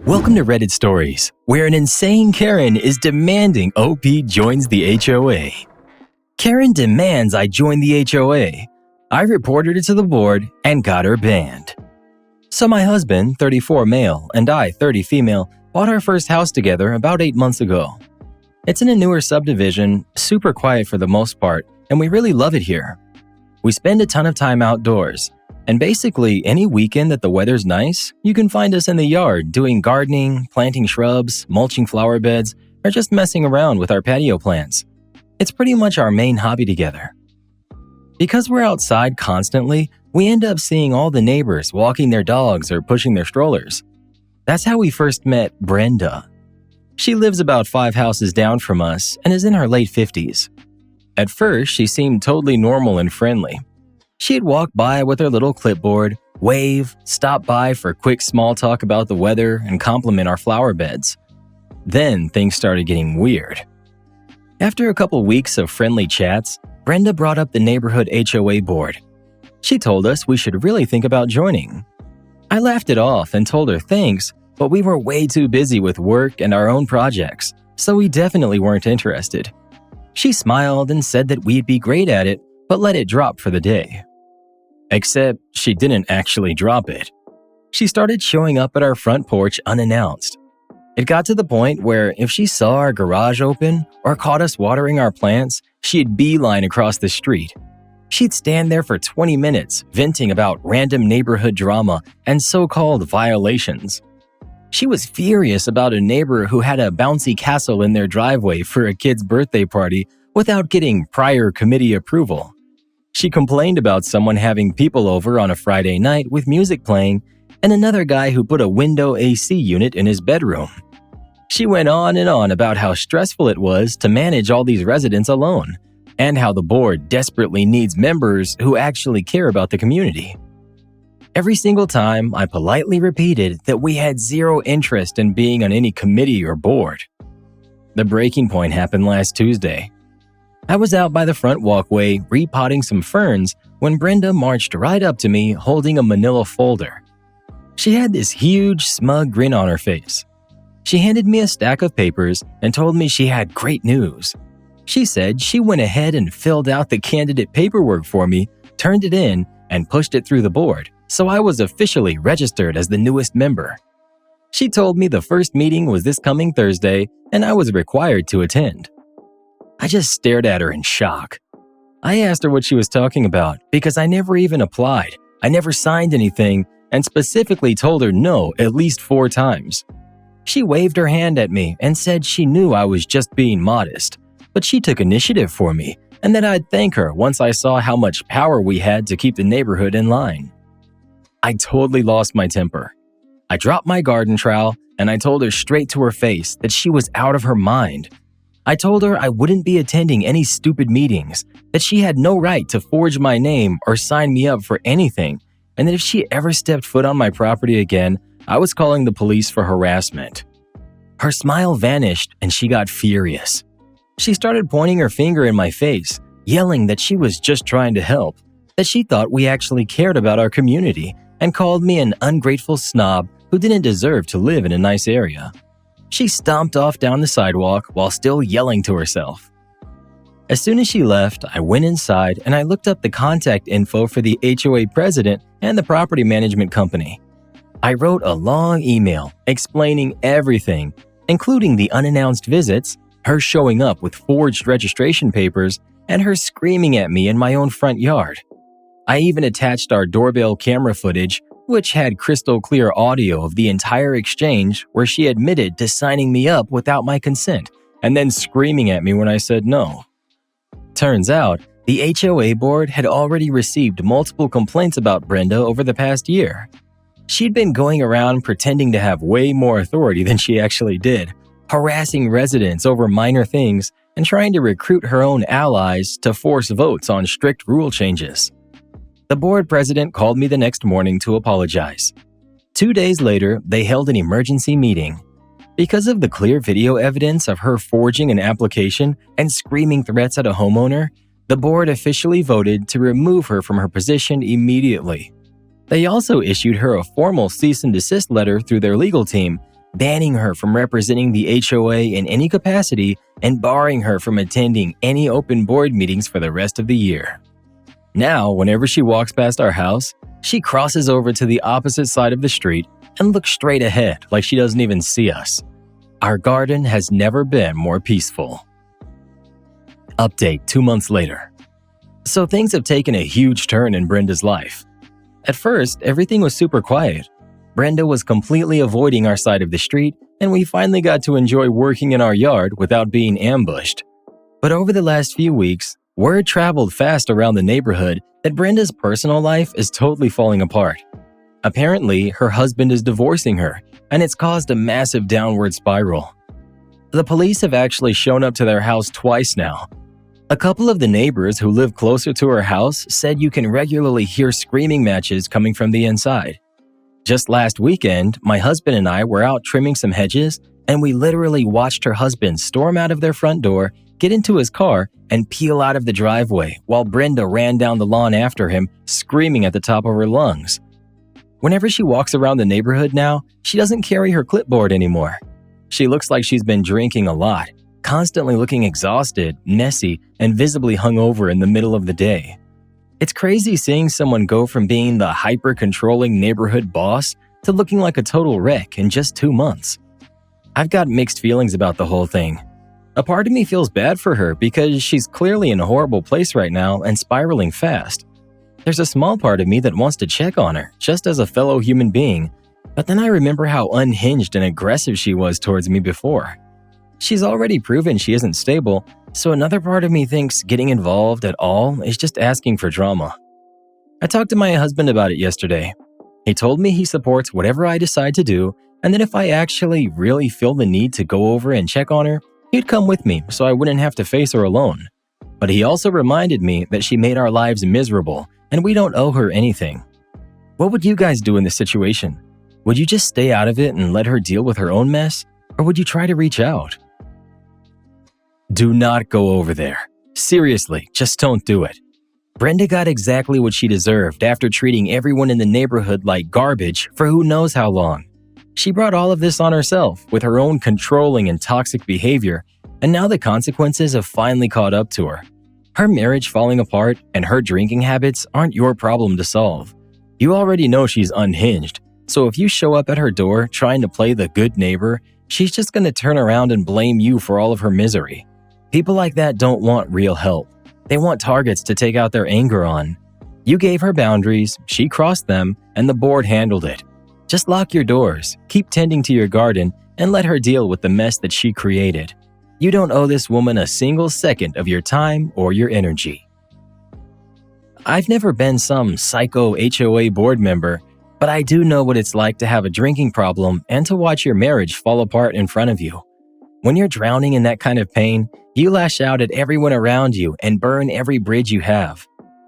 Welcome to Reddit Stories, where an insane Karen is demanding OP joins the HOA. Karen demands I join the HOA. I reported it to the board and got her banned. So my husband, 34 male, and I, 30 female, bought our first house together about 8 months ago. It's in a newer subdivision, super quiet for the most part, and we really love it here. We spend a ton of time outdoors, and basically any weekend that the weather's nice, you can find us in the yard doing gardening, planting shrubs, mulching flower beds, or just messing around with our patio plants. It's pretty much our main hobby together. Because we're outside constantly, we end up seeing all the neighbors walking their dogs or pushing their strollers. That's how we first met Brenda. She lives about 5 houses down from us and is in her late 50s. At first, she seemed totally normal and friendly. She'd walk by with her little clipboard, wave, stop by for quick small talk about the weather, and compliment our flower beds. Then things started getting weird. After a couple weeks of friendly chats, Brenda brought up the neighborhood HOA board. She told us we should really think about joining. I laughed it off and told her thanks, but we were way too busy with work and our own projects, so we definitely weren't interested. She smiled and said that we'd be great at it, but let it drop for the day. Except she didn't actually drop it. She started showing up at our front porch unannounced. It got to the point where if she saw our garage open or caught us watering our plants, she'd beeline across the street. She'd stand there for 20 minutes, venting about random neighborhood drama and so-called violations. She was furious about a neighbor who had a bouncy castle in their driveway for a kid's birthday party without getting prior committee approval. She complained about someone having people over on a Friday night with music playing and another guy who put a window AC unit in his bedroom. She went on and on about how stressful it was to manage all these residents alone and how the board desperately needs members who actually care about the community. Every single time, I politely repeated that we had zero interest in being on any committee or board. The breaking point happened last Tuesday. I was out by the front walkway repotting some ferns when Brenda marched right up to me holding a manila folder. She had this huge, smug grin on her face. She handed me a stack of papers and told me she had great news. She said she went ahead and filled out the candidate paperwork for me, turned it in, and pushed it through the board, so I was officially registered as the newest member. She told me the first meeting was this coming Thursday and I was required to attend. I just stared at her in shock. I asked her what she was talking about because I never even applied, I never signed anything, and specifically told her no at least 4 times. She waved her hand at me and said she knew I was just being modest, but she took initiative for me and that I'd thank her once I saw how much power we had to keep the neighborhood in line. I totally lost my temper. I dropped my garden trowel and I told her straight to her face that she was out of her mind. I told her I wouldn't be attending any stupid meetings, that she had no right to forge my name or sign me up for anything, and that if she ever stepped foot on my property again, I was calling the police for harassment. Her smile vanished and she got furious. She started pointing her finger in my face, yelling that she was just trying to help, that she thought we actually cared about our community, and called me an ungrateful snob who didn't deserve to live in a nice area. She stomped off down the sidewalk while still yelling to herself. As soon as she left, I went inside and I looked up the contact info for the HOA president and the property management company. I wrote a long email explaining everything, including the unannounced visits, her showing up with forged registration papers, and her screaming at me in my own front yard. I even attached our doorbell camera footage, which had crystal clear audio of the entire exchange where she admitted to signing me up without my consent and then screaming at me when I said no. Turns out, the HOA board had already received multiple complaints about Brenda over the past year. She'd been going around pretending to have way more authority than she actually did, harassing residents over minor things and trying to recruit her own allies to force votes on strict rule changes. The board president called me the next morning to apologize. 2 days later, they held an emergency meeting. Because of the clear video evidence of her forging an application and screaming threats at a homeowner, the board officially voted to remove her from her position immediately. They also issued her a formal cease and desist letter through their legal team, banning her from representing the HOA in any capacity and barring her from attending any open board meetings for the rest of the year. Now, whenever she walks past our house, she crosses over to the opposite side of the street and looks straight ahead like she doesn't even see us. Our garden has never been more peaceful. Update 2 months later. So things have taken a huge turn in Brenda's life. At first, everything was super quiet. Brenda was completely avoiding our side of the street, and we finally got to enjoy working in our yard without being ambushed. But over the last few weeks, word traveled fast around the neighborhood that Brenda's personal life is totally falling apart. Apparently, her husband is divorcing her, and it's caused a massive downward spiral. The police have actually shown up to their house twice now. A couple of the neighbors who live closer to her house said you can regularly hear screaming matches coming from the inside. Just last weekend, my husband and I were out trimming some hedges, and we literally watched her husband storm out of their front door, get into his car, and peel out of the driveway while Brenda ran down the lawn after him, screaming at the top of her lungs. Whenever she walks around the neighborhood now, she doesn't carry her clipboard anymore. She looks like she's been drinking a lot, constantly looking exhausted, messy, and visibly hungover in the middle of the day. It's crazy seeing someone go from being the hyper-controlling neighborhood boss to looking like a total wreck in just 2 months. I've got mixed feelings about the whole thing. A part of me feels bad for her because she's clearly in a horrible place right now and spiraling fast. There's a small part of me that wants to check on her, just as a fellow human being, but then I remember how unhinged and aggressive she was towards me before. She's already proven she isn't stable, so another part of me thinks getting involved at all is just asking for drama. I talked to my husband about it yesterday. He told me he supports whatever I decide to do, and that if I actually really feel the need to go over and check on her, he'd come with me so I wouldn't have to face her alone. But he also reminded me that she made our lives miserable, and we don't owe her anything. What would you guys do in this situation? Would you just stay out of it and let her deal with her own mess, or would you try to reach out? Do not go over there. Seriously, just don't do it. Brenda got exactly what she deserved after treating everyone in the neighborhood like garbage for who knows how long. She brought all of this on herself with her own controlling and toxic behavior, and now the consequences have finally caught up to her. Her marriage falling apart and her drinking habits aren't your problem to solve. You already know she's unhinged, so if you show up at her door trying to play the good neighbor, she's just going to turn around and blame you for all of her misery. People like that don't want real help. They want targets to take out their anger on. You gave her boundaries, she crossed them, and the board handled it. Just lock your doors, keep tending to your garden, and let her deal with the mess that she created. You don't owe this woman a single second of your time or your energy. I've never been some psycho HOA board member, but I do know what it's like to have a drinking problem and to watch your marriage fall apart in front of you. When you're drowning in that kind of pain, you lash out at everyone around you and burn every bridge you have.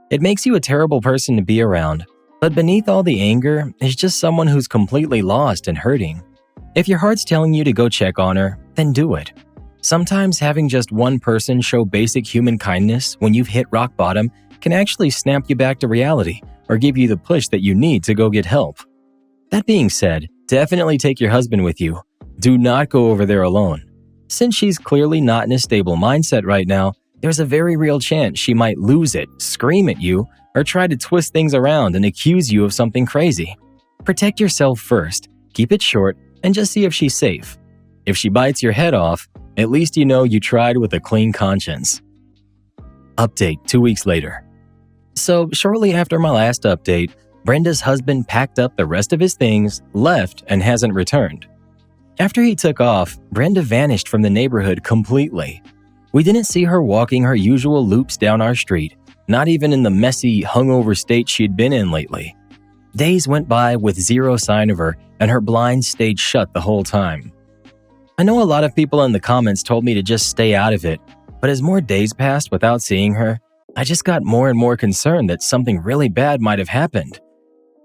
It makes you a terrible person to be around, but beneath all the anger is just someone who's completely lost and hurting. If your heart's telling you to go check on her, then do it. Sometimes having just one person show basic human kindness when you've hit rock bottom can actually snap you back to reality or give you the push that you need to go get help. That being said, definitely take your husband with you. Do not go over there alone. Since she's clearly not in a stable mindset right now, there's a very real chance she might lose it, scream at you, or try to twist things around and accuse you of something crazy. Protect yourself first, keep it short, and just see if she's safe. If she bites your head off, at least you know you tried with a clean conscience. Update 2 weeks later. So, shortly after my last update, Brenda's husband packed up the rest of his things, left, and hasn't returned. After he took off, Brenda vanished from the neighborhood completely. We didn't see her walking her usual loops down our street, not even in the messy, hungover state she'd been in lately. Days went by with zero sign of her, and her blinds stayed shut the whole time. I know a lot of people in the comments told me to just stay out of it, but as more days passed without seeing her, I just got more and more concerned that something really bad might have happened.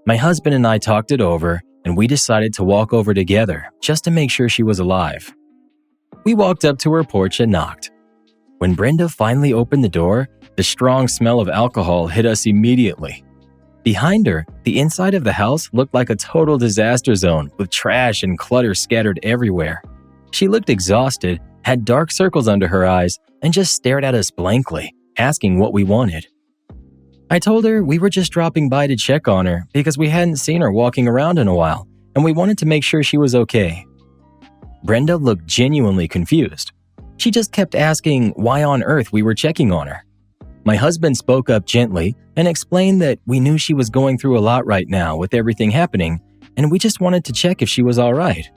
My husband and I talked it over, and we decided to walk over together just to make sure she was alive. We walked up to her porch and knocked. When Brenda finally opened the door, the strong smell of alcohol hit us immediately. Behind her, the inside of the house looked like a total disaster zone with trash and clutter scattered everywhere. She looked exhausted, had dark circles under her eyes, and just stared at us blankly, asking what we wanted. I told her we were just dropping by to check on her because we hadn't seen her walking around in a while, and we wanted to make sure she was okay. Brenda looked genuinely confused. She just kept asking why on earth we were checking on her. My husband spoke up gently and explained that we knew she was going through a lot right now with everything happening, and we just wanted to check if she was all right.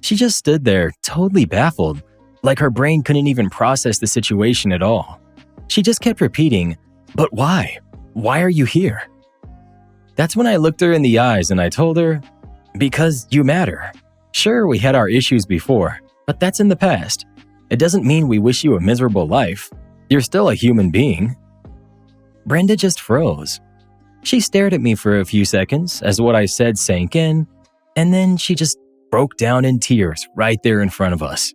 She just stood there, totally baffled, like her brain couldn't even process the situation at all. She just kept repeating, "But why? Why are you here?" That's when I looked her in the eyes and I told her, "Because you matter. Sure, we had our issues before, but that's in the past. It doesn't mean we wish you a miserable life. You're still a human being." Brenda just froze. She stared at me for a few seconds as what I said sank in, and then she just broke down in tears right there in front of us.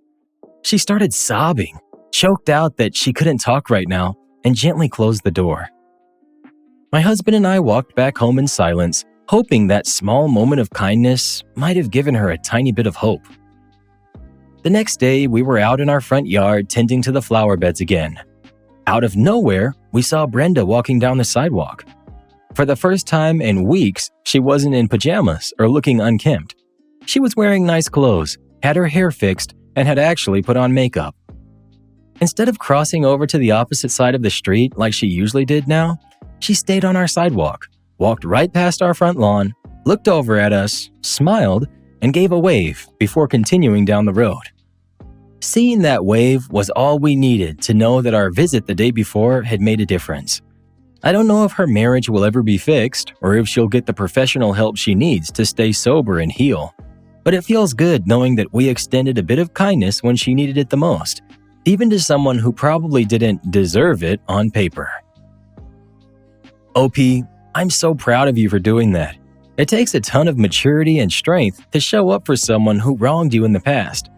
She started sobbing, choked out that she couldn't talk right now, and gently closed the door. My husband and I walked back home in silence, hoping that small moment of kindness might have given her a tiny bit of hope. The next day, we were out in our front yard tending to the flower beds again. Out of nowhere, we saw Brenda walking down the sidewalk. For the first time in weeks, she wasn't in pajamas or looking unkempt. She was wearing nice clothes, had her hair fixed, and had actually put on makeup. Instead of crossing over to the opposite side of the street like she usually did now, she stayed on our sidewalk, walked right past our front lawn, looked over at us, smiled, and gave a wave before continuing down the road. Seeing that wave was all we needed to know that our visit the day before had made a difference. I don't know if her marriage will ever be fixed or if she'll get the professional help she needs to stay sober and heal, but it feels good knowing that we extended a bit of kindness when she needed it the most, even to someone who probably didn't deserve it on paper. OP, I'm so proud of you for doing that. It takes a ton of maturity and strength to show up for someone who wronged you in the past.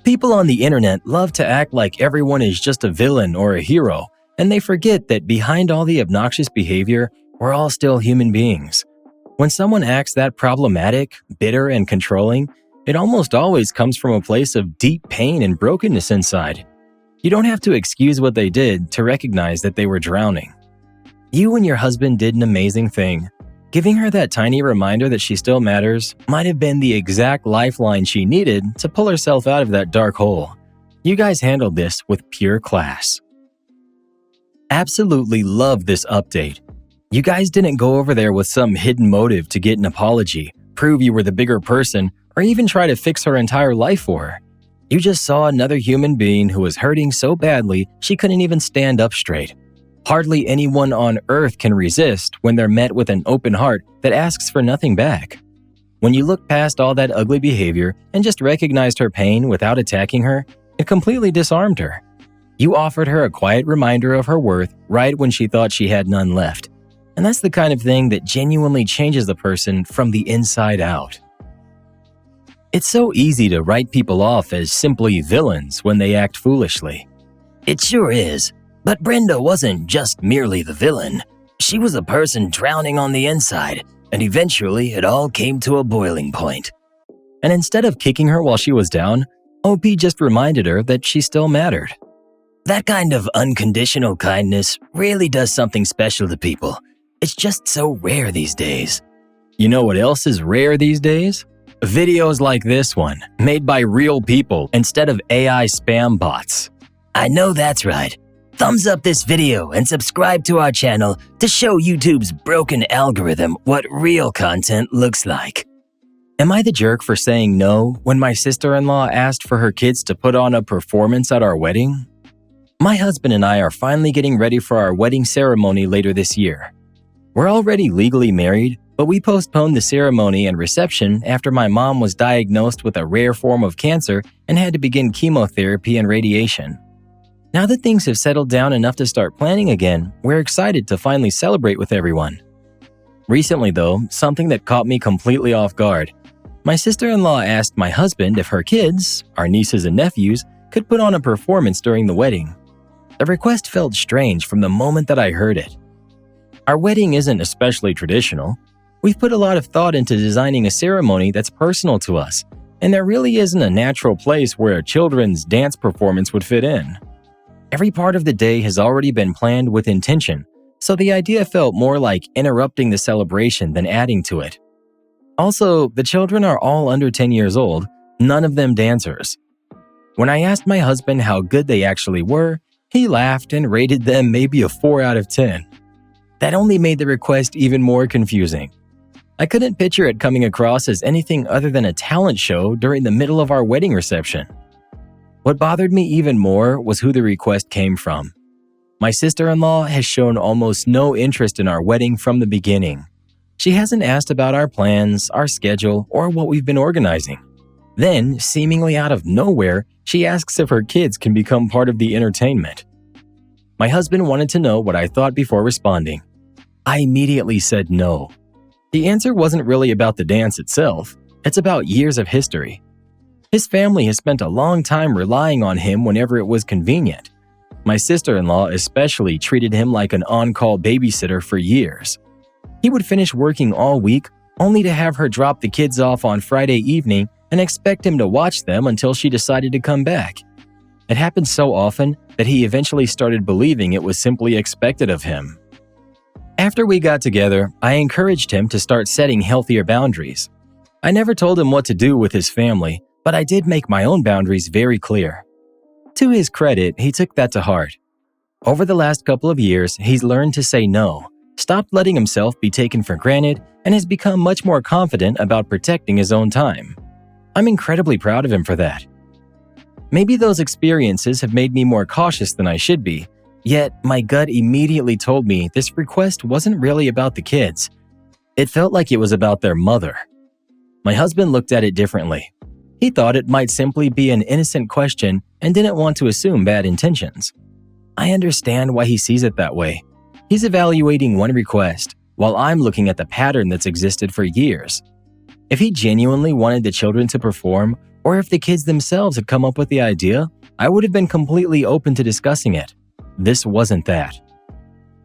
People on the internet love to act like everyone is just a villain or a hero, and they forget that behind all the obnoxious behavior, we're all still human beings. When someone acts that problematic, bitter, and controlling, it almost always comes from a place of deep pain and brokenness inside. You don't have to excuse what they did to recognize that they were drowning. You and your husband did an amazing thing. Giving her that tiny reminder that she still matters might have been the exact lifeline she needed to pull herself out of that dark hole. You guys handled this with pure class. Absolutely love this update. You guys didn't go over there with some hidden motive to get an apology, prove you were the bigger person, or even try to fix her entire life for her. You just saw another human being who was hurting so badly she couldn't even stand up straight. Hardly anyone on earth can resist when they're met with an open heart that asks for nothing back. When you looked past all that ugly behavior and just recognized her pain without attacking her, it completely disarmed her. You offered her a quiet reminder of her worth right when she thought she had none left. And that's the kind of thing that genuinely changes the person from the inside out. It's so easy to write people off as simply villains when they act foolishly. It sure is. But Brenda wasn't just merely the villain. She was a person drowning on the inside, and eventually it all came to a boiling point. And instead of kicking her while she was down, OP just reminded her that she still mattered. That kind of unconditional kindness really does something special to people. It's just so rare these days. You know what else is rare these days? Videos like this one, made by real people instead of AI spam bots. I know that's right. Thumbs up this video and subscribe to our channel to show YouTube's broken algorithm what real content looks like. Am I the jerk for saying no when my sister-in-law asked for her kids to put on a performance at our wedding? My husband and I are finally getting ready for our wedding ceremony later this year. We're already legally married, but we postponed the ceremony and reception after my mom was diagnosed with a rare form of cancer and had to begin chemotherapy and radiation. Now that things have settled down enough to start planning again, we're excited to finally celebrate with everyone. Recently though, something that caught me completely off guard. My sister-in-law asked my husband if her kids, our nieces and nephews, could put on a performance during the wedding. The request felt strange from the moment that I heard it. Our wedding isn't especially traditional. We've put a lot of thought into designing a ceremony that's personal to us, and there really isn't a natural place where a children's dance performance would fit in. Every part of the day has already been planned with intention, so the idea felt more like interrupting the celebration than adding to it. Also, the children are all under 10 years old, none of them dancers. When I asked my husband how good they actually were, he laughed and rated them maybe a 4 out of 10. That only made the request even more confusing. I couldn't picture it coming across as anything other than a talent show during the middle of our wedding reception. What bothered me even more was who the request came from. My sister-in-law has shown almost no interest in our wedding from the beginning. She hasn't asked about our plans, our schedule, or what we've been organizing. Then, seemingly out of nowhere, she asks if her kids can become part of the entertainment. My husband wanted to know what I thought before responding. I immediately said no. The answer wasn't really about the dance itself, it's about years of history. His family has spent a long time relying on him whenever it was convenient. My sister-in-law especially treated him like an on-call babysitter for years. He would finish working all week only to have her drop the kids off on Friday evening and expect him to watch them until she decided to come back. It happened so often that he eventually started believing it was simply expected of him. After we got together, I encouraged him to start setting healthier boundaries. I never told him what to do with his family, but I did make my own boundaries very clear. To his credit, he took that to heart. Over the last couple of years, he's learned to say no, stopped letting himself be taken for granted, and has become much more confident about protecting his own time. I'm incredibly proud of him for that. Maybe those experiences have made me more cautious than I should be, yet my gut immediately told me this request wasn't really about the kids. It felt like it was about their mother. My husband looked at it differently. He thought it might simply be an innocent question and didn't want to assume bad intentions. I understand why he sees it that way. He's evaluating one request, while I'm looking at the pattern that's existed for years. If he genuinely wanted the children to perform, or if the kids themselves had come up with the idea, I would have been completely open to discussing it. This wasn't that.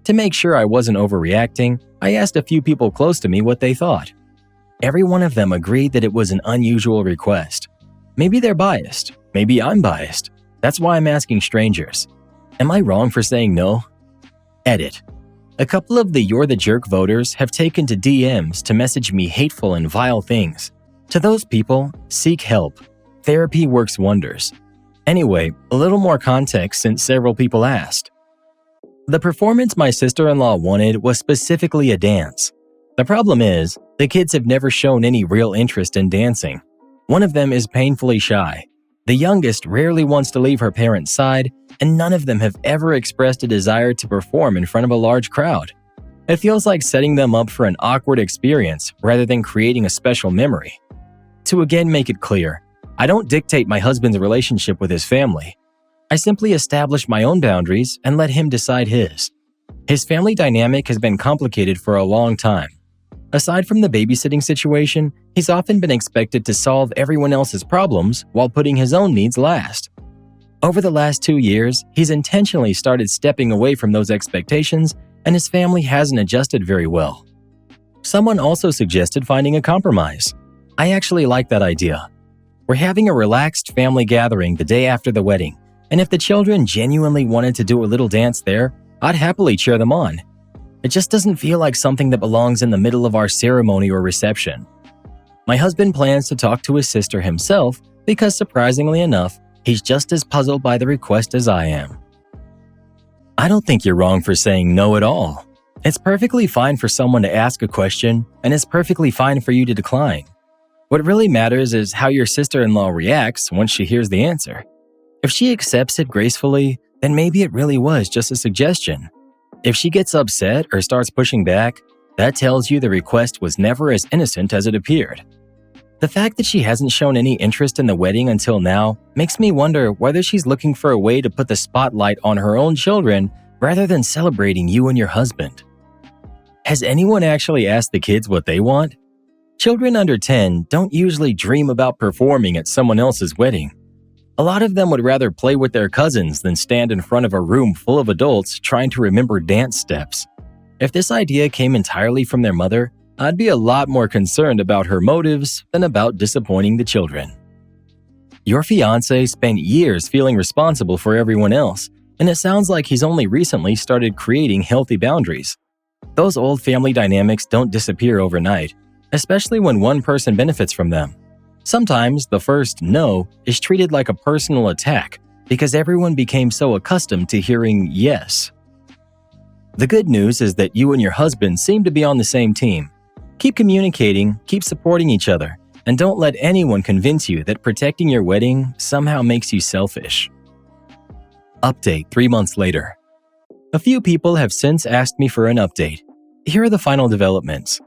To make sure I wasn't overreacting, I asked a few people close to me what they thought. Every one of them agreed that it was an unusual request. Maybe they're biased. Maybe I'm biased. That's why I'm asking strangers. Am I wrong for saying no? Edit. A couple of the You're the Jerk voters have taken to DMs to message me hateful and vile things. To those people, seek help. Therapy works wonders. Anyway, a little more context since several people asked. The performance my sister-in-law wanted was specifically a dance. The problem is, the kids have never shown any real interest in dancing. One of them is painfully shy. The youngest rarely wants to leave her parents' side, and none of them have ever expressed a desire to perform in front of a large crowd. It feels like setting them up for an awkward experience rather than creating a special memory. To again make it clear, I don't dictate my husband's relationship with his family. I simply establish my own boundaries and let him decide his. His family dynamic has been complicated for a long time. Aside from the babysitting situation, he's often been expected to solve everyone else's problems while putting his own needs last. Over the last 2 years, he's intentionally started stepping away from those expectations, and his family hasn't adjusted very well. Someone also suggested finding a compromise. I actually like that idea. We're having a relaxed family gathering the day after the wedding, and if the children genuinely wanted to do a little dance there, I'd happily cheer them on. It just doesn't feel like something that belongs in the middle of our ceremony or reception. My husband plans to talk to his sister himself because, surprisingly enough, he's just as puzzled by the request as I am. I don't think you're wrong for saying no at all. It's perfectly fine for someone to ask a question, and it's perfectly fine for you to decline. What really matters is how your sister-in-law reacts once she hears the answer. If she accepts it gracefully, then maybe it really was just a suggestion. If she gets upset or starts pushing back, that tells you the request was never as innocent as it appeared. The fact that she hasn't shown any interest in the wedding until now makes me wonder whether she's looking for a way to put the spotlight on her own children rather than celebrating you and your husband. Has anyone actually asked the kids what they want? Children under 10 don't usually dream about performing at someone else's wedding. A lot of them would rather play with their cousins than stand in front of a room full of adults trying to remember dance steps. If this idea came entirely from their mother, I'd be a lot more concerned about her motives than about disappointing the children. Your fiancé spent years feeling responsible for everyone else, and it sounds like he's only recently started creating healthy boundaries. Those old family dynamics don't disappear overnight, especially when one person benefits from them. Sometimes the first no is treated like a personal attack because everyone became so accustomed to hearing yes. The good news is that you and your husband seem to be on the same team. Keep communicating, keep supporting each other, and don't let anyone convince you that protecting your wedding somehow makes you selfish. Update 3 months later. A few people have since asked me for an update. Here are the final developments.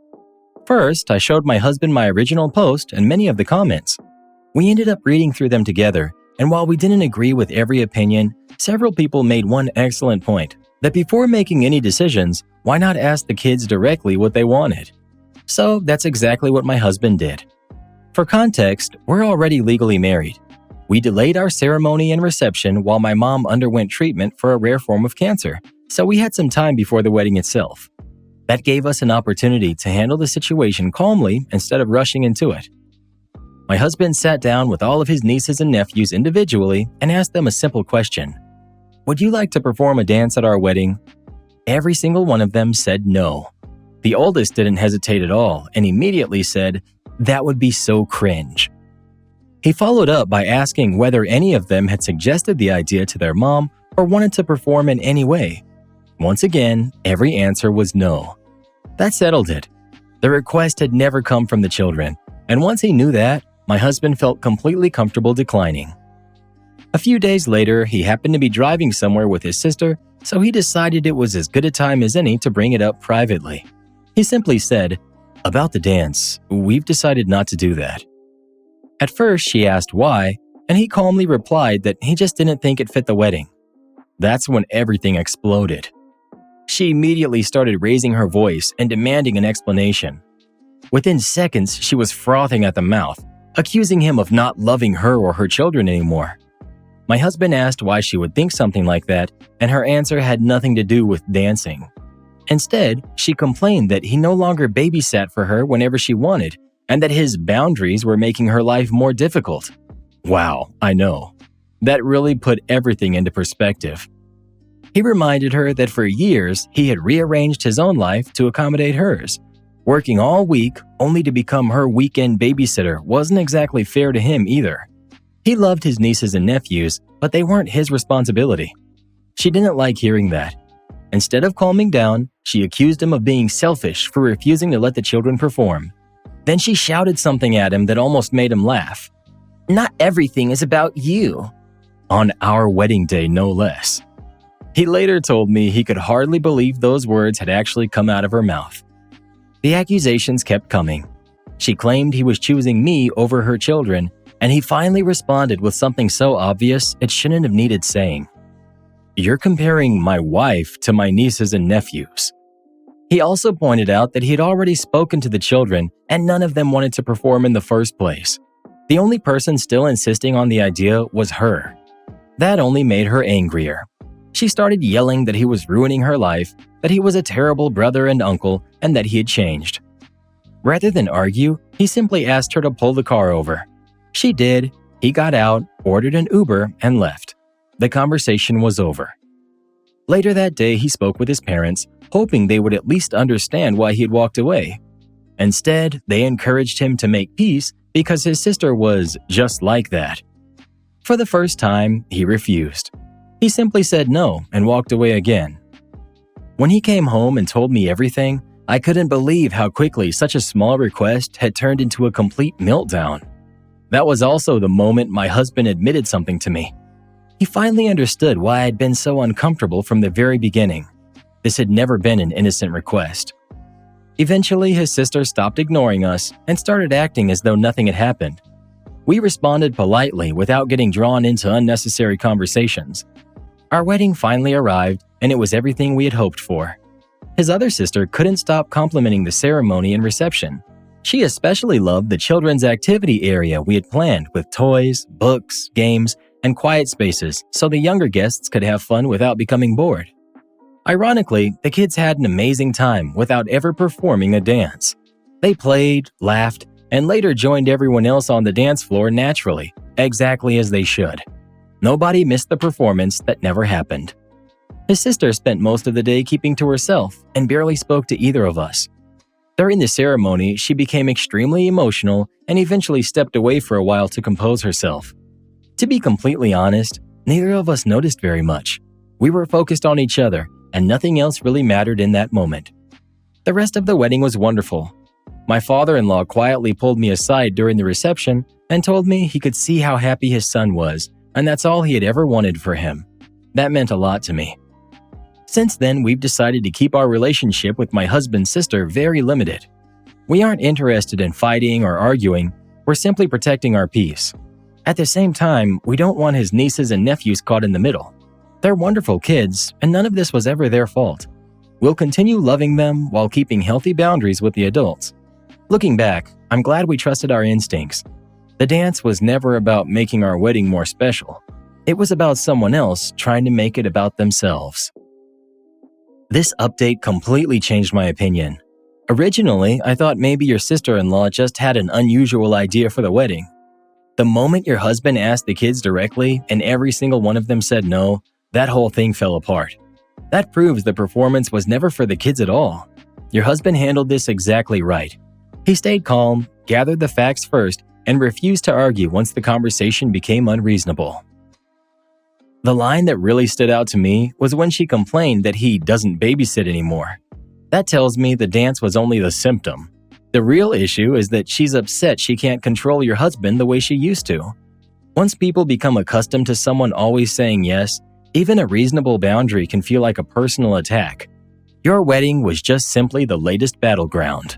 First, I showed my husband my original post and many of the comments. We ended up reading through them together, and while we didn't agree with every opinion, several people made one excellent point, that before making any decisions, why not ask the kids directly what they wanted? So that's exactly what my husband did. For context, we're already legally married. We delayed our ceremony and reception while my mom underwent treatment for a rare form of cancer, so we had some time before the wedding itself. That gave us an opportunity to handle the situation calmly instead of rushing into it. My husband sat down with all of his nieces and nephews individually and asked them a simple question. Would you like to perform a dance at our wedding? Every single one of them said no. The oldest didn't hesitate at all and immediately said, that would be so cringe. He followed up by asking whether any of them had suggested the idea to their mom or wanted to perform in any way. Once again, every answer was no. That settled it. The request had never come from the children, and once he knew that, my husband felt completely comfortable declining. A few days later, he happened to be driving somewhere with his sister, so he decided it was as good a time as any to bring it up privately. He simply said, "About the dance, we've decided not to do that." At first, she asked why, and he calmly replied that he just didn't think it fit the wedding. That's when everything exploded. She immediately started raising her voice and demanding an explanation. Within seconds, she was frothing at the mouth, accusing him of not loving her or her children anymore. My husband asked why she would think something like that, and her answer had nothing to do with dancing. Instead, she complained that he no longer babysat for her whenever she wanted, and that his boundaries were making her life more difficult. Wow, I know. That really put everything into perspective. He reminded her that for years he had rearranged his own life to accommodate hers. Working all week only to become her weekend babysitter wasn't exactly fair to him either. He loved his nieces and nephews, but they weren't his responsibility. She didn't like hearing that. Instead of calming down, she accused him of being selfish for refusing to let the children perform. Then she shouted something at him that almost made him laugh. "Not everything is about you." On our wedding day, no less. He later told me he could hardly believe those words had actually come out of her mouth. The accusations kept coming. She claimed he was choosing me over her children, and he finally responded with something so obvious it shouldn't have needed saying. "You're comparing my wife to my nieces and nephews." He also pointed out that he had already spoken to the children and none of them wanted to perform in the first place. The only person still insisting on the idea was her. That only made her angrier. She started yelling that he was ruining her life, that he was a terrible brother and uncle, and that he had changed. Rather than argue, he simply asked her to pull the car over. She did. He got out, ordered an Uber, and left. The conversation was over. Later that day, he spoke with his parents, hoping they would at least understand why he had walked away. Instead, they encouraged him to make peace because his sister was just like that. For the first time, he refused. He simply said no and walked away again. When he came home and told me everything, I couldn't believe how quickly such a small request had turned into a complete meltdown. That was also the moment my husband admitted something to me. He finally understood why I'd been so uncomfortable from the very beginning. This had never been an innocent request. Eventually, his sister stopped ignoring us and started acting as though nothing had happened. We responded politely without getting drawn into unnecessary conversations. Our wedding finally arrived, and it was everything we had hoped for. His other sister couldn't stop complimenting the ceremony and reception. She especially loved the children's activity area we had planned with toys, books, games, and quiet spaces so the younger guests could have fun without becoming bored. Ironically, the kids had an amazing time without ever performing a dance. They played, laughed, and later joined everyone else on the dance floor naturally, exactly as they should. Nobody missed the performance that never happened. His sister spent most of the day keeping to herself and barely spoke to either of us. During the ceremony, she became extremely emotional and eventually stepped away for a while to compose herself. To be completely honest, neither of us noticed very much. We were focused on each other, and nothing else really mattered in that moment. The rest of the wedding was wonderful. My father-in-law quietly pulled me aside during the reception and told me he could see how happy his son was, and that's all he had ever wanted for him. That meant a lot to me. Since then, we've decided to keep our relationship with my husband's sister very limited. We aren't interested in fighting or arguing, we're simply protecting our peace. At the same time, we don't want his nieces and nephews caught in the middle. They're wonderful kids, and none of this was ever their fault. We'll continue loving them while keeping healthy boundaries with the adults. Looking back, I'm glad we trusted our instincts. The dance was never about making our wedding more special. It was about someone else trying to make it about themselves. This update completely changed my opinion. Originally, I thought maybe your sister-in-law just had an unusual idea for the wedding. The moment your husband asked the kids directly and every single one of them said no, that whole thing fell apart. That proves the performance was never for the kids at all. Your husband handled this exactly right. He stayed calm, gathered the facts first, and refused to argue once the conversation became unreasonable. The line that really stood out to me was when she complained that he doesn't babysit anymore. That tells me the dance was only the symptom. The real issue is that she's upset she can't control your husband the way she used to. Once people become accustomed to someone always saying yes, even a reasonable boundary can feel like a personal attack. Your wedding was just simply the latest battleground.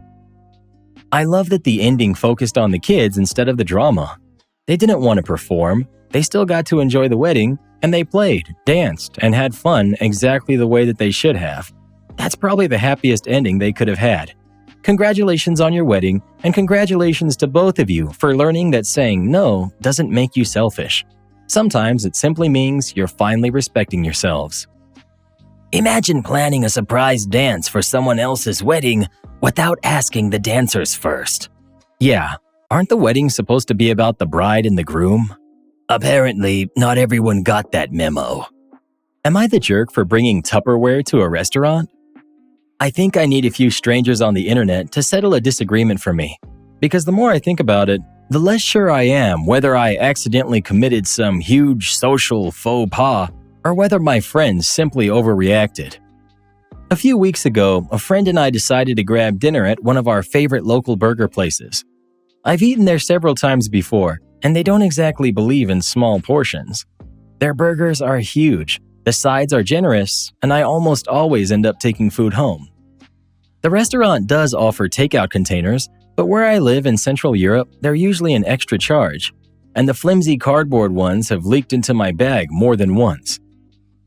I love that the ending focused on the kids instead of the drama. They didn't want to perform, they still got to enjoy the wedding, and they played, danced, and had fun exactly the way that they should have. That's probably the happiest ending they could have had. Congratulations on your wedding, and congratulations to both of you for learning that saying no doesn't make you selfish. Sometimes it simply means you're finally respecting yourselves. Imagine planning a surprise dance for someone else's wedding without asking the dancers first. Yeah, aren't the weddings supposed to be about the bride and the groom? Apparently, not everyone got that memo. Am I the jerk for bringing Tupperware to a restaurant? I think I need a few strangers on the internet to settle a disagreement for me, because the more I think about it, the less sure I am whether I accidentally committed some huge social faux pas or whether my friends simply overreacted. A few weeks ago, a friend and I decided to grab dinner at one of our favorite local burger places. I've eaten there several times before, and they don't exactly believe in small portions. Their burgers are huge, the sides are generous, and I almost always end up taking food home. The restaurant does offer takeout containers, but where I live in Central Europe, they're usually an extra charge, and the flimsy cardboard ones have leaked into my bag more than once.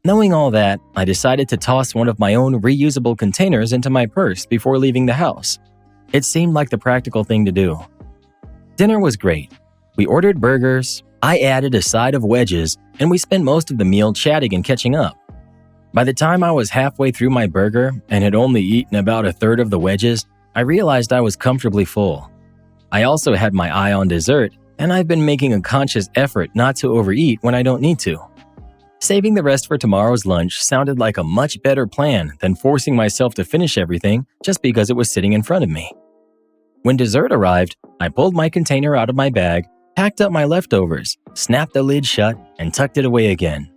Knowing all that, I decided to toss one of my own reusable containers into my purse before leaving the house. It seemed like the practical thing to do. Dinner was great. We ordered burgers, I added a side of wedges, and we spent most of the meal chatting and catching up. By the time I was halfway through my burger and had only eaten about a third of the wedges, I realized I was comfortably full. I also had my eye on dessert, and I've been making a conscious effort not to overeat when I don't need to. Saving the rest for tomorrow's lunch sounded like a much better plan than forcing myself to finish everything just because it was sitting in front of me. When dessert arrived, I pulled my container out of my bag, packed up my leftovers, snapped the lid shut, and tucked it away again.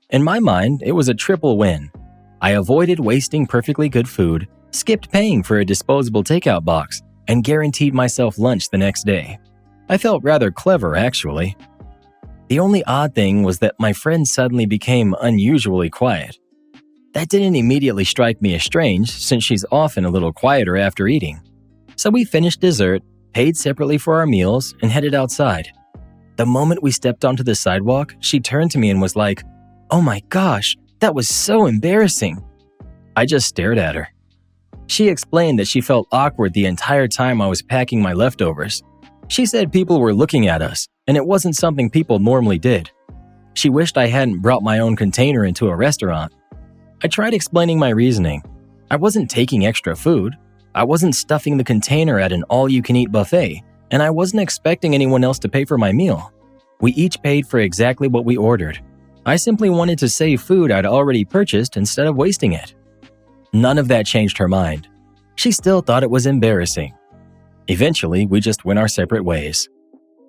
In my mind, it was a triple win. I avoided wasting perfectly good food, skipped paying for a disposable takeout box, and guaranteed myself lunch the next day. I felt rather clever, actually. The only odd thing was that my friend suddenly became unusually quiet. That didn't immediately strike me as strange, since she's often a little quieter after eating. So we finished dessert, paid separately for our meals, and headed outside. The moment we stepped onto the sidewalk, she turned to me and was like, "Oh my gosh, that was so embarrassing." I just stared at her. She explained that she felt awkward the entire time I was packing my leftovers. She said people were looking at us, and it wasn't something people normally did. She wished I hadn't brought my own container into a restaurant. I tried explaining my reasoning. I wasn't taking extra food. I wasn't stuffing the container at an all-you-can-eat buffet, and I wasn't expecting anyone else to pay for my meal. We each paid for exactly what we ordered. I simply wanted to save food I'd already purchased instead of wasting it. None of that changed her mind. She still thought it was embarrassing. Eventually, we just went our separate ways.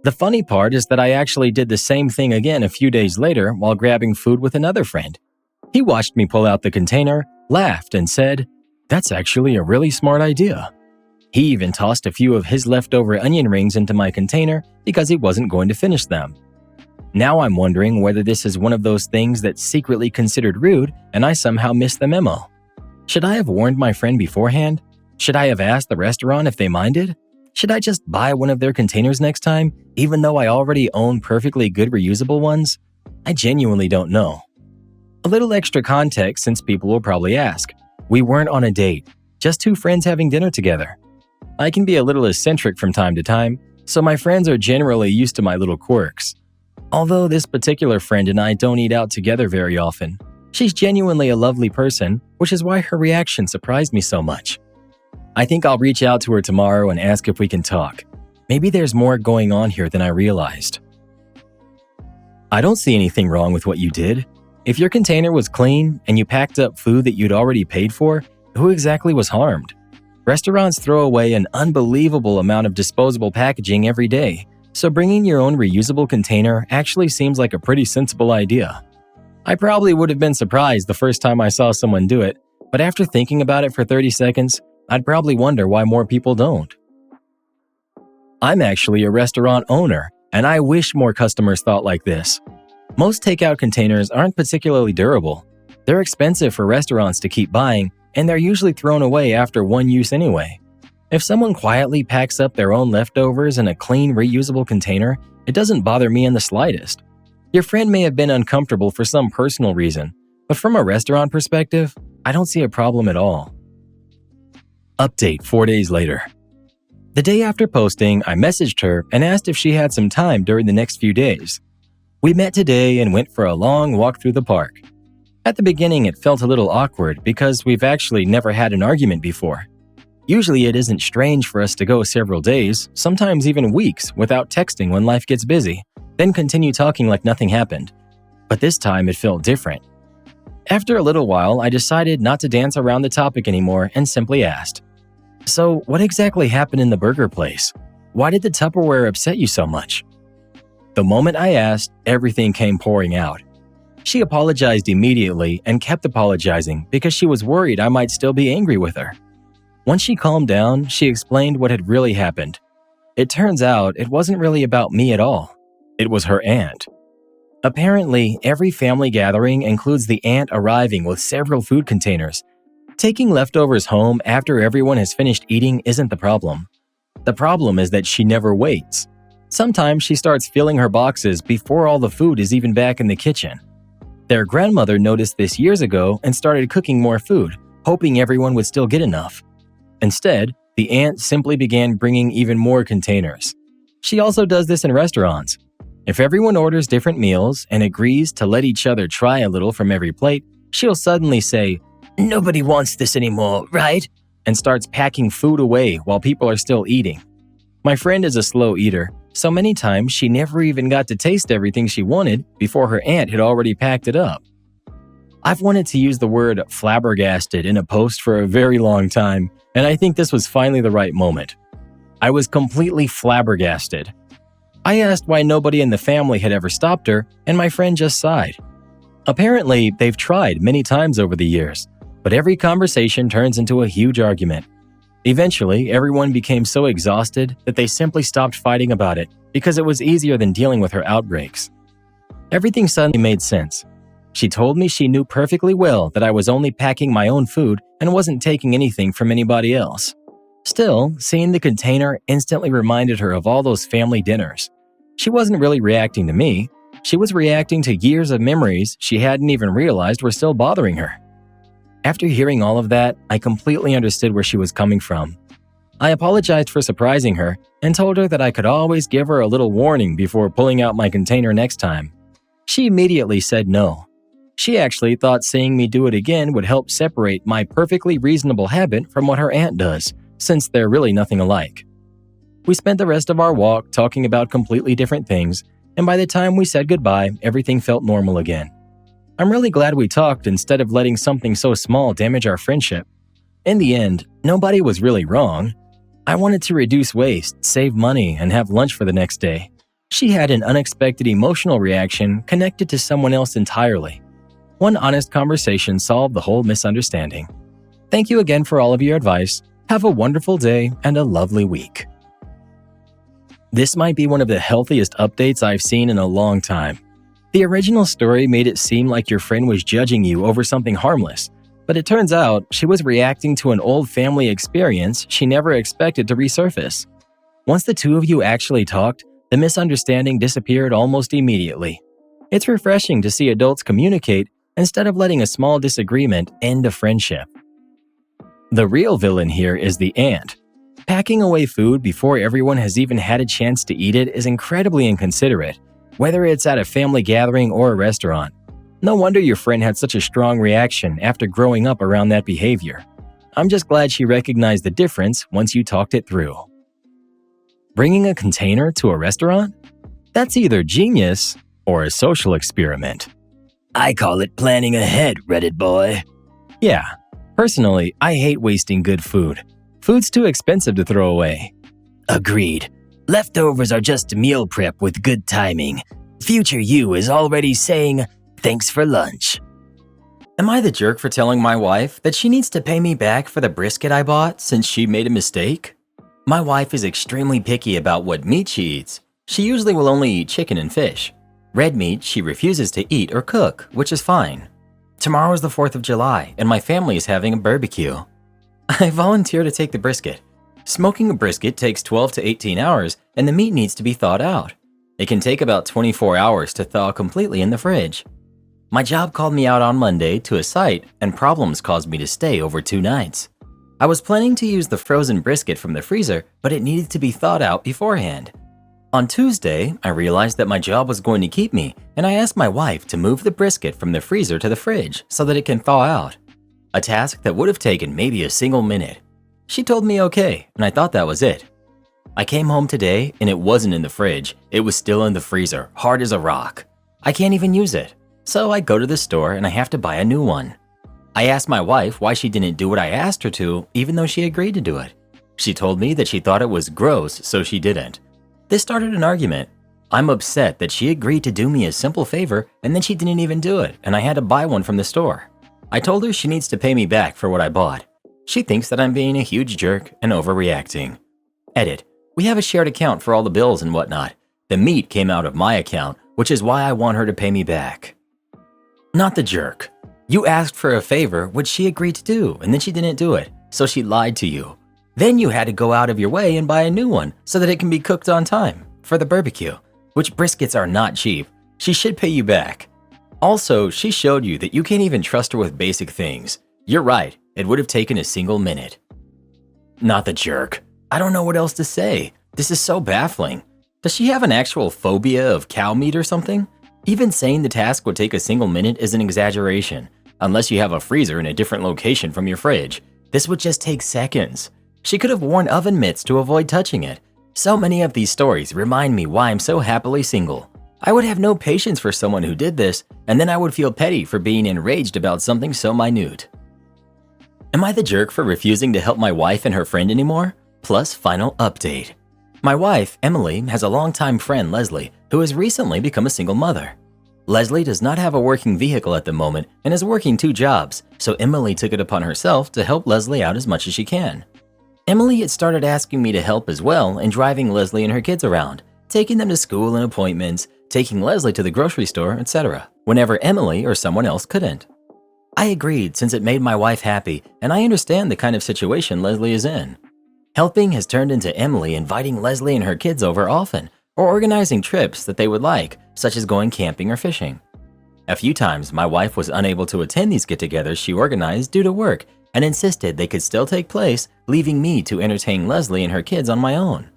The funny part is that I actually did the same thing again a few days later while grabbing food with another friend. He watched me pull out the container, laughed, and said, "That's actually a really smart idea." He even tossed a few of his leftover onion rings into my container because he wasn't going to finish them. Now I'm wondering whether this is one of those things that's secretly considered rude and I somehow missed the memo. Should I have warned my friend beforehand? Should I have asked the restaurant if they minded? Should I just buy one of their containers next time, even though I already own perfectly good reusable ones? I genuinely don't know. A little extra context since people will probably ask. We weren't on a date, just two friends having dinner together. I can be a little eccentric from time to time, so my friends are generally used to my little quirks. Although this particular friend and I don't eat out together very often, she's genuinely a lovely person, which is why her reaction surprised me so much. I think I'll reach out to her tomorrow and ask if we can talk. Maybe there's more going on here than I realized. I don't see anything wrong with what you did. If your container was clean and you packed up food that you'd already paid for, who exactly was harmed? Restaurants throw away an unbelievable amount of disposable packaging every day, so bringing your own reusable container actually seems like a pretty sensible idea. I probably would have been surprised the first time I saw someone do it, but after thinking about it for 30 seconds, I'd probably wonder why more people don't. I'm actually a restaurant owner, and I wish more customers thought like this. Most takeout containers aren't particularly durable. They're expensive for restaurants to keep buying, and they're usually thrown away after one use anyway. If someone quietly packs up their own leftovers in a clean, reusable container, it doesn't bother me in the slightest. Your friend may have been uncomfortable for some personal reason, but from a restaurant perspective, I don't see a problem at all. Update 4 days later. The day after posting, I messaged her and asked if she had some time during the next few days. We met today and went for a long walk through the park. At the beginning, it felt a little awkward because we've actually never had an argument before. Usually it isn't strange for us to go several days, sometimes even weeks, without texting when life gets busy, then continue talking like nothing happened. But this time it felt different. After a little while, I decided not to dance around the topic anymore and simply asked, "So what exactly happened in the burger place? Why did the Tupperware upset you so much?" The moment I asked, everything came pouring out. She apologized immediately and kept apologizing because she was worried I might still be angry with her. Once she calmed down, she explained what had really happened. It turns out it wasn't really about me at all. It was her aunt. Apparently, every family gathering includes the aunt arriving with several food containers. Taking leftovers home after everyone has finished eating isn't the problem. The problem is that she never waits. Sometimes she starts filling her boxes before all the food is even back in the kitchen. Their grandmother noticed this years ago and started cooking more food, hoping everyone would still get enough. Instead, the aunt simply began bringing even more containers. She also does this in restaurants. If everyone orders different meals and agrees to let each other try a little from every plate, she'll suddenly say, "Nobody wants this anymore, right?" and starts packing food away while people are still eating. My friend is a slow eater, so many times she never even got to taste everything she wanted before her aunt had already packed it up. I've wanted to use the word flabbergasted in a post for a very long time, and I think this was finally the right moment. I was completely flabbergasted. I asked why nobody in the family had ever stopped her, and my friend just sighed. Apparently, they've tried many times over the years, but every conversation turns into a huge argument. Eventually, everyone became so exhausted that they simply stopped fighting about it because it was easier than dealing with her outbreaks. Everything suddenly made sense. She told me she knew perfectly well that I was only packing my own food and wasn't taking anything from anybody else. Still, seeing the container instantly reminded her of all those family dinners. She wasn't really reacting to me. She was reacting to years of memories she hadn't even realized were still bothering her. After hearing all of that, I completely understood where she was coming from. I apologized for surprising her and told her that I could always give her a little warning before pulling out my container next time. She immediately said no. She actually thought seeing me do it again would help separate my perfectly reasonable habit from what her aunt does, since they're really nothing alike. We spent the rest of our walk talking about completely different things, and by the time we said goodbye, everything felt normal again. I'm really glad we talked instead of letting something so small damage our friendship. In the end, nobody was really wrong. I wanted to reduce waste, save money, and have lunch for the next day. She had an unexpected emotional reaction connected to someone else entirely. One honest conversation solved the whole misunderstanding. Thank you again for all of your advice. Have a wonderful day and a lovely week. This might be one of the healthiest updates I've seen in a long time. The original story made it seem like your friend was judging you over something harmless, but it turns out she was reacting to an old family experience she never expected to resurface. Once the two of you actually talked, the misunderstanding disappeared almost immediately. It's refreshing to see adults communicate instead of letting a small disagreement end a friendship. The real villain here is the aunt. Packing away food before everyone has even had a chance to eat it is incredibly inconsiderate, whether it's at a family gathering or a restaurant. No wonder your friend had such a strong reaction after growing up around that behavior. I'm just glad she recognized the difference once you talked it through. Bringing a container to a restaurant? That's either genius or a social experiment. I call it planning ahead, Reddit boy. Yeah, personally, I hate wasting good food. Food's too expensive to throw away. Agreed. Leftovers are just meal prep with good timing. Future you is already saying, thanks for lunch. Am I the jerk for telling my wife that she needs to pay me back for the brisket I bought since she made a mistake? My wife is extremely picky about what meat she eats. She usually will only eat chicken and fish. Red meat she refuses to eat or cook, which is fine. Tomorrow is the 4th of July, and my family is having a barbecue. I volunteer to take the brisket. Smoking a brisket takes 12 to 18 hours, and the meat needs to be thawed out. It can take about 24 hours to thaw completely in the fridge. My job called me out on Monday to a site, and problems caused me to stay over 2 nights. I was planning to use the frozen brisket from the freezer, but it needed to be thawed out beforehand. On Tuesday, I realized that my job was going to keep me, and I asked my wife to move the brisket from the freezer to the fridge so that it can thaw out. A task that would have taken maybe a single minute. She told me okay, and I thought that was it. I came home today, and it wasn't in the fridge. It was still in the freezer, hard as a rock. I can't even use it. So I go to the store and I have to buy a new one. I asked my wife why she didn't do what I asked her to, even though she agreed to do it. She told me that she thought it was gross, so she didn't. This started an argument. I'm upset that she agreed to do me a simple favor and then she didn't even do it, and I had to buy one from the store. I told her she needs to pay me back for what I bought. She thinks that I'm being a huge jerk and overreacting. Edit. We have a shared account for all the bills and whatnot. The meat came out of my account, which is why I want her to pay me back. Not the jerk. You asked for a favor, which she agreed to do, and then she didn't do it, so she lied to you. Then you had to go out of your way and buy a new one so that it can be cooked on time for the barbecue, which briskets are not cheap. She should pay you back. Also, she showed you that you can't even trust her with basic things. You're right, it would have taken a single minute. Not the jerk. I don't know what else to say. This is so baffling. Does she have an actual phobia of cow meat or something? Even saying the task would take a single minute is an exaggeration, unless you have a freezer in a different location from your fridge. This would just take seconds. She could have worn oven mitts to avoid touching it. So many of these stories remind me why I'm so happily single. I would have no patience for someone who did this, and then I would feel petty for being enraged about something so minute. Am I the jerk for refusing to help my wife and her friend anymore? Plus, final update. My wife, Emily, has a longtime friend, Leslie, who has recently become a single mother. Leslie does not have a working vehicle at the moment and is working 2 jobs, so Emily took it upon herself to help Leslie out as much as she can. Emily had started asking me to help as well in driving Leslie and her kids around, taking them to school and appointments, taking Leslie to the grocery store, etc., whenever Emily or someone else couldn't. I agreed since it made my wife happy, and I understand the kind of situation Leslie is in. Helping has turned into Emily inviting Leslie and her kids over often, or organizing trips that they would like, such as going camping or fishing. A few times, my wife was unable to attend these get-togethers she organized due to work and insisted they could still take place, leaving me to entertain Leslie and her kids on my own.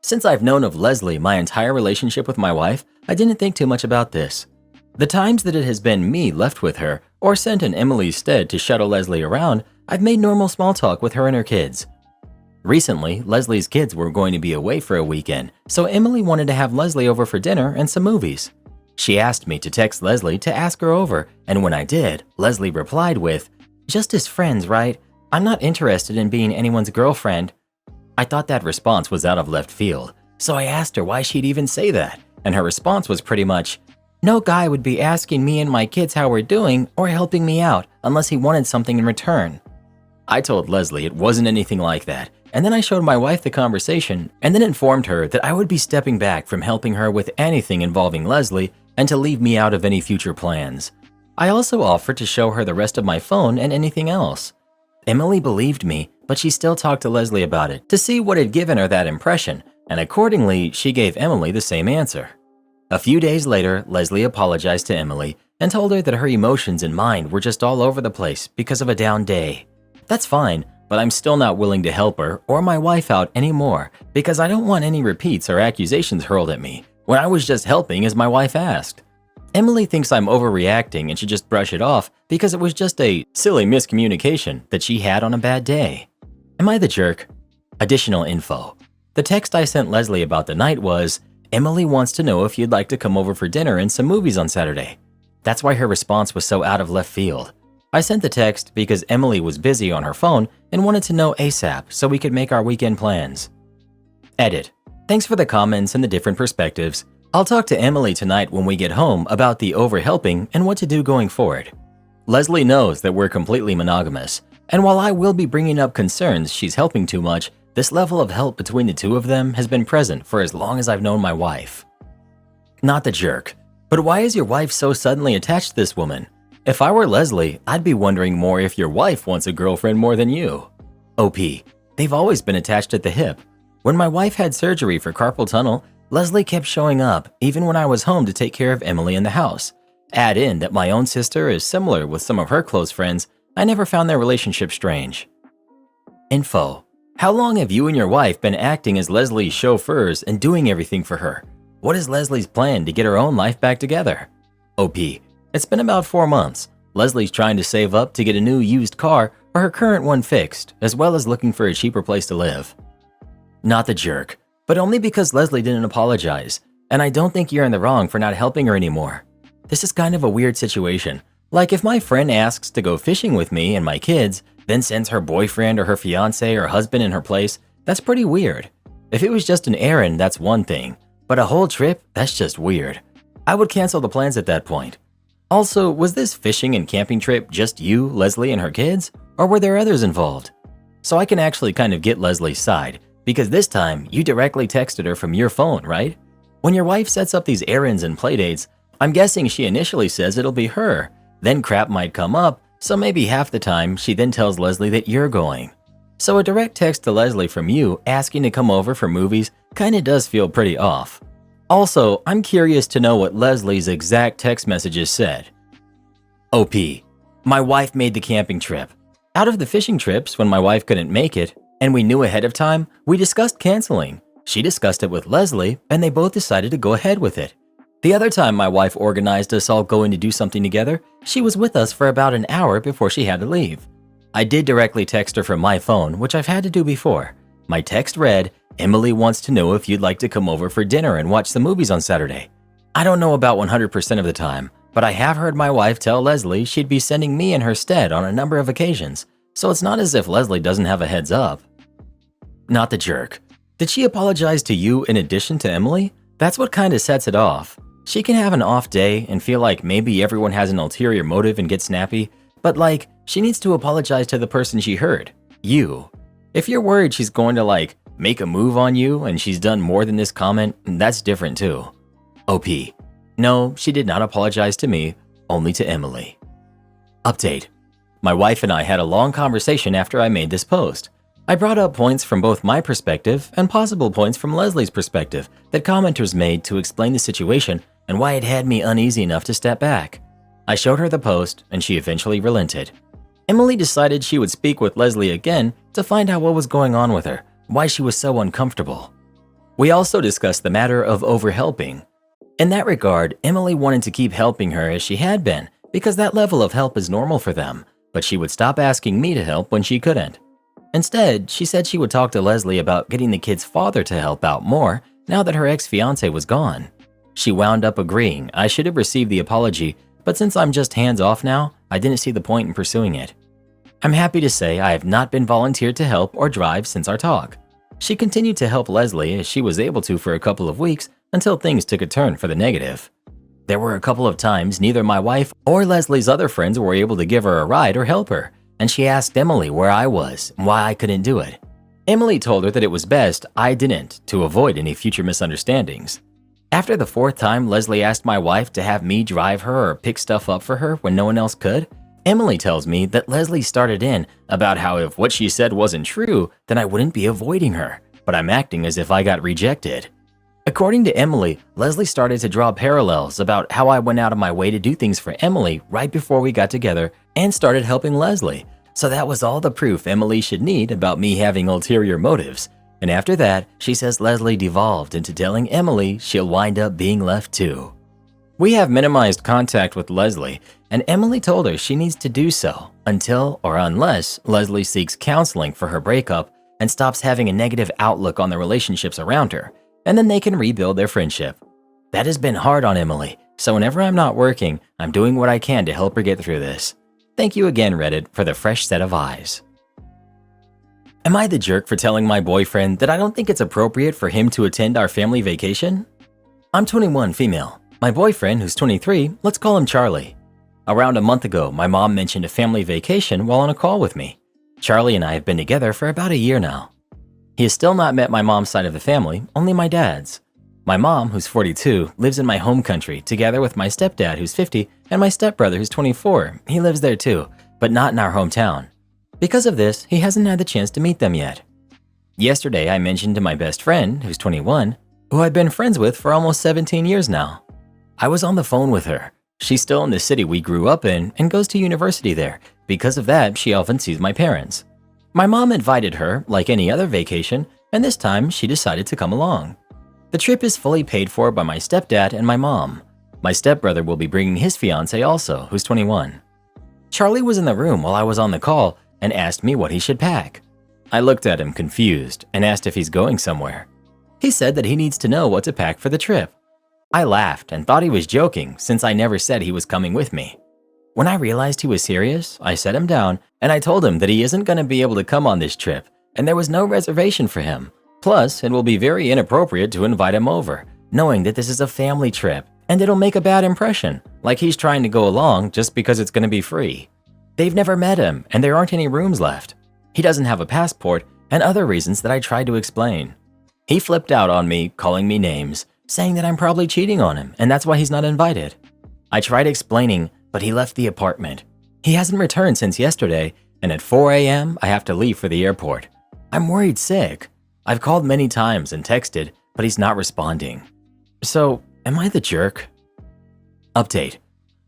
Since I've known of Leslie my entire relationship with my wife, I didn't think too much about this. The times that it has been me left with her or sent in Emily's stead to shuttle Leslie around, I've made normal small talk with her and her kids. Recently, Leslie's kids were going to be away for a weekend, so Emily wanted to have Leslie over for dinner and some movies. She asked me to text Leslie to ask her over, and when I did, Leslie replied with, "Just as friends, right? I'm not interested in being anyone's girlfriend." I thought that response was out of left field, so I asked her why she'd even say that, and her response was pretty much, "No guy would be asking me and my kids how we're doing or helping me out unless he wanted something in return." I told Leslie it wasn't anything like that, and then I showed my wife the conversation and then informed her that I would be stepping back from helping her with anything involving Leslie and to leave me out of any future plans. I also offered to show her the rest of my phone and anything else. Emily believed me, but she still talked to Leslie about it to see what had given her that impression, and accordingly, she gave Emily the same answer. A few days later, Leslie apologized to Emily and told her that her emotions and mind were just all over the place because of a down day. That's fine, but I'm still not willing to help her or my wife out anymore because I don't want any repeats or accusations hurled at me when I was just helping as my wife asked. Emily thinks I'm overreacting and should just brush it off because it was just a silly miscommunication that she had on a bad day. Am I the jerk? Additional info. The text I sent Leslie about the night was, "Emily wants to know if you'd like to come over for dinner and some movies on Saturday." That's why her response was so out of left field. I sent the text because Emily was busy on her phone and wanted to know ASAP so we could make our weekend plans. Edit. Thanks for the comments and the different perspectives. I'll talk to Emily tonight when we get home about the overhelping and what to do going forward. Leslie knows that we're completely monogamous, and while I will be bringing up concerns she's helping too much, this level of help between the two of them has been present for as long as I've known my wife. Not the jerk, but why is your wife so suddenly attached to this woman? If I were Leslie, I'd be wondering more if your wife wants a girlfriend more than you. OP, they've always been attached at the hip. When my wife had surgery for carpal tunnel, Leslie kept showing up even when I was home to take care of Emily in the house. Add in that my own sister is similar with some of her close friends, I never found their relationship strange. Info. How long have you and your wife been acting as Leslie's chauffeurs and doing everything for her? What is Leslie's plan to get her own life back together? OP. It's been about 4 months. Leslie's trying to save up to get a new used car or her current one fixed, as well as looking for a cheaper place to live. Not the jerk, but only because Leslie didn't apologize, and I don't think you're in the wrong for not helping her anymore. This is kind of a weird situation. Like if my friend asks to go fishing with me and my kids, then sends her boyfriend or her fiance or husband in her place, that's pretty weird. If it was just an errand, that's one thing, but a whole trip, that's just weird. I would cancel the plans at that point. Also, was this fishing and camping trip just you, Leslie, and her kids, or were there others involved? So I can actually kind of get Leslie's side, because this time you directly texted her from your phone, right? When your wife sets up these errands and playdates, I'm guessing she initially says it'll be her, then crap might come up, so maybe half the time she then tells Leslie that you're going. So a direct text to Leslie from you asking to come over for movies kinda does feel pretty off. Also, I'm curious to know what Leslie's exact text messages said. OP. My wife made the camping trip. Out of the fishing trips when my wife couldn't make it, and we knew ahead of time, we discussed canceling. She discussed it with Leslie, and they both decided to go ahead with it. The other time my wife organized us all going to do something together, she was with us for about an hour before she had to leave. I did directly text her from my phone, which I've had to do before. My text read, "Emily wants to know if you'd like to come over for dinner and watch the movies on Saturday." I don't know about 100% of the time, but I have heard my wife tell Leslie she'd be sending me in her stead on a number of occasions, so it's not as if Leslie doesn't have a heads up. Not the jerk. Did she apologize to you in addition to Emily? That's what kind of sets it off. She can have an off day and feel like maybe everyone has an ulterior motive and get snappy, but like, she needs to apologize to the person she hurt, you. If you're worried she's going to make a move on you and she's done more than this comment, that's different too. OP. No, she did not apologize to me, only to Emily. Update. My wife and I had a long conversation after I made this post. I brought up points from both my perspective and possible points from Leslie's perspective that commenters made to explain the situation and why it had me uneasy enough to step back. I showed her the post and she eventually relented. Emily decided she would speak with Leslie again to find out what was going on with her, why she was so uncomfortable. We also discussed the matter of overhelping. In that regard, Emily wanted to keep helping her as she had been, because that level of help is normal for them, but she would stop asking me to help when she couldn't. Instead, she said she would talk to Leslie about getting the kid's father to help out more now that her ex-fiancé was gone. She wound up agreeing I should have received the apology, but since I'm just hands-off now, I didn't see the point in pursuing it. I'm happy to say I have not been volunteered to help or drive since our talk. She continued to help Leslie as she was able to for a couple of weeks until things took a turn for the negative. There were a couple of times neither my wife or Leslie's other friends were able to give her a ride or help her, and she asked Emily where I was and why I couldn't do it. Emily told her that it was best I didn't to avoid any future misunderstandings. After the fourth time Leslie asked my wife to have me drive her or pick stuff up for her when no one else could, Emily tells me that Leslie started in about how if what she said wasn't true, then I wouldn't be avoiding her, but I'm acting as if I got rejected. According to Emily, Leslie started to draw parallels about how I went out of my way to do things for Emily right before we got together and started helping Leslie. So that was all the proof Emily should need about me having ulterior motives. And after that, she says Leslie devolved into telling Emily she'll wind up being left too. We have minimized contact with Leslie, and Emily told her she needs to do so until or unless Leslie seeks counseling for her breakup and stops having a negative outlook on the relationships around her, and then they can rebuild their friendship. That has been hard on Emily, so whenever I'm not working, I'm doing what I can to help her get through this. Thank you again, Reddit, for the fresh set of eyes. Am I the jerk for telling my boyfriend that I don't think it's appropriate for him to attend our family vacation? I'm 21, female. My boyfriend, who's 23, let's call him Charlie. Around a month ago, my mom mentioned a family vacation while on a call with me. Charlie and I have been together for about a year now. He has still not met my mom's side of the family, only my dad's. My mom, who's 42, lives in my home country together with my stepdad, who's 50, and my stepbrother, who's 24. He lives there too, but not in our hometown. Because of this, he hasn't had the chance to meet them yet. Yesterday, I mentioned to my best friend, who's 21, who I've been friends with for almost 17 years now. I was on the phone with her. She's still in the city we grew up in and goes to university there. Because of that, she often sees my parents. My mom invited her, like any other vacation, and this time she decided to come along. The trip is fully paid for by my stepdad and my mom. My stepbrother will be bringing his fiancée also, who's 21. Charlie was in the room while I was on the call and asked me what he should pack. I looked at him confused and asked if he's going somewhere. He said that he needs to know what to pack for the trip. I laughed and thought he was joking since I never said he was coming with me. When I realized he was serious, I set him down and I told him that he isn't going to be able to come on this trip and there was no reservation for him. Plus, it will be very inappropriate to invite him over, knowing that this is a family trip and it'll make a bad impression, like he's trying to go along just because it's going to be free. They've never met him and there aren't any rooms left. He doesn't have a passport and other reasons that I tried to explain. He flipped out on me, calling me names, saying that I'm probably cheating on him and that's why he's not invited. I tried explaining, but he left the apartment. He hasn't returned since yesterday, and at 4 a.m. I have to leave for the airport. I'm worried sick. I've called many times and texted, but he's not responding. So, am I the jerk? Update.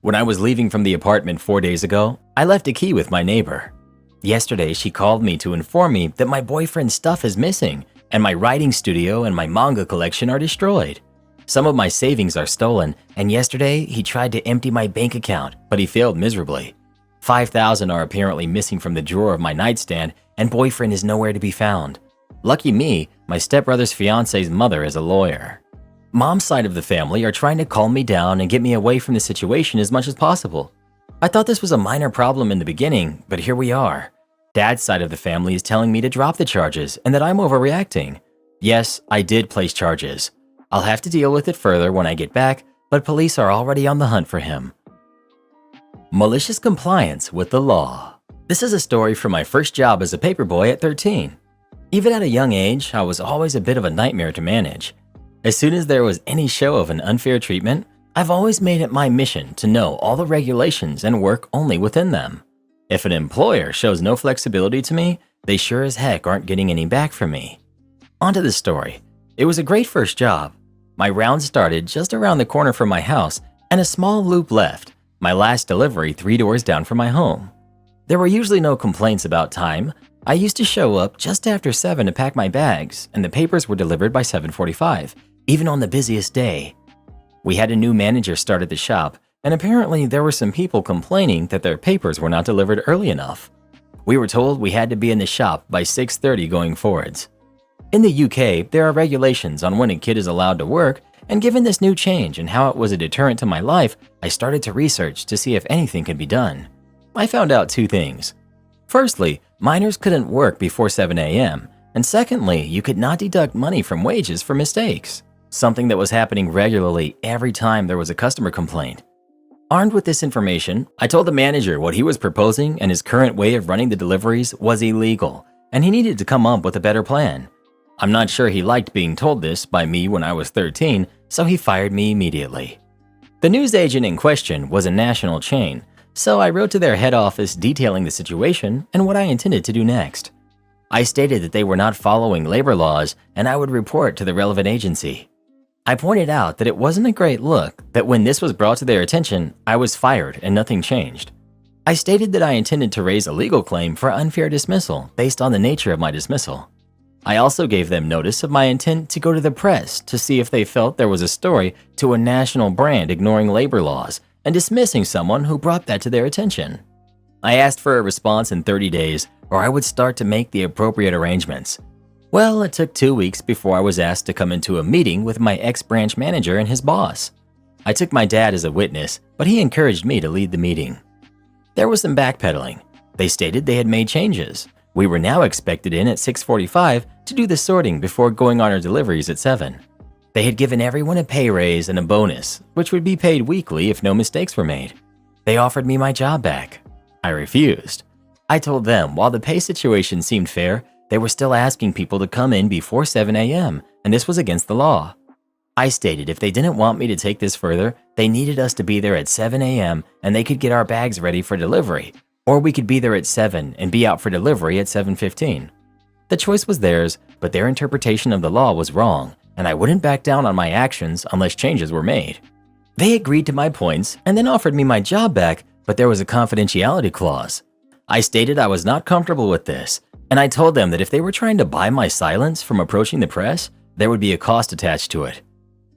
When I was leaving from the apartment 4 days ago, I left a key with my neighbor. Yesterday, she called me to inform me that my boyfriend's stuff is missing, and my writing studio and my manga collection are destroyed. Some of my savings are stolen, and yesterday he tried to empty my bank account, but he failed miserably. $5,000 are apparently missing from the drawer of my nightstand, and boyfriend is nowhere to be found. Lucky me, my stepbrother's fiance's mother is a lawyer. Mom's side of the family are trying to calm me down and get me away from the situation as much as possible. I thought this was a minor problem in the beginning, but here we are. Dad's side of the family is telling me to drop the charges and that I'm overreacting. Yes, I did place charges. I'll have to deal with it further when I get back, but police are already on the hunt for him. Malicious compliance with the law. This is a story from my first job as a paperboy at 13. Even at a young age, I was always a bit of a nightmare to manage. As soon as there was any show of an unfair treatment, I've always made it my mission to know all the regulations and work only within them. If an employer shows no flexibility to me, they sure as heck aren't getting any back from me. Onto the story. It was a great first job. My round started just around the corner from my house and a small loop left, my last delivery 3 doors down from my home. There were usually no complaints about time. I used to show up just after 7 to pack my bags and the papers were delivered by 7:45, even on the busiest day. We had a new manager start at the shop, and apparently there were some people complaining that their papers were not delivered early enough. We were told we had to be in the shop by 6:30 going forwards. In the UK, there are regulations on when a kid is allowed to work, and given this new change and how it was a deterrent to my life, I started to research to see if anything could be done. I found out two things. Firstly, minors couldn't work before 7 a.m., and secondly, you could not deduct money from wages for mistakes, something that was happening regularly every time there was a customer complaint. Armed with this information, I told the manager what he was proposing and his current way of running the deliveries was illegal, and he needed to come up with a better plan. I'm not sure he liked being told this by me when I was 13, so he fired me immediately. The newsagent in question was a national chain, so I wrote to their head office detailing the situation and what I intended to do next. I stated that they were not following labor laws and I would report to the relevant agency. I pointed out that it wasn't a great look that when this was brought to their attention, I was fired and nothing changed. I stated that I intended to raise a legal claim for unfair dismissal based on the nature of my dismissal. I also gave them notice of my intent to go to the press to see if they felt there was a story to a national brand ignoring labor laws and dismissing someone who brought that to their attention. I asked for a response in 30 days or I would start to make the appropriate arrangements. Well, it took 2 weeks before I was asked to come into a meeting with my ex-branch manager and his boss. I took my dad as a witness, but he encouraged me to lead the meeting. There was some backpedaling. They stated they had made changes. We were now expected in at 6:45 to do the sorting before going on our deliveries at 7. They had given everyone a pay raise and a bonus, which would be paid weekly if no mistakes were made. They offered me my job back. I refused. I told them while the pay situation seemed fair, they were still asking people to come in before 7 a.m., and this was against the law. I stated if they didn't want me to take this further, they needed us to be there at 7 a.m. and they could get our bags ready for delivery, or we could be there at 7 and be out for delivery at 7:15. The choice was theirs, but their interpretation of the law was wrong, and I wouldn't back down on my actions unless changes were made. They agreed to my points and then offered me my job back, but there was a confidentiality clause. I stated I was not comfortable with this, and I told them that if they were trying to buy my silence from approaching the press, there would be a cost attached to it.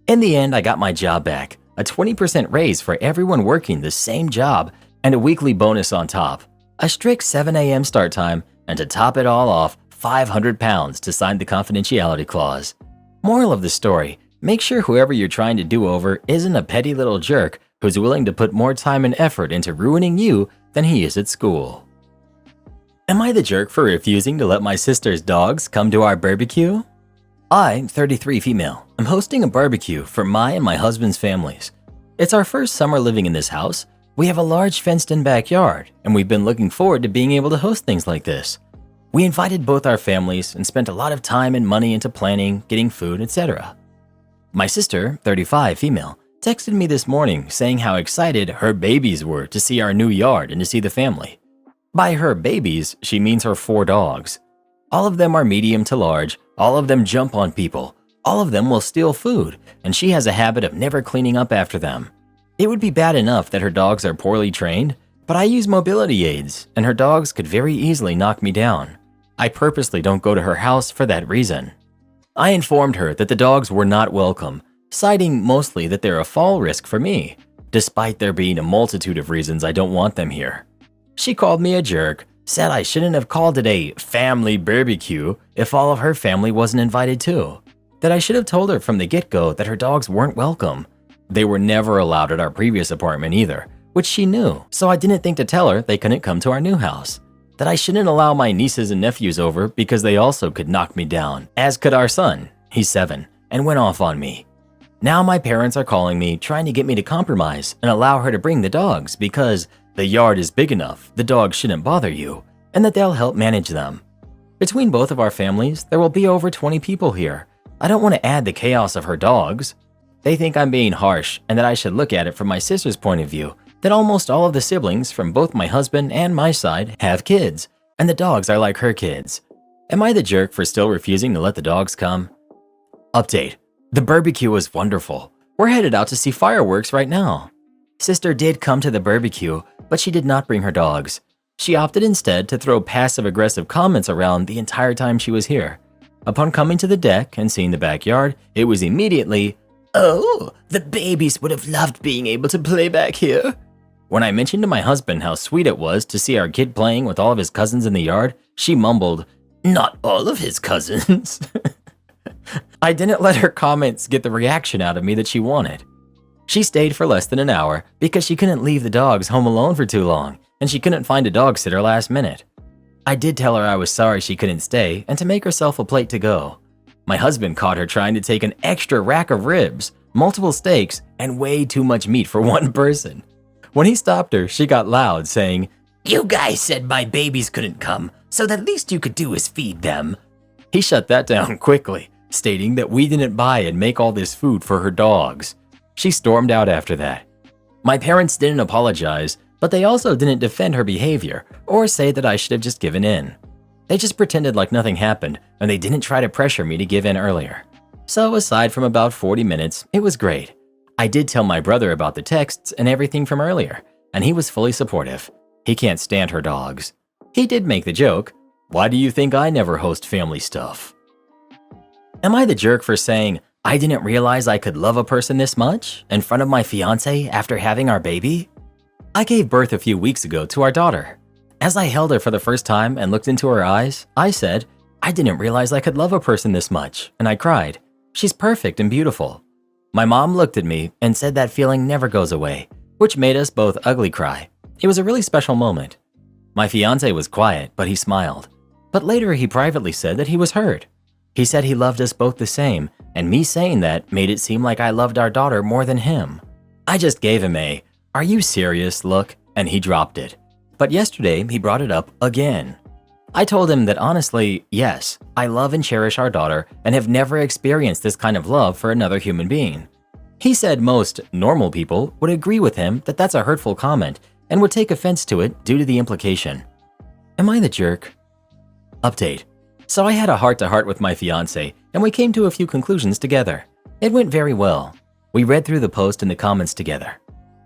In the end, I got my job back, a 20% raise for everyone working the same job, and a weekly bonus on top, a strict 7 a.m. start time, and to top it all off, £500 to sign the confidentiality clause. Moral of the story, make sure whoever you're trying to do over isn't a petty little jerk who's willing to put more time and effort into ruining you than he is at school. Am I the jerk for refusing to let my sister's dogs come to our barbecue? I, 33 female, am hosting a barbecue for my and my husband's families. It's our first summer living in this house. We have a large fenced-in backyard, and we've been looking forward to being able to host things like this. We invited both our families and spent a lot of time and money into planning, getting food, etc. My sister, 35 female, texted me this morning saying how excited her babies were to see our new yard and to see the family. By her babies, she means her 4 dogs. All of them are medium to large, all of them jump on people, all of them will steal food, and she has a habit of never cleaning up after them. It would be bad enough that her dogs are poorly trained, but I use mobility aids, and her dogs could very easily knock me down. I purposely don't go to her house for that reason. I informed her that the dogs were not welcome, citing mostly that they're a fall risk for me, despite there being a multitude of reasons I don't want them here. She called me a jerk, said I shouldn't have called it a family barbecue if all of her family wasn't invited too, that I should have told her from the get-go that her dogs weren't welcome. They were never allowed at our previous apartment either, which she knew, so I didn't think to tell her they couldn't come to our new house. That I shouldn't allow my nieces and nephews over because they also could knock me down, as could our son, he's 7, and went off on me. Now my parents are calling me, trying to get me to compromise and allow her to bring the dogs because the yard is big enough, the dogs shouldn't bother you, and that they'll help manage them. Between both of our families, there will be over 20 people here. I don't want to add the chaos of her dogs. They think I'm being harsh and that I should look at it from my sister's point of view, that almost all of the siblings from both my husband and my side have kids, and the dogs are like her kids. Am I the jerk for still refusing to let the dogs come? Update. The barbecue was wonderful. We're headed out to see fireworks right now. Sister did come to the barbecue, but she did not bring her dogs. She opted instead to throw passive-aggressive comments around the entire time she was here. Upon coming to the deck and seeing the backyard, it was immediately, Oh, the babies would have loved being able to play back here. When I mentioned to my husband how sweet it was to see our kid playing with all of his cousins in the yard, she mumbled, "Not all of his cousins." I didn't let her comments get the reaction out of me that she wanted. She stayed for less than an hour because she couldn't leave the dogs home alone for too long, and she couldn't find a dog sitter last minute. I did tell her I was sorry she couldn't stay and to make herself a plate to go. My husband caught her trying to take an extra rack of ribs, multiple steaks, and way too much meat for one person. When he stopped her, she got loud, saying, "You guys said my babies couldn't come, so the least you could do is feed them." He shut that down quickly, stating that we didn't buy and make all this food for her dogs. She stormed out after that. My parents didn't apologize, but they also didn't defend her behavior or say that I should have just given in. They just pretended like nothing happened, and they didn't try to pressure me to give in earlier. So aside from about 40 minutes, it was great. I did tell my brother about the texts and everything from earlier, and he was fully supportive. He can't stand her dogs. He did make the joke, "Why do you think I never host family stuff?" Am I the jerk for saying, I didn't realize I could love a person this much in front of my fiance after having our baby? I gave birth a few weeks ago to our daughter. As I held her for the first time and looked into her eyes, I said, I didn't realize I could love a person this much, and I cried. She's perfect and beautiful. My mom looked at me and said that feeling never goes away, which made us both ugly cry. It was a really special moment. My fiance was quiet, but he smiled. But later he privately said that he was hurt. He said he loved us both the same, and me saying that made it seem like I loved our daughter more than him. I just gave him a, "Are you serious?" look, and he dropped it. But yesterday, he brought it up again. I told him that honestly, yes, I love and cherish our daughter and have never experienced this kind of love for another human being. He said most normal people would agree with him that that's a hurtful comment and would take offense to it due to the implication. Am I the jerk? Update. So I had a heart-to-heart with my fiance, and we came to a few conclusions together. It went very well. We read through the post and the comments together.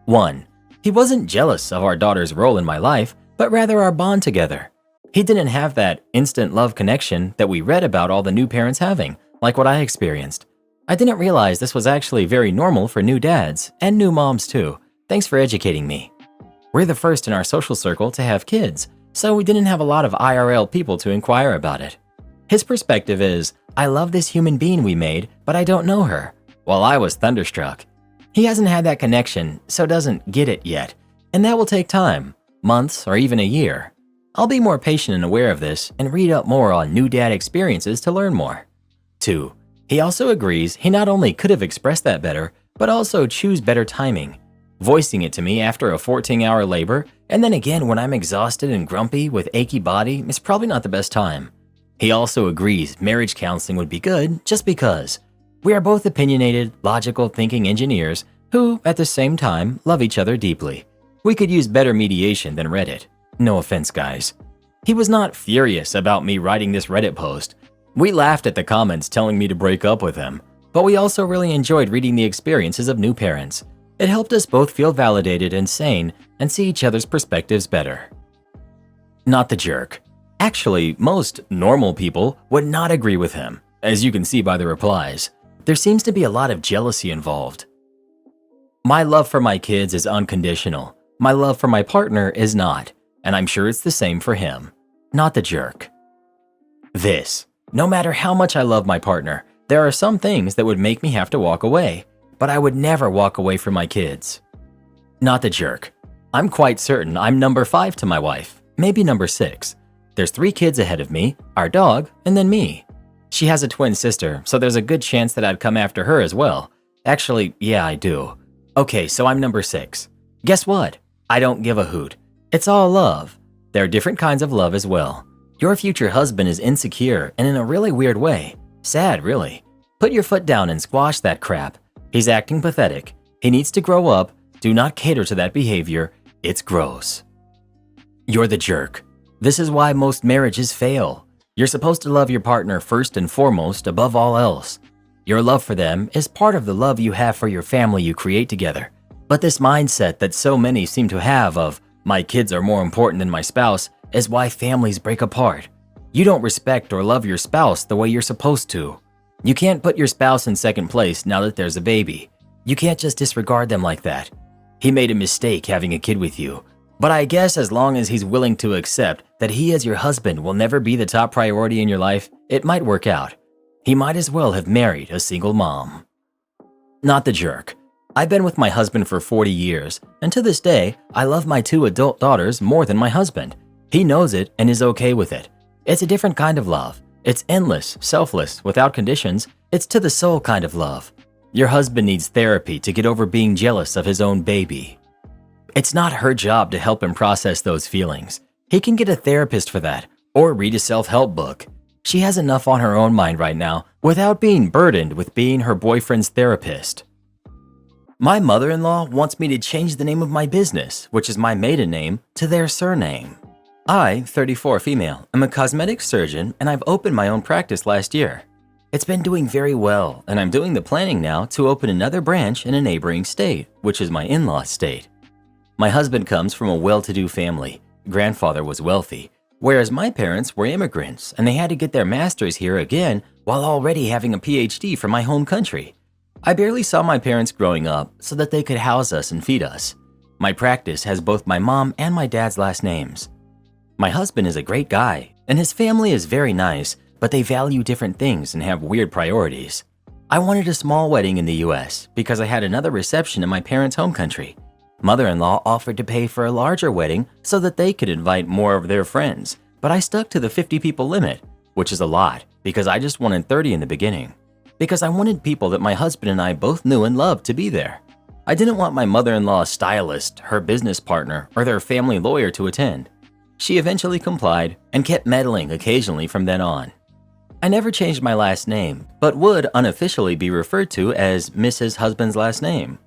1. He wasn't jealous of our daughter's role in my life, but rather our bond together. He didn't have that instant love connection that we read about all the new parents having, like what I experienced. I didn't realize this was actually very normal for new dads, and new moms too. Thanks for educating me. We're the first in our social circle to have kids, so we didn't have a lot of IRL people to inquire about it. His perspective is, I love this human being we made, but I don't know her, while I was thunderstruck. He hasn't had that connection, so doesn't get it yet, and that will take time, months or even a year. I'll be more patient and aware of this and read up more on new dad experiences to learn more. 2. He also agrees he not only could have expressed that better, but also choose better timing. Voicing it to me after a 14-hour labor, and then again when I'm exhausted and grumpy with achy body is probably not the best time. He also agrees marriage counseling would be good just because. We are both opinionated, logical thinking engineers who, at the same time, love each other deeply. We could use better mediation than Reddit. No offense, guys. He was not furious about me writing this Reddit post. We laughed at the comments telling me to break up with him, but we also really enjoyed reading the experiences of new parents. It helped us both feel validated and sane and see each other's perspectives better. Not the jerk. Actually, most normal people would not agree with him, as you can see by the replies. There seems to be a lot of jealousy involved. My love for my kids is unconditional. My love for my partner is not, and I'm sure it's the same for him. Not the jerk. This. No matter how much I love my partner, there are some things that would make me have to walk away, but I would never walk away from my kids. Not the jerk. I'm quite certain I'm number 5 to my wife, maybe number 6. There's 3 kids ahead of me, our dog, and then me. She has a twin sister, so there's a good chance that I'd come after her as well. Actually, yeah, I do. Okay, so I'm number 6. Guess what? I don't give a hoot. It's all love. There are different kinds of love as well. Your future husband is insecure and in a really weird way. Sad, really. Put your foot down and squash that crap. He's acting pathetic. He needs to grow up. Do not cater to that behavior. It's gross. You're the jerk. This is why most marriages fail. You're supposed to love your partner first and foremost above all else. Your love for them is part of the love you have for your family you create together. But this mindset that so many seem to have of, my kids are more important than my spouse, is why families break apart. You don't respect or love your spouse the way you're supposed to. You can't put your spouse in second place now that there's a baby. You can't just disregard them like that. He made a mistake having a kid with you, but I guess as long as he's willing to accept that he as your husband will never be the top priority in your life, it might work out. He might as well have married a single mom. Not the jerk. I've been with my husband for 40 years, and to this day, I love my 2 adult daughters more than my husband. He knows it and is okay with it. It's a different kind of love. It's endless, selfless, without conditions. It's to the soul kind of love. Your husband needs therapy to get over being jealous of his own baby. It's not her job to help him process those feelings. He can get a therapist for that, or read a self-help book. She has enough on her own mind right now without being burdened with being her boyfriend's therapist. My mother-in-law wants me to change the name of my business, which is my maiden name, to their surname. I, 34 female, am a cosmetic surgeon and I've opened my own practice last year. It's been doing very well and I'm doing the planning now to open another branch in a neighboring state, which is my in-laws state. My husband comes from a well-to-do family. Grandfather was wealthy, whereas my parents were immigrants and they had to get their masters here again while already having a PhD from my home country. I barely saw my parents growing up so that they could house us and feed us. My practice has both my mom and my dad's last names. My husband is a great guy, and his family is very nice, but they value different things and have weird priorities. I wanted a small wedding in the US because I had another reception in my parents' home country. Mother-in-law offered to pay for a larger wedding so that they could invite more of their friends, but I stuck to the 50 people limit, which is a lot because I just wanted 30 in the beginning. Because I wanted people that my husband and I both knew and loved to be there. I didn't want my mother-in-law's stylist, her business partner, or their family lawyer to attend. She eventually complied and kept meddling occasionally from then on. I never changed my last name, but would unofficially be referred to as Mrs. Husband's last name.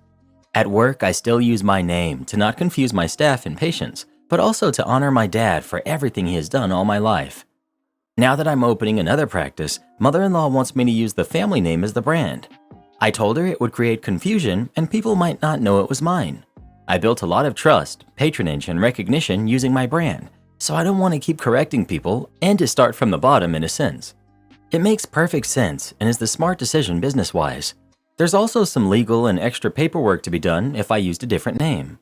At work, I still use my name to not confuse my staff and patients, but also to honor my dad for everything he has done all my life. Now that I'm opening another practice, mother-in-law wants me to use the family name as the brand. I told her it would create confusion and people might not know it was mine. I built a lot of trust, patronage, and recognition using my brand, so I don't want to keep correcting people and to start from the bottom in a sense. It makes perfect sense and is the smart decision business-wise. There's also some legal and extra paperwork to be done if I used a different name.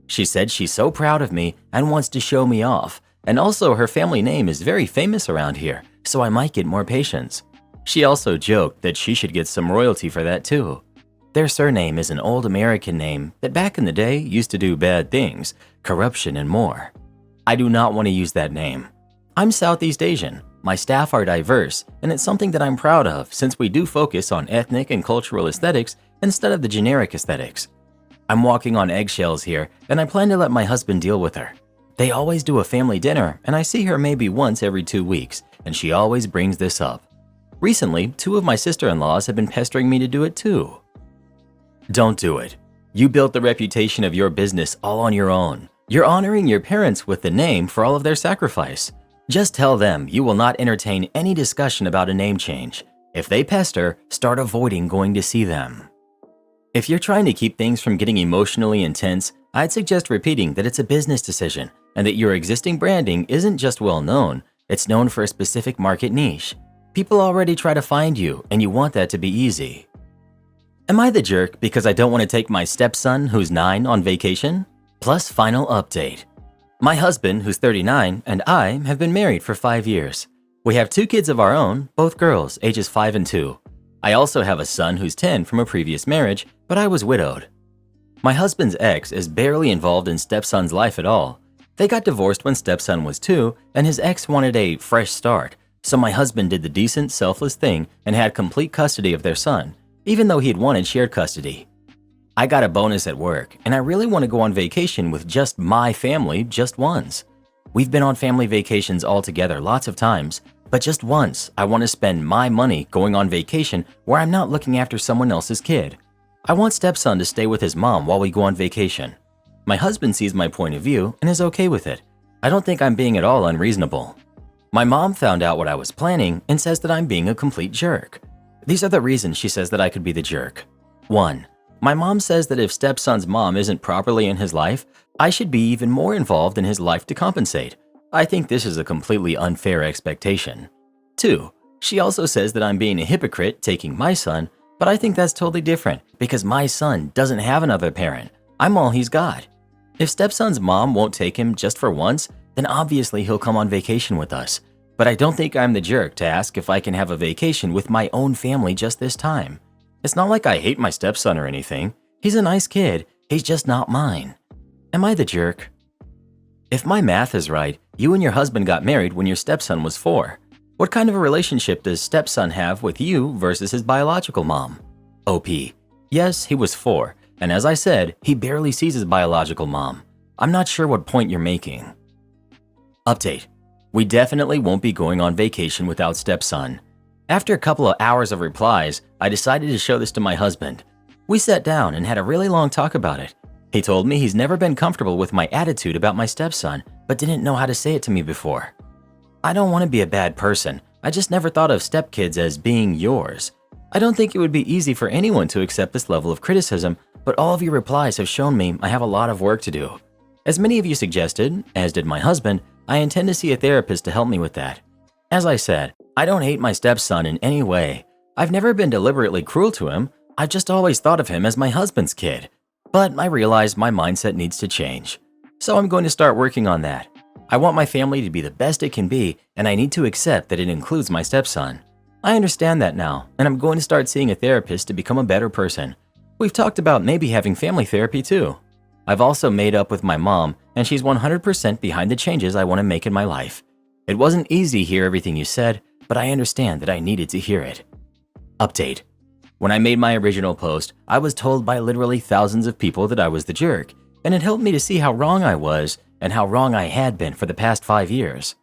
She said she's so proud of me and wants to show me off, and also her family name is very famous around here, so I might get more patients. She also joked that she should get some royalty for that too. Their surname is an old American name that back in the day used to do bad things, corruption and more. I do not want to use that name. I'm Southeast Asian, my staff are diverse, and it's something that I'm proud of since we do focus on ethnic and cultural aesthetics instead of the generic aesthetics. I'm walking on eggshells here, and I plan to let my husband deal with her. They always do a family dinner, and I see her maybe once every 2 weeks, and she always brings this up. Recently, 2 of my sister-in-laws have been pestering me to do it too. Don't do it. You built the reputation of your business all on your own. You're honoring your parents with the name for all of their sacrifice. Just tell them you will not entertain any discussion about a name change. If they pester, start avoiding going to see them. If you're trying to keep things from getting emotionally intense, I'd suggest repeating that it's a business decision and that your existing branding isn't just well known, it's known for a specific market niche. People already try to find you and you want that to be easy. Am I the jerk because I don't want to take my stepson, who's 9, on vacation? Plus final update. My husband, who's 39, and I have been married for 5 years. We have 2 kids of our own, both girls, ages 5 and 2. I also have a son who's 10 from a previous marriage, but I was widowed. My husband's ex is barely involved in stepson's life at all. They got divorced when stepson was 2, and his ex wanted a fresh start, so my husband did the decent, selfless thing and had complete custody of their son, even though he'd wanted shared custody. I got a bonus at work, and I really want to go on vacation with just my family just once. We've been on family vacations all together lots of times, but just once I want to spend my money going on vacation where I'm not looking after someone else's kid. I want stepson to stay with his mom while we go on vacation. My husband sees my point of view and is okay with it. I don't think I'm being at all unreasonable. My mom found out what I was planning and says that I'm being a complete jerk. These are the reasons she says that I could be the jerk. 1. My mom says that if stepson's mom isn't properly in his life, I should be even more involved in his life to compensate. I think this is a completely unfair expectation. 2. She also says that I'm being a hypocrite taking my son, but I think that's totally different because my son doesn't have another parent. I'm all he's got. If stepson's mom won't take him just for once, then obviously he'll come on vacation with us. But I don't think I'm the jerk to ask if I can have a vacation with my own family just this time. It's not like I hate my stepson or anything. He's a nice kid, he's just not mine. Am I the jerk? If my math is right, you and your husband got married when your stepson was 4. What kind of a relationship does stepson have with you versus his biological mom? OP. Yes, he was 4, and as I said, he barely sees his biological mom. I'm not sure what point you're making. Update. We definitely won't be going on vacation without stepson. After a couple of hours of replies, I decided to show this to my husband. We sat down and had a really long talk about it. He told me he's never been comfortable with my attitude about my stepson, but didn't know how to say it to me before. I don't want to be a bad person. I just never thought of stepkids as being yours. I don't think it would be easy for anyone to accept this level of criticism, but all of your replies have shown me I have a lot of work to do. As many of you suggested, as did my husband, I intend to see a therapist to help me with that. As I said, I don't hate my stepson in any way. I've never been deliberately cruel to him. I've just always thought of him as my husband's kid. But I realize my mindset needs to change. So I'm going to start working on that. I want my family to be the best it can be, and I need to accept that it includes my stepson. I understand that now, and I'm going to start seeing a therapist to become a better person. We've talked about maybe having family therapy too. I've also made up with my mom, and she's 100% behind the changes I want to make in my life. It wasn't easy to hear everything you said, but I understand that I needed to hear it. Update. When I made my original post, I was told by literally thousands of people that I was the jerk, and it helped me to see how wrong I was and how wrong I had been for the past 5 years.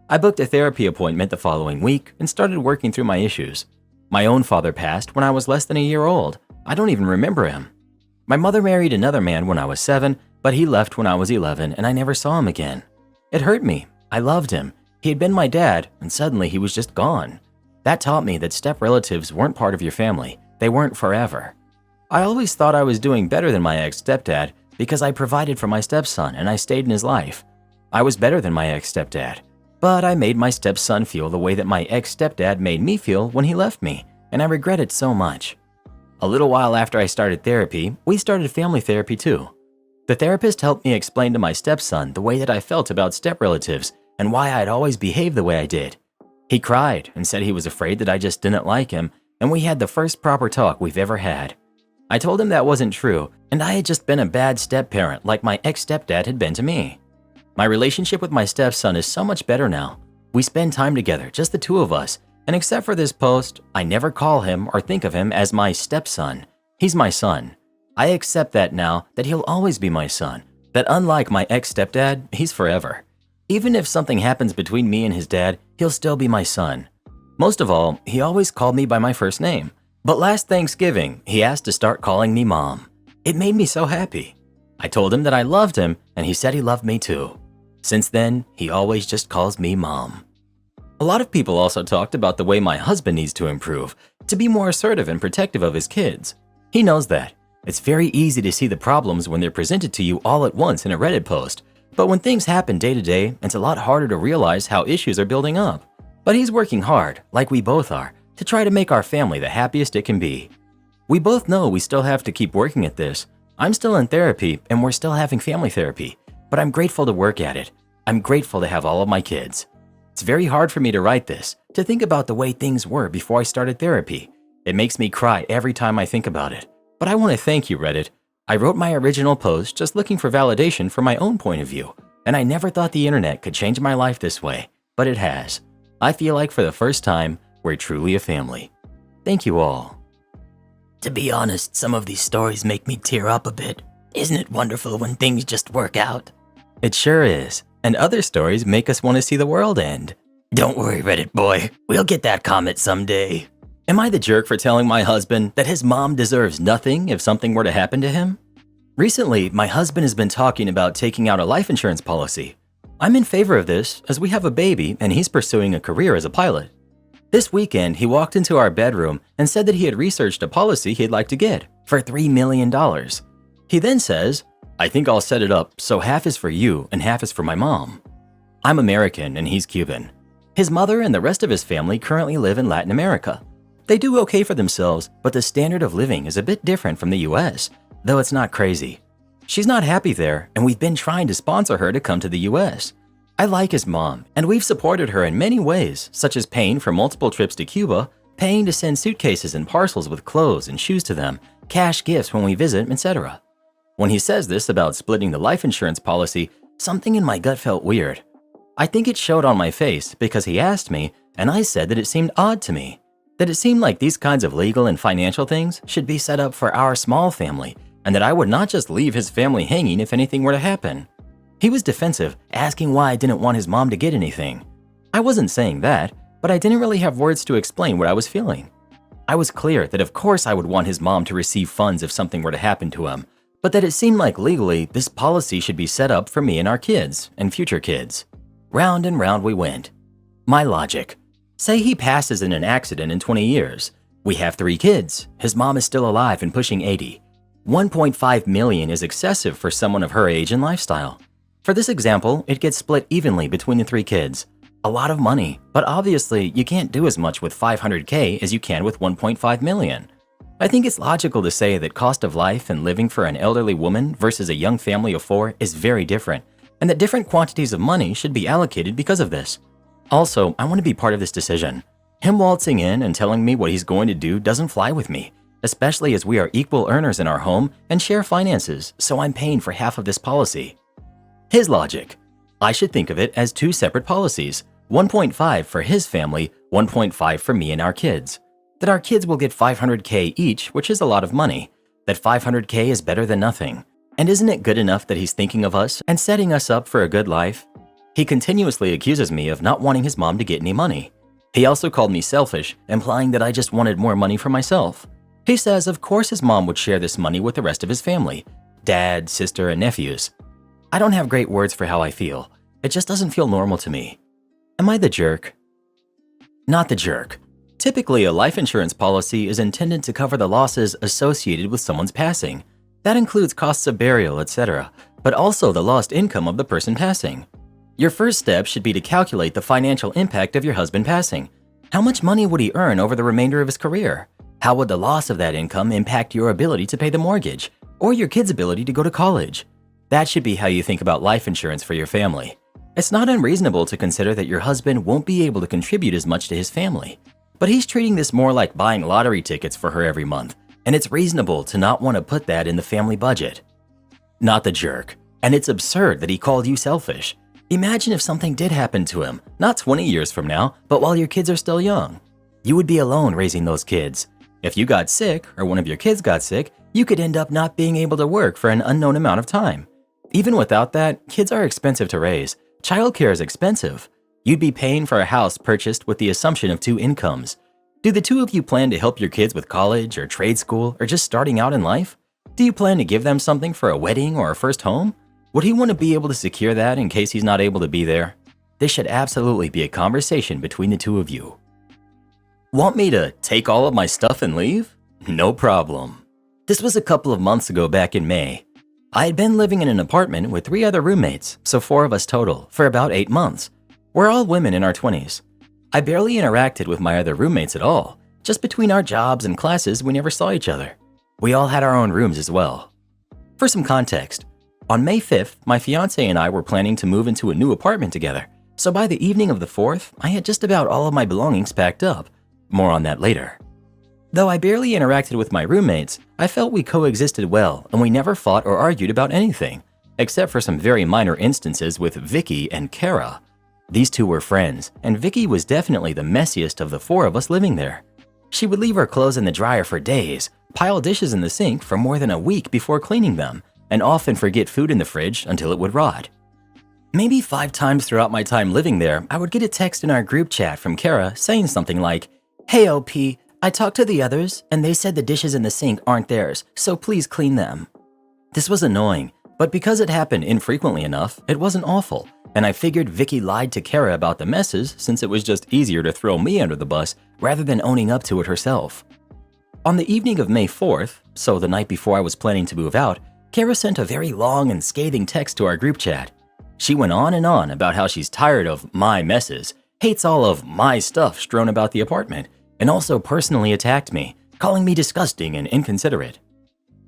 I booked a therapy appointment the following week and started working through my issues. My own father passed when I was less than a year old. I don't even remember him. My mother married another man when I was 7, but he left when I was 11 and I never saw him again. It hurt me. I loved him. He had been my dad, and suddenly he was just gone. That taught me that step relatives weren't part of your family. They weren't forever. I always thought I was doing better than my ex-stepdad because I provided for my stepson and I stayed in his life. I was better than my ex-stepdad, but I made my stepson feel the way that my ex-stepdad made me feel when he left me, and I regret it so much. A little while after I started therapy, we started family therapy too. The therapist helped me explain to my stepson the way that I felt about step relatives and why I'd always behaved the way I did. He cried and said he was afraid that I just didn't like him, and we had the first proper talk we've ever had. I told him that wasn't true, and I had just been a bad step-parent like my ex-stepdad had been to me. My relationship with my stepson is so much better now. We spend time together, just the two of us, and except for this post, I never call him or think of him as my stepson. He's my son. I accept that now, that he'll always be my son, that unlike my ex-stepdad, he's forever. Even if something happens between me and his dad, he'll still be my son. Most of all, he always called me by my first name. But last Thanksgiving, he asked to start calling me Mom. It made me so happy. I told him that I loved him, and he said he loved me too. Since then, he always just calls me Mom. A lot of people also talked about the way my husband needs to improve, to be more assertive and protective of his kids. He knows that. It's very easy to see the problems when they're presented to you all at once in a Reddit post, but when things happen day to day, it's a lot harder to realize how issues are building up. But he's working hard, like we both are, to try to make our family the happiest it can be. We both know we still have to keep working at this. I'm still in therapy and we're still having family therapy, but I'm grateful to work at it. I'm grateful to have all of my kids. It's very hard for me to write this, to think about the way things were before I started therapy. It makes me cry every time I think about it. But I want to thank you, Reddit. I wrote my original post just looking for validation from my own point of view, and I never thought the internet could change my life this way, but it has. I feel like for the first time, we're truly a family. Thank you all. To be honest, some of these stories make me tear up a bit. Isn't it wonderful when things just work out? It sure is. And other stories make us want to see the world end. Don't worry, Reddit boy. We'll get that comment someday. Am I the jerk for telling my husband that his mom deserves nothing if something were to happen to him? Recently, my husband has been talking about taking out a life insurance policy. I'm in favor of this as we have a baby and he's pursuing a career as a pilot. This weekend, he walked into our bedroom and said that he had researched a policy he'd like to get for $3 million. He then says, "I think I'll set it up so half is for you and half is for my mom." I'm American and he's Cuban. His mother and the rest of his family currently live in Latin America. They do okay for themselves, but the standard of living is a bit different from the US, though it's not crazy. She's not happy there, and we've been trying to sponsor her to come to the US. I like his mom, and we've supported her in many ways, such as paying for multiple trips to Cuba, paying to send suitcases and parcels with clothes and shoes to them, cash gifts when we visit, etc. When he says this about splitting the life insurance policy, something in my gut felt weird. I think it showed on my face because he asked me, and I said that it seemed odd to me. That it seemed like these kinds of legal and financial things should be set up for our small family, and that I would not just leave his family hanging if anything were to happen. He was defensive, asking why I didn't want his mom to get anything. I wasn't saying that, but I didn't really have words to explain what I was feeling. I was clear that of course I would want his mom to receive funds if something were to happen to him, but that it seemed like legally this policy should be set up for me and our kids and future kids. Round and round we went. My logic. Say he passes in an accident in 20 years. We have 3 kids. His mom is still alive and pushing 80. 1.5 million is excessive for someone of her age and lifestyle. For this example, it gets split evenly between the 3 kids. A lot of money, but obviously you can't do as much with $500K as you can with 1.5 million. I think it's logical to say that cost of life and living for an elderly woman versus a young family of 4 is very different, and that different quantities of money should be allocated because of this. Also, I want to be part of this decision. Him waltzing in and telling me what he's going to do doesn't fly with me, especially as we are equal earners in our home and share finances, so I'm paying for half of this policy. His logic. I should think of it as 2 separate policies, 1.5 for his family, 1.5 for me and our kids. That our kids will get $500K each, which is a lot of money. That $500K is better than nothing. And isn't it good enough that he's thinking of us and setting us up for a good life? He continuously accuses me of not wanting his mom to get any money. He also called me selfish, implying that I just wanted more money for myself. He says of course his mom would share this money with the rest of his family, dad, sister, and nephews. I don't have great words for how I feel. It just doesn't feel normal to me. Am I the jerk? Not the jerk. Typically, a life insurance policy is intended to cover the losses associated with someone's passing. That includes costs of burial, etc., but also the lost income of the person passing. Your first step should be to calculate the financial impact of your husband passing. How much money would he earn over the remainder of his career? How would the loss of that income impact your ability to pay the mortgage, or your kids' ability to go to college? That should be how you think about life insurance for your family. It's not unreasonable to consider that your husband won't be able to contribute as much to his family. But he's treating this more like buying lottery tickets for her every month, and it's reasonable to not want to put that in the family budget. Not the jerk. And it's absurd that he called you selfish. Imagine if something did happen to him, not 20 years from now, but while your kids are still young. You would be alone raising those kids. If you got sick, or one of your kids got sick, you could end up not being able to work for an unknown amount of time. Even without that, kids are expensive to raise. Childcare is expensive. You'd be paying for a house purchased with the assumption of 2 incomes. Do the 2 of you plan to help your kids with college or trade school or just starting out in life? Do you plan to give them something for a wedding or a first home? Would he want to be able to secure that in case he's not able to be there? This should absolutely be a conversation between the 2 of you. Want me to take all of my stuff and leave? No problem. This was a couple of months ago back in May. I had been living in an apartment with 3 other roommates, so 4 of us total, for about 8 months. We're all women in our 20s. I barely interacted with my other roommates at all. Just between our jobs and classes, we never saw each other. We all had our own rooms as well. For some context, on May 5th, my fiance and I were planning to move into a new apartment together, so by the evening of the 4th, I had just about all of my belongings packed up. More on that later. Though I barely interacted with my roommates, I felt we coexisted well and we never fought or argued about anything, except for some very minor instances with Vicky and Kara. These 2 were friends, and Vicky was definitely the messiest of the 4 of us living there. She would leave her clothes in the dryer for days, pile dishes in the sink for more than a week before cleaning them, and often forget food in the fridge until it would rot. Maybe 5 times throughout my time living there, I would get a text in our group chat from Kara saying something like, "Hey OP, I talked to the others and they said the dishes in the sink aren't theirs, so please clean them." This was annoying, but because it happened infrequently enough, it wasn't awful, and I figured Vicky lied to Kara about the messes since it was just easier to throw me under the bus rather than owning up to it herself. On the evening of May 4th, so the night before I was planning to move out, Kara sent a very long and scathing text to our group chat. She went on and on about how she's tired of my messes hates all of my stuff strewn about the apartment, and also personally attacked me, calling me disgusting and inconsiderate.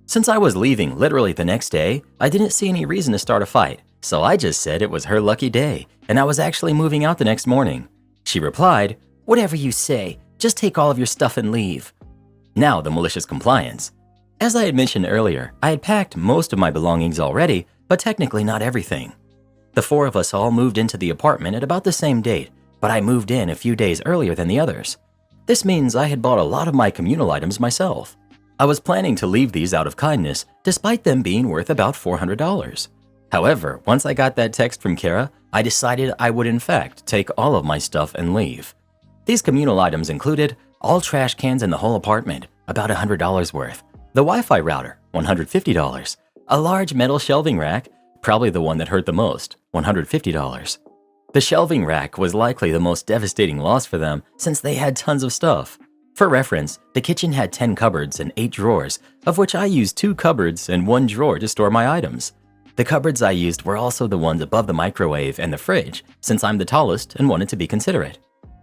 Since I was leaving literally the next day, I didn't see any reason to start a fight, so I just said it was her lucky day, and I was actually moving out the next morning. She replied, "Whatever you say, just take all of your stuff and leave." Now the malicious compliance. As I had mentioned earlier, I had packed most of my belongings already, but technically not everything. The four of us all moved into the apartment at about the same date, but I moved in a few days earlier than the others. This means I had bought a lot of my communal items myself. I was planning to leave these out of kindness, despite them being worth about $400. However, once I got that text from Kara, I decided I would in fact take all of my stuff and leave. These communal items included all trash cans in the whole apartment, about $100 worth, the Wi-Fi router, $150, a large metal shelving rack, probably the one that hurt the most, $150. The shelving rack was likely the most devastating loss for them since they had tons of stuff. For reference, the kitchen had 10 cupboards and 8 drawers, of which I used 2 cupboards and 1 drawer to store my items. The cupboards I used were also the ones above the microwave and the fridge, since I'm the tallest and wanted to be considerate.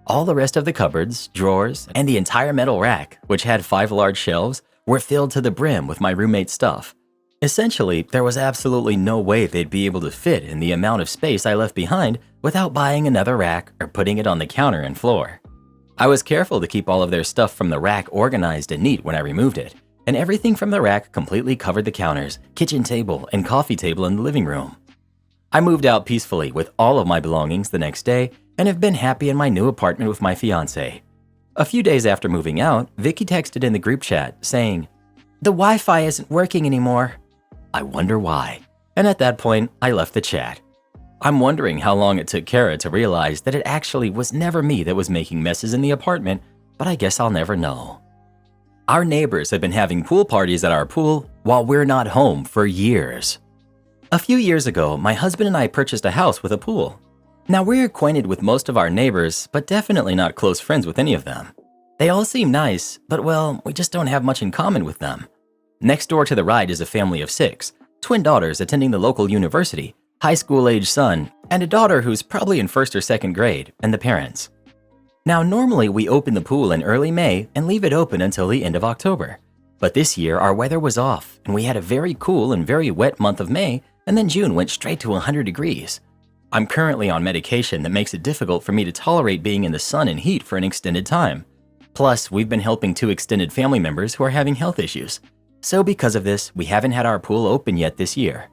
All the rest of the cupboards, drawers, and the entire metal rack, which had 5 large shelves, were filled to the brim with my roommate's stuff. Essentially, there was absolutely no way they'd be able to fit in the amount of space I left behind without buying another rack or putting it on the counter and floor. I was careful to keep all of their stuff from the rack organized and neat when I removed it, and everything from the rack completely covered the counters, kitchen table, and coffee table in the living room. I moved out peacefully with all of my belongings the next day and have been happy in my new apartment with my fiancé. A few days after moving out, Vicky texted in the group chat saying, "The Wi-Fi isn't working anymore." I wonder why. And at that point, I left the chat. I'm wondering how long it took Kara to realize that it actually was never me that was making messes in the apartment, but I guess I'll never know. Our neighbors have been having pool parties at our pool while we're not home for years. A few years ago, my husband and I purchased a house with a pool. Now we're acquainted with most of our neighbors, but definitely not close friends with any of them. They all seem nice, but well, we just don't have much in common with them. Next door to the right is a family of 6, twin daughters attending the local university, high school-age son, and a daughter who's probably in 1st or 2nd grade, and the parents. Now normally we open the pool in early May and leave it open until the end of October. But this year our weather was off and we had a very cool and very wet month of May, and then June went straight to 100 degrees. I'm currently on medication that makes it difficult for me to tolerate being in the sun and heat for an extended time. Plus, we've been helping 2 extended family members who are having health issues. So because of this, we haven't had our pool open yet this year.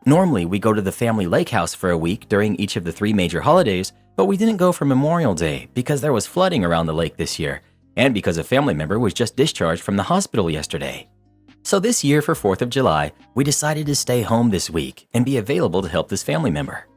Normally, we go to the family lake house for a week during each of the 3 major holidays, but we didn't go for Memorial Day because there was flooding around the lake this year, and because a family member was just discharged from the hospital yesterday. So this year for 4th of July, we decided to stay home this week and be available to help this family member.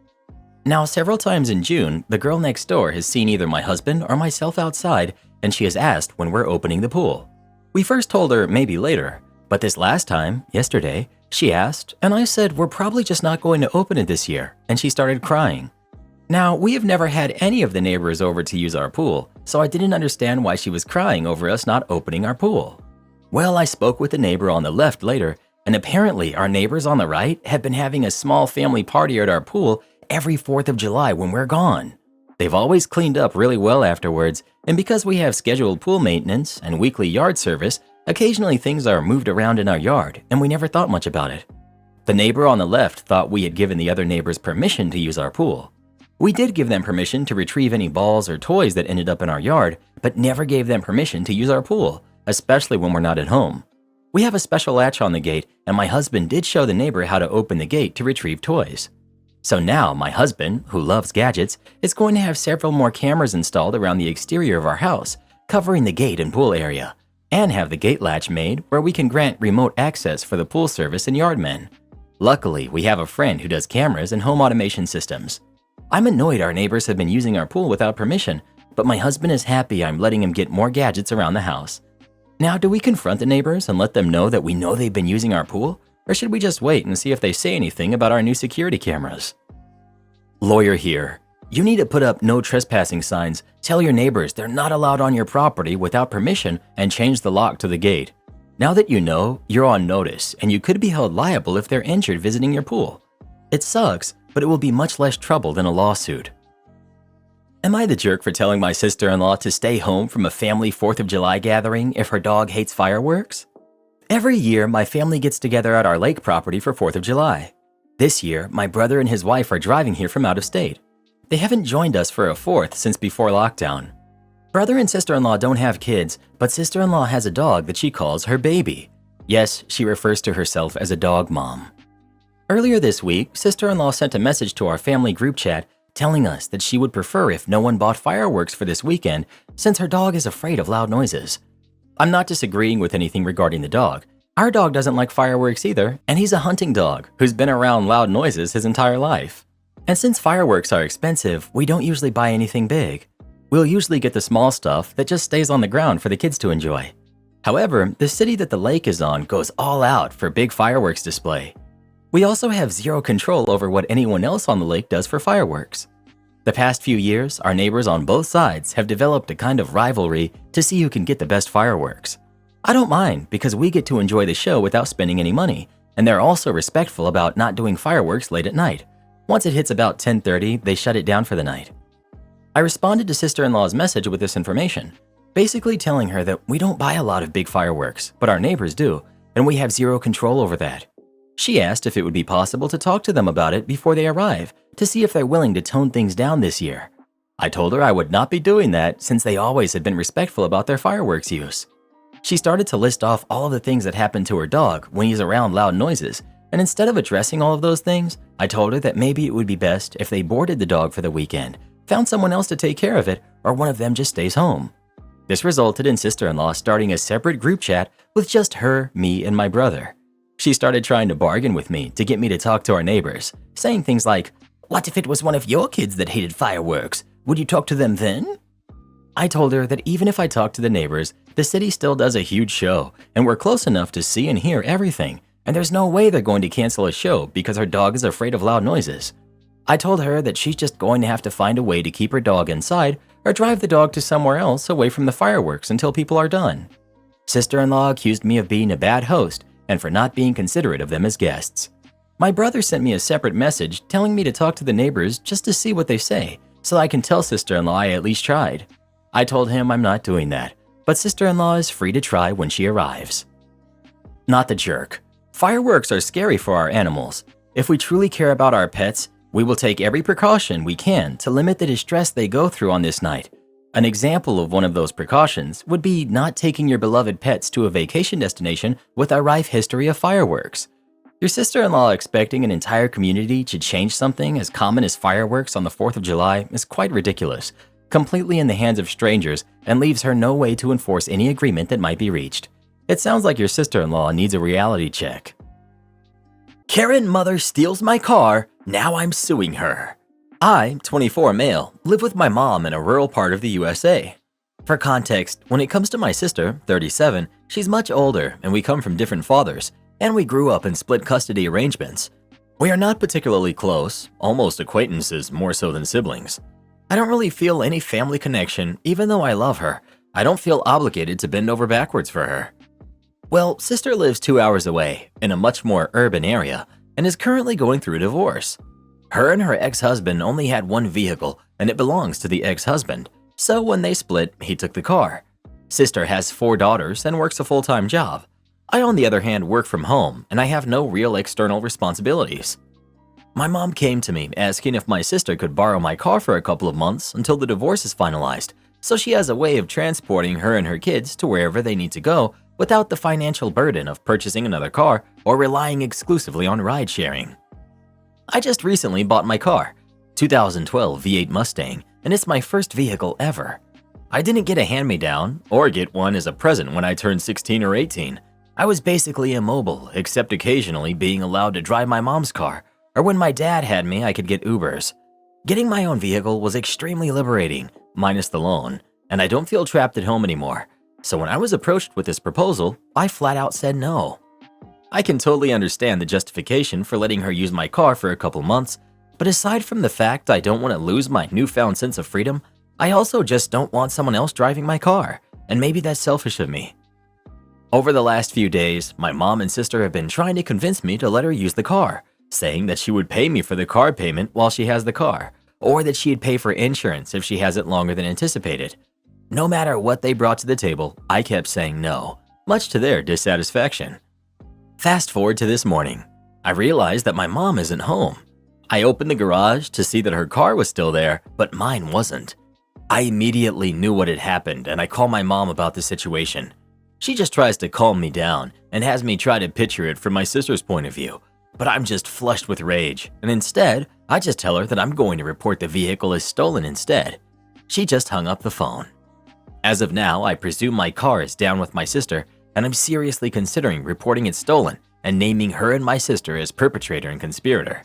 Now, several times in June, the girl next door has seen either my husband or myself outside, and she has asked when we're opening the pool. We first told her maybe later, but this last time, yesterday, she asked, and I said we're probably just not going to open it this year, and she started crying. Now, we have never had any of the neighbors over to use our pool, so I didn't understand why she was crying over us not opening our pool. Well, I spoke with the neighbor on the left later, and apparently our neighbors on the right have been having a small family party at our pool every 4th of July when we're gone. They've always cleaned up really well afterwards, and because we have scheduled pool maintenance and weekly yard service, occasionally things are moved around in our yard, and we never thought much about it. The neighbor on the left thought we had given the other neighbors permission to use our pool. We did give them permission to retrieve any balls or toys that ended up in our yard, but never gave them permission to use our pool, especially when we're not at home. We have a special latch on the gate, and my husband did show the neighbor how to open the gate to retrieve toys. So now my husband, who loves gadgets, is going to have several more cameras installed around the exterior of our house, covering the gate and pool area, and have the gate latch made where we can grant remote access for the pool service and yardmen. Luckily, we have a friend who does cameras and home automation systems. I'm annoyed our neighbors have been using our pool without permission, but my husband is happy I'm letting him get more gadgets around the house. Now, do we confront the neighbors and let them know that we know they've been using our pool? Or should we just wait and see if they say anything about our new security cameras? Lawyer here. You need to put up no trespassing signs, tell your neighbors they're not allowed on your property without permission, and change the lock to the gate. Now that you know, you're on notice, and you could be held liable if they're injured visiting your pool. It sucks, but it will be much less trouble than a lawsuit. Am I the jerk for telling my sister-in-law to stay home from a family 4th of July gathering if her dog hates fireworks? Every year, my family gets together at our lake property for 4th of July. This year, my brother and his wife are driving here from out of state. They haven't joined us for a 4th since before lockdown. Brother and sister-in-law don't have kids, but sister-in-law has a dog that she calls her baby. Yes, she refers to herself as a dog mom. Earlier this week, sister-in-law sent a message to our family group chat telling us that she would prefer if no one bought fireworks for this weekend since her dog is afraid of loud noises. I'm not disagreeing with anything regarding the dog. Our dog doesn't like fireworks either, and he's a hunting dog who's been around loud noises his entire life. And since fireworks are expensive, we don't usually buy anything big. We'll usually get the small stuff that just stays on the ground for the kids to enjoy. However, the city that the lake is on goes all out for big fireworks display. We also have zero control over what anyone else on the lake does for fireworks. The past few years, our neighbors on both sides have developed a kind of rivalry to see who can get the best fireworks. I don't mind because we get to enjoy the show without spending any money, and they're also respectful about not doing fireworks late at night. Once it hits about 10:30, they shut it down for the night. I responded to sister-in-law's message with this information, basically telling her that we don't buy a lot of big fireworks, but our neighbors do, and we have zero control over that. She asked if it would be possible to talk to them about it before they arrive to see if they're willing to tone things down this year. I told her I would not be doing that since they always had been respectful about their fireworks use. She started to list off all of the things that happen to her dog when he's around loud noises, and instead of addressing all of those things, I told her that maybe it would be best if they boarded the dog for the weekend, found someone else to take care of it, or one of them just stays home. This resulted in sister-in-law starting a separate group chat with just her, me, and my brother. She started trying to bargain with me to get me to talk to our neighbors, saying things like, "What if it was one of your kids that hated fireworks? Would you talk to them then?" I told her that even if I talked to the neighbors, the city still does a huge show, and we're close enough to see and hear everything, and there's no way they're going to cancel a show because her dog is afraid of loud noises. I told her that she's just going to have to find a way to keep her dog inside or drive the dog to somewhere else away from the fireworks until people are done. Sister-in-law accused me of being a bad host and for not being considerate of them as guests. My brother sent me a separate message telling me to talk to the neighbors just to see what they say, so I can tell sister-in-law I at least tried. I told him I'm not doing that, but sister-in-law is free to try when she arrives. Not the jerk. Fireworks are scary for our animals. If we truly care about our pets, we will take every precaution we can to limit the distress they go through on this night. An example of one of those precautions would be not taking your beloved pets to a vacation destination with a rife history of fireworks. Your sister-in-law expecting an entire community to change something as common as fireworks on the 4th of July is quite ridiculous, completely in the hands of strangers, and leaves her no way to enforce any agreement that might be reached. It sounds like your sister-in-law needs a reality check. Karen mother steals my car, now I'm suing her. I, 24 male, live with my mom in a rural part of the USA. For context, when it comes to my sister, 37, she's much older and we come from different fathers, and we grew up in split custody arrangements. We are not particularly close, almost acquaintances more so than siblings. I don't really feel any family connection, even though I love her. I don't feel obligated to bend over backwards for her. Well, sister lives 2 hours away, in a much more urban area, and is currently going through a divorce. Her and her ex-husband only had one vehicle, and it belongs to the ex-husband, so when they split, he took the car. Sister has 4 daughters and works a full-time job. I, on the other hand, work from home, and I have no real external responsibilities. My mom came to me asking if my sister could borrow my car for a couple of months until the divorce is finalized, so she has a way of transporting her and her kids to wherever they need to go without the financial burden of purchasing another car or relying exclusively on ride-sharing. I just recently bought my car, 2012 V8 Mustang, and it's my first vehicle ever. I didn't get a hand-me-down or get one as a present when I turned 16 or 18. I was basically immobile, except occasionally being allowed to drive my mom's car, or when my dad had me, I could get Ubers. Getting my own vehicle was extremely liberating, minus the loan, and I don't feel trapped at home anymore. So when I was approached with this proposal, I flat out said no. I can totally understand the justification for letting her use my car for a couple months, but aside from the fact I don't want to lose my newfound sense of freedom, I also just don't want someone else driving my car, and maybe that's selfish of me. Over the last few days, my mom and sister have been trying to convince me to let her use the car, saying that she would pay me for the car payment while she has the car, or that she'd pay for insurance if she has it longer than anticipated. No matter what they brought to the table, I kept saying no, much to their dissatisfaction. Fast forward to this morning. I realized that my mom isn't home. I opened the garage to see that her car was still there, but mine wasn't. I immediately knew what had happened, and I called my mom about the situation. She just tries to calm me down and has me try to picture it from my sister's point of view, but I'm just flushed with rage, and instead, I just tell her that I'm going to report the vehicle as stolen instead. She just hung up the phone. As of now, I presume my car is down with my sister, and I'm seriously considering reporting it stolen and naming her and my sister as perpetrator and conspirator.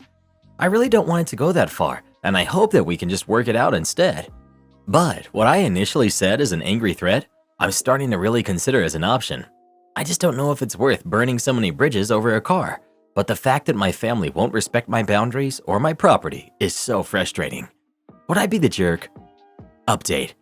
I really don't want it to go that far, and I hope that we can just work it out instead. But what I initially said as an angry threat, I'm starting to really consider as an option. I just don't know if it's worth burning so many bridges over a car, but the fact that my family won't respect my boundaries or my property is so frustrating. Would I be the jerk? Update.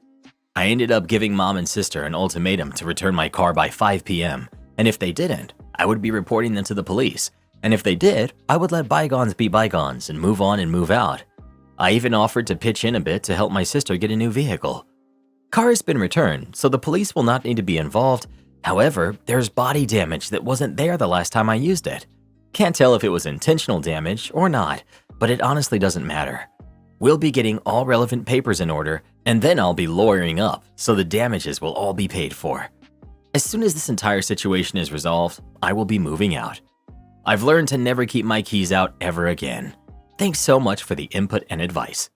I ended up giving mom and sister an ultimatum to return my car by 5 p.m., and if they didn't, I would be reporting them to the police, and if they did, I would let bygones be bygones and move on and move out. I even offered to pitch in a bit to help my sister get a new vehicle. Car has been returned, so the police will not need to be involved. However, there's body damage that wasn't there the last time I used it. Can't tell if it was intentional damage or not, but it honestly doesn't matter. We'll be getting all relevant papers in order, and then I'll be lawyering up, so the damages will all be paid for. As soon as this entire situation is resolved, I will be moving out. I've learned to never keep my keys out ever again. Thanks so much for the input and advice.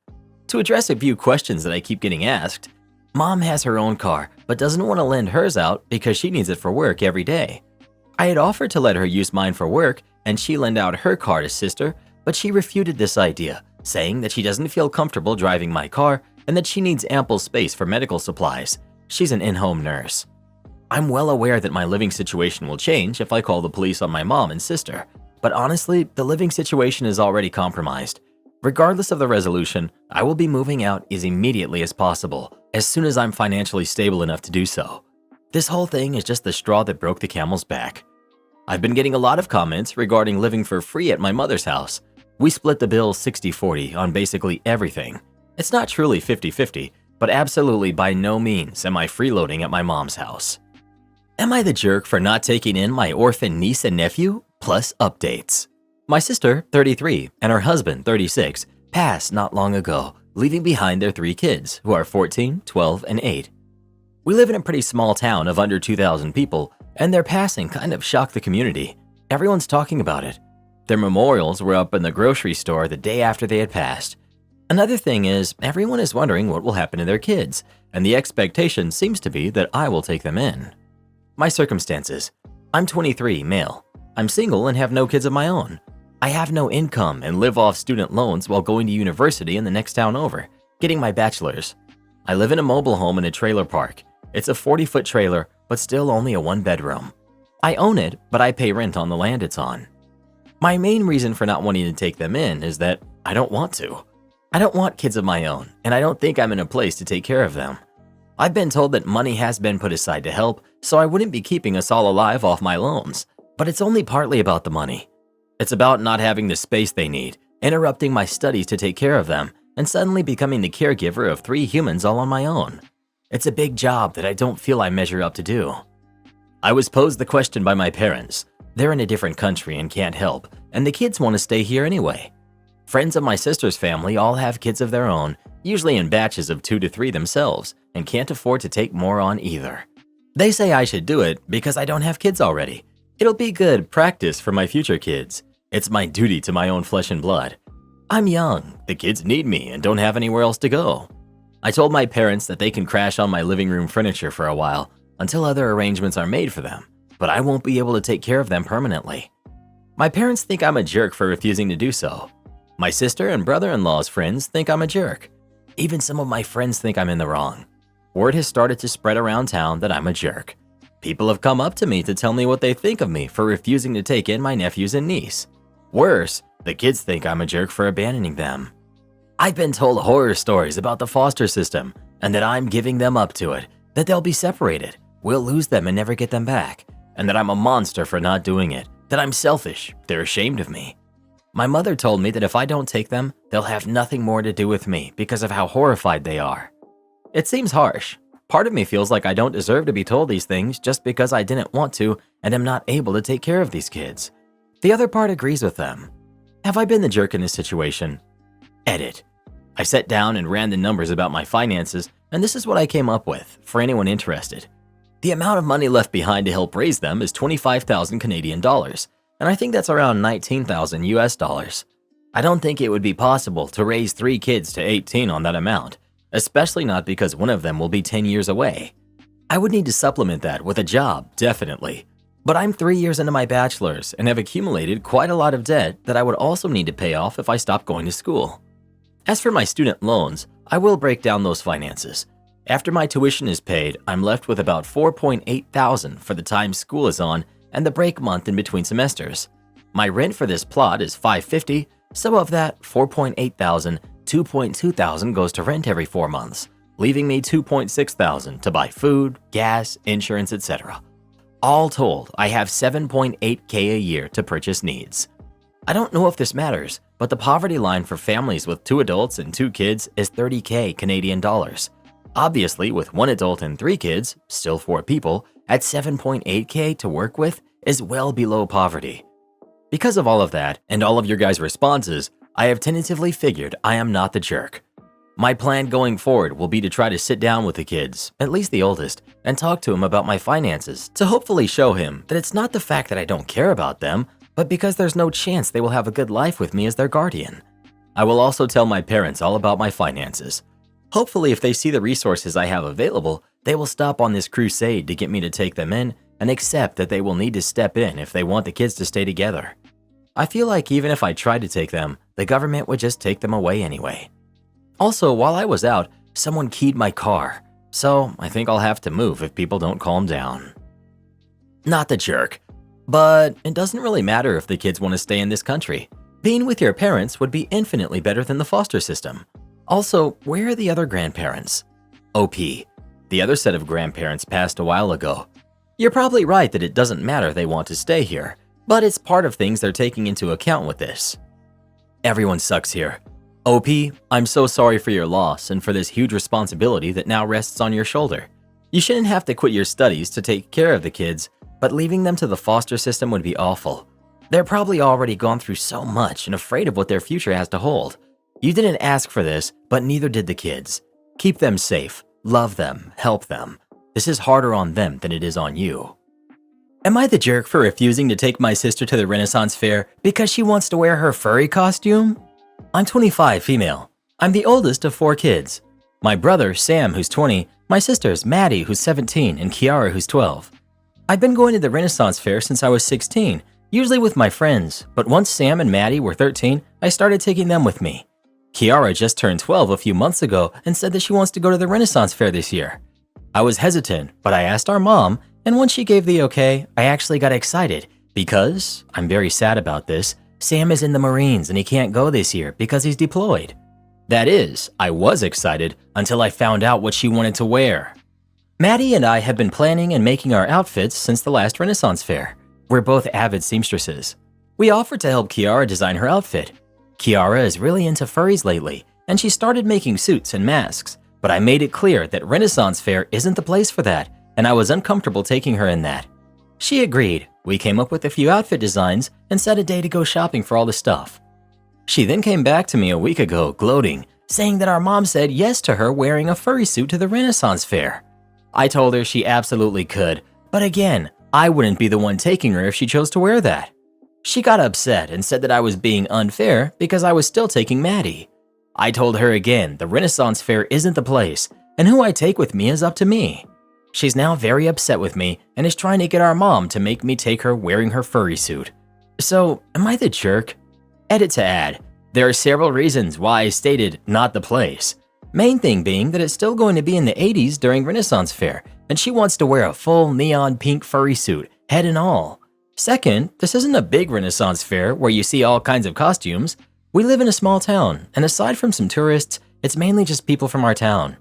To address a few questions that I keep getting asked, Mom has her own car, but doesn't want to lend hers out because she needs it for work every day. I had offered to let her use mine for work, and she lend out her car to sister, but she refuted this idea, saying that she doesn't feel comfortable driving my car and that she needs ample space for medical supplies. She's an in-home nurse. I'm well aware that my living situation will change if I call the police on my mom and sister, but honestly, the living situation is already compromised. Regardless of the resolution, I will be moving out as immediately as possible, as soon as I'm financially stable enough to do so. This whole thing is just the straw that broke the camel's back. I've been getting a lot of comments regarding living for free at my mother's house. We split the bill 60-40 on basically everything. It's not truly 50-50, but absolutely by no means am I freeloading at my mom's house. Am I the jerk for not taking in my orphan niece and nephew? Plus updates. My sister, 33, and her husband, 36, passed not long ago, leaving behind their 3 kids, who are 14, 12, and 8. We live in a pretty small town of under 2,000 people, and their passing kind of shocked the community. Everyone's talking about it. Their memorials were up in the grocery store the day after they had passed. Another thing is, everyone is wondering what will happen to their kids, and the expectation seems to be that I will take them in. My circumstances. I'm 23, male. I'm single and have no kids of my own. I have no income and live off student loans while going to university in the next town over, getting my bachelor's. I live in a mobile home in a trailer park. It's a 40-foot trailer, but still only a 1-bedroom. I own it, but I pay rent on the land it's on. My main reason for not wanting to take them in is that I don't want to. I don't want kids of my own, and I don't think I'm in a place to take care of them. I've been told that money has been put aside to help, so I wouldn't be keeping us all alive off my loans. But it's only partly about the money. It's about not having the space they need, interrupting my studies to take care of them, and suddenly becoming the caregiver of 3 humans all on my own. It's a big job that I don't feel I measure up to do. I was posed the question by my parents. They're in a different country and can't help, and the kids want to stay here anyway. Friends of my sister's family all have kids of their own, usually in batches of 2 to 3 themselves, and can't afford to take more on either. They say I should do it because I don't have kids already. It'll be good practice for my future kids. It's my duty to my own flesh and blood. I'm young, the kids need me and don't have anywhere else to go. I told my parents that they can crash on my living room furniture for a while until other arrangements are made for them, but I won't be able to take care of them permanently. My parents think I'm a jerk for refusing to do so. My sister and brother-in-law's friends think I'm a jerk. Even some of my friends think I'm in the wrong. Word has started to spread around town that I'm a jerk. People have come up to me to tell me what they think of me for refusing to take in my nephews and niece. Worse, the kids think I'm a jerk for abandoning them. I've been told horror stories about the foster system and that I'm giving them up to it, that they'll be separated, we'll lose them and never get them back, and that I'm a monster for not doing it, that I'm selfish, they're ashamed of me. My mother told me that if I don't take them, they'll have nothing more to do with me because of how horrified they are. It seems harsh. Part of me feels like I don't deserve to be told these things just because I didn't want to and am not able to take care of these kids. The other part agrees with them. Have I been the jerk in this situation? Edit. I sat down and ran the numbers about my finances, and this is what I came up with for anyone interested. The amount of money left behind to help raise them is 25,000 Canadian dollars, and I think that's around 19,000 US dollars. I don't think it would be possible to raise 3 kids to 18 on that amount, especially not because one of them will be 10 years away. I would need to supplement that with a job, definitely. But I'm 3 years into my bachelor's and have accumulated quite a lot of debt that I would also need to pay off if I stop going to school. As for my student loans, I will break down those finances. After my tuition is paid, I'm left with about 4.8 thousand for the time school is on and the break month in between semesters. My rent for this plot is $550, so of that 4.8 thousand, 2.2 thousand goes to rent every 4 months, leaving me 2.6 thousand to buy food, gas, insurance, etc. All told, I have 7.8K a year to purchase needs. I don't know if this matters, but the poverty line for families with 2 adults and 2 kids is 30K Canadian dollars. Obviously, with 1 adult and 3 kids, still 4 people, at 7.8K to work with is well below poverty. Because of all of that and all of your guys' responses, I have tentatively figured I am not the jerk. My plan going forward will be to try to sit down with the kids, at least the oldest, and talk to him about my finances to hopefully show him that it's not the fact that I don't care about them, but because there's no chance they will have a good life with me as their guardian. I will also tell my parents all about my finances. Hopefully, if they see the resources I have available, they will stop on this crusade to get me to take them in and accept that they will need to step in if they want the kids to stay together. I feel like even if I tried to take them, the government would just take them away anyway. Also, while I was out, someone keyed my car, so I think I'll have to move if people don't calm down. Not the jerk, but it doesn't really matter if the kids want to stay in this country. Being with your parents would be infinitely better than the foster system. Also, where are the other grandparents? OP. The other set of grandparents passed a while ago. You're probably right that it doesn't matter they want to stay here, but it's part of things they're taking into account with this. Everyone sucks here. OP, I'm so sorry for your loss and for this huge responsibility that now rests on your shoulder. You shouldn't have to quit your studies to take care of the kids, but leaving them to the foster system would be awful. They're probably already gone through so much and afraid of what their future has to hold. You didn't ask for this, but neither did the kids. Keep them safe, love them, help them. This is harder on them than it is on you. Am I the jerk for refusing to take my sister to the Renaissance Fair because she wants to wear her furry costume? I'm 25, female. I'm the oldest of 4 kids. My brother, Sam, who's 20, my sisters, Maddie, who's 17, and Kiara, who's 12. I've been going to the Renaissance Fair since I was 16, usually with my friends, but once Sam and Maddie were 13, I started taking them with me. Kiara just turned 12 a few months ago and said that she wants to go to the Renaissance Fair this year. I was hesitant, but I asked our mom, and once she gave the okay, I actually got excited because, I'm very sad about this, Sam is in the Marines and he can't go this year because he's deployed. That is, I was excited until I found out what she wanted to wear. Maddie and I have been planning and making our outfits since the last Renaissance Fair. We're both avid seamstresses. We offered to help Kiara design her outfit. Kiara is really into furries lately, and she started making suits and masks, but I made it clear that Renaissance Fair isn't the place for that, and I was uncomfortable taking her in that. She agreed. We came up with a few outfit designs and set a day to go shopping for all the stuff. She then came back to me a week ago, gloating, saying that our mom said yes to her wearing a furry suit to the Renaissance Fair. I told her she absolutely could, but again, I wouldn't be the one taking her if she chose to wear that. She got upset and said that I was being unfair because I was still taking Maddie. I told her again the Renaissance Fair isn't the place, and who I take with me is up to me. She's now very upset with me and is trying to get our mom to make me take her wearing her furry suit. So, am I the jerk? Edit to add, there are several reasons why I stated not the place. Main thing being that it's still going to be in the 80s during Renaissance Fair, and she wants to wear a full neon pink furry suit, head and all. Second, this isn't a big Renaissance Fair where you see all kinds of costumes. We live in a small town, and aside from some tourists, it's mainly just people from our town.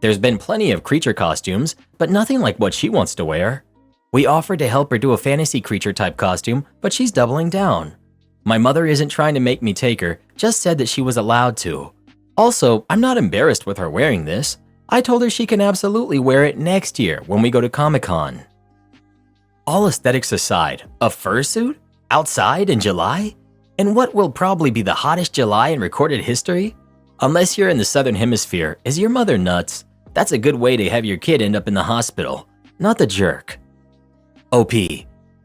There's been plenty of creature costumes, but nothing like what she wants to wear. We offered to help her do a fantasy creature type costume, but she's doubling down. My mother isn't trying to make me take her, just said that she was allowed to. Also, I'm not embarrassed with her wearing this. I told her she can absolutely wear it next year when we go to Comic-Con. All aesthetics aside, a fursuit? Outside in July? In what will probably be the hottest July in recorded history? Unless you're in the southern hemisphere, is your mother nuts? That's a good way to have your kid end up in the hospital. Not the jerk. OP.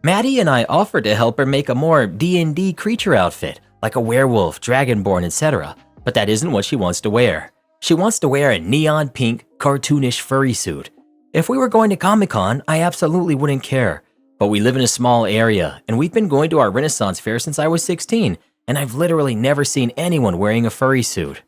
Maddie and I offered to help her make a more D&D creature outfit, like a werewolf, dragonborn, etc. But that isn't what she wants to wear. She wants to wear a neon pink, cartoonish furry suit. If we were going to Comic-Con, I absolutely wouldn't care. But we live in a small area, and we've been going to our Renaissance fair since I was 16, and I've literally never seen anyone wearing a furry suit.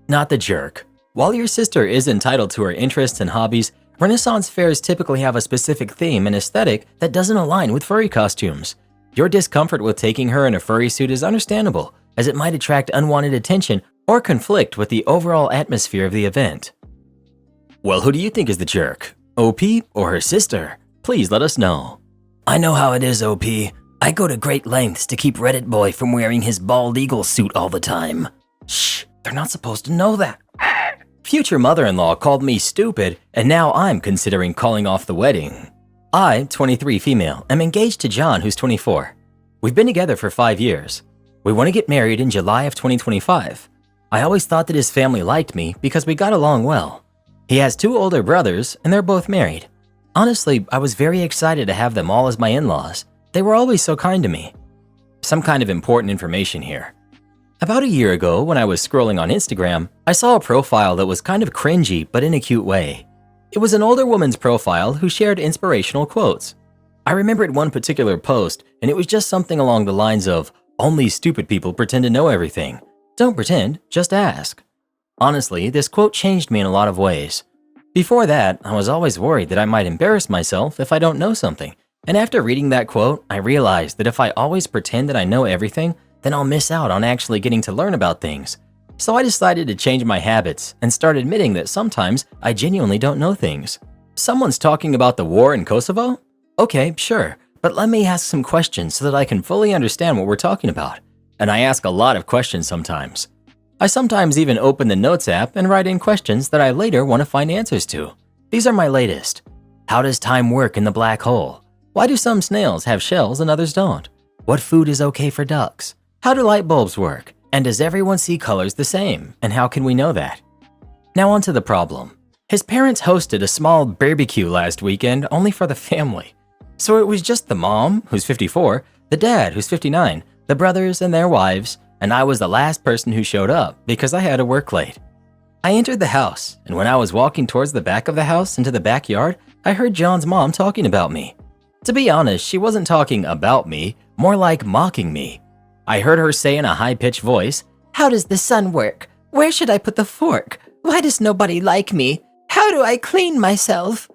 Not the jerk. While your sister is entitled to her interests and hobbies, Renaissance fairs typically have a specific theme and aesthetic that doesn't align with furry costumes. Your discomfort with taking her in a furry suit is understandable, as it might attract unwanted attention or conflict with the overall atmosphere of the event. Well, who do you think is the jerk? OP or her sister? Please let us know. I know how it is, OP. I go to great lengths to keep Reddit Boy from wearing his bald eagle suit all the time. Shh, they're not supposed to know that. Future mother-in-law called me stupid, and now I'm considering calling off the wedding. I, 23 female, am engaged to John, who's 24. We've been together for 5 years. We want to get married in July of 2025. I always thought that his family liked me because we got along well. He has 2 older brothers, and they're both married. Honestly, I was very excited to have them all as my in-laws. They were always so kind to me. Some kind of important information here. About a year ago, when I was scrolling on Instagram, I saw a profile that was kind of cringy but in a cute way. It was an older woman's profile who shared inspirational quotes. I remembered one particular post, and it was just something along the lines of, "Only stupid people pretend to know everything. Don't pretend, just ask." Honestly, this quote changed me in a lot of ways. Before that, I was always worried that I might embarrass myself if I don't know something, and after reading that quote, I realized that if I always pretend that I know everything, then I'll miss out on actually getting to learn about things. So I decided to change my habits and start admitting that sometimes I genuinely don't know things. Someone's talking about the war in Kosovo? Okay, sure, but let me ask some questions so that I can fully understand what we're talking about. And I ask a lot of questions sometimes. I sometimes even open the Notes app and write in questions that I later want to find answers to. These are my latest. How does time work in the black hole? Why do some snails have shells and others don't? What food is okay for ducks? How do light bulbs work? And does everyone see colors the same? And how can we know that? Now on to the problem. His parents hosted a small barbecue last weekend only for the family. So it was just the mom, who's 54, the dad, who's 59, the brothers and their wives, and I was the last person who showed up because I had to work late. I entered the house, and when I was walking towards the back of the house into the backyard, I heard John's mom talking about me. To be honest, she wasn't talking about me, more like mocking me. I heard her say in a high-pitched voice, "How does the sun work? Where should I put the fork? Why does nobody like me? How do I clean myself?"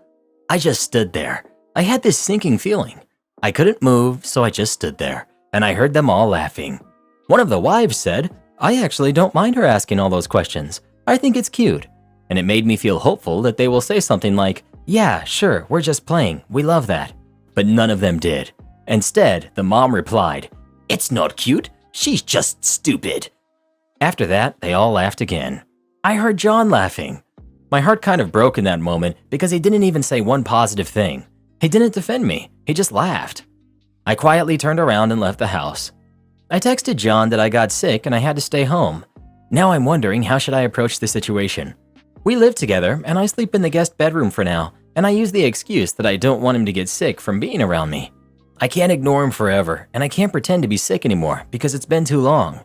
I just stood there. I had this sinking feeling. I couldn't move, so I just stood there, and I heard them all laughing. One of the wives said, "I actually don't mind her asking all those questions. I think it's cute." And it made me feel hopeful that they will say something like, "Yeah, sure, we're just playing. We love that." But none of them did. Instead, the mom replied, "It's not cute. She's just stupid." After that, they all laughed again. I heard John laughing. My heart kind of broke in that moment because he didn't even say one positive thing. He didn't defend me. He just laughed. I quietly turned around and left the house. I texted John that I got sick and I had to stay home. Now I'm wondering, how should I approach the situation? We live together and I sleep in the guest bedroom for now, and I use the excuse that I don't want him to get sick from being around me. I can't ignore him forever, and I can't pretend to be sick anymore because it's been too long.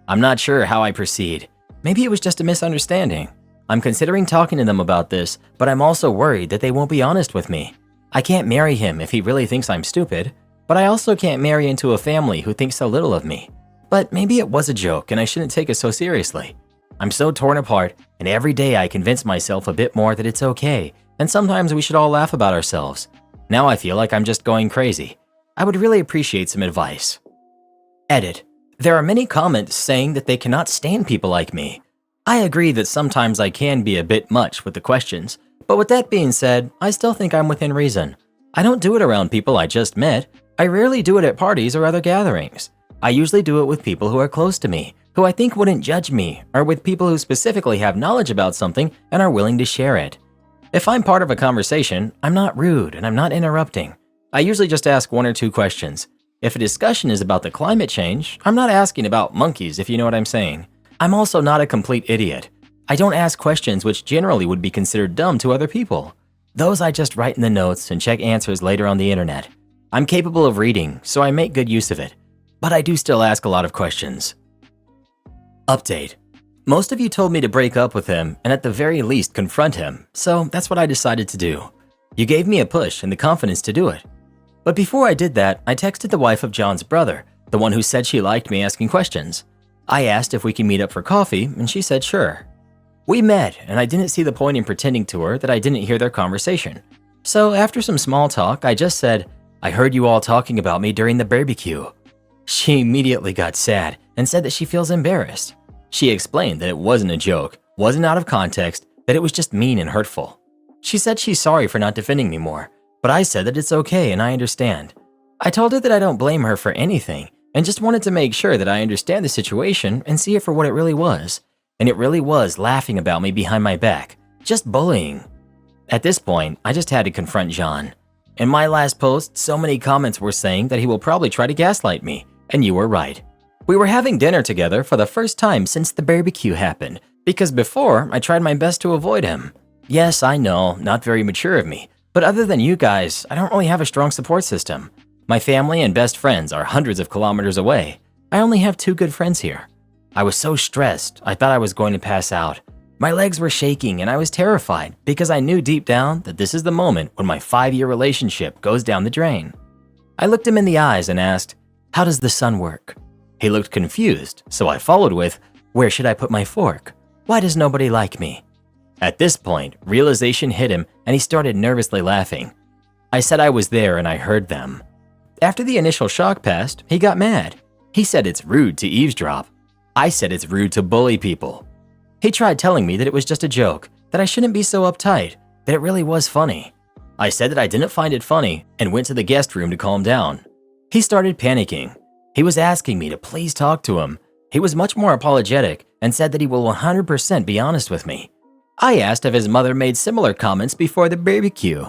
I'm not sure how I proceed. Maybe it was just a misunderstanding. I'm considering talking to them about this, but I'm also worried that they won't be honest with me. I can't marry him if he really thinks I'm stupid, but I also can't marry into a family who thinks so little of me. But maybe it was a joke and I shouldn't take it so seriously. I'm so torn apart, and every day I convince myself a bit more that it's okay, and sometimes we should all laugh about ourselves. Now I feel like I'm just going crazy. I would really appreciate some advice. Edit. There are many comments saying that they cannot stand people like me. I agree that sometimes I can be a bit much with the questions, but with that being said, I still think I'm within reason. I don't do it around people I just met. I rarely do it at parties or other gatherings. I usually do it with people who are close to me, who I think wouldn't judge me, or with people who specifically have knowledge about something and are willing to share it. If I'm part of a conversation, I'm not rude and I'm not interrupting. I usually just ask 1 or 2 questions. If a discussion is about the climate change, I'm not asking about monkeys, if you know what I'm saying. I'm also not a complete idiot. I don't ask questions which generally would be considered dumb to other people. Those I just write in the notes and check answers later on the internet. I'm capable of reading, so I make good use of it. But I do still ask a lot of questions. Update. Most of you told me to break up with him and at the very least confront him, so that's what I decided to do. You gave me a push and the confidence to do it. But before I did that, I texted the wife of John's brother, the one who said she liked me asking questions. I asked if we could meet up for coffee, and she said sure. We met, and I didn't see the point in pretending to her that I didn't hear their conversation. So after some small talk, I just said, "I heard you all talking about me during the barbecue." She immediately got sad and said that she feels embarrassed. She explained that it wasn't a joke, wasn't out of context, that it was just mean and hurtful. She said she's sorry for not defending me more, but I said that it's okay and I understand. I told her that I don't blame her for anything and just wanted to make sure that I understand the situation and see it for what it really was. And it really was laughing about me behind my back, just bullying. At this point, I just had to confront John. In my last post, so many comments were saying that he will probably try to gaslight me, and you were right. We were having dinner together for the first time since the barbecue happened, because before, I tried my best to avoid him. Yes, I know, not very mature of me, but other than you guys, I don't really have a strong support system. My family and best friends are hundreds of kilometers away. I only have 2 good friends here. I was so stressed, I thought I was going to pass out. My legs were shaking and I was terrified because I knew deep down that this is the moment when my 5-year relationship goes down the drain. I looked him in the eyes and asked, "How does the sun work?" He looked confused, so I followed with, "Where should I put my fork? Why does nobody like me?" At this point, realization hit him and he started nervously laughing. I said I was there and I heard them. After the initial shock passed, he got mad. He said it's rude to eavesdrop. I said it's rude to bully people. He tried telling me that it was just a joke, that I shouldn't be so uptight, that it really was funny. I said that I didn't find it funny and went to the guest room to calm down. He started panicking. He was asking me to please talk to him. He was much more apologetic and said that he will 100% be honest with me. I asked if his mother made similar comments before the barbecue.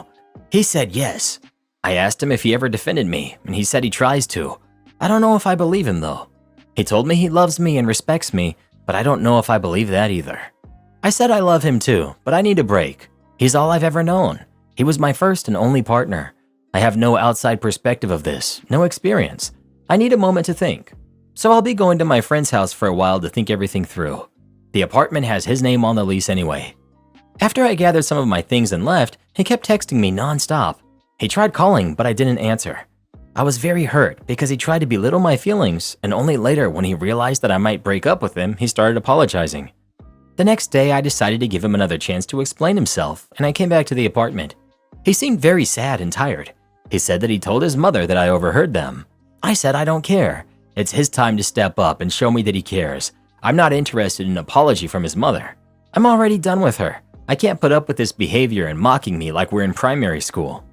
He said yes. I asked him if he ever defended me, and he said he tries to. I don't know if I believe him though. He told me he loves me and respects me, but I don't know if I believe that either. I said I love him too, but I need a break. He's all I've ever known. He was my first and only partner. I have no outside perspective of this, no experience. I need a moment to think. So I'll be going to my friend's house for a while to think everything through. The apartment has his name on the lease anyway. After I gathered some of my things and left, he kept texting me nonstop. He tried calling, but I didn't answer. I was very hurt because he tried to belittle my feelings, and only later when he realized that I might break up with him, he started apologizing. The next day, I decided to give him another chance to explain himself, and I came back to the apartment. He seemed very sad and tired. He said that he told his mother that I overheard them. I said I don't care. It's his time to step up and show me that he cares. I'm not interested in an apology from his mother. I'm already done with her. I can't put up with this behavior and mocking me like we're in primary school.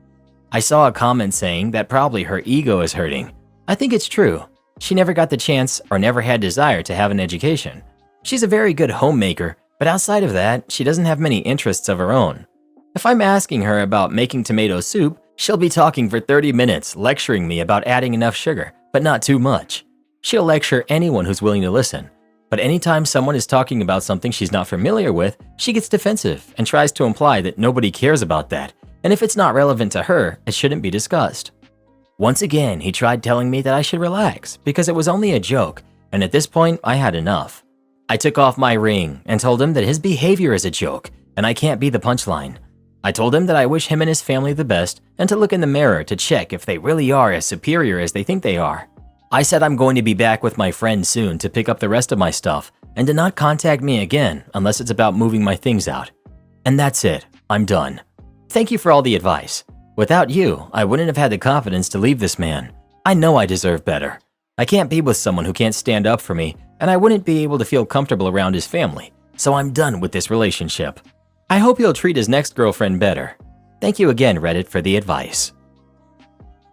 I saw a comment saying that probably her ego is hurting. I think it's true. She never got the chance or never had desire to have an education. She's a very good homemaker, but outside of that, she doesn't have many interests of her own. If I'm asking her about making tomato soup, she'll be talking for 30 minutes lecturing me about adding enough sugar, but not too much. She'll lecture anyone who's willing to listen. But anytime someone is talking about something she's not familiar with, she gets defensive and tries to imply that nobody cares about that, and if it's not relevant to her, it shouldn't be discussed. Once again, he tried telling me that I should relax because it was only a joke, and at this point, I had enough. I took off my ring and told him that his behavior is a joke, and I can't be the punchline. I told him that I wish him and his family the best and to look in the mirror to check if they really are as superior as they think they are. I said I'm going to be back with my friend soon to pick up the rest of my stuff and to not contact me again unless it's about moving my things out. And that's it. I'm done. Thank you for all the advice. Without you, I wouldn't have had the confidence to leave this man. I know I deserve better. I can't be with someone who can't stand up for me, and I wouldn't be able to feel comfortable around his family, so I'm done with this relationship. I hope he'll treat his next girlfriend better. Thank you again, Reddit, for the advice.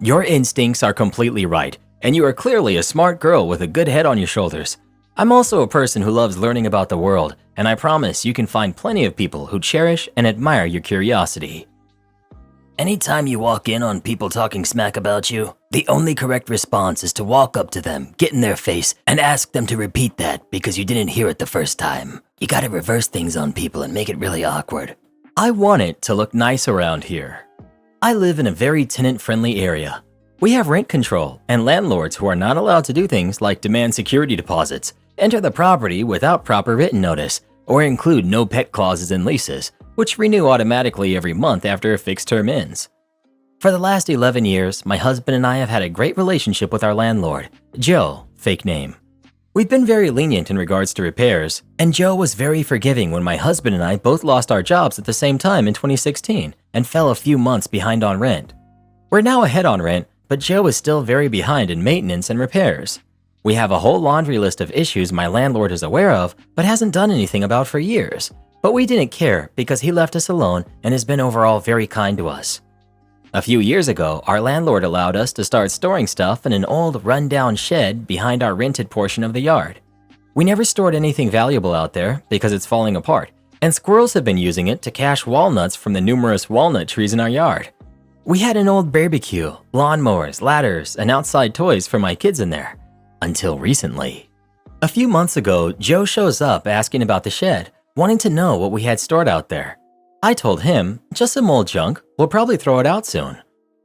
Your instincts are completely right. and you are clearly a smart girl with a good head on your shoulders. I'm also a person who loves learning about the world, and I promise you can find plenty of people who cherish and admire your curiosity. Anytime you walk in on people talking smack about you, the only correct response is to walk up to them, get in their face, and ask them to repeat that because you didn't hear it the first time. You gotta reverse things on people and make it really awkward. I want it to look nice around here. I live in a very tenant-friendly area. We have rent control and landlords who are not allowed to do things like demand security deposits, enter the property without proper written notice, or include no pet clauses in leases, which renew automatically every month after a fixed term ends. For the last 11 years, my husband and I have had a great relationship with our landlord, Joe, fake name. We've been very lenient in regards to repairs, and Joe was very forgiving when my husband and I both lost our jobs at the same time in 2016 and fell a few months behind on rent. We're now ahead on rent, but Joe is still very behind in maintenance and repairs. We have a whole laundry list of issues my landlord is aware of but hasn't done anything about for years. But we didn't care because he left us alone and has been overall very kind to us. A few years ago, our landlord allowed us to start storing stuff in an old run-down shed behind our rented portion of the yard. We never stored anything valuable out there because it's falling apart, and squirrels have been using it to cache walnuts from the numerous walnut trees in our yard. We had an old barbecue, lawnmowers, ladders, and outside toys for my kids in there. Until recently. A few months ago, Joe shows up asking about the shed, wanting to know what we had stored out there. I told him, just some old junk, we'll probably throw it out soon.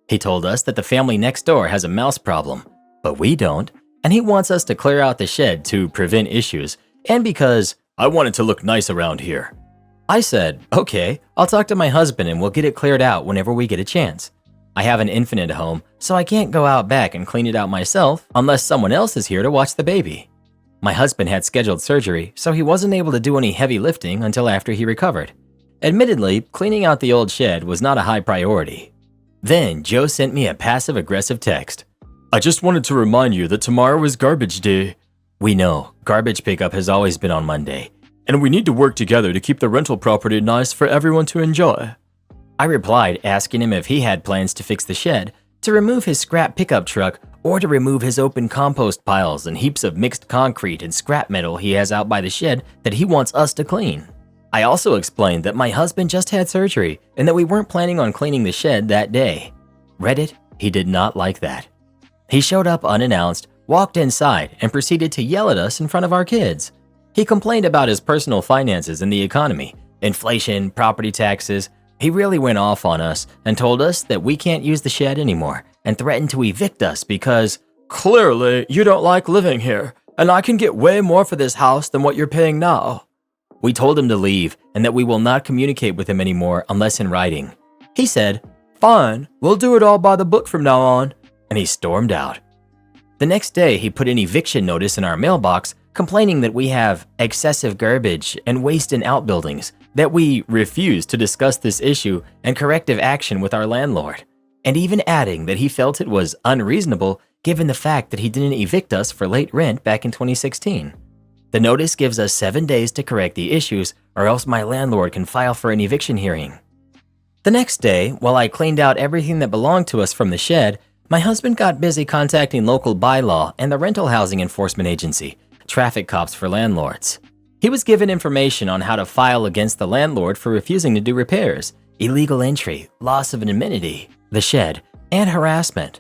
He told us that the family next door has a mouse problem, but we don't, and he wants us to clear out the shed to prevent issues, and because I want it to look nice around here. I said, okay, I'll talk to my husband and we'll get it cleared out whenever we get a chance. I have an infant at home, so I can't go out back and clean it out myself unless someone else is here to watch the baby. My husband had scheduled surgery, so he wasn't able to do any heavy lifting until after he recovered. Admittedly, cleaning out the old shed was not a high priority. Then Joe sent me a passive-aggressive text. I just wanted to remind you that tomorrow is garbage day. We know, garbage pickup has always been on Monday, and we need to work together to keep the rental property nice for everyone to enjoy. I replied asking him if he had plans to fix the shed, to remove his scrap pickup truck, or to remove his open compost piles and heaps of mixed concrete and scrap metal he has out by the shed that he wants us to clean. I also explained that my husband just had surgery and that we weren't planning on cleaning the shed that day. Reddit, he did not like that. He showed up unannounced, walked inside, and proceeded to yell at us in front of our kids. He complained about his personal finances and the economy, inflation, property taxes. He really went off on us and told us that we can't use the shed anymore and threatened to evict us because, clearly, you don't like living here, and I can get way more for this house than what you're paying now. We told him to leave and that we will not communicate with him anymore unless in writing. He said, fine, we'll do it all by the book from now on, and he stormed out. The next day, he put an eviction notice in our mailbox complaining that we have excessive garbage and waste in outbuildings, that we refuse to discuss this issue and corrective action with our landlord, and even adding that he felt it was unreasonable given the fact that he didn't evict us for late rent back in 2016. The notice gives us 7 days to correct the issues or else my landlord can file for an eviction hearing. The next day, while I cleaned out everything that belonged to us from the shed, my husband got busy contacting local bylaw and the Rental Housing Enforcement Agency, traffic cops for landlords. He was given information on how to file against the landlord for refusing to do repairs, illegal entry, loss of an amenity, the shed, and harassment.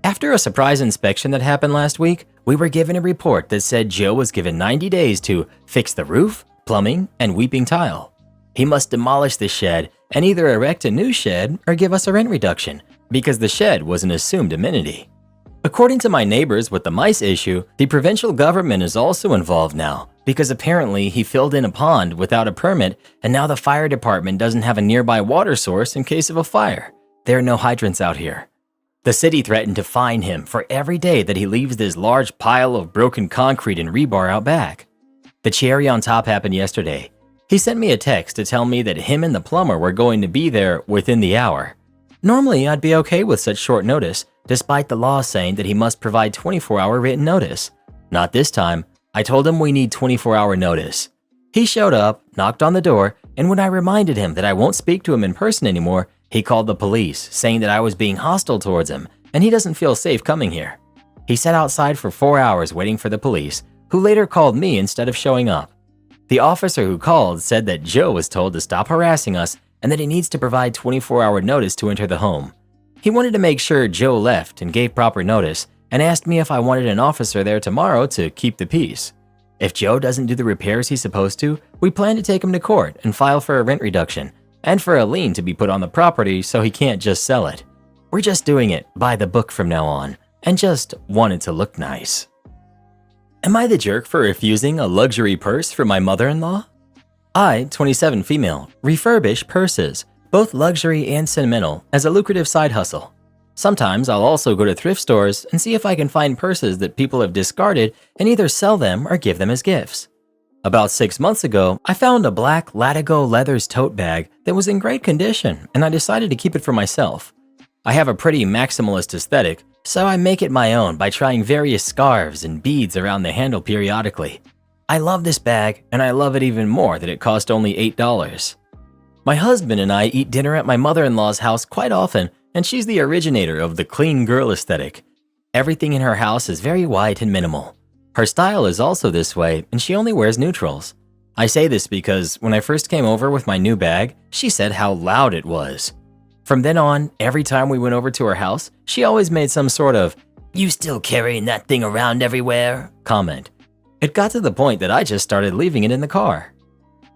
After a surprise inspection that happened last week, we were given a report that said Joe was given 90 days to fix the roof, plumbing, and weeping tile. He must demolish the shed and either erect a new shed or give us a rent reduction because the shed was an assumed amenity. According to my neighbors with the mice issue, the provincial government is also involved now because apparently he filled in a pond without a permit and now the fire department doesn't have a nearby water source in case of a fire. There are no hydrants out here. The city threatened to fine him for every day that he leaves this large pile of broken concrete and rebar out back. The cherry on top happened yesterday. He sent me a text to tell me that him and the plumber were going to be there within the hour. Normally, I'd be okay with such short notice, despite the law saying that he must provide 24-hour written notice. Not this time. I told him we need 24-hour notice. He showed up, knocked on the door, and when I reminded him that I won't speak to him in person anymore, he called the police, saying that I was being hostile towards him and he doesn't feel safe coming here. He sat outside for 4 hours waiting for the police, who later called me instead of showing up. The officer who called said that Joe was told to stop harassing us and that he needs to provide 24-hour notice to enter the home. He wanted to make sure Joe left and gave proper notice and asked me if I wanted an officer there tomorrow to keep the peace. If Joe doesn't do the repairs he's supposed to, we plan to take him to court and file for a rent reduction and for a lien to be put on the property so he can't just sell it. We're just doing it by the book from now on and just want it to look nice. Am I the jerk for refusing a luxury purse for my mother-in-law? I, 27 female, refurbish purses, both luxury and sentimental, as a lucrative side hustle. Sometimes I'll also go to thrift stores and see if I can find purses that people have discarded and either sell them or give them as gifts. About 6 months ago, I found a black Latigo Leathers tote bag that was in great condition and I decided to keep it for myself. I have a pretty maximalist aesthetic, so I make it my own by trying various scarves and beads around the handle periodically. I love this bag and I love it even more that it cost only $8. My husband and I eat dinner at my mother-in-law's house quite often, and she's the originator of the clean girl aesthetic. Everything in her house is very white and minimal. Her style is also this way, and she only wears neutrals. I say this because when I first came over with my new bag, she said how loud it was. From then on, every time we went over to her house, she always made some sort of, "You still carrying that thing around everywhere?" comment. It got to the point that I just started leaving it in the car.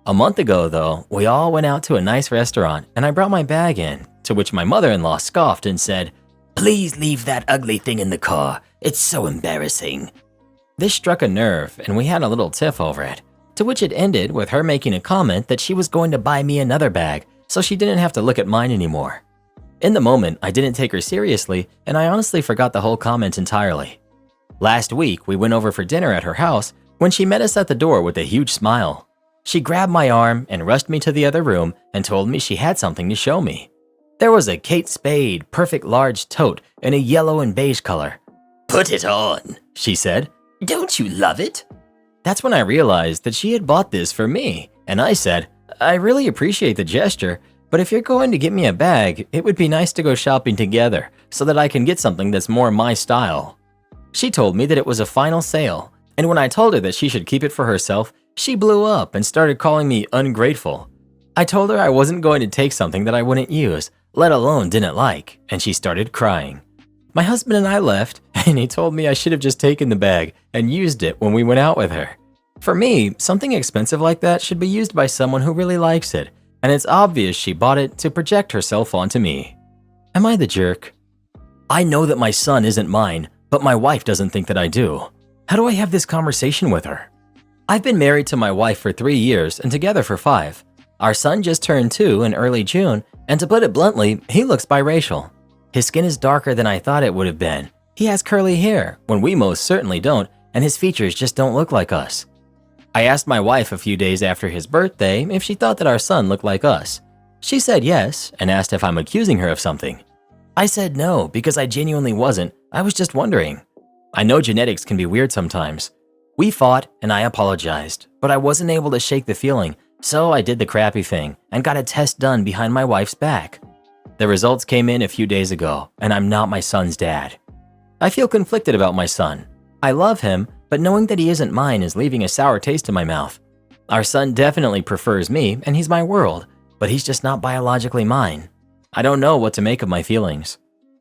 A month ago, though, we all went out to a nice restaurant and I brought my bag in, to which my mother-in-law scoffed and said, "Please leave that ugly thing in the car. It's so embarrassing." This struck a nerve and we had a little tiff over it, to which it ended with her making a comment that she was going to buy me another bag so she didn't have to look at mine anymore. In the moment, I didn't take her seriously and I honestly forgot the whole comment entirely. Last week, we went over for dinner at her house when she met us at the door with a huge smile. She grabbed my arm and rushed me to the other room and told me she had something to show me. There was a Kate Spade perfect large tote in a yellow and beige color. "Put it on," she said. "Don't you love it?" That's when I realized that she had bought this for me, and I said, "I really appreciate the gesture, but if you're going to get me a bag, it would be nice to go shopping together so that I can get something that's more my style." She told me that it was a final sale, and when I told her that she should keep it for herself, she blew up and started calling me ungrateful. I told her I wasn't going to take something that I wouldn't use, let alone didn't like, and she started crying. My husband and I left, and he told me I should have just taken the bag and used it when we went out with her. For me, something expensive like that should be used by someone who really likes it, and it's obvious she bought it to project herself onto me. Am I the jerk? I know that my son isn't mine, but my wife doesn't think that I do. How do I have this conversation with her? I've been married to my wife for 3 years and together for 5. Our son just turned 2 in early June, and to put it bluntly, he looks biracial. His skin is darker than I thought it would have been. He has curly hair, when we most certainly don't, and his features just don't look like us. I asked my wife a few days after his birthday if she thought that our son looked like us. She said yes, and asked if I'm accusing her of something. I said no, because I genuinely wasn't. I was just wondering. I know genetics can be weird sometimes. We fought, and I apologized, but I wasn't able to shake the feeling, so I did the crappy thing and got a test done behind my wife's back. The results came in a few days ago, and I'm not my son's dad. I feel conflicted about my son. I love him, but knowing that he isn't mine is leaving a sour taste in my mouth. Our son definitely prefers me, and he's my world, but he's just not biologically mine. I don't know what to make of my feelings.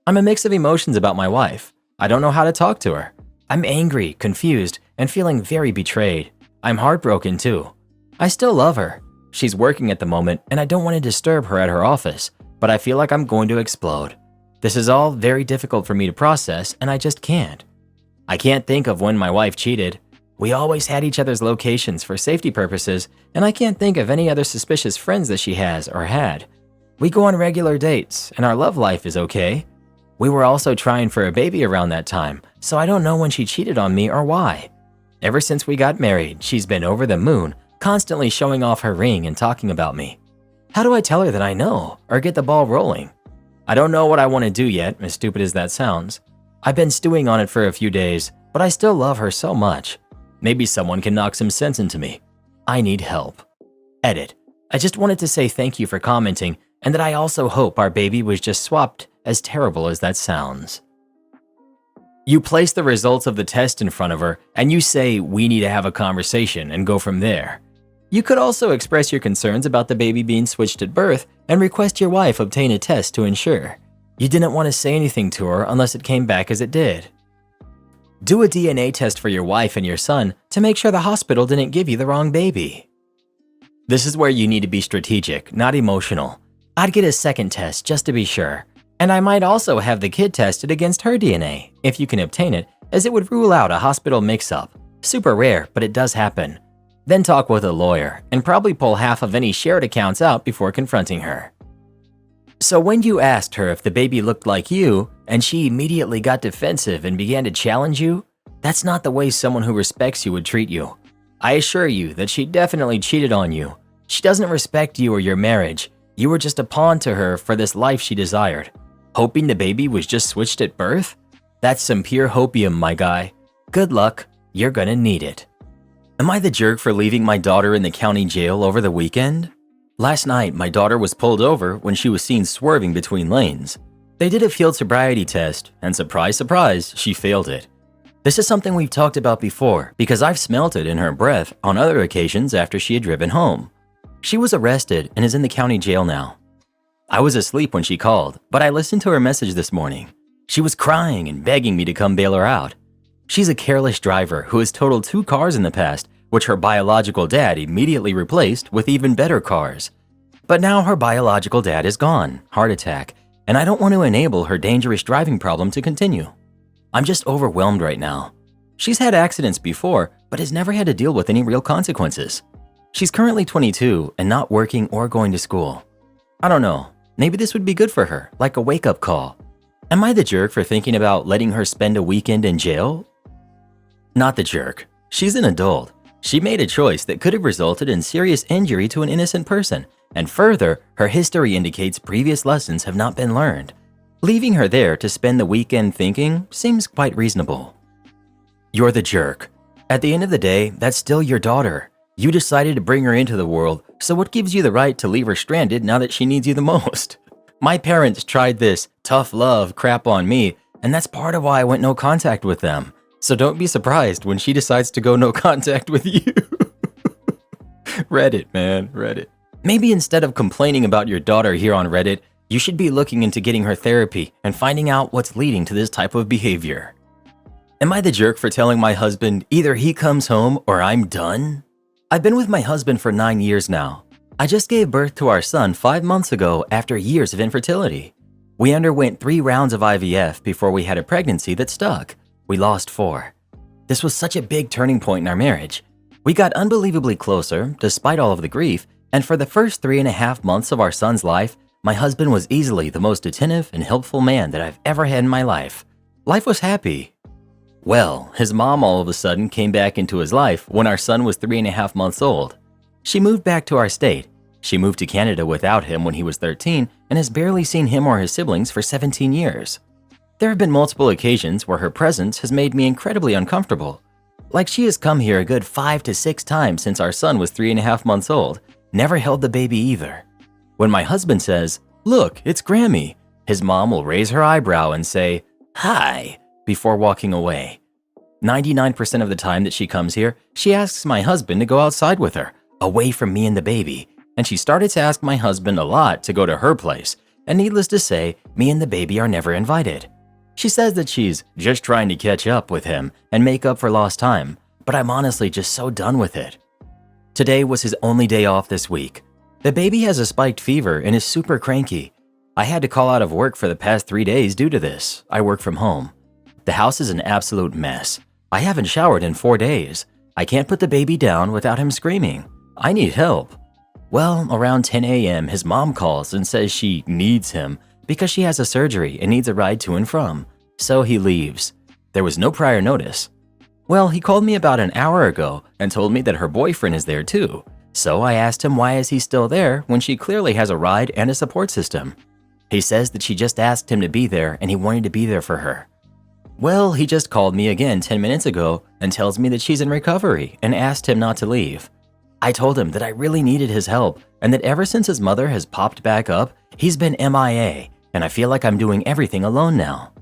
I'm a mix of emotions about my wife. I don't know how to talk to her. I'm angry, confused, and feeling very betrayed. I'm heartbroken too. I still love her. She's working at the moment, and I don't want to disturb her at her office, but I feel like I'm going to explode. This is all very difficult for me to process, and I just can't. I can't think of when my wife cheated. We always had each other's locations for safety purposes, and I can't think of any other suspicious friends that she has or had. We go on regular dates, and our love life is okay. We were also trying for a baby around that time, so I don't know when she cheated on me or why. Ever since we got married, she's been over the moon, constantly showing off her ring and talking about me. How do I tell her that I know, or get the ball rolling? I don't know what I want to do yet, as stupid as that sounds. I've been stewing on it for a few days, but I still love her so much. Maybe someone can knock some sense into me. I need help. Edit. I just wanted to say thank you for commenting, and that I also hope our baby was just swapped, as terrible as that sounds. You place the results of the test in front of her and you say, "We need to have a conversation," and go from there. You could also express your concerns about the baby being switched at birth and request your wife obtain a test to ensure. You didn't want to say anything to her unless it came back as it did. Do a DNA test for your wife and your son to make sure the hospital didn't give you the wrong baby. This is where you need to be strategic, not emotional. I'd get a second test just to be sure. And I might also have the kid tested against her DNA, if you can obtain it, as it would rule out a hospital mix-up. Super rare, but it does happen. Then talk with a lawyer, and probably pull half of any shared accounts out before confronting her. So when you asked her if the baby looked like you, and she immediately got defensive and began to challenge you, that's not the way someone who respects you would treat you. I assure you that she definitely cheated on you. She doesn't respect you or your marriage. You were just a pawn to her for this life she desired. Hoping the baby was just switched at birth? That's some pure hopium, my guy. Good luck, you're gonna need it. Am I the jerk for leaving my daughter in the county jail over the weekend? Last night, my daughter was pulled over when she was seen swerving between lanes. They did a field sobriety test, and surprise, surprise, she failed it. This is something we've talked about before because I've smelt it in her breath on other occasions after she had driven home. She was arrested and is in the county jail now. I was asleep when she called, but I listened to her message this morning. She was crying and begging me to come bail her out. She's a careless driver who has totaled 2 cars in the past, which her biological dad immediately replaced with even better cars. But now her biological dad is gone, heart attack, and I don't want to enable her dangerous driving problem to continue. I'm just overwhelmed right now. She's had accidents before, but has never had to deal with any real consequences. She's currently 22 and not working or going to school. I don't know, maybe this would be good for her, like a wake-up call. Am I the jerk for thinking about letting her spend a weekend in jail? Not the jerk. She's an adult. She made a choice that could have resulted in serious injury to an innocent person, and further, her history indicates previous lessons have not been learned. Leaving her there to spend the weekend thinking seems quite reasonable. You're the jerk. At the end of the day, that's still your daughter. You decided to bring her into the world, so what gives you the right to leave her stranded now that she needs you the most? My parents tried this tough love crap on me, and that's part of why I went no contact with them. So don't be surprised when she decides to go no contact with you. Reddit, man, Reddit. Maybe instead of complaining about your daughter here on Reddit, you should be looking into getting her therapy and finding out what's leading to this type of behavior. Am I the jerk for telling my husband either he comes home or I'm done? I've been with my husband for 9 years now. I just gave birth to our son 5 months ago after years of infertility. We underwent 3 rounds of IVF before we had a pregnancy that stuck. We lost 4. This was such a big turning point in our marriage. We got unbelievably closer, despite all of the grief, and for the first 3.5 months of our son's life, my husband was easily the most attentive and helpful man that I've ever had in my life. Life was happy. Well, his mom all of a sudden came back into his life when our son was 3.5 months old. She moved back to our state. She moved to Canada without him when he was 13 and has barely seen him or his siblings for 17 years. There have been multiple occasions where her presence has made me incredibly uncomfortable. Like she has come here a good 5 to 6 times since our son was 3.5 months old, never held the baby either. When my husband says, "Look, it's Grammy," his mom will raise her eyebrow and say, "Hi," before walking away. 99% of the time that she comes here, she asks my husband to go outside with her, away from me and the baby, and she started to ask my husband a lot to go to her place, and needless to say, me and the baby are never invited. She says that she's just trying to catch up with him and make up for lost time, but I'm honestly just so done with it. Today was his only day off this week. The baby has a spiked fever and is super cranky. I had to call out of work for the past 3 days due to this. I work from home. The house is an absolute mess. I haven't showered in 4 days. I can't put the baby down without him screaming. I need help. Well, around 10 a.m., his mom calls and says she needs him because she has a surgery and needs a ride to and from. So he leaves. There was no prior notice. Well, he called me about an hour ago and told me that her boyfriend is there too. So I asked him why is he still there when she clearly has a ride and a support system. He says that she just asked him to be there and he wanted to be there for her. Well, he just called me again 10 minutes ago and tells me that she's in recovery and asked him not to leave. I told him that I really needed his help and that ever since his mother has popped back up, he's been MIA and I feel like I'm doing everything alone now.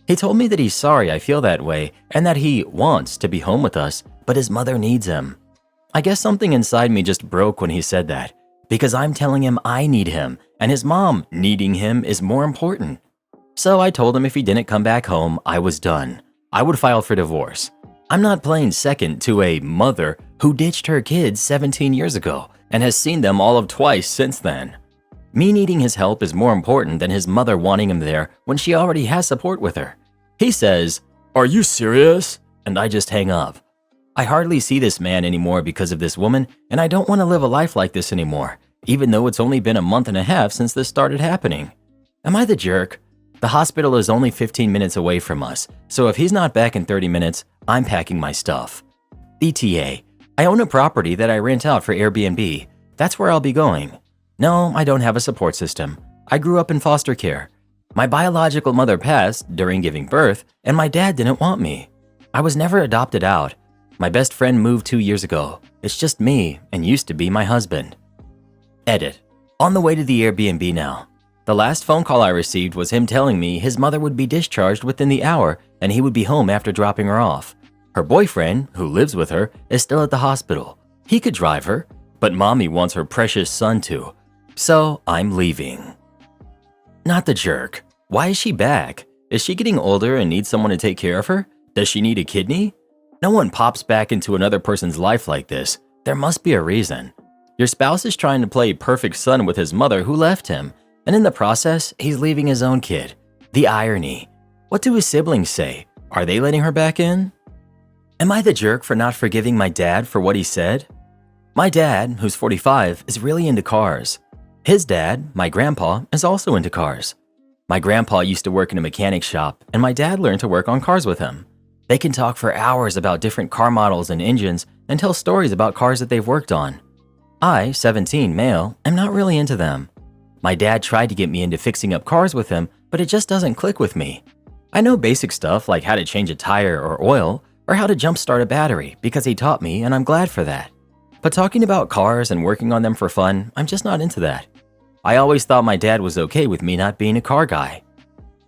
He told me that he's sorry I feel that way and that he wants to be home with us, but his mother needs him. I guess something inside me just broke when he said that, because I'm telling him I need him and his mom needing him is more important. So I told him if he didn't come back home, I was done. I would file for divorce. I'm not playing second to a mother who ditched her kids 17 years ago and has seen them all of twice since then. Me needing his help is more important than his mother wanting him there when she already has support with her. He says, "Are you serious?" And I just hang up. I hardly see this man anymore because of this woman, and I don't want to live a life like this anymore, even though it's only been a month and a half since this started happening. Am I the jerk? The hospital is only 15 minutes away from us, so if he's not back in 30 minutes, I'm packing my stuff. ETA. I own a property that I rent out for Airbnb. That's where I'll be going. No, I don't have a support system. I grew up in foster care. My biological mother passed during giving birth, and my dad didn't want me. I was never adopted out. My best friend moved 2 years ago. It's just me and used to be my husband. Edit. On the way to the Airbnb now. The last phone call I received was him telling me his mother would be discharged within the hour and he would be home after dropping her off. Her boyfriend, who lives with her, is still at the hospital. He could drive her, but mommy wants her precious son to. So I'm leaving. Not the jerk. Why is she back? Is she getting older and needs someone to take care of her? Does she need a kidney? No one pops back into another person's life like this. There must be a reason. Your spouse is trying to play perfect son with his mother who left him, and in the process, he's leaving his own kid. The irony. What do his siblings say? Are they letting her back in? Am I the jerk for not forgiving my dad for what he said? My dad, who's 45, is really into cars. His dad, my grandpa, is also into cars. My grandpa used to work in a mechanic shop, and my dad learned to work on cars with him. They can talk for hours about different car models and engines and tell stories about cars that they've worked on. I, 17, male, am not really into them. My dad tried to get me into fixing up cars with him, but it just doesn't click with me. I know basic stuff like how to change a tire or oil, or how to jumpstart a battery because he taught me and I'm glad for that. But talking about cars and working on them for fun, I'm just not into that. I always thought my dad was okay with me not being a car guy.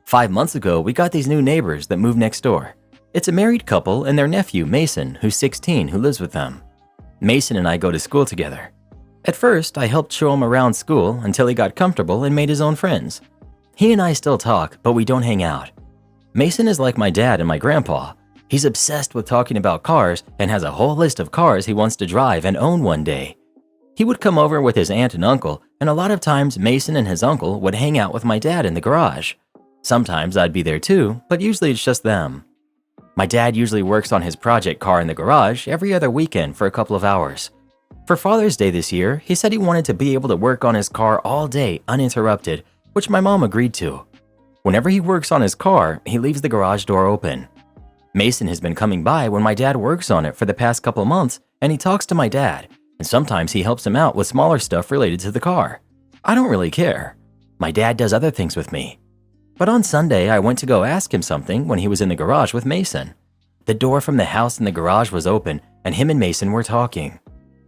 5 months ago, we got these new neighbors that moved next door. It's a married couple and their nephew, Mason, who's 16, who lives with them. Mason and I go to school together. At first, I helped show him around school until he got comfortable and made his own friends. He and I still talk, but we don't hang out. Mason is like my dad and my grandpa. He's obsessed with talking about cars and has a whole list of cars he wants to drive and own one day. He would come over with his aunt and uncle, and a lot of times Mason and his uncle would hang out with my dad in the garage. Sometimes I'd be there too, but usually it's just them. My dad usually works on his project car in the garage every other weekend for a couple of hours. For Father's Day this year, he said he wanted to be able to work on his car all day uninterrupted, which my mom agreed to. Whenever he works on his car, he leaves the garage door open. Mason has been coming by when my dad works on it for the past couple months, and he talks to my dad, and sometimes he helps him out with smaller stuff related to the car. I don't really care. My dad does other things with me. But on Sunday, I went to go ask him something when he was in the garage with Mason. The door from the house in the garage was open, and him and Mason were talking.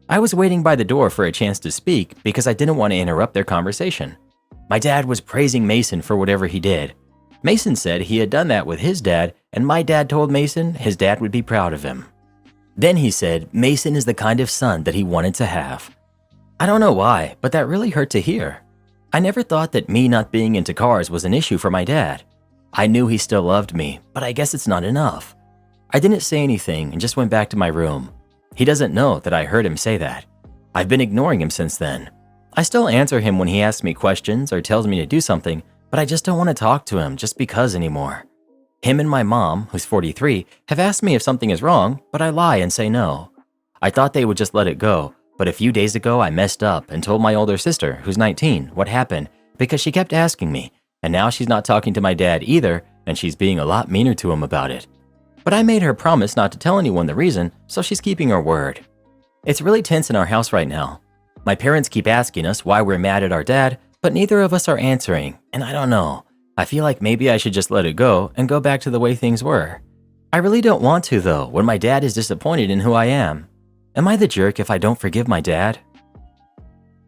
I was waiting by the door for a chance to speak because I didn't want to interrupt their conversation. My dad was praising Mason for whatever he did. Mason said he had done that with his dad, and my dad told Mason his dad would be proud of him. Then he said Mason is the kind of son that he wanted to have. I don't know why, but that really hurt to hear. I never thought that me not being into cars was an issue for my dad. I knew he still loved me, but I guess it's not enough. I didn't say anything and just went back to my room. He doesn't know that I heard him say that. I've been ignoring him since then. I still answer him when he asks me questions or tells me to do something, but I just don't want to talk to him just because anymore. Him and my mom, who's 43, have asked me if something is wrong, but I lie and say no. I thought they would just let it go, but a few days ago I messed up and told my older sister, who's 19, what happened because she kept asking me, and now she's not talking to my dad either, and she's being a lot meaner to him about it. But I made her promise not to tell anyone the reason, so she's keeping her word. It's really tense in our house right now. My parents keep asking us why we're mad at our dad, but neither of us are answering, and I don't know. I feel like maybe I should just let it go and go back to the way things were. I really don't want to though when my dad is disappointed in who I am. Am I the jerk if I don't forgive my dad?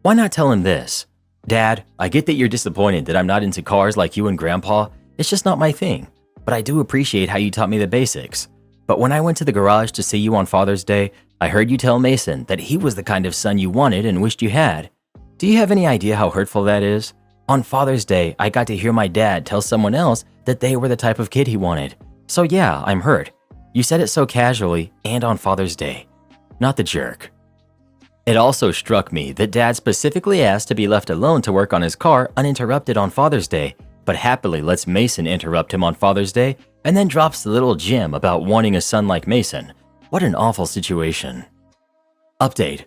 Why not tell him this? Dad, I get that you're disappointed that I'm not into cars like you and Grandpa. It's just not my thing. but I do appreciate how you taught me the basics. But when I went to the garage to see you on Father's Day, I heard you tell Mason that he was the kind of son you wanted and wished you had. Do you have any idea how hurtful that is? On Father's Day, I got to hear my dad tell someone else that they were the type of kid he wanted. So yeah, I'm hurt. You said it so casually and on Father's Day. Not the jerk. It also struck me that Dad specifically asked to be left alone to work on his car uninterrupted on Father's Day, but happily lets Mason interrupt him on Father's Day and then drops the little gem about wanting a son like Mason. What an awful situation. Update.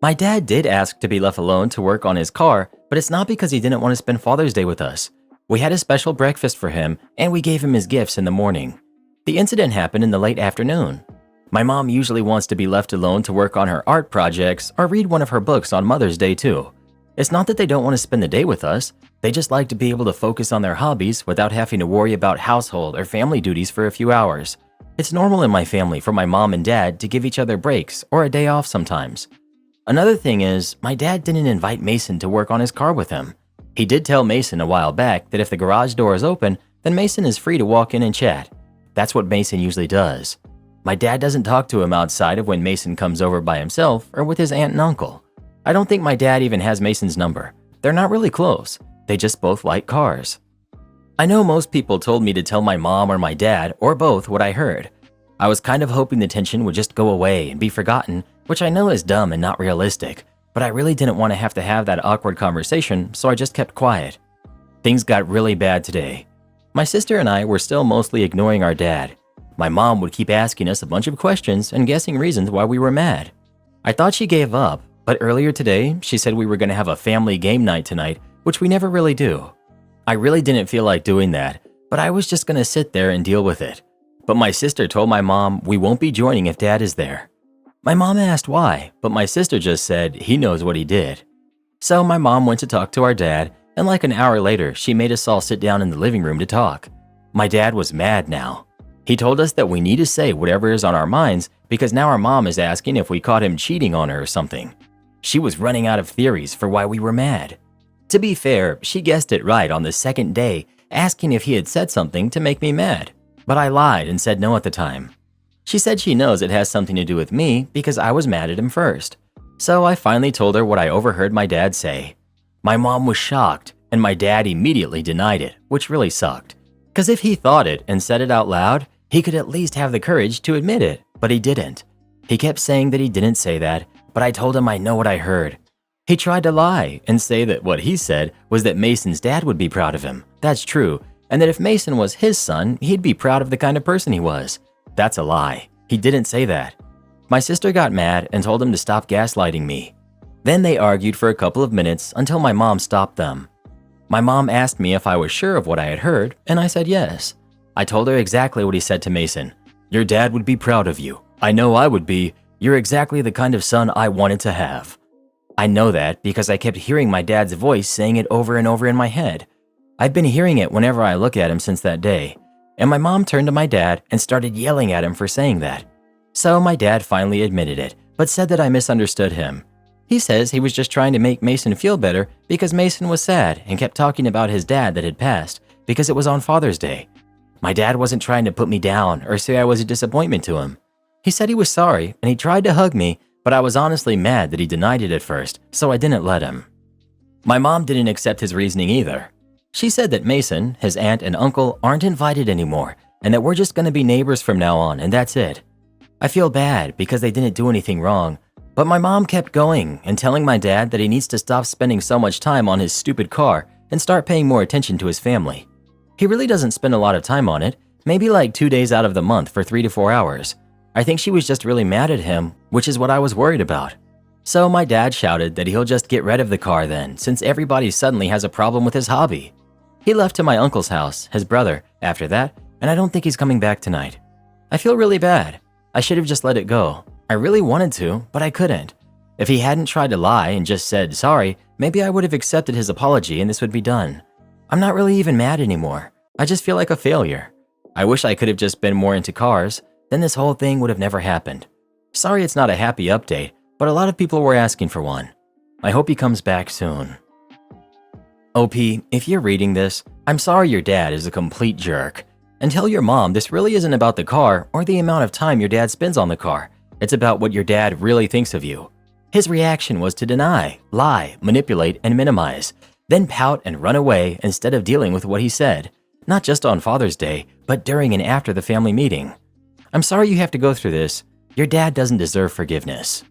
My dad did ask to be left alone to work on his car, but it's not because he didn't want to spend Father's Day with us. We had a special breakfast for him and we gave him his gifts in the morning. The incident happened in the late afternoon. My mom usually wants to be left alone to work on her art projects or read one of her books on Mother's Day too. It's not that they don't want to spend the day with us, they just like to be able to focus on their hobbies without having to worry about household or family duties for a few hours. It's normal in my family for my mom and dad to give each other breaks or a day off sometimes. Another thing is, my dad didn't invite Mason to work on his car with him. He did tell Mason a while back that if the garage door is open, then Mason is free to walk in and chat. That's what Mason usually does. My dad doesn't talk to him outside of when Mason comes over by himself or with his aunt and uncle. I don't think my dad even has Mason's number. They're not really close. They just both like cars. I know most people told me to tell my mom or my dad or both what I heard. I was kind of hoping the tension would just go away and be forgotten, which I know is dumb and not realistic, but I really didn't want to have that awkward conversation, so I just kept quiet. Things got really bad today. My sister and I were still mostly ignoring our dad. My mom would keep asking us a bunch of questions and guessing reasons why we were mad. I thought she gave up, but earlier today, she said we were going to have a family game night tonight, which we never really do. I really didn't feel like doing that, but I was just going to sit there and deal with it. But my sister told my mom we won't be joining if Dad is there. My mom asked why, but my sister just said he knows what he did. So my mom went to talk to our dad, and like an hour later, she made us all sit down in the living room to talk. My dad was mad now. He told us that we need to say whatever is on our minds because now our mom is asking if we caught him cheating on her or something. She was running out of theories for why we were mad. To be fair, she guessed it right on the second day, asking if he had said something to make me mad. But I lied and said no at the time. She said she knows it has something to do with me because I was mad at him first. So I finally told her what I overheard my dad say. My mom was shocked, and my dad immediately denied it, which really sucked. Because if he thought it and said it out loud, he could at least have the courage to admit it, but he didn't. He kept saying that he didn't say that, but I told him I know what I heard. He tried to lie and say that what he said was that Mason's dad would be proud of him. That's true. And that if Mason was his son, he'd be proud of the kind of person he was. That's a lie. He didn't say that. My sister got mad and told him to stop gaslighting me. Then they argued for a couple of minutes until my mom stopped them. My mom asked me if I was sure of what I had heard, and I said yes. I told her exactly what he said to Mason. Your dad would be proud of you. I know I would be. You're exactly the kind of son I wanted to have. I know that because I kept hearing my dad's voice saying it over and over in my head. I've been hearing it whenever I look at him since that day, and my mom turned to my dad and started yelling at him for saying that. So my dad finally admitted it, but said that I misunderstood him. He says he was just trying to make Mason feel better because Mason was sad and kept talking about his dad that had passed because it was on Father's Day. My dad wasn't trying to put me down or say I was a disappointment to him. He said he was sorry and he tried to hug me, but I was honestly mad that he denied it at first, so I didn't let him. My mom didn't accept his reasoning either. She said that Mason, his aunt and uncle aren't invited anymore and that we're just going to be neighbors from now on and that's it. I feel bad because they didn't do anything wrong, but my mom kept going and telling my dad that he needs to stop spending so much time on his stupid car and start paying more attention to his family. He really doesn't spend a lot of time on it, maybe like 2 days out of the month for 3 to 4 hours. I think she was just really mad at him, which is what I was worried about. So my dad shouted that he'll just get rid of the car then, since everybody suddenly has a problem with his hobby. He left to my uncle's house, his brother, after that, and I don't think he's coming back tonight. I feel really bad. I should have just let it go. I really wanted to, but I couldn't. If he hadn't tried to lie and just said sorry, maybe I would have accepted his apology and this would be done. I'm not really even mad anymore. I just feel like a failure. I wish I could have just been more into cars, then this whole thing would have never happened. Sorry it's not a happy update, but a lot of people were asking for one. I hope he comes back soon. OP, if you're reading this, I'm sorry your dad is a complete jerk. And tell your mom this really isn't about the car or the amount of time your dad spends on the car. It's about what your dad really thinks of you. His reaction was to deny, lie, manipulate, and minimize, then pout and run away instead of dealing with what he said, not just on Father's Day, but during and after the family meeting. I'm sorry you have to go through this. Your dad doesn't deserve forgiveness.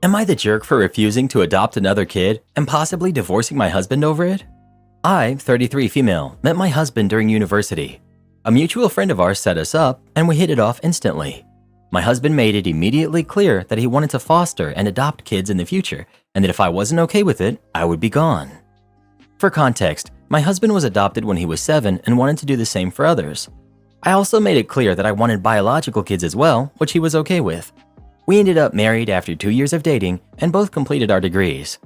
Am I the jerk for refusing to adopt another kid and possibly divorcing my husband over it? I, 33 female, met my husband during university. A mutual friend of ours set us up, and we hit it off instantly. My husband made it immediately clear that he wanted to foster and adopt kids in the future, and that if I wasn't okay with it, I would be gone. For context, my husband was adopted when he was 7 and wanted to do the same for others. I also made it clear that I wanted biological kids as well, which he was okay with. We ended up married after 2 years of dating and both completed our degrees.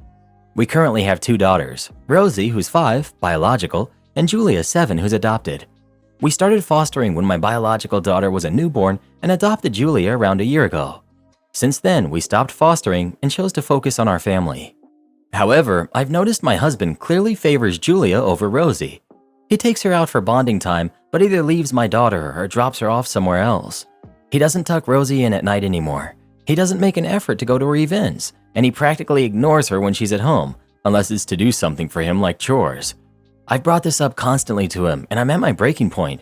We currently have 2 daughters, Rosie, who's 5, biological, and Julia, 7, who's adopted. We started fostering when my biological daughter was a newborn and adopted Julia around a year ago. Since then, we stopped fostering and chose to focus on our family. However, I've noticed my husband clearly favors Julia over Rosie. He takes her out for bonding time, but either leaves my daughter or drops her off somewhere else. He doesn't tuck Rosie in at night anymore. He doesn't make an effort to go to her events, and he practically ignores her when she's at home, unless it's to do something for him like chores. I've brought this up constantly to him, and I'm at my breaking point.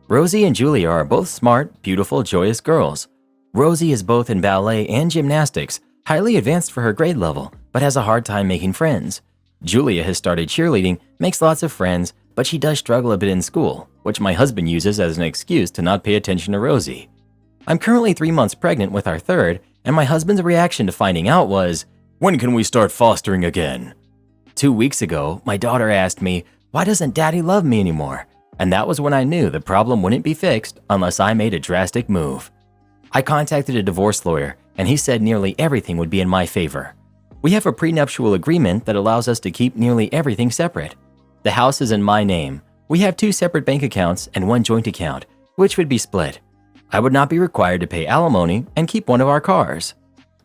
Rosie and Julia are both smart, beautiful, joyous girls. Rosie is both in ballet and gymnastics, highly advanced for her grade level, but has a hard time making friends. Julia has started cheerleading, makes lots of friends, but she does struggle a bit in school, which my husband uses as an excuse to not pay attention to Rosie. I'm currently 3 months pregnant with our third, and my husband's reaction to finding out was, "When can we start fostering again?" 2 weeks ago, my daughter asked me, "Why doesn't Daddy love me anymore?" And that was when I knew the problem wouldn't be fixed unless I made a drastic move. I contacted a divorce lawyer, and he said nearly everything would be in my favor. We have a prenuptial agreement that allows us to keep nearly everything separate. The house is in my name. We have 2 separate bank accounts and 1 joint account, which would be split. I would not be required to pay alimony and keep one of our cars.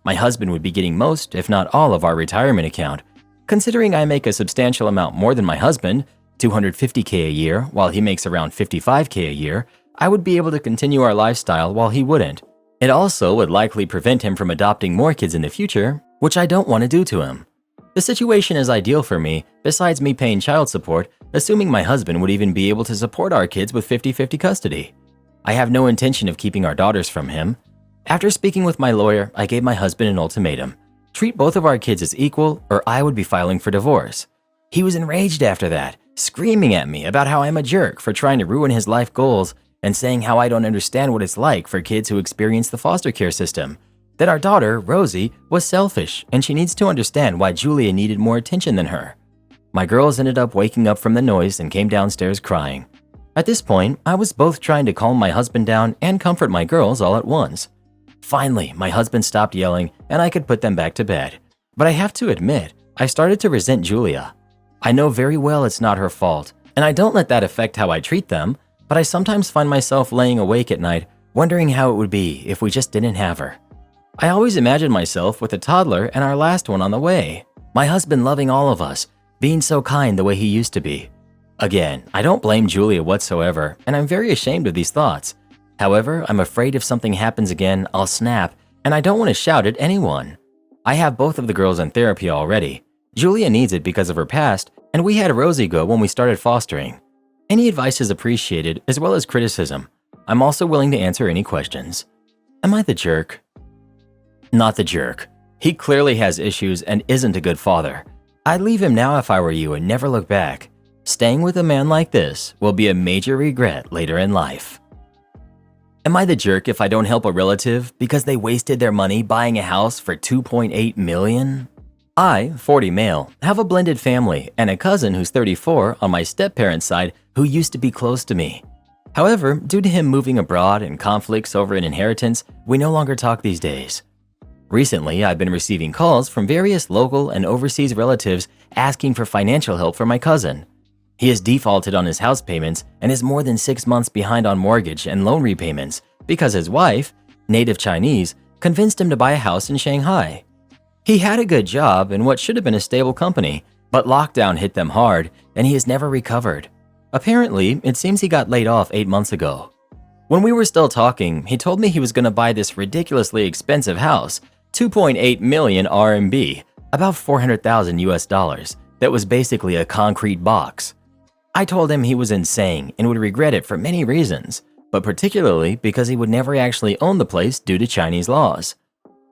My husband would be getting most, if not all, of our retirement account. Considering I make a substantial amount more than my husband, $250K a year, while he makes around $55K a year, I would be able to continue our lifestyle while he wouldn't. It also would likely prevent him from adopting more kids in the future, which I don't want to do to him. The situation is ideal for me, besides me paying child support, assuming my husband would even be able to support our kids with 50-50 custody. I have no intention of keeping our daughters from him. After speaking with my lawyer, I gave my husband an ultimatum. Treat both of our kids as equal, or I would be filing for divorce. He was enraged after that, screaming at me about how I'm a jerk for trying to ruin his life goals and saying how I don't understand what it's like for kids who experience the foster care system. That our daughter, Rosie, was selfish and she needs to understand why Julia needed more attention than her. My girls ended up waking up from the noise and came downstairs crying. At this point, I was both trying to calm my husband down and comfort my girls all at once. Finally, my husband stopped yelling and I could put them back to bed. But I have to admit, I started to resent Julia. I know very well it's not her fault, and I don't let that affect how I treat them, but I sometimes find myself laying awake at night wondering how it would be if we just didn't have her. I always imagine myself with a toddler and our last one on the way. My husband loving all of us, being so kind the way he used to be. Again, I don't blame Julia whatsoever, and I'm very ashamed of these thoughts. However, I'm afraid if something happens again, I'll snap, and I don't want to shout at anyone. I have both of the girls in therapy already. Julia needs it because of her past, and we had Rosie go when we started fostering. Any advice is appreciated, as well as criticism. I'm also willing to answer any questions. Am I the jerk? Not the jerk. He clearly has issues and isn't a good father. I'd leave him now if I were you and never look back. Staying with a man like this will be a major regret later in life. Am I the jerk if I don't help a relative because they wasted their money buying a house for $2.8 million? I, 40 male, have a blended family and a cousin who's 34 on my step-parents' side who used to be close to me. However, due to him moving abroad and conflicts over an inheritance, we no longer talk these days. Recently, I've been receiving calls from various local and overseas relatives asking for financial help for my cousin. He has defaulted on his house payments and is more than 6 months behind on mortgage and loan repayments because his wife, native Chinese, convinced him to buy a house in Shanghai. He had a good job in what should have been a stable company, but lockdown hit them hard and he has never recovered. Apparently, it seems he got laid off 8 months ago. When we were still talking, he told me he was going to buy this ridiculously expensive house, 2.8 million RMB, about 400,000 US dollars, that was basically a concrete box. I told him he was insane and would regret it for many reasons, but particularly because he would never actually own the place due to Chinese laws.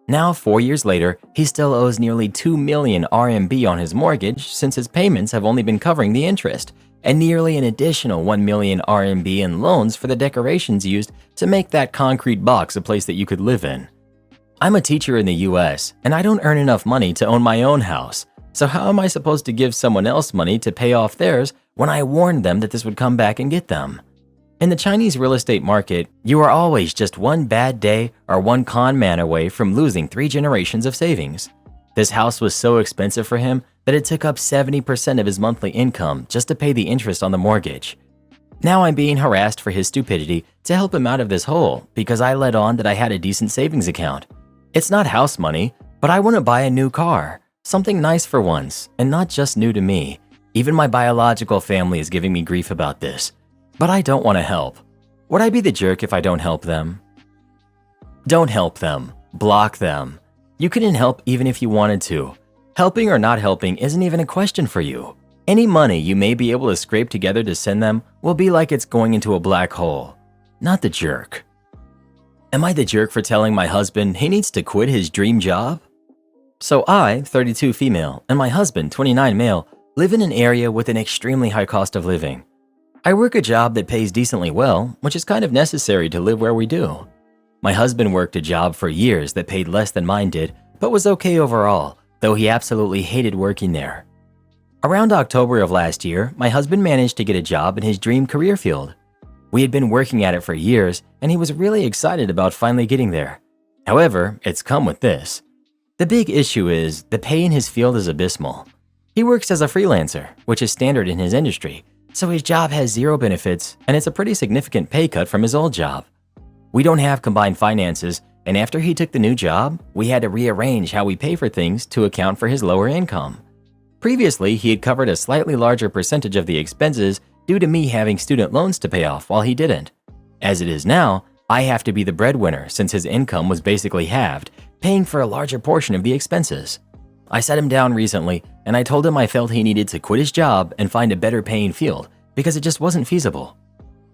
Now, 4 years later, he still owes nearly 2 million RMB on his mortgage since his payments have only been covering the interest, and nearly an additional 1 million RMB in loans for the decorations used to make that concrete box a place that you could live in. I'm a teacher in the US, and I don't earn enough money to own my own house, so how am I supposed to give someone else money to pay off theirs when I warned them that this would come back and get them? In the Chinese real estate market, you are always just one bad day or one con man away from losing 3 generations of savings. This house was so expensive for him that it took up 70% of his monthly income just to pay the interest on the mortgage. Now I'm being harassed for his stupidity to help him out of this hole because I let on that I had a decent savings account. It's not house money, but I want to buy a new car, something nice for once, and not just new to me. Even my biological family is giving me grief about this, but I don't want to help. Would I be the jerk if I don't help them? Don't help them. Block them. You couldn't help even if you wanted to. Helping or not helping isn't even a question for you. Any money you may be able to scrape together to send them will be like it's going into a black hole. Not the jerk. Am I the jerk for telling my husband he needs to quit his dream job? So I, 32 female, and my husband, 29 male, live in an area with an extremely high cost of living. I work a job that pays decently well, which is kind of necessary to live where we do. My husband worked a job for years that paid less than mine did, but was okay overall, though he absolutely hated working there. Around October of last year, my husband managed to get a job in his dream career field. We had been working at it for years, and he was really excited about finally getting there. However, it's come with this. The big issue is the pay in his field is abysmal. He works as a freelancer, which is standard in his industry, so his job has 0 benefits, and it's a pretty significant pay cut from his old job. We don't have combined finances, and after he took the new job, we had to rearrange how we pay for things to account for his lower income. Previously, he had covered a slightly larger percentage of the expenses due to me having student loans to pay off while he didn't. As it is now, I have to be the breadwinner since his income was basically halved, paying for a larger portion of the expenses. I sat him down recently, and I told him I felt he needed to quit his job and find a better paying field because it just wasn't feasible.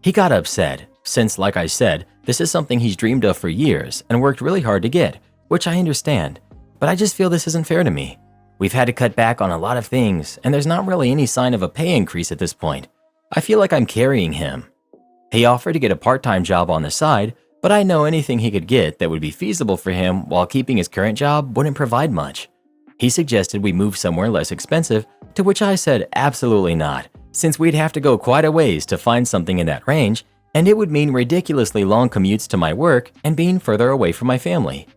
He got upset, since, like I said, this is something he's dreamed of for years and worked really hard to get, which I understand, but I just feel this isn't fair to me. We've had to cut back on a lot of things, and there's not really any sign of a pay increase at this point. I feel like I'm carrying him. He offered to get a part-time job on the side, but I know anything he could get that would be feasible for him while keeping his current job wouldn't provide much. He suggested we move somewhere less expensive, to which I said absolutely not, since we'd have to go quite a ways to find something in that range, and it would mean ridiculously long commutes to my work and being further away from my family.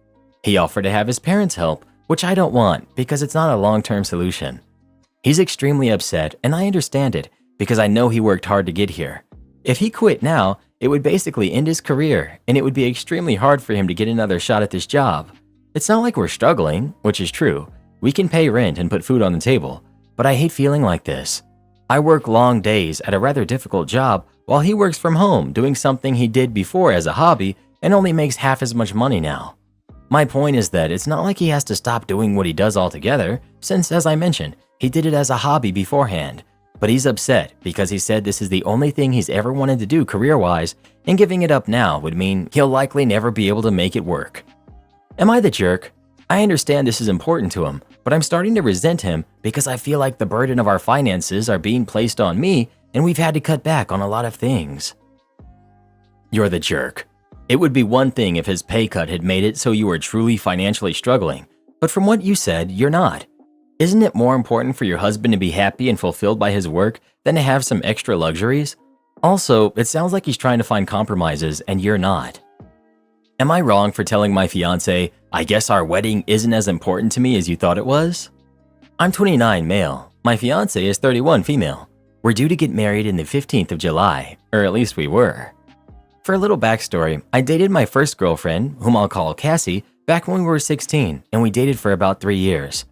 He offered to have his parents help, which I don't want because it's not a long-term solution. He's extremely upset, and I understand it because I know he worked hard to get here. If he quit now, it would basically end his career, and it would be extremely hard for him to get another shot at this job. It's not like we're struggling, which is true. We can pay rent and put food on the table, but I hate feeling like this. I work long days at a rather difficult job while he works from home doing something he did before as a hobby and only makes half as much money now. My point is that it's not like he has to stop doing what he does altogether, since, as I mentioned, he did it as a hobby beforehand. But he's upset because he said this is the only thing he's ever wanted to do career-wise, and giving it up now would mean he'll likely never be able to make it work. Am I the jerk? I understand this is important to him, but I'm starting to resent him because I feel like the burden of our finances are being placed on me, and we've had to cut back on a lot of things. You're the jerk. It would be one thing if his pay cut had made it so you were truly financially struggling, but from what you said, you're not. Isn't it more important for your husband to be happy and fulfilled by his work than to have some extra luxuries? Also, it sounds like he's trying to find compromises and you're not. Am I wrong for telling my fiance, I guess our wedding isn't as important to me as you thought it was? I'm 29 male. My fiance is 31 female. We're due to get married in the 15th of July, or at least we were. For a little backstory, I dated my first girlfriend, whom I'll call Cassie, back when we were 16, and we dated for about 3 years.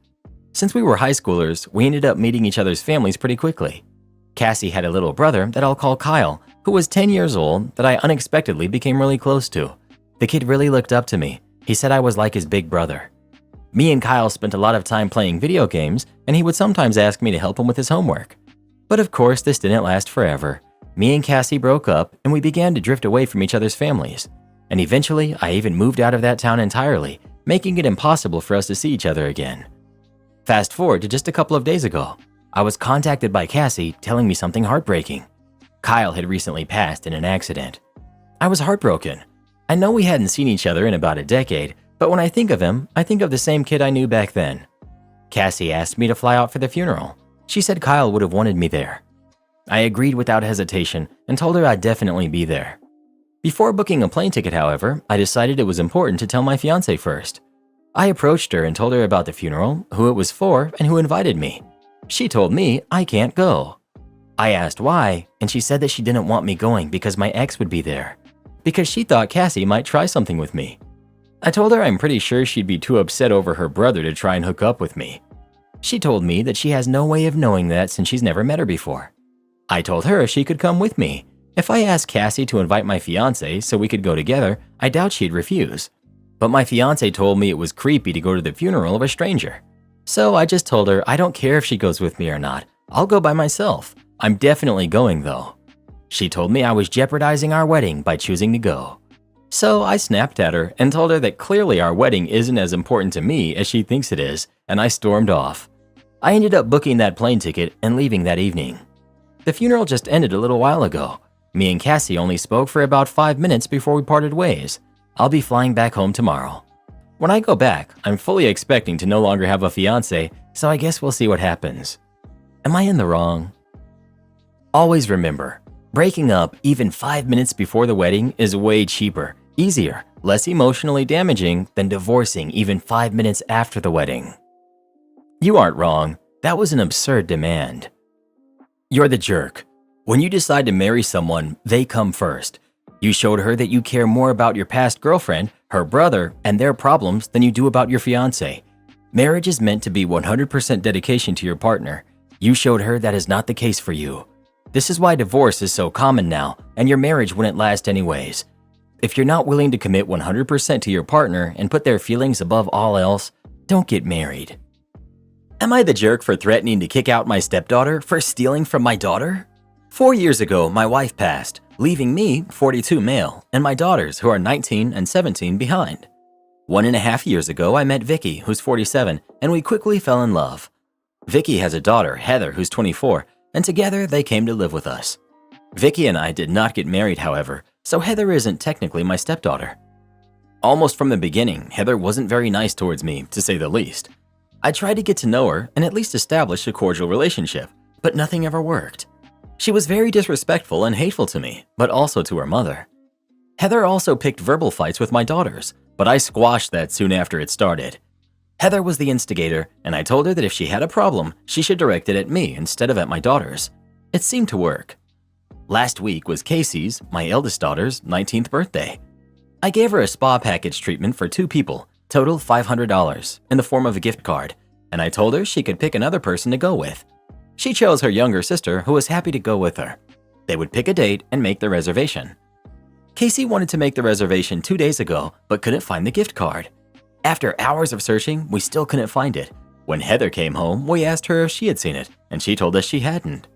Since we were high schoolers, we ended up meeting each other's families pretty quickly. Cassie had a little brother that I'll call Kyle, who was 10 years old that I unexpectedly became really close to. The kid really looked up to me. He said I was like his big brother. Me and Kyle spent a lot of time playing video games, and he would sometimes ask me to help him with his homework. But of course, this didn't last forever. Me and Cassie broke up, and we began to drift away from each other's families. And eventually, I even moved out of that town entirely, making it impossible for us to see each other again. Fast forward to just a couple of days ago. I was contacted by Cassie telling me something heartbreaking. Kyle had recently passed in an accident. I was heartbroken. I know we hadn't seen each other in about a decade, but when I think of him, I think of the same kid I knew back then. Cassie asked me to fly out for the funeral. She said Kyle would have wanted me there. I agreed without hesitation and told her I'd definitely be there. Before booking a plane ticket, however, I decided it was important to tell my fiancée first. I approached her and told her about the funeral, who it was for, and who invited me. She told me I can't go. I asked why, and she said that she didn't want me going because my ex would be there, because she thought Cassie might try something with me. I told her I'm pretty sure she'd be too upset over her brother to try and hook up with me. She told me that she has no way of knowing that since she's never met her before. I told her she could come with me. If I asked Cassie to invite my fiancé so we could go together, I doubt she'd refuse. But my fiancé told me it was creepy to go to the funeral of a stranger. So I just told her I don't care if she goes with me or not. I'll go by myself. I'm definitely going though. She told me I was jeopardizing our wedding by choosing to go. So I snapped at her and told her that clearly our wedding isn't as important to me as she thinks it is, and I stormed off. I ended up booking that plane ticket and leaving that evening. The funeral just ended a little while ago. Me and Cassie only spoke for about 5 minutes before we parted ways. I'll be flying back home tomorrow. When I go back, I'm fully expecting to no longer have a fiancé, so I guess we'll see what happens. Am I in the wrong? Always remember, breaking up even 5 minutes before the wedding is way cheaper, easier, less emotionally damaging than divorcing even 5 minutes after the wedding. You aren't wrong. That was an absurd demand. You're the jerk. When you decide to marry someone, they come first. You showed her that you care more about your past girlfriend, her brother, and their problems than you do about your fiancé. Marriage is meant to be 100% dedication to your partner. You showed her that is not the case for you. This is why divorce is so common now, and your marriage wouldn't last anyways. If you're not willing to commit 100% to your partner and put their feelings above all else, don't get married. Am I the jerk for threatening to kick out my stepdaughter for stealing from my daughter? 4 years ago, my wife passed, leaving me, 42 male, and my daughters, who are 19 and 17, behind. 1.5 years ago, I met Vicky, who's 47, and we quickly fell in love. Vicky has a daughter, Heather, who's 24, and together they came to live with us. Vicky and I did not get married, however, so Heather isn't technically my stepdaughter. Almost from the beginning, Heather wasn't very nice towards me, to say the least. I tried to get to know her and at least establish a cordial relationship, but nothing ever worked. She was very disrespectful and hateful to me, but also to her mother. Heather also picked verbal fights with my daughters, but I squashed that soon after it started. Heather was the instigator, and I told her that if she had a problem, she should direct it at me instead of at my daughters. It seemed to work. Last week was Casey's, my eldest daughter's, 19th birthday. I gave her a spa package treatment for 2 people, total $500, in the form of a gift card, and I told her she could pick another person to go with. She chose her younger sister, who was happy to go with her. They would pick a date and make the reservation. Casey wanted to make the reservation 2 days ago, but couldn't find the gift card. After hours of searching, we still couldn't find it. When Heather came home, we asked her if she had seen it, and she told us she hadn't.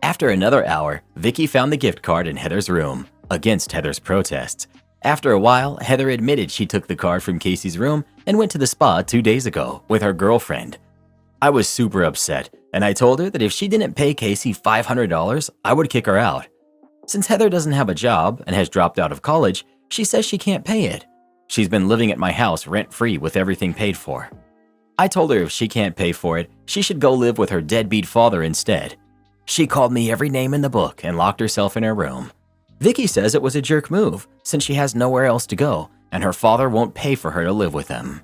After another hour, Vicky found the gift card in Heather's room, against Heather's protests. After a while, Heather admitted she took the card from Casey's room and went to the spa 2 days ago with her girlfriend. I was super upset, and I told her that if she didn't pay Casey $500, I would kick her out. Since Heather doesn't have a job and has dropped out of college, she says she can't pay it. She's been living at my house rent-free with everything paid for. I told her if she can't pay for it, she should go live with her deadbeat father instead. She called me every name in the book and locked herself in her room. Vicky says it was a jerk move since she has nowhere else to go and her father won't pay for her to live with him.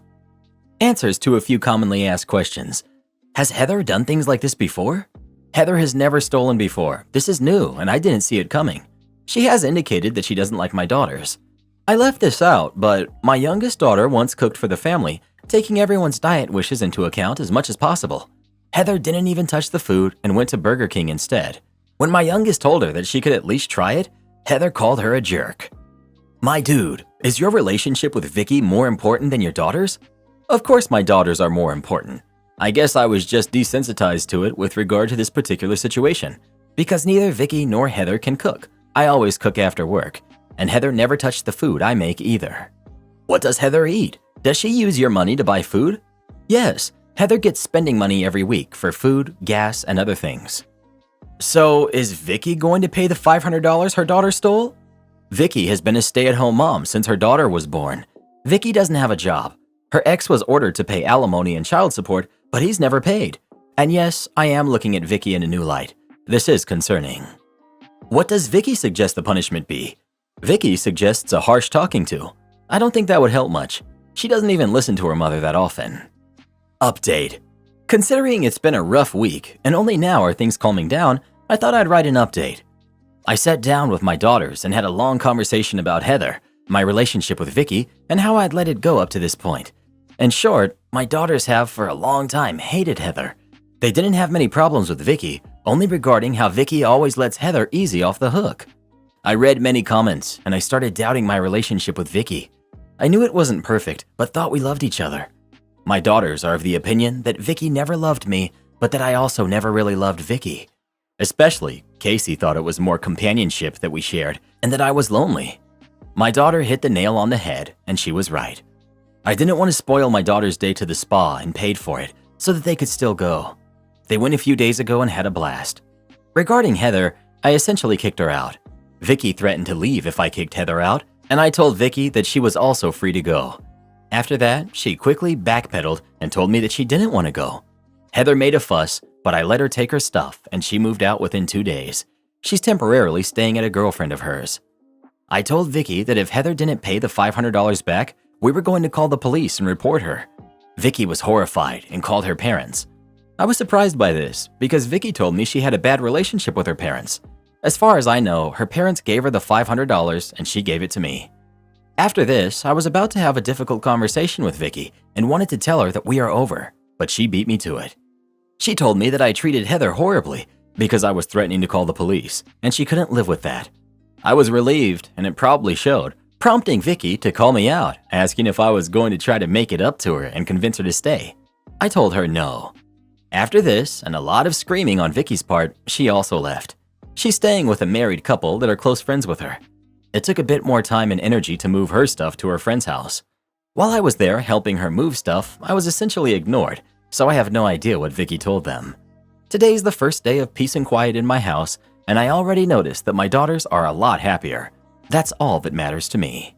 Answers to a few commonly asked questions. Has Heather done things like this before? Heather has never stolen before. This is new and I didn't see it coming. She has indicated that she doesn't like my daughters. I left this out, but my youngest daughter once cooked for the family, taking everyone's diet wishes into account as much as possible. Heather didn't even touch the food and went to Burger King instead. When my youngest told her that she could at least try it, Heather called her a jerk. My dude, is your relationship with Vicky more important than your daughter's? Of course my daughters are more important. I guess I was just desensitized to it with regard to this particular situation. Because neither Vicky nor Heather can cook. I always cook after work. And Heather never touched the food I make either. What does Heather eat? Does she use your money to buy food? Yes, Heather gets spending money every week for food, gas, and other things. So is Vicky going to pay the $500 her daughter stole? Vicky has been a stay-at-home mom since her daughter was born. Vicky doesn't have a job. Her ex was ordered to pay alimony and child support, but he's never paid. And yes, I am looking at Vicky in a new light. This is concerning. What does Vicky suggest the punishment be? Vicky suggests a harsh talking to. I don't think that would help much. She doesn't even listen to her mother that often. Update. Considering it's been a rough week and only now are things calming down, I thought I'd write an update. I sat down with my daughters and had a long conversation about Heather, my relationship with Vicky, and how I'd let it go up to this point. In short, my daughters have for a long time hated Heather. They didn't have many problems with Vicky, only regarding how Vicky always lets Heather easy off the hook. I read many comments and I started doubting my relationship with Vicky. I knew it wasn't perfect, but thought we loved each other. My daughters are of the opinion that Vicky never loved me, but that I also never really loved Vicky. Especially, Casey thought it was more companionship that we shared and that I was lonely. My daughter hit the nail on the head, and she was right. I didn't want to spoil my daughter's day to the spa and paid for it so that they could still go. They went a few days ago and had a blast. Regarding Heather, I essentially kicked her out. Vicky threatened to leave if I kicked Heather out, and I told Vicky that she was also free to go. After that, she quickly backpedaled and told me that she didn't want to go. Heather made a fuss, but I let her take her stuff and she moved out within 2 days. She's temporarily staying at a girlfriend of hers. I told Vicky that if Heather didn't pay the $500 back, we were going to call the police and report her. Vicky was horrified and called her parents. I was surprised by this because Vicky told me she had a bad relationship with her parents. As far as I know, her parents gave her the $500 and she gave it to me. After this, I was about to have a difficult conversation with Vicky and wanted to tell her that we are over, but she beat me to it. She told me that I treated Heather horribly because I was threatening to call the police, and she couldn't live with that. I was relieved, and it probably showed, prompting Vicky to call me out, asking if I was going to try to make it up to her and convince her to stay. I told her no. After this, and a lot of screaming on Vicky's part, she also left. She's staying with a married couple that are close friends with her. It took a bit more time and energy to move her stuff to her friend's house. While I was there helping her move stuff, I was essentially ignored, so I have no idea what Vicky told them. Today's the first day of peace and quiet in my house, and I already noticed that my daughters are a lot happier. That's all that matters to me.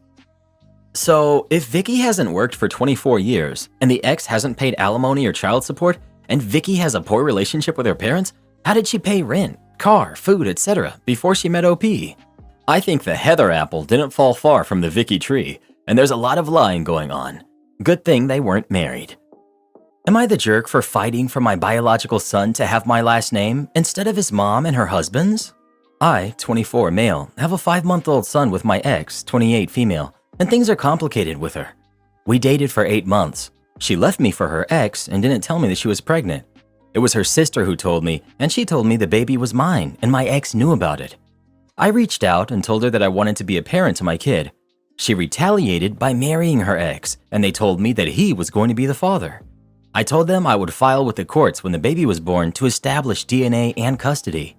So, if Vicky hasn't worked for 24 years, and the ex hasn't paid alimony or child support, and Vicky has a poor relationship with her parents, how did she pay rent, car, food, etc. before she met OP? I think the Heather apple didn't fall far from the Vicky tree, and there's a lot of lying going on. Good thing they weren't married. Am I the jerk for fighting for my biological son to have my last name instead of his mom and her husband's? I, 24 male, have a 5-month-old son with my ex, 28 female, and things are complicated with her. We dated for 8 months. She left me for her ex and didn't tell me that she was pregnant. It was her sister who told me, and she told me the baby was mine and my ex knew about it. I reached out and told her that I wanted to be a parent to my kid. She retaliated by marrying her ex, and they told me that he was going to be the father. I told them I would file with the courts when the baby was born to establish DNA and custody.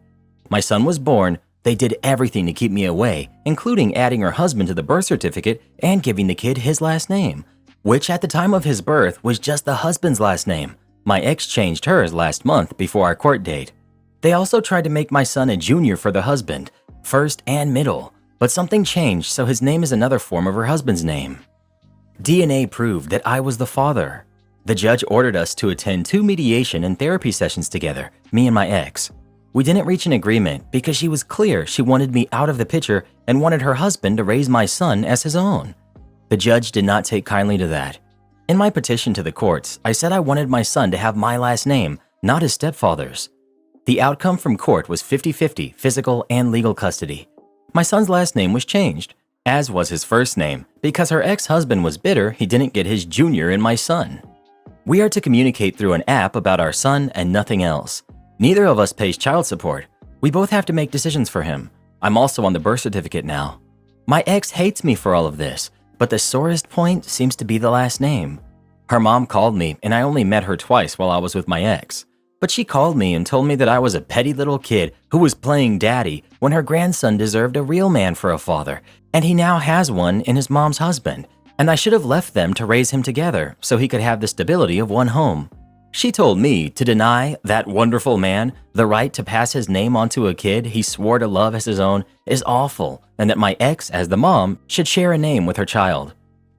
My son was born, they did everything to keep me away, including adding her husband to the birth certificate and giving the kid his last name, which at the time of his birth was just the husband's last name. My ex changed hers last month before our court date. They also tried to make my son a junior for the husband, first and middle, but something changed so his name is another form of her husband's name. DNA proved that I was the father. The judge ordered us to attend 2 mediation and therapy sessions together, me and my ex. We didn't reach an agreement because she was clear she wanted me out of the picture and wanted her husband to raise my son as his own. The judge did not take kindly to that. In my petition to the courts, I said I wanted my son to have my last name, not his stepfather's. The outcome from court was 50-50 physical and legal custody. My son's last name was changed, as was his first name, because her ex-husband was bitter he didn't get his junior in my son. We are to communicate through an app about our son and nothing else. Neither of us pays child support. We both have to make decisions for him. I'm also on the birth certificate now. My ex hates me for all of this, but the sorest point seems to be the last name. Her mom called me, and I only met her twice while I was with my ex. But she called me and told me that I was a petty little kid who was playing daddy when her grandson deserved a real man for a father, and he now has one in his mom's husband, and I should have left them to raise him together so he could have the stability of one home. She told me to deny that wonderful man the right to pass his name onto a kid he swore to love as his own is awful, and that my ex, as the mom, should share a name with her child.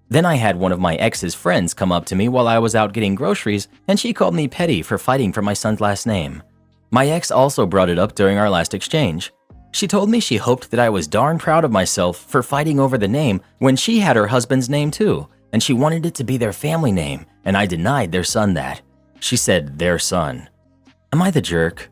Then I had one of my ex's friends come up to me while I was out getting groceries, and she called me petty for fighting for my son's last name. My ex also brought it up during our last exchange. She told me she hoped that I was darn proud of myself for fighting over the name when she had her husband's name too, and she wanted it to be their family name, and I denied their son that. She said their son. Am I the jerk?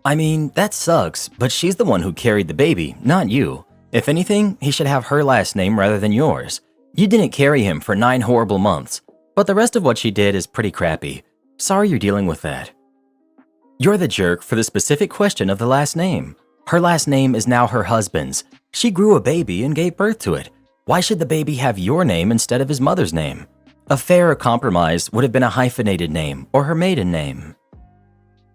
I mean, that sucks, but she's the one who carried the baby, not you. If anything, he should have her last name rather than yours. You didn't carry him for 9 horrible months, but the rest of what she did is pretty crappy. Sorry you're dealing with that. You're the jerk for the specific question of the last name. Her last name is now her husband's. She grew a baby and gave birth to it. Why should the baby have your name instead of his mother's name? A fairer compromise would have been a hyphenated name or her maiden name.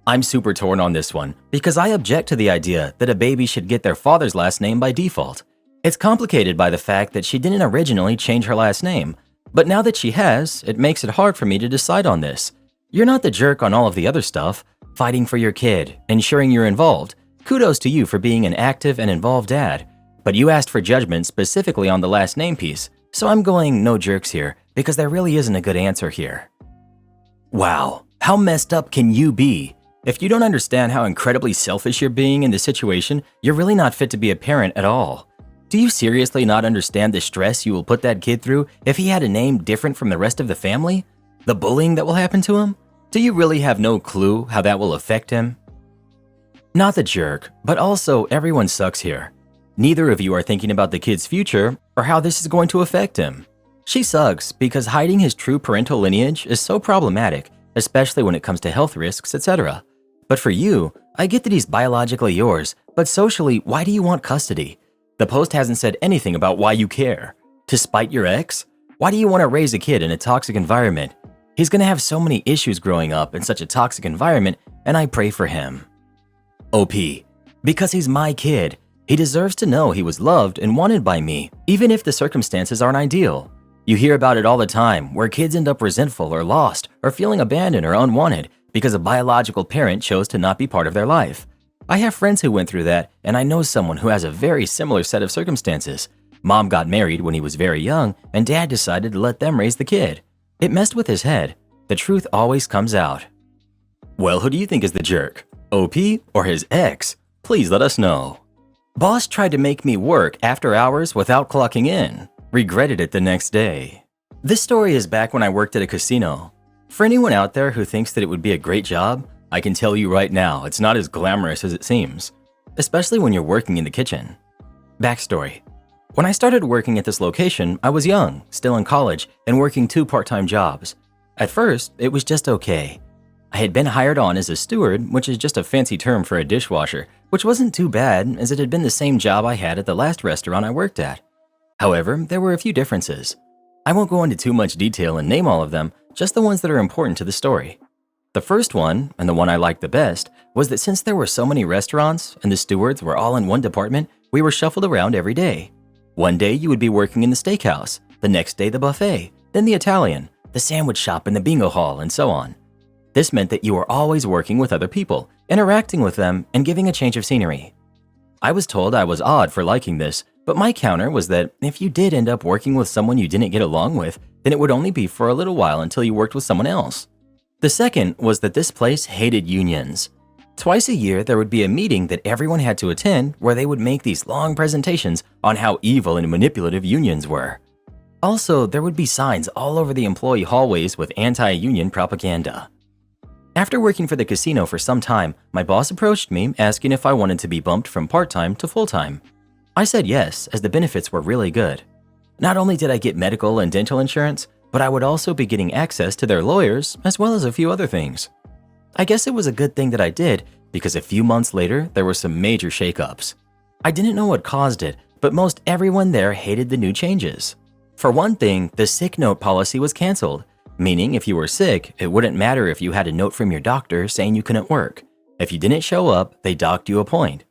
I'm super torn on this one because I object to the idea that a baby should get their father's last name by default. It's complicated by the fact that she didn't originally change her last name, but now that she has, it makes it hard for me to decide on this. You're not the jerk on all of the other stuff, fighting for your kid, ensuring you're involved. Kudos to you for being an active and involved dad, but you asked for judgment specifically on the last name piece, so I'm going no jerks here because there really isn't a good answer here. Wow, how messed up can you be? If you don't understand how incredibly selfish you're being in this situation, you're really not fit to be a parent at all. Do you seriously not understand the stress you will put that kid through if he had a name different from the rest of the family? The bullying that will happen to him? Do you really have no clue how that will affect him? Not the jerk, but also everyone sucks here. Neither of you are thinking about the kid's future or how this is going to affect him. She sucks because hiding his true parental lineage is so problematic, especially when it comes to health risks, etc. But for you, I get that he's biologically yours, but socially, why do you want custody? The post hasn't said anything about why you care. To spite your ex? Why do you want to raise a kid in a toxic environment? He's going to have so many issues growing up in such a toxic environment, and I pray for him. OP. Because he's my kid. He deserves to know he was loved and wanted by me, even if the circumstances aren't ideal. You hear about it all the time, where kids end up resentful or lost or feeling abandoned or unwanted because a biological parent chose to not be part of their life. I have friends who went through that, and I know someone who has a very similar set of circumstances. Mom got married when he was very young, and dad decided to let them raise the kid. It messed with his head. The truth always comes out. Well, who do you think is the jerk? OP or his ex? Please let us know. Boss tried to make me work after hours without clocking in. Regretted it the next day. This story is back when I worked at a casino. For anyone out there who thinks that it would be a great job, I can tell you right now, it's not as glamorous as it seems, especially when you're working in the kitchen. Backstory. When I started working at this location, I was young, still in college, and working 2 part-time jobs. At first, it was just okay. I had been hired on as a steward, which is just a fancy term for a dishwasher, which wasn't too bad as it had been the same job I had at the last restaurant I worked at. However, there were a few differences. I won't go into too much detail and name all of them, just the ones that are important to the story. The first one, and the one I liked the best, was that since there were so many restaurants and the stewards were all in one department, we were shuffled around every day. One day you would be working in the steakhouse, the next day the buffet, then the Italian, the sandwich shop and the bingo hall, and so on. This meant that you were always working with other people, interacting with them, and giving a change of scenery. I was told I was odd for liking this, but my counter was that if you did end up working with someone you didn't get along with, then it would only be for a little while until you worked with someone else. The second was that this place hated unions. Twice a year, there would be a meeting that everyone had to attend where they would make these long presentations on how evil and manipulative unions were. Also, there would be signs all over the employee hallways with anti-union propaganda. After working for the casino for some time, my boss approached me asking if I wanted to be bumped from part-time to full-time. I said yes, as the benefits were really good. Not only did I get medical and dental insurance, but I would also be getting access to their lawyers as well as a few other things. I guess it was a good thing that I did because a few months later, there were some major shakeups. I didn't know what caused it, but most everyone there hated the new changes. For one thing, the sick note policy was canceled, meaning if you were sick, it wouldn't matter if you had a note from your doctor saying you couldn't work. If you didn't show up, they docked you a point.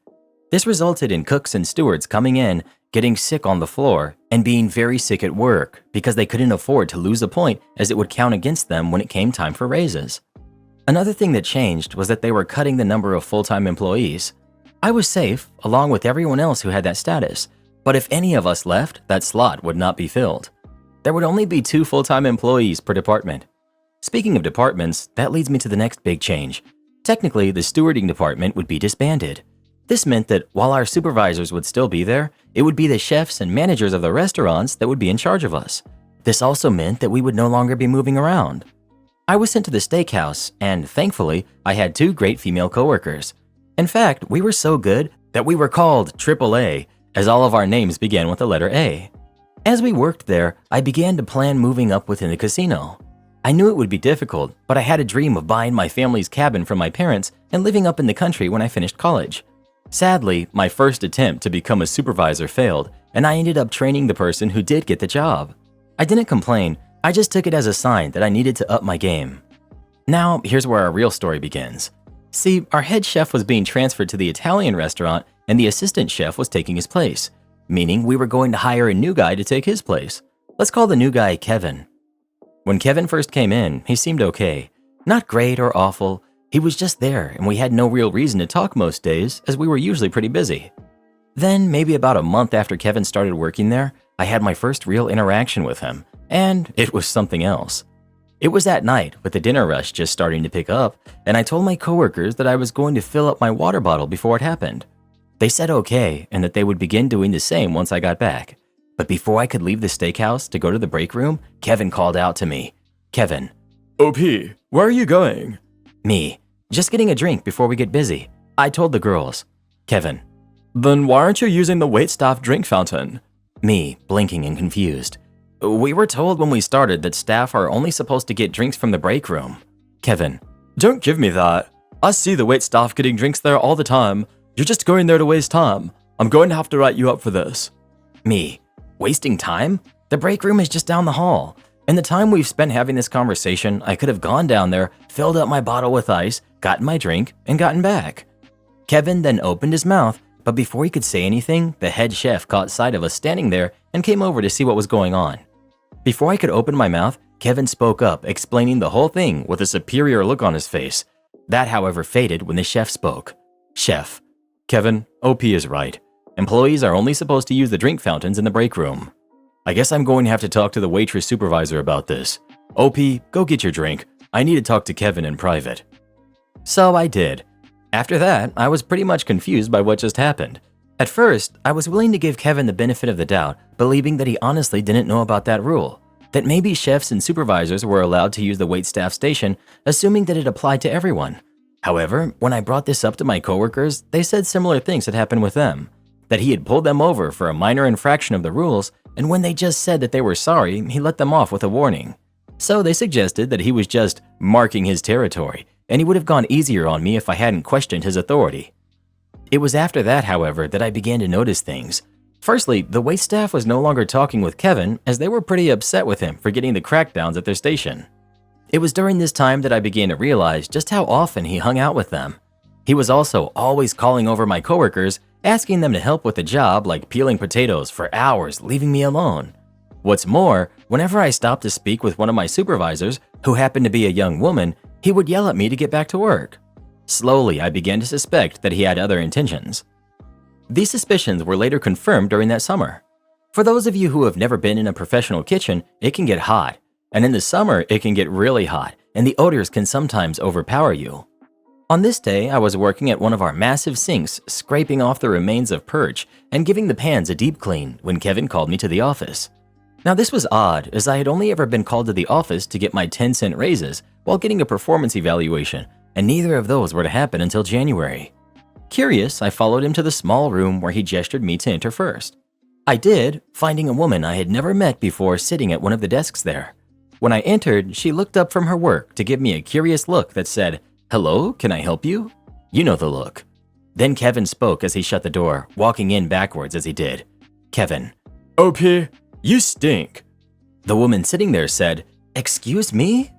This resulted in cooks and stewards coming in, getting sick on the floor, and being very sick at work because they couldn't afford to lose a point as it would count against them when it came time for raises. Another thing that changed was that they were cutting the number of full-time employees. I was safe, along with everyone else who had that status, but if any of us left, that slot would not be filled. There would only be 2 full-time employees per department. Speaking of departments, that leads me to the next big change. Technically, the stewarding department would be disbanded. This meant that while our supervisors would still be there, it would be the chefs and managers of the restaurants that would be in charge of us. This also meant that we would no longer be moving around. I was sent to the steakhouse, and thankfully, I had 2 great female coworkers. In fact, we were so good that we were called AAA, as all of our names began with the letter A. As we worked there, I began to plan moving up within the casino. I knew it would be difficult, but I had a dream of buying my family's cabin from my parents and living up in the country when I finished college. Sadly, my first attempt to become a supervisor failed, and I ended up training the person who did get the job. I didn't complain, I just took it as a sign that I needed to up my game. Now, here's where our real story begins. See, our head chef was being transferred to the Italian restaurant and the assistant chef was taking his place, meaning we were going to hire a new guy to take his place. Let's call the new guy Kevin. When Kevin first came in, he seemed okay. Not great or awful, he was just there and we had no real reason to talk most days as we were usually pretty busy. Then, maybe about a month after Kevin started working there, I had my first real interaction with him, and it was something else. It was at night with the dinner rush just starting to pick up, and I told my coworkers that I was going to fill up my water bottle before it happened. They said okay and that they would begin doing the same once I got back. But before I could leave the steakhouse to go to the break room, Kevin called out to me. Kevin. OP, where are you going? Me. Just getting a drink before we get busy. I told the girls. Kevin. Then why aren't you using the waitstaff drink fountain? Me, blinking and confused. We were told when we started that staff are only supposed to get drinks from the break room. Kevin. Don't give me that. I see the waitstaff getting drinks there all the time. You're just going there to waste time. I'm going to have to write you up for this. Me. Wasting time? The break room is just down the hall. In the time we've spent having this conversation, I could have gone down there, filled up my bottle with ice, gotten my drink, and gotten back. Kevin then opened his mouth, but before he could say anything, the head chef caught sight of us standing there and came over to see what was going on. Before I could open my mouth, Kevin spoke up, explaining the whole thing with a superior look on his face. That, however, faded when the chef spoke. Chef. Kevin, OP is right. Employees are only supposed to use the drink fountains in the break room. I guess I'm going to have to talk to the waitress supervisor about this. OP, go get your drink. I need to talk to Kevin in private. So I did. After that, I was pretty much confused by what just happened. At first, I was willing to give Kevin the benefit of the doubt, believing that he honestly didn't know about that rule, that maybe chefs and supervisors were allowed to use the waitstaff station, assuming that it applied to everyone. However, when I brought this up to my coworkers, they said similar things had happened with them, that he had pulled them over for a minor infraction of the rules, and when they just said that they were sorry, he let them off with a warning. So they suggested that he was just marking his territory, and he would have gone easier on me if I hadn't questioned his authority. It was after that, however, that I began to notice things. Firstly, the waitstaff was no longer talking with Kevin as they were pretty upset with him for getting the crackdowns at their station. It was during this time that I began to realize just how often he hung out with them. He was also always calling over my coworkers, asking them to help with a job like peeling potatoes for hours, leaving me alone. What's more, whenever I stopped to speak with one of my supervisors, who happened to be a young woman, he would yell at me to get back to work. Slowly, I began to suspect that he had other intentions. These suspicions were later confirmed during that summer. For those of you who have never been in a professional kitchen, it can get hot. And in the summer, it can get really hot, and the odors can sometimes overpower you. On this day, I was working at one of our massive sinks, scraping off the remains of perch and giving the pans a deep clean when Kevin called me to the office. Now this was odd, as I had only ever been called to the office to get my 10-cent raises while getting a performance evaluation, and neither of those were to happen until January. Curious, I followed him to the small room where he gestured me to enter first. I did, finding a woman I had never met before sitting at one of the desks there. When I entered, she looked up from her work to give me a curious look that said, "Hello, can I help you?" You know the look. Then Kevin spoke as he shut the door, walking in backwards as he did. Kevin, OP, you stink. The woman sitting there said, Excuse me?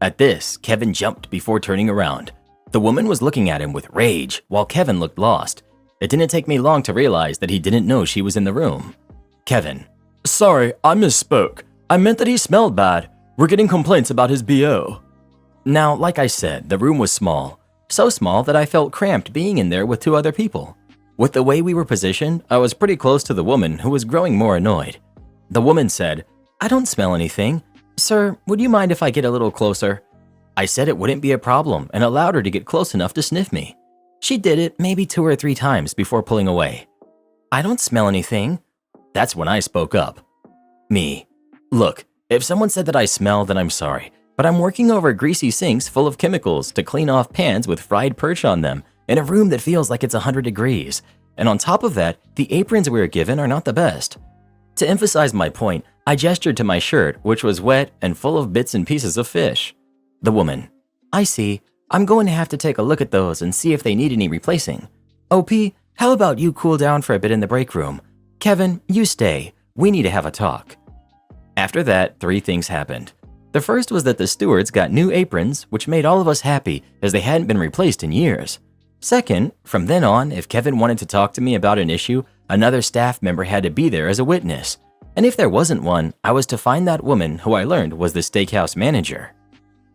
At this, Kevin jumped before turning around. The woman was looking at him with rage, while Kevin looked lost. It didn't take me long to realize that he didn't know she was in the room. Kevin, Sorry, I misspoke. I meant that he smelled bad. We're getting complaints about his BO. Now, like I said, the room was small. So small that I felt cramped being in there with two other people. With the way we were positioned, I was pretty close to the woman who was growing more annoyed. The woman said, I don't smell anything. Sir, would you mind if I get a little closer? I said it wouldn't be a problem and allowed her to get close enough to sniff me. She did it maybe 2 or 3 times before pulling away. I don't smell anything. That's when I spoke up. Me. Look, if someone said that I smell, then I'm sorry. But I'm working over greasy sinks full of chemicals to clean off pans with fried perch on them in a room that feels like it's 100 degrees. And on top of that, the aprons we were given are not the best. To emphasize my point, I gestured to my shirt, which was wet and full of bits and pieces of fish. The woman. I see. I'm going to have to take a look at those and see if they need any replacing. OP, how about you cool down for a bit in the break room? Kevin, you stay. We need to have a talk. After that, 3 things happened. The first was that the stewards got new aprons, which made all of us happy as they hadn't been replaced in years. Second, from then on, if Kevin wanted to talk to me about an issue, another staff member had to be there as a witness. And if there wasn't one, I was to find that woman who I learned was the steakhouse manager.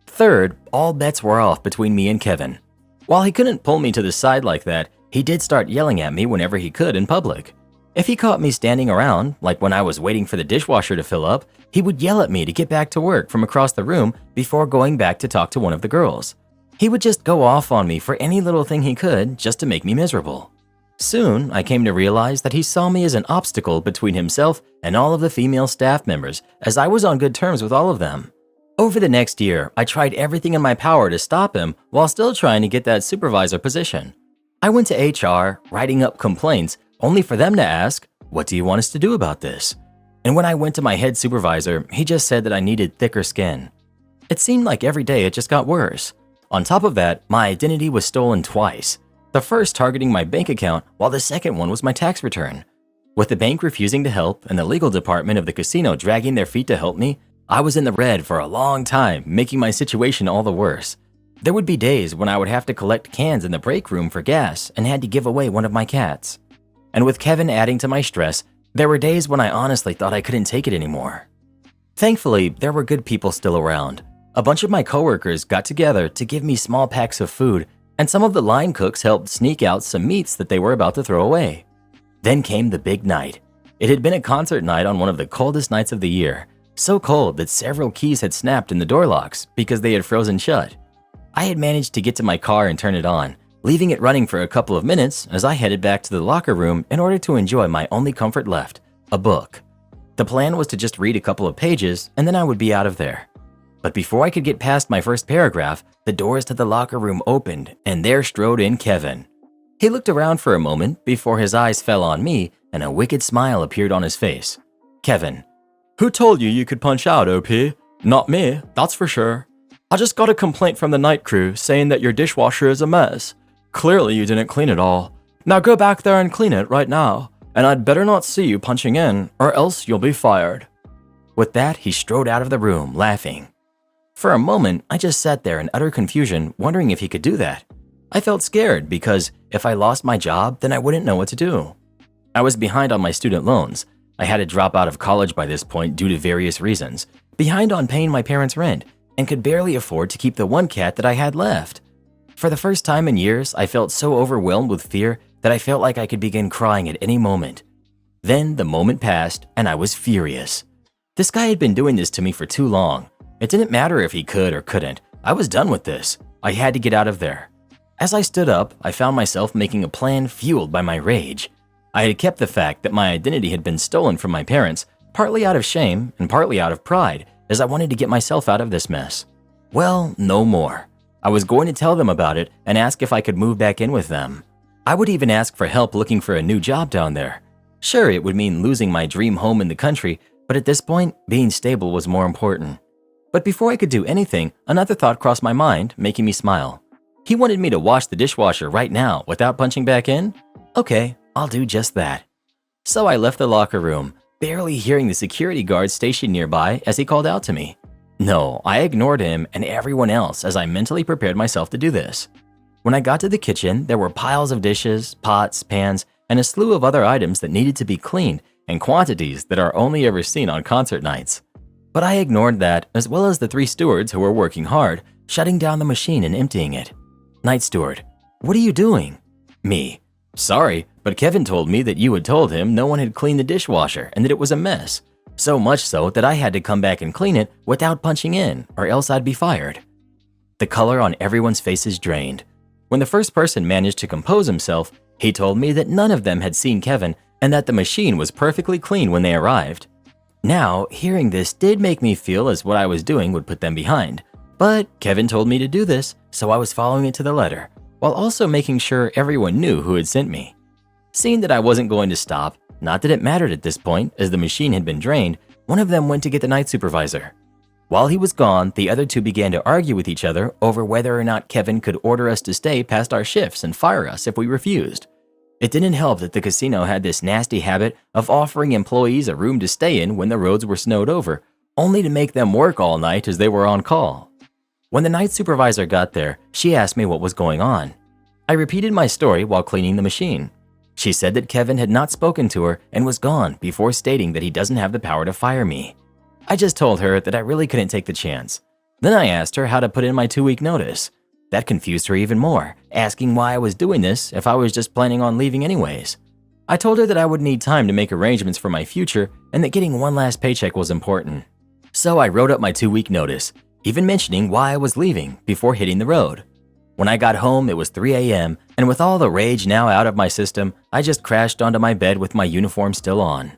Third, all bets were off between me and Kevin. While he couldn't pull me to the side like that, he did start yelling at me whenever he could in public. If he caught me standing around, like when I was waiting for the dishwasher to fill up, he would yell at me to get back to work from across the room before going back to talk to one of the girls. He would just go off on me for any little thing he could just to make me miserable. Soon, I came to realize that he saw me as an obstacle between himself and all of the female staff members, as I was on good terms with all of them. Over the next year, I tried everything in my power to stop him while still trying to get that supervisor position. I went to HR, writing up complaints, only for them to ask, what do you want us to do about this? And when I went to my head supervisor, he just said that I needed thicker skin. It seemed like every day it just got worse. On top of that, my identity was stolen twice. The first targeting my bank account, while the second one was my tax return. With the bank refusing to help and the legal department of the casino dragging their feet to help me, I was in the red for a long time, making my situation all the worse. There would be days when I would have to collect cans in the break room for gas and had to give away one of my cats. And with Kevin adding to my stress, there were days when I honestly thought I couldn't take it anymore. Thankfully, there were good people still around. A bunch of my coworkers got together to give me small packs of food, and some of the line cooks helped sneak out some meats that they were about to throw away. Then came the big night. It had been a concert night on one of the coldest nights of the year, so cold that several keys had snapped in the door locks because they had frozen shut. I had managed to get to my car and turn it on, leaving it running for a couple of minutes as I headed back to the locker room in order to enjoy my only comfort left, a book. The plan was to just read a couple of pages and then I would be out of there. But before I could get past my first paragraph, the doors to the locker room opened and there strode in Kevin. He looked around for a moment before his eyes fell on me and a wicked smile appeared on his face. Kevin, who told you could punch out, OP? Not me, that's for sure. I just got a complaint from the night crew saying that your dishwasher is a mess. Clearly you didn't clean it all. Now go back there and clean it right now, and I'd better not see you punching in, or else you'll be fired. With that, he strode out of the room, laughing. For a moment, I just sat there in utter confusion, wondering if he could do that. I felt scared because if I lost my job, then I wouldn't know what to do. I was behind on my student loans. I had to drop out of college by this point due to various reasons, behind on paying my parents' rent, and could barely afford to keep the one cat that I had left. For the first time in years, I felt so overwhelmed with fear that I felt like I could begin crying at any moment. Then the moment passed, and I was furious. This guy had been doing this to me for too long. It didn't matter if he could or couldn't. I was done with this. I had to get out of there. As I stood up, I found myself making a plan fueled by my rage. I had kept the fact that my identity had been stolen from my parents, partly out of shame and partly out of pride, as I wanted to get myself out of this mess. Well, no more. I was going to tell them about it and ask if I could move back in with them. I would even ask for help looking for a new job down there. Sure, it would mean losing my dream home in the country, but at this point, being stable was more important. But before I could do anything, another thought crossed my mind, making me smile. He wanted me to wash the dishwasher right now without punching back in? Okay, I'll do just that. So I left the locker room, barely hearing the security guard stationed nearby as he called out to me. No, I ignored him and everyone else as I mentally prepared myself to do this. When I got to the kitchen, there were piles of dishes, pots, pans, and a slew of other items that needed to be cleaned in quantities that are only ever seen on concert nights. But I ignored that, as well as the 3 stewards who were working hard, shutting down the machine and emptying it. Night steward: "What are you doing?" Me: "Sorry, but Kevin told me that you had told him no one had cleaned the dishwasher and that it was a mess. So much so that I had to come back and clean it without punching in, or else I'd be fired." The color on everyone's faces drained. When the first person managed to compose himself, he told me that none of them had seen Kevin and that the machine was perfectly clean when they arrived. Now, hearing this did make me feel as what I was doing would put them behind. But Kevin told me to do this, so I was following it to the letter, while also making sure everyone knew who had sent me. Seeing that I wasn't going to stop, not that it mattered at this point as the machine had been drained, one of them went to get the night supervisor. While he was gone, the other 2 began to argue with each other over whether or not Kevin could order us to stay past our shifts and fire us if we refused. It didn't help that the casino had this nasty habit of offering employees a room to stay in when the roads were snowed over, only to make them work all night as they were on call. When the night supervisor got there, she asked me what was going on. I repeated my story while cleaning the machine. She said that Kevin had not spoken to her and was gone before stating that he doesn't have the power to fire me. I just told her that I really couldn't take the chance. Then I asked her how to put in my 2-week notice. That confused her even more, asking why I was doing this if I was just planning on leaving anyways. I told her that I would need time to make arrangements for my future and that getting one last paycheck was important. So I wrote up my 2-week notice, even mentioning why I was leaving before hitting the road. When I got home, it was 3 a.m., and with all the rage now out of my system, I just crashed onto my bed with my uniform still on.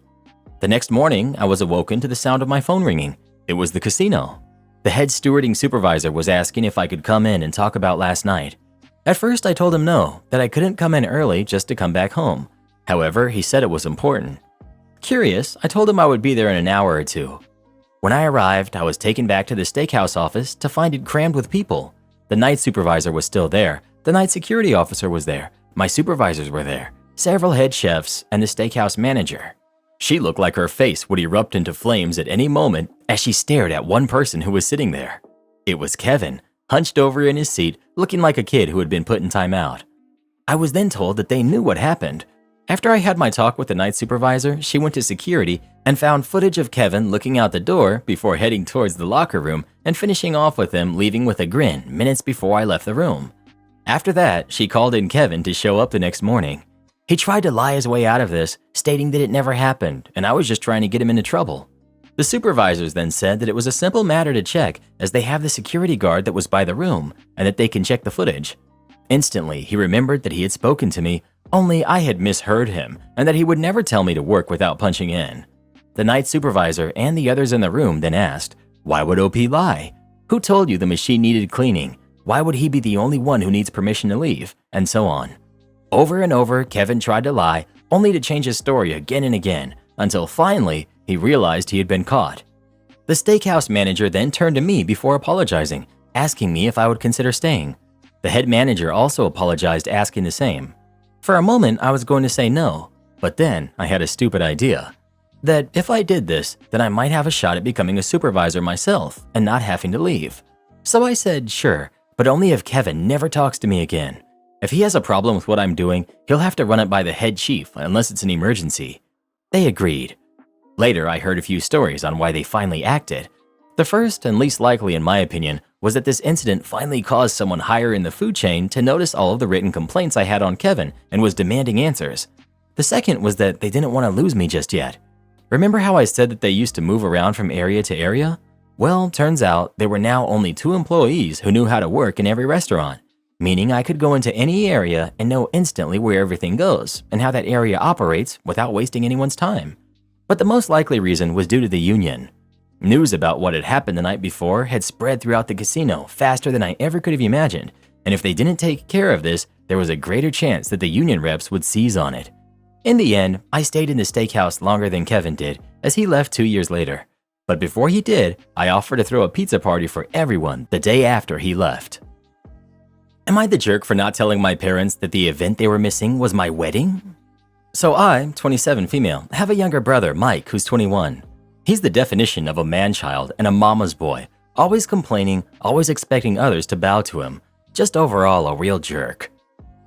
The next morning, I was awoken to the sound of my phone ringing. It was the casino. The head stewarding supervisor was asking if I could come in and talk about last night. At first, I told him no, that I couldn't come in early just to come back home. However, he said it was important. Curious, I told him I would be there in an hour or 2. When I arrived, I was taken back to the steakhouse office to find it crammed with people. The night supervisor was still there, the night security officer was there, my supervisors were there, several head chefs, and the steakhouse manager. She looked like her face would erupt into flames at any moment as she stared at one person who was sitting there. It was Kevin, hunched over in his seat, looking like a kid who had been put in timeout. I was then told that they knew what happened. After I had my talk with the night supervisor, she went to security and found footage of Kevin looking out the door before heading towards the locker room and finishing off with him leaving with a grin minutes before I left the room. After that, she called in Kevin to show up the next morning. He tried to lie his way out of this, stating that it never happened and I was just trying to get him into trouble. The supervisors then said that it was a simple matter to check as they have the security guard that was by the room and that they can check the footage. Instantly, he remembered that he had spoken to me, only I had misheard him and that he would never tell me to work without punching in. The night supervisor and the others in the room then asked, "Why would OP lie? Who told you the machine needed cleaning? Why would he be the only one who needs permission to leave?" And so on. Over and over, Kevin tried to lie, only to change his story again and again, until finally, he realized he had been caught. The steakhouse manager then turned to me before apologizing, asking me if I would consider staying. The head manager also apologized, asking the same. For a moment, I was going to say no, but then I had a stupid idea. That if I did this, then I might have a shot at becoming a supervisor myself and not having to leave. So I said sure, but only if Kevin never talks to me again. If he has a problem with what I'm doing, he'll have to run it by the head chief unless it's an emergency. They agreed. Later, I heard a few stories on why they finally acted. The first and least likely in my opinion was that this incident finally caused someone higher in the food chain to notice all of the written complaints I had on Kevin and was demanding answers. The second was that they didn't want to lose me just yet. Remember how I said that they used to move around from area to area? Well, turns out there were now only 2 employees who knew how to work in every restaurant, meaning I could go into any area and know instantly where everything goes and how that area operates without wasting anyone's time. But the most likely reason was due to the union. News about what had happened the night before had spread throughout the casino faster than I ever could have imagined, and if they didn't take care of this, there was a greater chance that the union reps would seize on it. In the end, I stayed in the steakhouse longer than Kevin did, as he left 2 years later. But before he did, I offered to throw a pizza party for everyone the day after he left. Am I the jerk for not telling my parents that the event they were missing was my wedding? So I, 27 female, have a younger brother, Mike, who's 21. He's the definition of a man-child and a mama's boy, always complaining, always expecting others to bow to him, just overall a real jerk.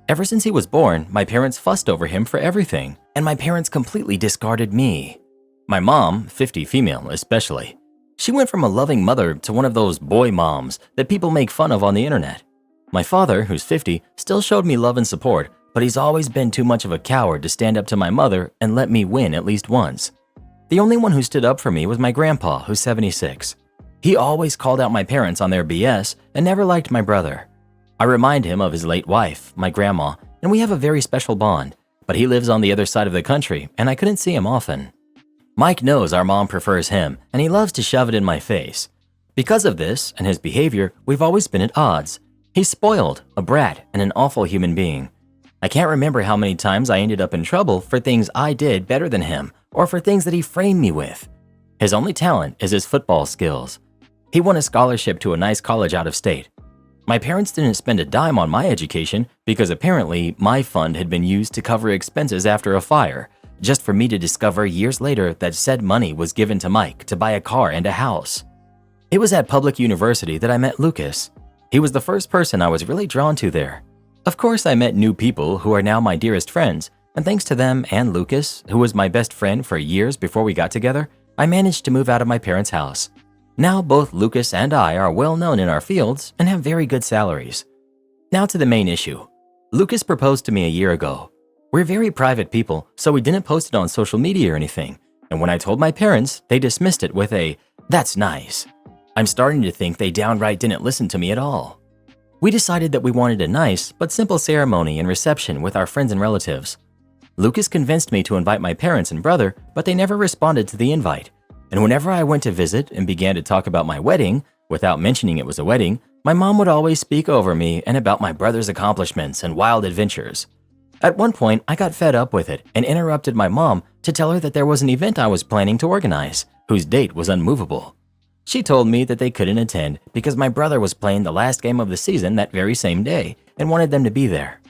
Ever since he was born, my parents fussed over him for everything, and my parents completely discarded me. My mom, 50 female especially, she went from a loving mother to one of those boy moms that people make fun of on the internet. My father, who's 50, still showed me love and support, but he's always been too much of a coward to stand up to my mother and let me win at least once. The only one who stood up for me was my grandpa, who's 76. He always called out my parents on their BS and never liked my brother. I remind him of his late wife, my grandma, and we have a very special bond, but he lives on the other side of the country and I couldn't see him often. Mike knows our mom prefers him and he loves to shove it in my face. Because of this and his behavior, we've always been at odds. He's spoiled, a brat, and an awful human being. I can't remember how many times I ended up in trouble for things I did better than him or for things that he framed me with. His only talent is his football skills. He won a scholarship to a nice college out of state. My parents didn't spend a dime on my education because apparently my fund had been used to cover expenses after a fire, just for me to discover years later that said money was given to Mike to buy a car and a house. It was at public university that I met Lucas. He was the first person I was really drawn to there. Of course, I met new people who are now my dearest friends, and thanks to them and Lucas, who was my best friend for years before we got together, I managed to move out of my parents' house. Now both Lucas and I are well known in our fields and have very good salaries. Now to the main issue. Lucas proposed to me a year ago. We're very private people, so we didn't post it on social media or anything, and when I told my parents, they dismissed it with a, "That's nice." I'm starting to think they downright didn't listen to me at all. We decided that we wanted a nice but simple ceremony and reception with our friends and relatives. Lucas convinced me to invite my parents and brother, but they never responded to the invite. And whenever I went to visit and began to talk about my wedding, without mentioning it was a wedding, my mom would always speak over me and about my brother's accomplishments and wild adventures. At one point, I got fed up with it and interrupted my mom to tell her that there was an event I was planning to organize, whose date was unmovable. She told me that they couldn't attend because my brother was playing the last game of the season that very same day and wanted them to be there.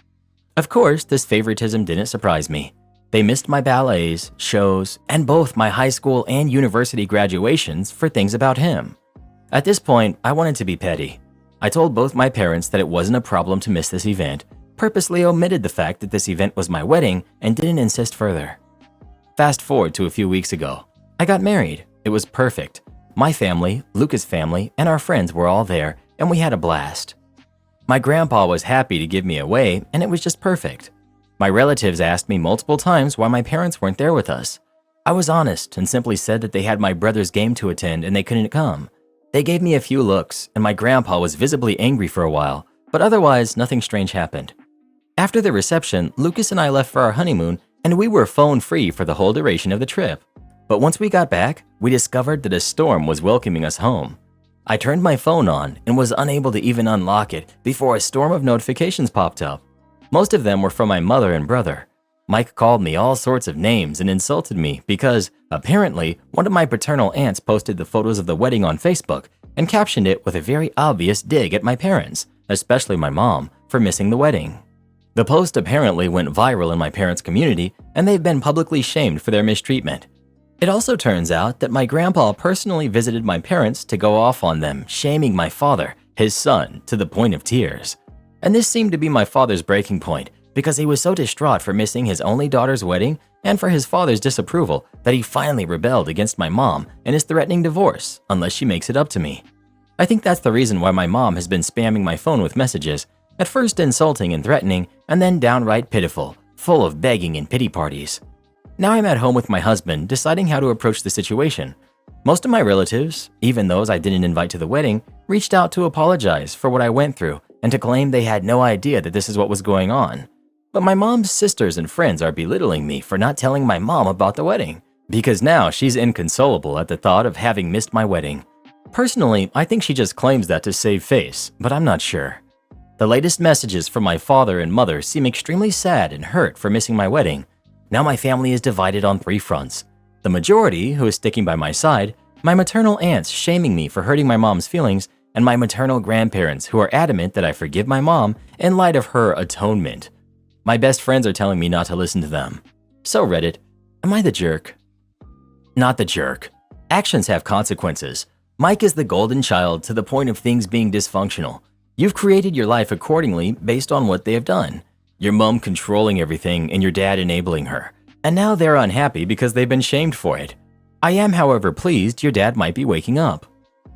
Of course, this favoritism didn't surprise me. They missed my ballets, shows, and both my high school and university graduations for things about him. At this point, I wanted to be petty. I told both my parents that it wasn't a problem to miss this event, purposely omitted the fact that this event was my wedding, and didn't insist further. Fast forward to a few weeks ago. I got married. It was perfect. My family, Lucas' family, and our friends were all there, and we had a blast. My grandpa was happy to give me away, and it was just perfect. My relatives asked me multiple times why my parents weren't there with us. I was honest and simply said that they had my brother's game to attend and they couldn't come. They gave me a few looks, and my grandpa was visibly angry for a while, but otherwise nothing strange happened. After the reception, Lucas and I left for our honeymoon, and we were phone-free for the whole duration of the trip. But once we got back, we discovered that a storm was welcoming us home. I turned my phone on and was unable to even unlock it before a storm of notifications popped up. Most of them were from my mother and brother. Mike called me all sorts of names and insulted me because, apparently, one of my paternal aunts posted the photos of the wedding on Facebook and captioned it with a very obvious dig at my parents, especially my mom, for missing the wedding. The post apparently went viral in my parents' community, and they've been publicly shamed for their mistreatment. It also turns out that my grandpa personally visited my parents to go off on them, shaming my father, his son, to the point of tears. And this seemed to be my father's breaking point, because he was so distraught for missing his only daughter's wedding and for his father's disapproval that he finally rebelled against my mom and is threatening divorce unless she makes it up to me. I think that's the reason why my mom has been spamming my phone with messages, at first insulting and threatening, and then downright pitiful, full of begging and pity parties. Now I'm at home with my husband, deciding how to approach the situation. Most of my relatives, even those I didn't invite to the wedding, reached out to apologize for what I went through and to claim they had no idea that this is what was going on. But my mom's sisters and friends are belittling me for not telling my mom about the wedding, because now she's inconsolable at the thought of having missed my wedding. Personally, I think she just claims that to save face, but I'm not sure. The latest messages from my father and mother seem extremely sad and hurt for missing my wedding. Now my family is divided on 3 fronts. The majority, who is sticking by my side, my maternal aunts shaming me for hurting my mom's feelings, and my maternal grandparents who are adamant that I forgive my mom in light of her atonement. My best friends are telling me not to listen to them. So Reddit, am I the jerk? Not the jerk. Actions have consequences. Mike is the golden child to the point of things being dysfunctional. You've created your life accordingly based on what they have done. Your mom controlling everything and your dad enabling her. And now they're unhappy because they've been shamed for it. I am, however, pleased your dad might be waking up.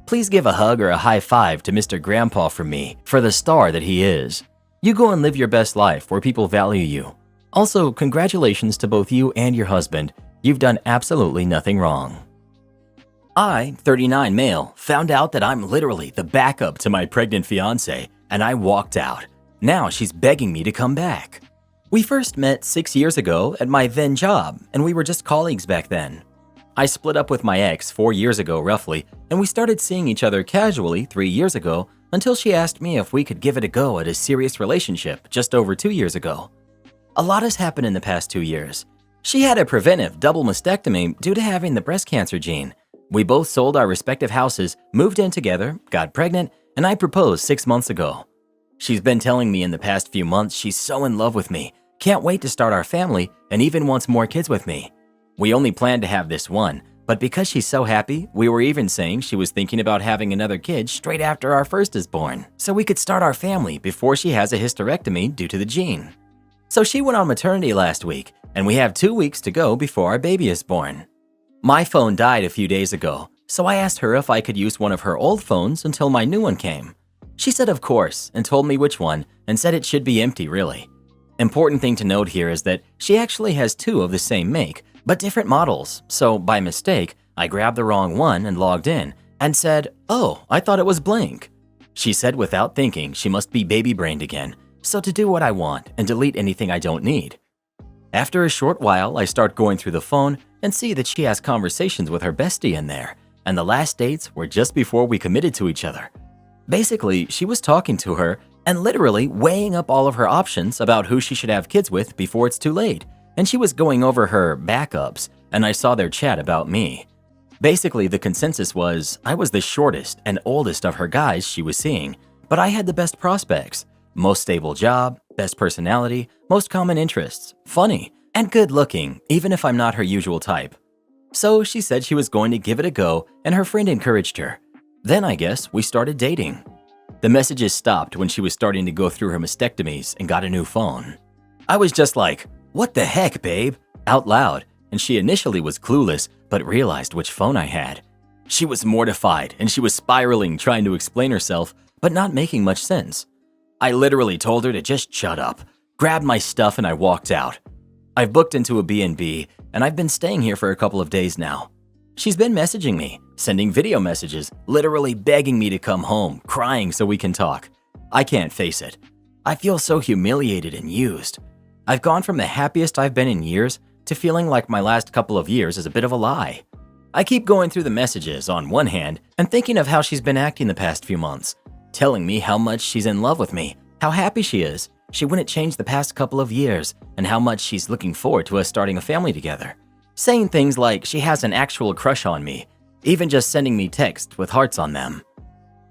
Please give a hug or a high five to Mr. Grandpa from me for the star that he is. You go and live your best life where people value you. Also, congratulations to both you and your husband. You've done absolutely nothing wrong. I, 39 male, found out that I'm literally the backup to my pregnant fiance, and I walked out. Now she's begging me to come back. We first met 6 years ago at my then job, and we were just colleagues back then. I split up with my ex 4 years ago roughly, and we started seeing each other casually 3 years ago until she asked me if we could give it a go at a serious relationship just over 2 years ago. A lot has happened in the past 2 years. She had a preventive double mastectomy due to having the breast cancer gene. We both sold our respective houses, moved in together, got pregnant, and I proposed 6 months ago. She's been telling me in the past few months she's so in love with me, can't wait to start our family, and even wants more kids with me. We only planned to have this one, but because she's so happy, we were even saying she was thinking about having another kid straight after our first is born, so we could start our family before she has a hysterectomy due to the gene. So she went on maternity last week, and we have 2 weeks to go before our baby is born. My phone died a few days ago, so I asked her if I could use one of her old phones until my new one came. She said of course, and told me which one, and said it should be empty really. Important thing to note here is that she actually has 2 of the same make, but different models, so by mistake, I grabbed the wrong one and logged in, and said, "Oh, I thought it was blank." She said without thinking she must be baby-brained again, so to do what I want and delete anything I don't need. After a short while, I start going through the phone and see that she has conversations with her bestie in there, and the last dates were just before we committed to each other. Basically, she was talking to her and literally weighing up all of her options about who she should have kids with before it's too late, and she was going over her backups, and I saw their chat about me. Basically, the consensus was I was the shortest and oldest of her guys she was seeing, but I had the best prospects, most stable job, best personality, most common interests, funny, and good looking, even if I'm not her usual type. So she said she was going to give it a go, and her friend encouraged her. Then I guess we started dating. The messages stopped when she was starting to go through her mastectomies and got a new phone. I was just like, "What the heck, babe?" out loud, and she initially was clueless, but realized which phone I had. She was mortified, and she was spiraling trying to explain herself, but not making much sense. I literally told her to just shut up, grabbed my stuff, and I walked out. I've booked into a B&B, and I've been staying here for a couple of days now. She's been messaging me, sending video messages, literally begging me to come home, crying so we can talk. I can't face it. I feel so humiliated and used. I've gone from the happiest I've been in years to feeling like my last couple of years is a bit of a lie. I keep going through the messages on one hand and thinking of how she's been acting the past few months, telling me how much she's in love with me, how happy she is, she wouldn't change the past couple of years, and how much she's looking forward to us starting a family together. Saying things like she has an actual crush on me, even just sending me texts with hearts on them.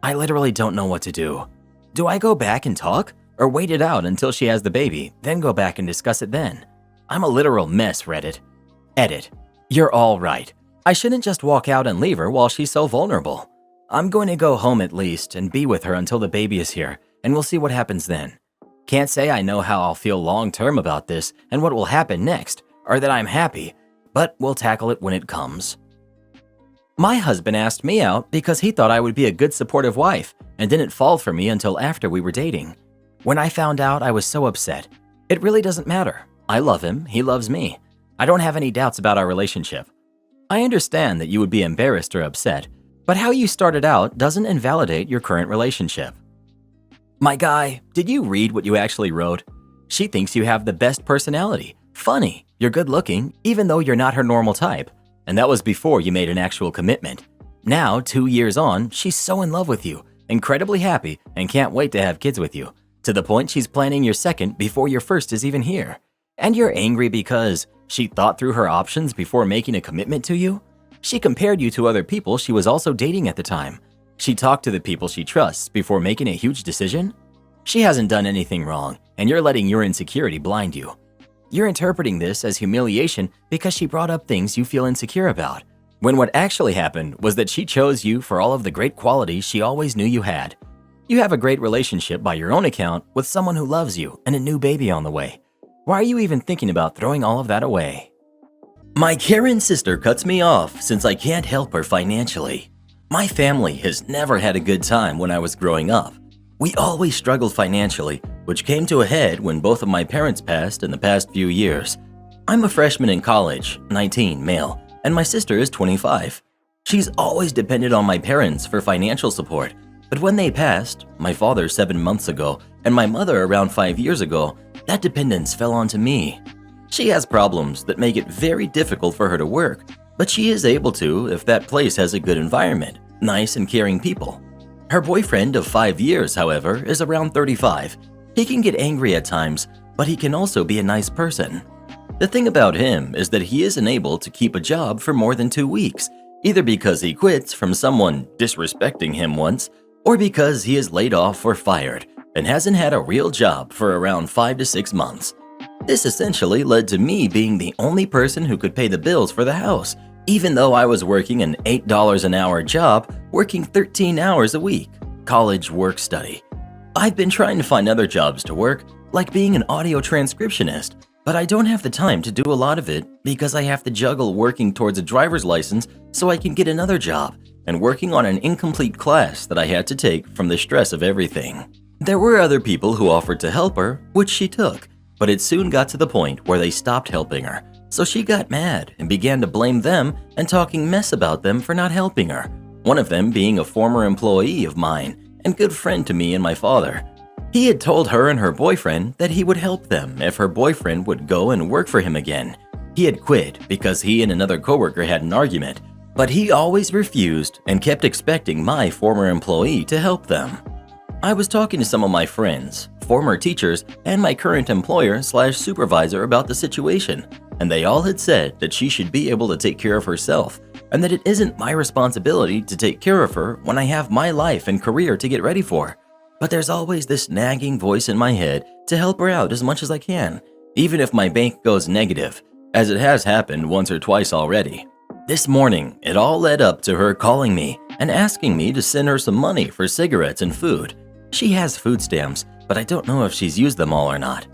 I literally don't know what to do. Do I go back and talk, or wait it out until she has the baby, then go back and discuss it then? I'm a literal mess, Reddit. Edit. You're all right. I shouldn't just walk out and leave her while she's so vulnerable. I'm going to go home at least and be with her until the baby is here, and we'll see what happens then. Can't say I know how I'll feel long-term about this and what will happen next, or that I'm happy, but we'll tackle it when it comes. My husband asked me out because he thought I would be a good supportive wife and didn't fall for me until after we were dating. When I found out, I was so upset. It really doesn't matter. I love him, he loves me. I don't have any doubts about our relationship. I understand that you would be embarrassed or upset, but how you started out doesn't invalidate your current relationship. My guy, did you read what you actually wrote? She thinks you have the best personality, funny, you're good looking, even though you're not her normal type. And that was before you made an actual commitment. Now, 2 years on, she's so in love with you, incredibly happy, and can't wait to have kids with you, to the point she's planning your second before your first is even here. And you're angry because she thought through her options before making a commitment to you? She compared you to other people she was also dating at the time. She talked to the people she trusts before making a huge decision? She hasn't done anything wrong, and you're letting your insecurity blind you. You're interpreting this as humiliation because she brought up things you feel insecure about, when what actually happened was that she chose you for all of the great qualities she always knew you had. You have a great relationship by your own account with someone who loves you and a new baby on the way. Why are you even thinking about throwing all of that away? My Karen sister cuts me off since I can't help her financially. My family has never had a good time when I was growing up. We always struggled financially, which came to a head when both of my parents passed in the past few years. I'm a freshman in college, 19, male, and my sister is 25. She's always depended on my parents for financial support, but when they passed, my father 7 months ago and my mother around 5 years ago, that dependence fell onto me. She has problems that make it very difficult for her to work, but she is able to if that place has a good environment, nice and caring people. Her boyfriend of 5 years, however, is around 35. He can get angry at times, but he can also be a nice person. The thing about him is that he isn't able to keep a job for more than 2 weeks, either because he quits from someone disrespecting him once, or because he is laid off or fired and hasn't had a real job for around 5 to 6 months. This essentially led to me being the only person who could pay the bills for the house, even though I was working an $8 an hour job, working 13 hours a week, college work-study. I've been trying to find other jobs to work, like being an audio transcriptionist, but I don't have the time to do a lot of it because I have to juggle working towards a driver's license so I can get another job and working on an incomplete class that I had to take from the stress of everything. There were other people who offered to help her, which she took, but it soon got to the point where they stopped helping her. So she got mad and began to blame them and talking mess about them for not helping her, one of them being a former employee of mine and good friend to me and my father. He had told her and her boyfriend that he would help them if her boyfriend would go and work for him again. He had quit because he and another coworker had an argument, but he always refused and kept expecting my former employee to help them. I was talking to some of my friends, former teachers, and my current employer/supervisor about the situation, and they all had said that she should be able to take care of herself and that it isn't my responsibility to take care of her when I have my life and career to get ready for. But there's always this nagging voice in my head to help her out as much as I can, even if my bank goes negative, as it has happened once or twice already. This morning, it all led up to her calling me and asking me to send her some money for cigarettes and food. She has food stamps, but I don't know if she's used them all or not.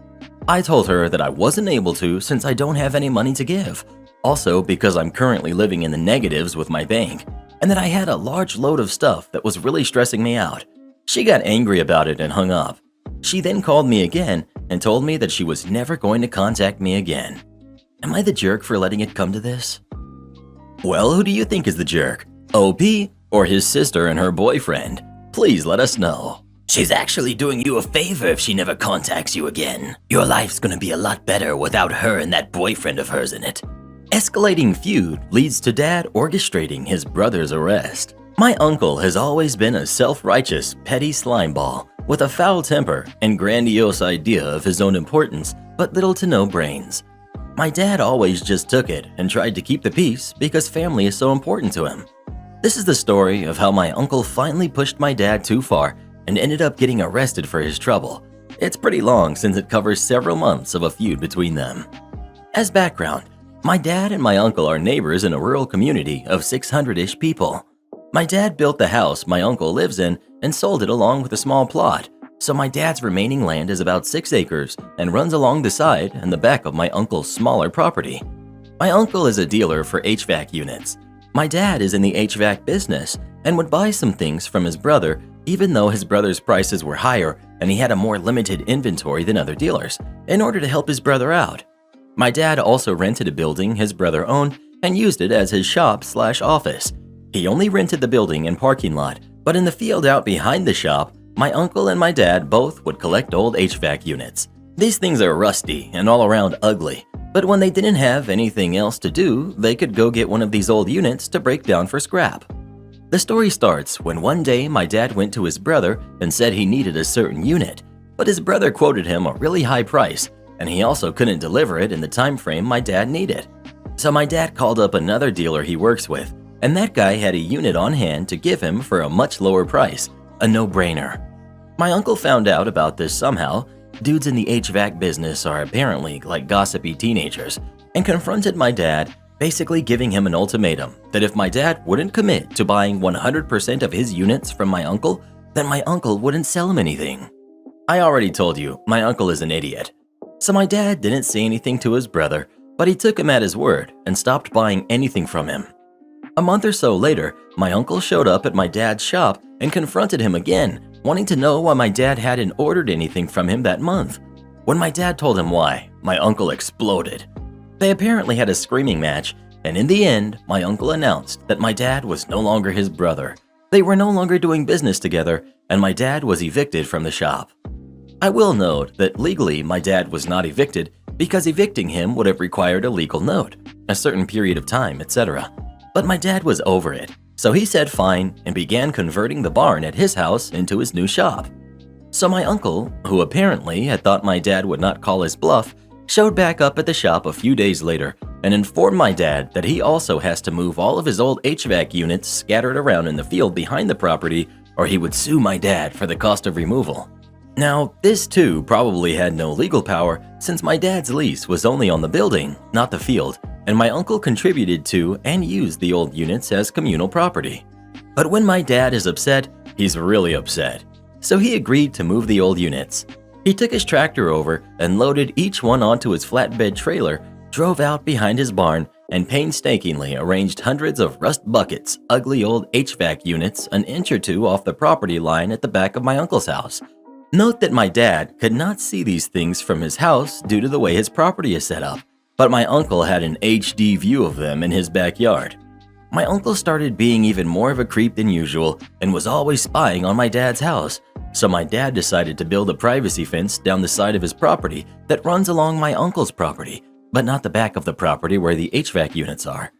I told her that I wasn't able to since I don't have any money to give, also because I'm currently living in the negatives with my bank, and that I had a large load of stuff that was really stressing me out. She got angry about it and hung up. She then called me again and told me that she was never going to contact me again. Am I the jerk for letting it come to this? Well, who do you think is the jerk? OP or his sister and her boyfriend? Please let us know. She's actually doing you a favor if she never contacts you again. Your life's gonna be a lot better without her and that boyfriend of hers in it. Escalating feud leads to dad orchestrating his brother's arrest. My uncle has always been a self-righteous, petty slimeball with a foul temper and grandiose idea of his own importance, but little to no brains. My dad always just took it and tried to keep the peace because family is so important to him. This is the story of how my uncle finally pushed my dad too far and ended up getting arrested for his trouble. It's pretty long since it covers several months of a feud between them. As background, my dad and my uncle are neighbors in a rural community of 600-ish people. My dad built the house my uncle lives in and sold it along with a small plot, so my dad's remaining land is about 6 acres and runs along the side and the back of my uncle's smaller property. My uncle is a dealer for HVAC units. My dad is in the HVAC business and would buy some things from his brother even though his brother's prices were higher and he had a more limited inventory than other dealers, in order to help his brother out. My dad also rented a building his brother owned and used it as his shop/office. He only rented the building and parking lot, but in the field out behind the shop, my uncle and my dad both would collect old HVAC units. These things are rusty and all around ugly, but when they didn't have anything else to do, they could go get one of these old units to break down for scrap. The story starts when one day my dad went to his brother and said he needed a certain unit, but his brother quoted him a really high price, and he also couldn't deliver it in the time frame my dad needed. So my dad called up another dealer he works with, and that guy had a unit on hand to give him for a much lower price, a no-brainer. My uncle found out about this somehow. Dudes in the HVAC business are apparently like gossipy teenagers, and confronted my dad, basically giving him an ultimatum that if my dad wouldn't commit to buying 100% of his units from my uncle, then my uncle wouldn't sell him anything. I already told you, my uncle is an idiot. So my dad didn't say anything to his brother, but he took him at his word and stopped buying anything from him. A month or so later, my uncle showed up at my dad's shop and confronted him again, wanting to know why my dad hadn't ordered anything from him that month. When my dad told him why, my uncle exploded. They apparently had a screaming match, and in the end, my uncle announced that my dad was no longer his brother. They were no longer doing business together, and my dad was evicted from the shop. I will note that legally my dad was not evicted because evicting him would have required a legal note, a certain period of time, etc. But my dad was over it, so he said fine and began converting the barn at his house into his new shop. So my uncle, who apparently had thought my dad would not call his bluff, showed back up at the shop a few days later and informed my dad that he also has to move all of his old HVAC units scattered around in the field behind the property, or he would sue my dad for the cost of removal. Now, this too probably had no legal power since my dad's lease was only on the building, not the field, and my uncle contributed to and used the old units as communal property. But when my dad is upset, he's really upset. So he agreed to move the old units. He took his tractor over and loaded each one onto his flatbed trailer, drove out behind his barn, and painstakingly arranged hundreds of rust buckets, ugly old HVAC units an inch or two off the property line at the back of my uncle's house. Note that my dad could not see these things from his house due to the way his property is set up, but my uncle had an HD view of them in his backyard. My uncle started being even more of a creep than usual and was always spying on my dad's house, so my dad decided to build a privacy fence down the side of his property that runs along my uncle's property, but not the back of the property where the HVAC units are.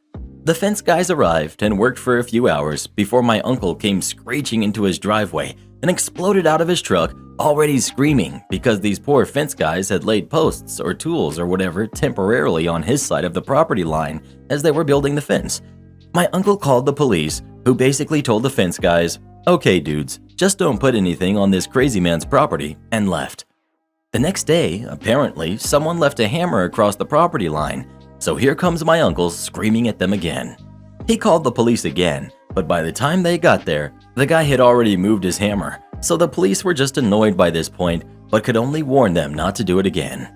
The fence guys arrived and worked for a few hours before my uncle came screeching into his driveway and exploded out of his truck, already screaming because these poor fence guys had laid posts or tools or whatever temporarily on his side of the property line as they were building the fence. My uncle called the police, who basically told the fence guys, "Okay dudes, just don't put anything on this crazy man's property," and left. The next day, apparently, someone left a hammer across the property line, so here comes my uncle screaming at them again. He called the police again, but by the time they got there, the guy had already moved his hammer, so the police were just annoyed by this point, but could only warn them not to do it again.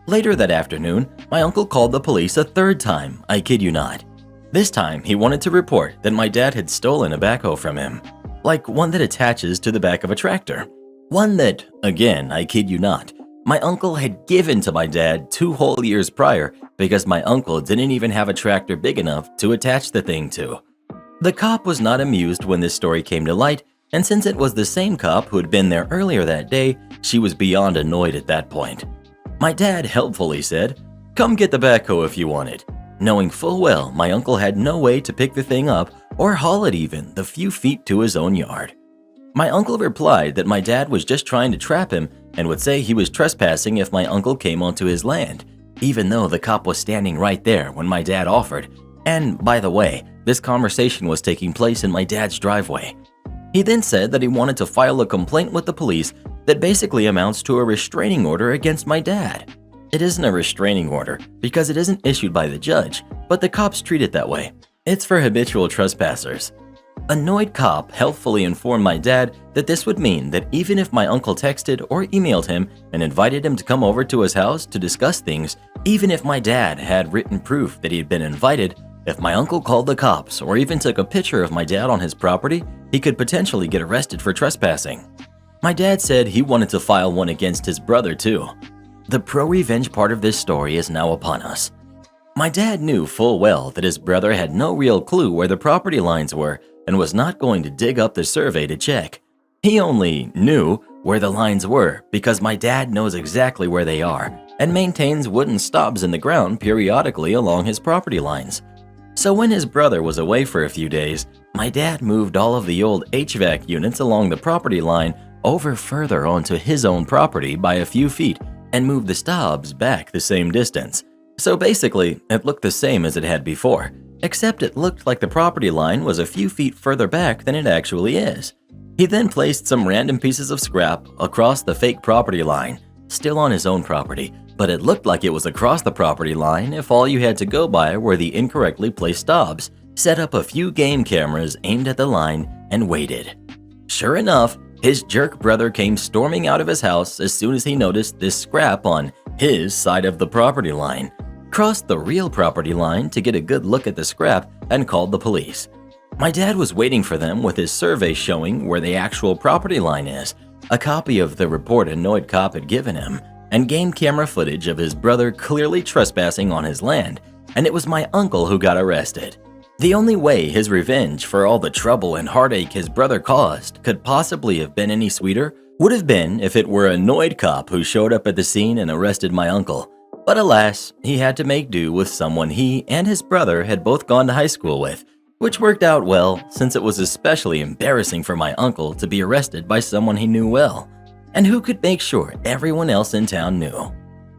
Later that afternoon, my uncle called the police a third time, I kid you not. This time, he wanted to report that my dad had stolen a backhoe from him, like one that attaches to the back of a tractor. One that, again, I kid you not, my uncle had given to my dad 2 whole years prior because my uncle didn't even have a tractor big enough to attach the thing to. The cop was not amused when this story came to light, and since it was the same cop who had been there earlier that day, she was beyond annoyed at that point. My dad helpfully said, "Come get the backhoe if you want it," knowing full well my uncle had no way to pick the thing up or haul it even the few feet to his own yard. My uncle replied that my dad was just trying to trap him and would say he was trespassing if my uncle came onto his land, even though the cop was standing right there when my dad offered. And by the way, this conversation was taking place in my dad's driveway. He then said that he wanted to file a complaint with the police that basically amounts to a restraining order against my dad. It isn't a restraining order because it isn't issued by the judge, but the cops treat it that way. It's for habitual trespassers. Annoyed cop helpfully informed my dad that this would mean that even if my uncle texted or emailed him and invited him to come over to his house to discuss things, even if my dad had written proof that he had been invited, if my uncle called the cops or even took a picture of my dad on his property, he could potentially get arrested for trespassing. My dad said he wanted to file one against his brother too. The ProRevenge part of this story is now upon us. My dad knew full well that his brother had no real clue where the property lines were and was not going to dig up the survey to check. He only knew where the lines were because my dad knows exactly where they are and maintains wooden stubs in the ground periodically along his property lines. So when his brother was away for a few days, my dad moved all of the old HVAC units along the property line over further onto his own property by a few feet and moved the stubs back the same distance. So basically, it looked the same as it had before. except it looked like the property line was a few feet further back than it actually is. He then placed some random pieces of scrap across the fake property line, still on his own property, but it looked like it was across the property line if all you had to go by were the incorrectly placed stobs, set up a few game cameras aimed at the line, and waited. Sure enough, his jerk brother came storming out of his house as soon as he noticed this scrap on his side of the property line, crossed the real property line to get a good look at the scrap, and called the police. My dad was waiting for them with his survey showing where the actual property line is, a copy of the report an annoyed cop had given him, and game camera footage of his brother clearly trespassing on his land, and it was my uncle who got arrested. The only way his revenge for all the trouble and heartache his brother caused could possibly have been any sweeter would have been if it were an annoyed cop who showed up at the scene and arrested my uncle. But alas, he had to make do with someone he and his brother had both gone to high school with, which worked out well since it was especially embarrassing for my uncle to be arrested by someone he knew well, and who could make sure everyone else in town knew.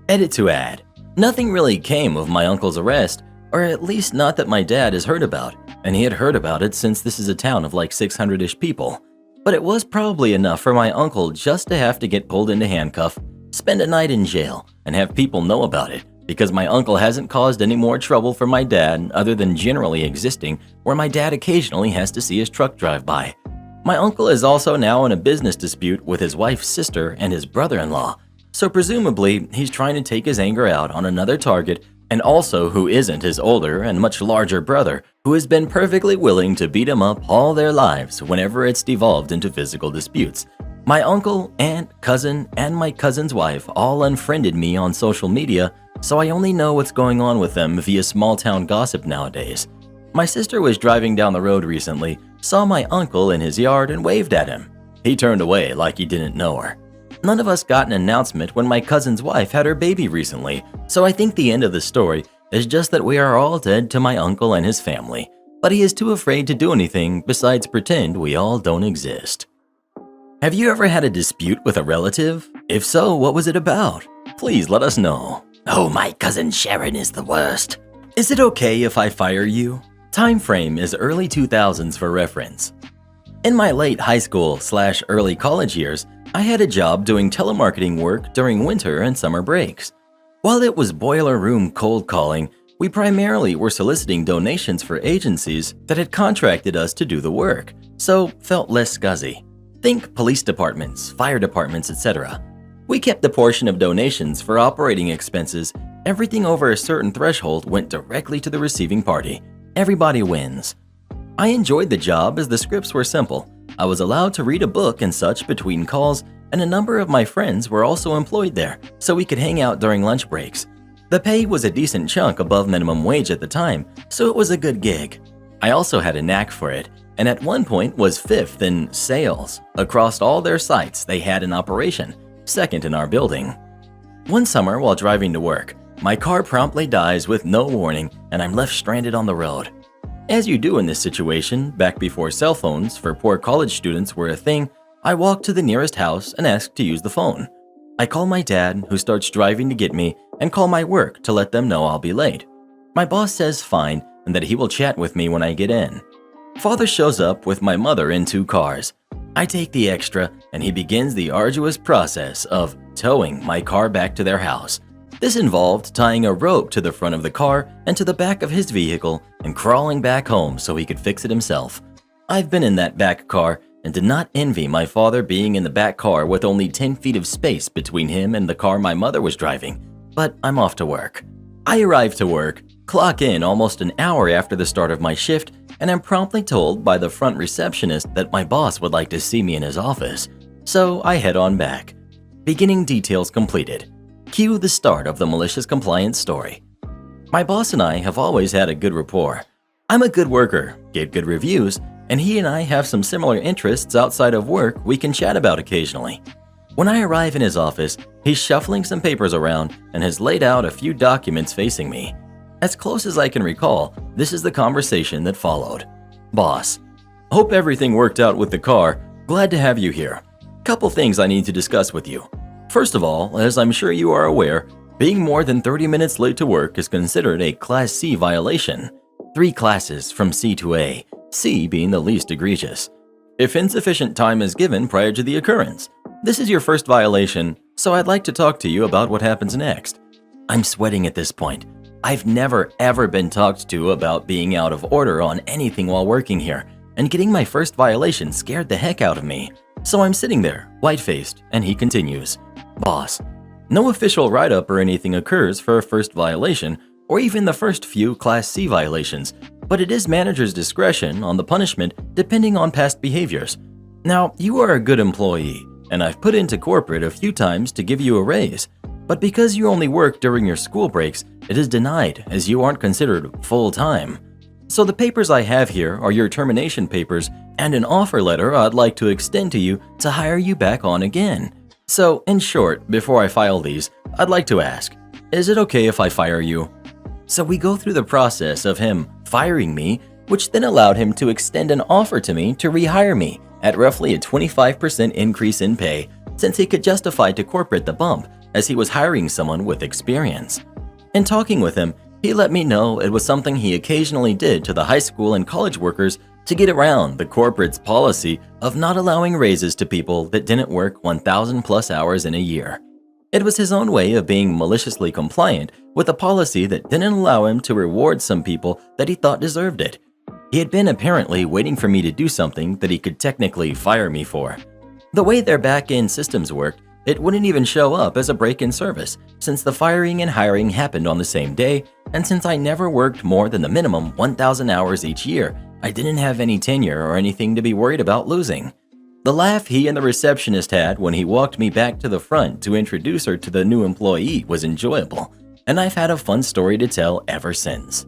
Edit to add, nothing really came of my uncle's arrest, or at least not that my dad has heard about, and he had heard about it since this is a town of like 600-ish people. But it was probably enough for my uncle just to have to get pulled into handcuff, spend a night in jail, and have people know about it, because my uncle hasn't caused any more trouble for my dad other than generally existing where my dad occasionally has to see his truck drive by. My uncle is also now in a business dispute with his wife's sister and his brother-in-law, so presumably he's trying to take his anger out on another target, and also who isn't his older and much larger brother, who has been perfectly willing to beat him up all their lives whenever it's devolved into physical disputes. My uncle, aunt, cousin, and my cousin's wife all unfriended me on social media, so I only know what's going on with them via small-town gossip nowadays. My sister was driving down the road recently, saw my uncle in his yard and waved at him. He turned away like he didn't know her. None of us got an announcement when my cousin's wife had her baby recently, so I think the end of the story is just that we are all dead to my uncle and his family, but he is too afraid to do anything besides pretend we all don't exist. Have you ever had a dispute with a relative? If so, what was it about? Please let us know. Oh, my cousin Sharon is the worst. Is it okay if I fire you? Time frame is early 2000s for reference. In my late high school/early college years, I had a job doing telemarketing work during winter and summer breaks. While it was boiler room cold calling, we primarily were soliciting donations for agencies that had contracted us to do the work, so felt less scuzzy. Think police departments, fire departments, etc. We kept a portion of donations for operating expenses. Everything over a certain threshold went directly to the receiving party. Everybody wins. I enjoyed the job as the scripts were simple. I was allowed to read a book and such between calls, and a number of my friends were also employed there, so we could hang out during lunch breaks. The pay was a decent chunk above minimum wage at the time, so it was a good gig. I also had a knack for it, and at one point was fifth in sales. Across all their sites they had in operation, second in our building. One summer while driving to work, my car promptly dies with no warning, and I'm left stranded on the road. As you do in this situation, back before cell phones for poor college students were a thing, I walk to the nearest house and ask to use the phone. I call my dad, who starts driving to get me, and call my work to let them know I'll be late. My boss says fine and that he will chat with me when I get in. Father shows up with my mother in 2 cars. I take the extra and he begins the arduous process of towing my car back to their house. This involved tying a rope to the front of the car and to the back of his vehicle and crawling back home so he could fix it himself. I've been in that back car and did not envy my father being in the back car with only 10 feet of space between him and the car my mother was driving, but I'm off to work. I arrive to work, clock in almost an hour after the start of my shift, and am promptly told by the front receptionist that my boss would like to see me in his office, so I head on back. Beginning details completed. Cue the start of the malicious compliance story. My boss and I have always had a good rapport. I'm a good worker, get good reviews, and he and I have some similar interests outside of work we can chat about occasionally. When I arrive in his office, he's shuffling some papers around and has laid out a few documents facing me. As close as I can recall, this is the conversation that followed. Boss: hope everything worked out with the car. Glad to have you here. Couple things I need to discuss with you. First of all, as I'm sure you are aware, being more than 30 minutes late to work is considered a Class C violation. 3 classes from C to A, C being the least egregious. If insufficient time is given prior to the occurrence, this is your first violation, so I'd like to talk to you about what happens next. I'm sweating at this point. I've never ever been talked to about being out of order on anything while working here, and getting my first violation scared the heck out of me. So I'm sitting there, white-faced, and he continues, "Boss, no official write-up or anything occurs for a first violation, or even the first few Class C violations, but it is manager's discretion on the punishment depending on past behaviors. Now, you are a good employee, and I've put into corporate a few times to give you a raise, but because you only work during your school breaks, it is denied as you aren't considered full-time. So the papers I have here are your termination papers and an offer letter I'd like to extend to you to hire you back on again. So, in short, before I file these, I'd like to ask, is it okay if I fire you?" So we go through the process of him firing me, which then allowed him to extend an offer to me to rehire me at roughly a 25% increase in pay, since he could justify to corporate the bump as he was hiring someone with experience. In talking with him, he let me know it was something he occasionally did to the high school and college workers to get around the corporate's policy of not allowing raises to people that didn't work 1,000 plus hours in a year. It was his own way of being maliciously compliant with a policy that didn't allow him to reward some people that he thought deserved it. He had been apparently waiting for me to do something that he could technically fire me for. The way their back-end systems worked, it wouldn't even show up as a break-in service, since the firing and hiring happened on the same day, and since I never worked more than the minimum 1,000 hours each year, I didn't have any tenure or anything to be worried about losing. The laugh he and the receptionist had when he walked me back to the front to introduce her to the new employee was enjoyable, and I've had a fun story to tell ever since.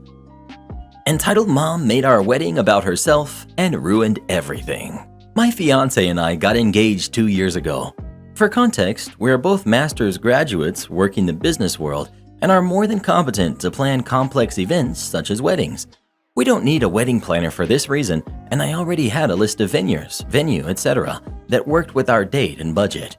Entitled Mom made our wedding about herself and ruined everything. My fiance and I got engaged 2 years ago. For context, we are both master's graduates working the business world and are more than competent to plan complex events such as weddings. We don't need a wedding planner for this reason, and I already had a list of venues, venue, etc. that worked with our date and budget.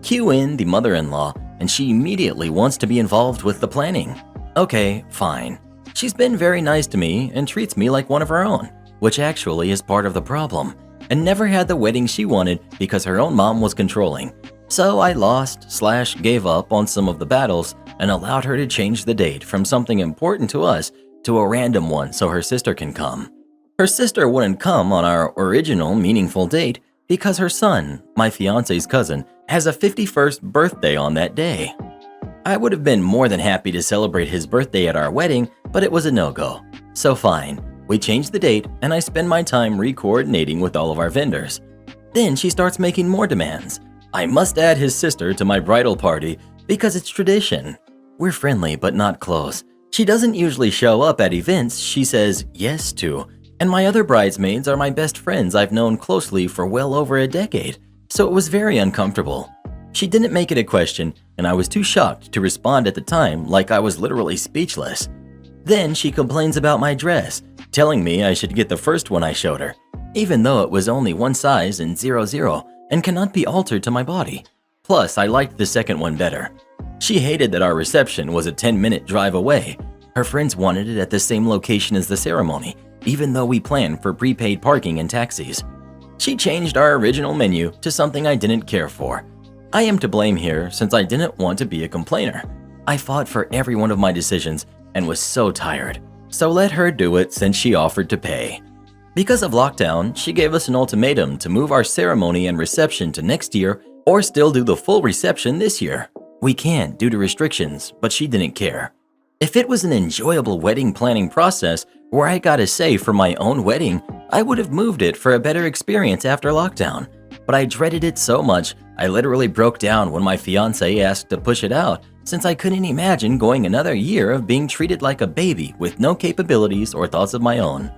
Cue in the mother-in-law, and she immediately wants to be involved with the planning. Okay, fine. She's been very nice to me and treats me like one of her own, which actually is part of the problem, and never had the wedding she wanted because her own mom was controlling. So I lost/gave up on some of the battles and allowed her to change the date from something important to us to a random one so her sister can come. Her sister wouldn't come on our original meaningful date because her son, my fiance's cousin, has a 51st birthday on that day. I would have been more than happy to celebrate his birthday at our wedding, but it was a no-go. So fine, we changed the date and I spend my time re-coordinating with all of our vendors. Then she starts making more demands. I must add his sister to my bridal party because it's tradition. We're friendly but not close. She doesn't usually show up at events she says yes to, and my other bridesmaids are my best friends I've known closely for well over a decade, so it was very uncomfortable. She didn't make it a question, and I was too shocked to respond at the time, like I was literally speechless. Then she complains about my dress, telling me I should get the first one I showed her, even though it was only one size in 00 and cannot be altered to my body. Plus, I liked the second one better. She hated that our reception was a 10-minute drive away. Her friends wanted it at the same location as the ceremony, even though we planned for prepaid parking and taxis. She changed our original menu to something I didn't care for. I am to blame here since I didn't want to be a complainer. I fought for every one of my decisions and was so tired, so let her do it since she offered to pay. Because of lockdown, she gave us an ultimatum to move our ceremony and reception to next year or still do the full reception this year. We can't due to restrictions, but she didn't care. If it was an enjoyable wedding planning process where I got a say for my own wedding, I would have moved it for a better experience after lockdown. But I dreaded it so much, I literally broke down when my fiance asked to push it out since I couldn't imagine going another year of being treated like a baby with no capabilities or thoughts of my own.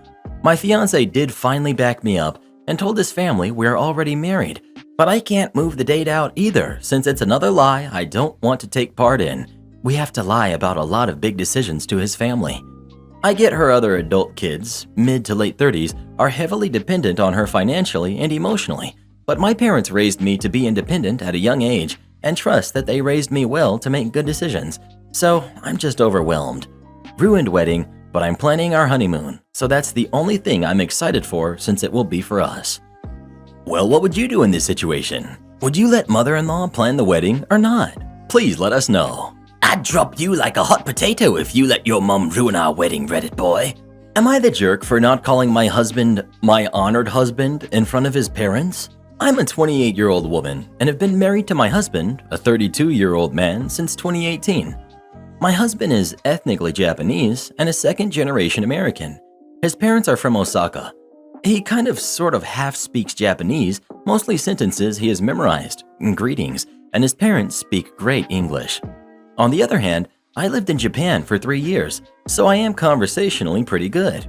My fiance did finally back me up and told his family we're already married, but I can't move the date out either since it's another lie I don't want to take part in. We have to lie about a lot of big decisions to his family. I get her other adult kids, mid to late 30s, are heavily dependent on her financially and emotionally, but my parents raised me to be independent at a young age and trust that they raised me well to make good decisions, so I'm just overwhelmed. Ruined wedding, but I'm planning our honeymoon, so that's the only thing I'm excited for since it will be for us. Well, what would you do in this situation? Would you let mother-in-law plan the wedding or not? Please let us know. I'd drop you like a hot potato if you let your mom ruin our wedding, Reddit boy. Am I the jerk for not calling my husband my honored husband in front of his parents? I'm a 28-year-old woman and have been married to my husband, a 32-year-old man, since 2018. My husband is ethnically Japanese and a second-generation American. His parents are from Osaka. He sort of half speaks Japanese, mostly sentences he has memorized, greetings, and his parents speak great English. On the other hand, I lived in Japan for 3 years, so I am conversationally pretty good.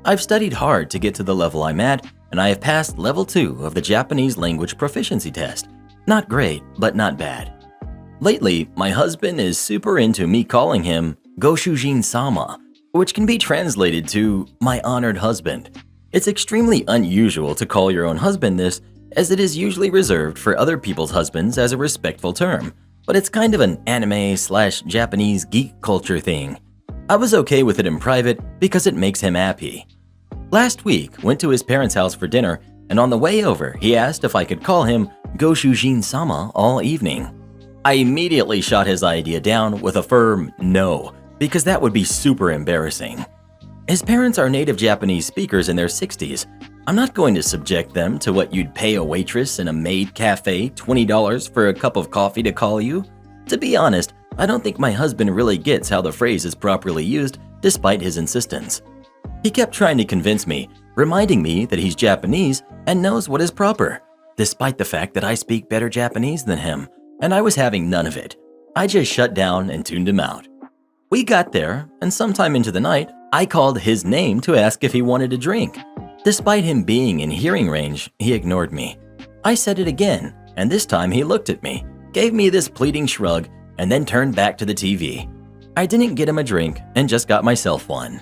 I've studied hard to get to the level I'm at, and I have passed level 2 of the Japanese language proficiency test. Not great, but not bad. Lately, my husband is super into me calling him Goshujin-sama, which can be translated to my honored husband. It's extremely unusual to call your own husband this, as it is usually reserved for other people's husbands as a respectful term, but it's kind of an anime/Japanese geek culture thing. I was okay with it in private because it makes him happy. Last week, went to his parents' house for dinner, and on the way over, he asked if I could call him Goshujin-sama all evening. I immediately shot his idea down with a firm no, because that would be super embarrassing. His parents are native Japanese speakers in their 60s. I'm not going to subject them to what you'd pay a waitress in a maid cafe $20 for a cup of coffee to call you. To be honest, I don't think my husband really gets how the phrase is properly used, despite his insistence. He kept trying to convince me, reminding me that he's Japanese and knows what is proper, despite the fact that I speak better Japanese than him, and I was having none of it. I just shut down and tuned him out. We got there, and sometime into the night, I called his name to ask if he wanted a drink. Despite him being in hearing range, he ignored me. I said it again, and this time he looked at me, gave me this pleading shrug, and then turned back to the TV. I didn't get him a drink and just got myself one.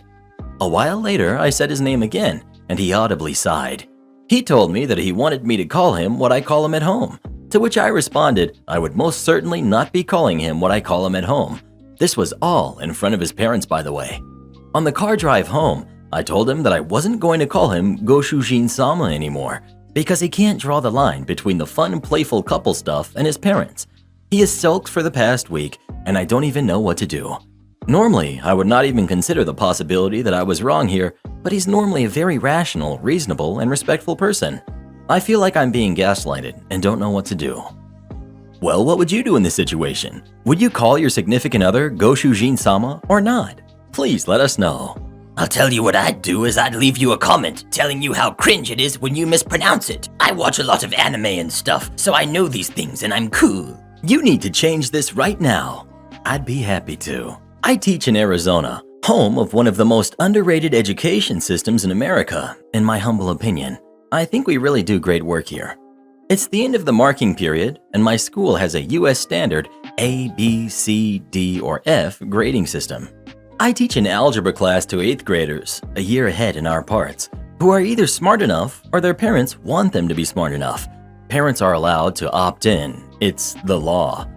A while later, I said his name again, and he audibly sighed. He told me that he wanted me to call him what I call him at home, to which I responded I would most certainly not be calling him what I call him at home. This was all in front of his parents, by the way. On the car drive home, I told him that I wasn't going to call him Goshujin-sama anymore because he can't draw the line between the fun, playful couple stuff and his parents. He has sulked for the past week, and I don't even know what to do. Normally, I would not even consider the possibility that I was wrong here, but he's normally a very rational, reasonable, and respectful person. I feel like I'm being gaslighted and don't know what to do. Well, what would you do in this situation? Would you call your significant other Goshujin-sama or not? Please let us know. I'll tell you what I'd do is I'd leave you a comment telling you how cringe it is when you mispronounce it. I watch a lot of anime and stuff, so I know these things and I'm cool. You need to change this right now. I'd be happy to. I teach in Arizona, home of one of the most underrated education systems in America, in my humble opinion. I think we really do great work here. It's the end of the marking period, and my school has a US standard A, B, C, D, or F grading system. I teach an algebra class to 8th graders, a year ahead in our parts, who are either smart enough or their parents want them to be smart enough. Parents are allowed to opt in. It's the law.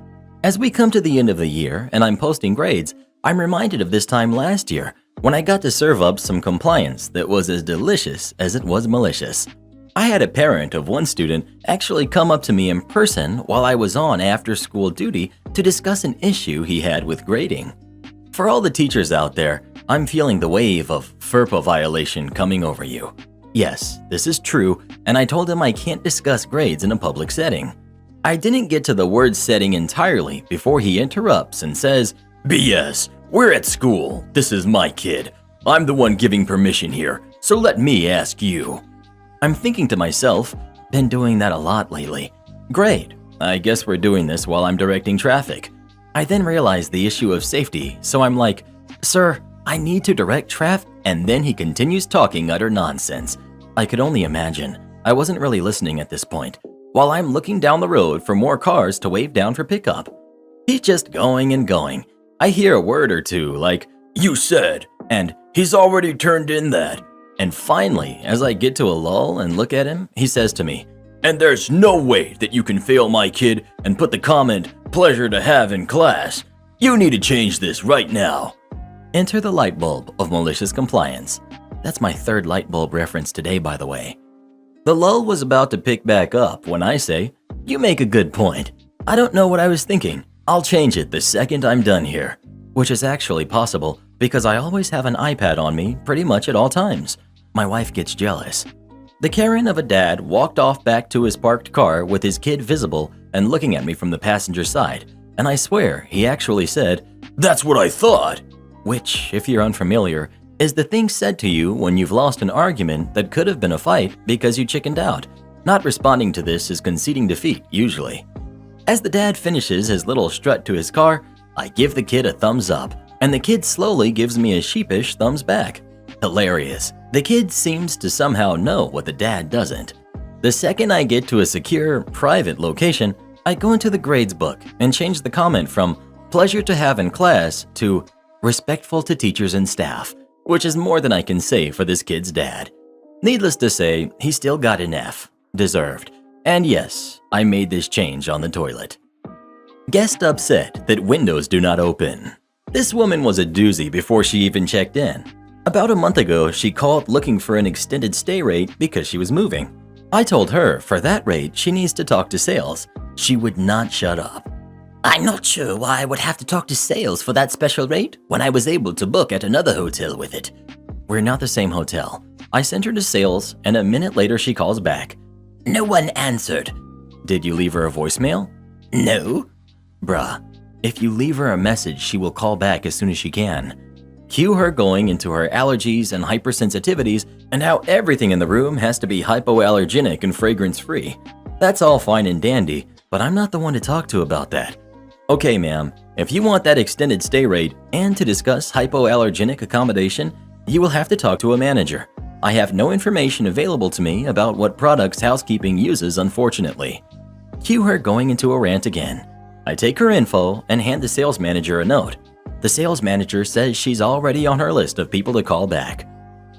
As we come to the end of the year and I'm posting grades, I'm reminded of this time last year when I got to serve up some compliance that was as delicious as it was malicious. I had a parent of one student actually come up to me in person while I was on after-school duty to discuss an issue he had with grading. For all the teachers out there, I'm feeling the wave of FERPA violation coming over you. Yes, this is true, and I told him I can't discuss grades in a public setting. I didn't get to the word setting entirely before he interrupts and says, "BS, we're at school. This is my kid. I'm the one giving permission here, so let me ask you." I'm thinking to myself, been doing that a lot lately. Great, I guess we're doing this while I'm directing traffic. I then realized the issue of safety, so I'm like, "Sir, I need to direct traffic," and then he continues talking utter nonsense. I could only imagine. I wasn't really listening at this point, while I'm looking down the road for more cars to wave down for pickup. He's just going and going. I hear a word or two like, "You said," and "He's already turned in that." And finally, as I get to a lull and look at him, he says to me, "And there's no way that you can fail my kid and put the comment, 'Pleasure to have in class.' You need to change this right now." Enter the light bulb of malicious compliance. That's my third light bulb reference today, by the way. The lull was about to pick back up when I say, "You make a good point. I don't know what I was thinking. I'll change it the second I'm done here." Which is actually possible because I always have an iPad on me pretty much at all times. My wife gets jealous. The Karen of a dad walked off back to his parked car with his kid visible and looking at me from the passenger side, and I swear he actually said, "That's what I thought," which, if you're unfamiliar, is the thing said to you when you've lost an argument that could have been a fight because you chickened out. Not responding to this is conceding defeat, usually. As the dad finishes his little strut to his car, I give the kid a thumbs up, and the kid slowly gives me a sheepish thumbs back. Hilarious. The kid seems to somehow know what the dad doesn't. The second I get to a secure, private location, I go into the grades book and change the comment from "pleasure to have in class" to "respectful to teachers and staff," which is more than I can say for this kid's dad. Needless to say, he still got an F. Deserved. And yes, I made this change on the toilet. Guest upset that windows do not open. This woman was a doozy before she even checked in. About a month ago, she called looking for an extended stay rate because she was moving. I told her for that rate, she needs to talk to sales. She would not shut up. I'm not sure why I would have to talk to sales for that special rate when I was able to book at another hotel with it. We're not the same hotel. I sent her to sales, and a minute later she calls back. No one answered. Did you leave her a voicemail? No. Bruh, if you leave her a message, she will call back as soon as she can. Cue her going into her allergies and hypersensitivities and how everything in the room has to be hypoallergenic and fragrance-free. That's all fine and dandy, but I'm not the one to talk to about that. Okay, ma'am, if you want that extended stay rate and to discuss hypoallergenic accommodation, you will have to talk to a manager. I have no information available to me about what products housekeeping uses, unfortunately. Cue her going into a rant again. I take her info and hand the sales manager a note. The sales manager says she's already on her list of people to call back.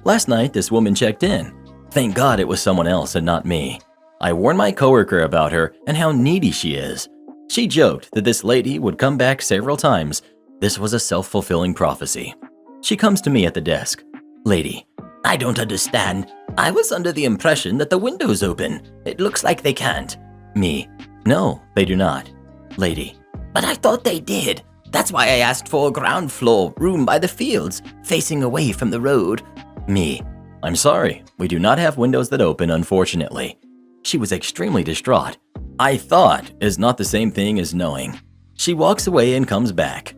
Last night, this woman checked in. Thank God it was someone else and not me. I warned my coworker about her and how needy she is. She joked that this lady would come back several times. This was a self-fulfilling prophecy. She comes to me at the desk. Lady, I don't understand. I was under the impression that the window's open. It looks like they can't. Me, no, they do not. Lady, but I thought they did. That's why I asked for a ground floor room by the fields, facing away from the road. Me, I'm sorry, we do not have windows that open, unfortunately. She was extremely distraught. I thought is not the same thing as knowing. She walks away and comes back.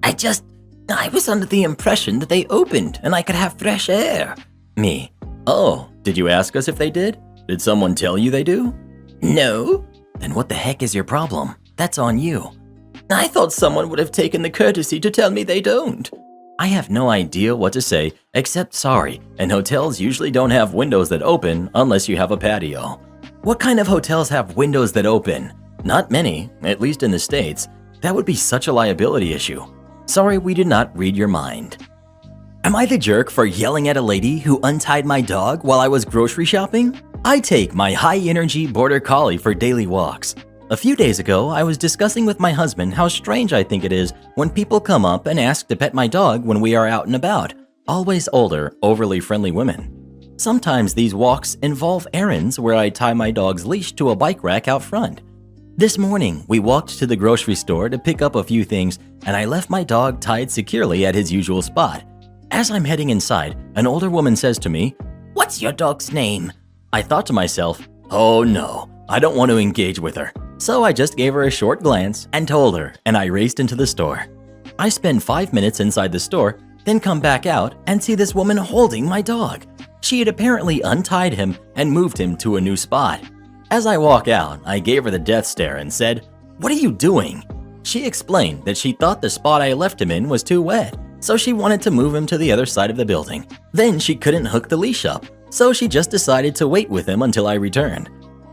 I was under the impression that they opened and I could have fresh air. Me, oh, did you ask us if they did? Did someone tell you they do? No. Then what the heck is your problem? That's on you. I thought someone would have taken the courtesy to tell me they don't. I have no idea what to say except sorry, and hotels usually don't have windows that open unless you have a patio. What kind of hotels have windows that open? Not many, at least in the States. That would be such a liability issue. Sorry, we did not read your mind. Am I the jerk for yelling at a lady who untied my dog while I was grocery shopping? I take my high-energy border collie for daily walks. A few days ago, I was discussing with my husband how strange I think it is when people come up and ask to pet my dog when we are out and about. Always older, overly friendly women. Sometimes these walks involve errands where I tie my dog's leash to a bike rack out front. This morning, we walked to the grocery store to pick up a few things, and I left my dog tied securely at his usual spot. As I'm heading inside, an older woman says to me, "What's your dog's name?" I thought to myself, oh no, I don't want to engage with her. So I just gave her a short glance and told her, and I raced into the store. I spend 5 minutes inside the store, then come back out and see this woman holding my dog. She had apparently untied him and moved him to a new spot. As I walk out, I gave her the death stare and said, "What are you doing?" She explained that she thought the spot I left him in was too wet, so she wanted to move him to the other side of the building. Then she couldn't hook the leash up, so she just decided to wait with him until I returned.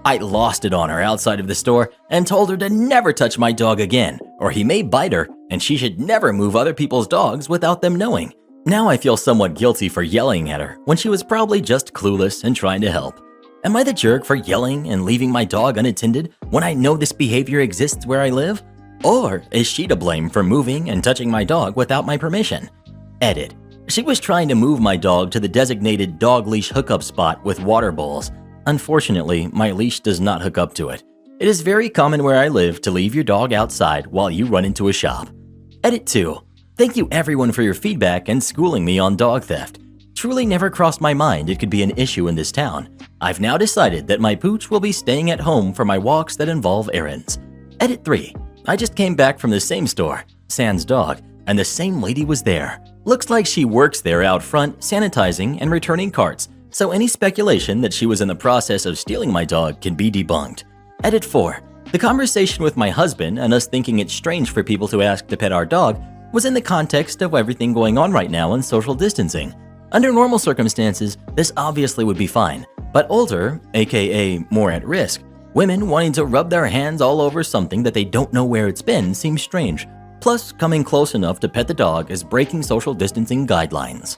I lost it on her outside of the store and told her to never touch my dog again, or he may bite her, and she should never move other people's dogs without them knowing. Now I feel somewhat guilty for yelling at her when she was probably just clueless and trying to help. Am I the jerk for yelling and leaving my dog unattended when I know this behavior exists where I live? Or is she to blame for moving and touching my dog without my permission? Edit. She was trying to move my dog to the designated dog leash hookup spot with water bowls. Unfortunately, my leash does not hook up to it. It is very common where I live to leave your dog outside while you run into a shop. Edit 2. Thank you everyone for your feedback and schooling me on dog theft. Truly never crossed my mind it could be an issue in this town. I've now decided that my pooch will be staying at home for my walks that involve errands. Edit 3. I just came back from the same store, Sans Dog, and the same lady was there. Looks like she works there out front, sanitizing and returning carts, so any speculation that she was in the process of stealing my dog can be debunked. Edit 4. The conversation with my husband and us thinking it's strange for people to ask to pet our dog was in the context of everything going on right now and social distancing. Under normal circumstances, this obviously would be fine, but older, aka more at risk, women wanting to rub their hands all over something that they don't know where it's been seems strange. Plus, coming close enough to pet the dog is breaking social distancing guidelines.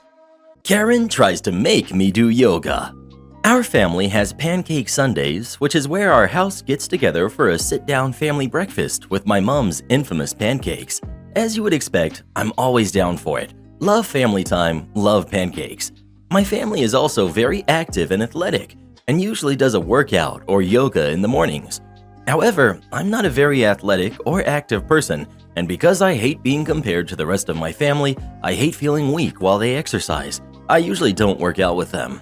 Karen tries to make me do yoga. Our family has Pancake Sundays, which is where our house gets together for a sit-down family breakfast with my mom's infamous pancakes. As you would expect, I'm always down for it. Love family time, love pancakes. My family is also very active and athletic, and usually does a workout or yoga in the mornings. However, I'm not a very athletic or active person, and because I hate being compared to the rest of my family, I hate feeling weak while they exercise. I usually don't work out with them.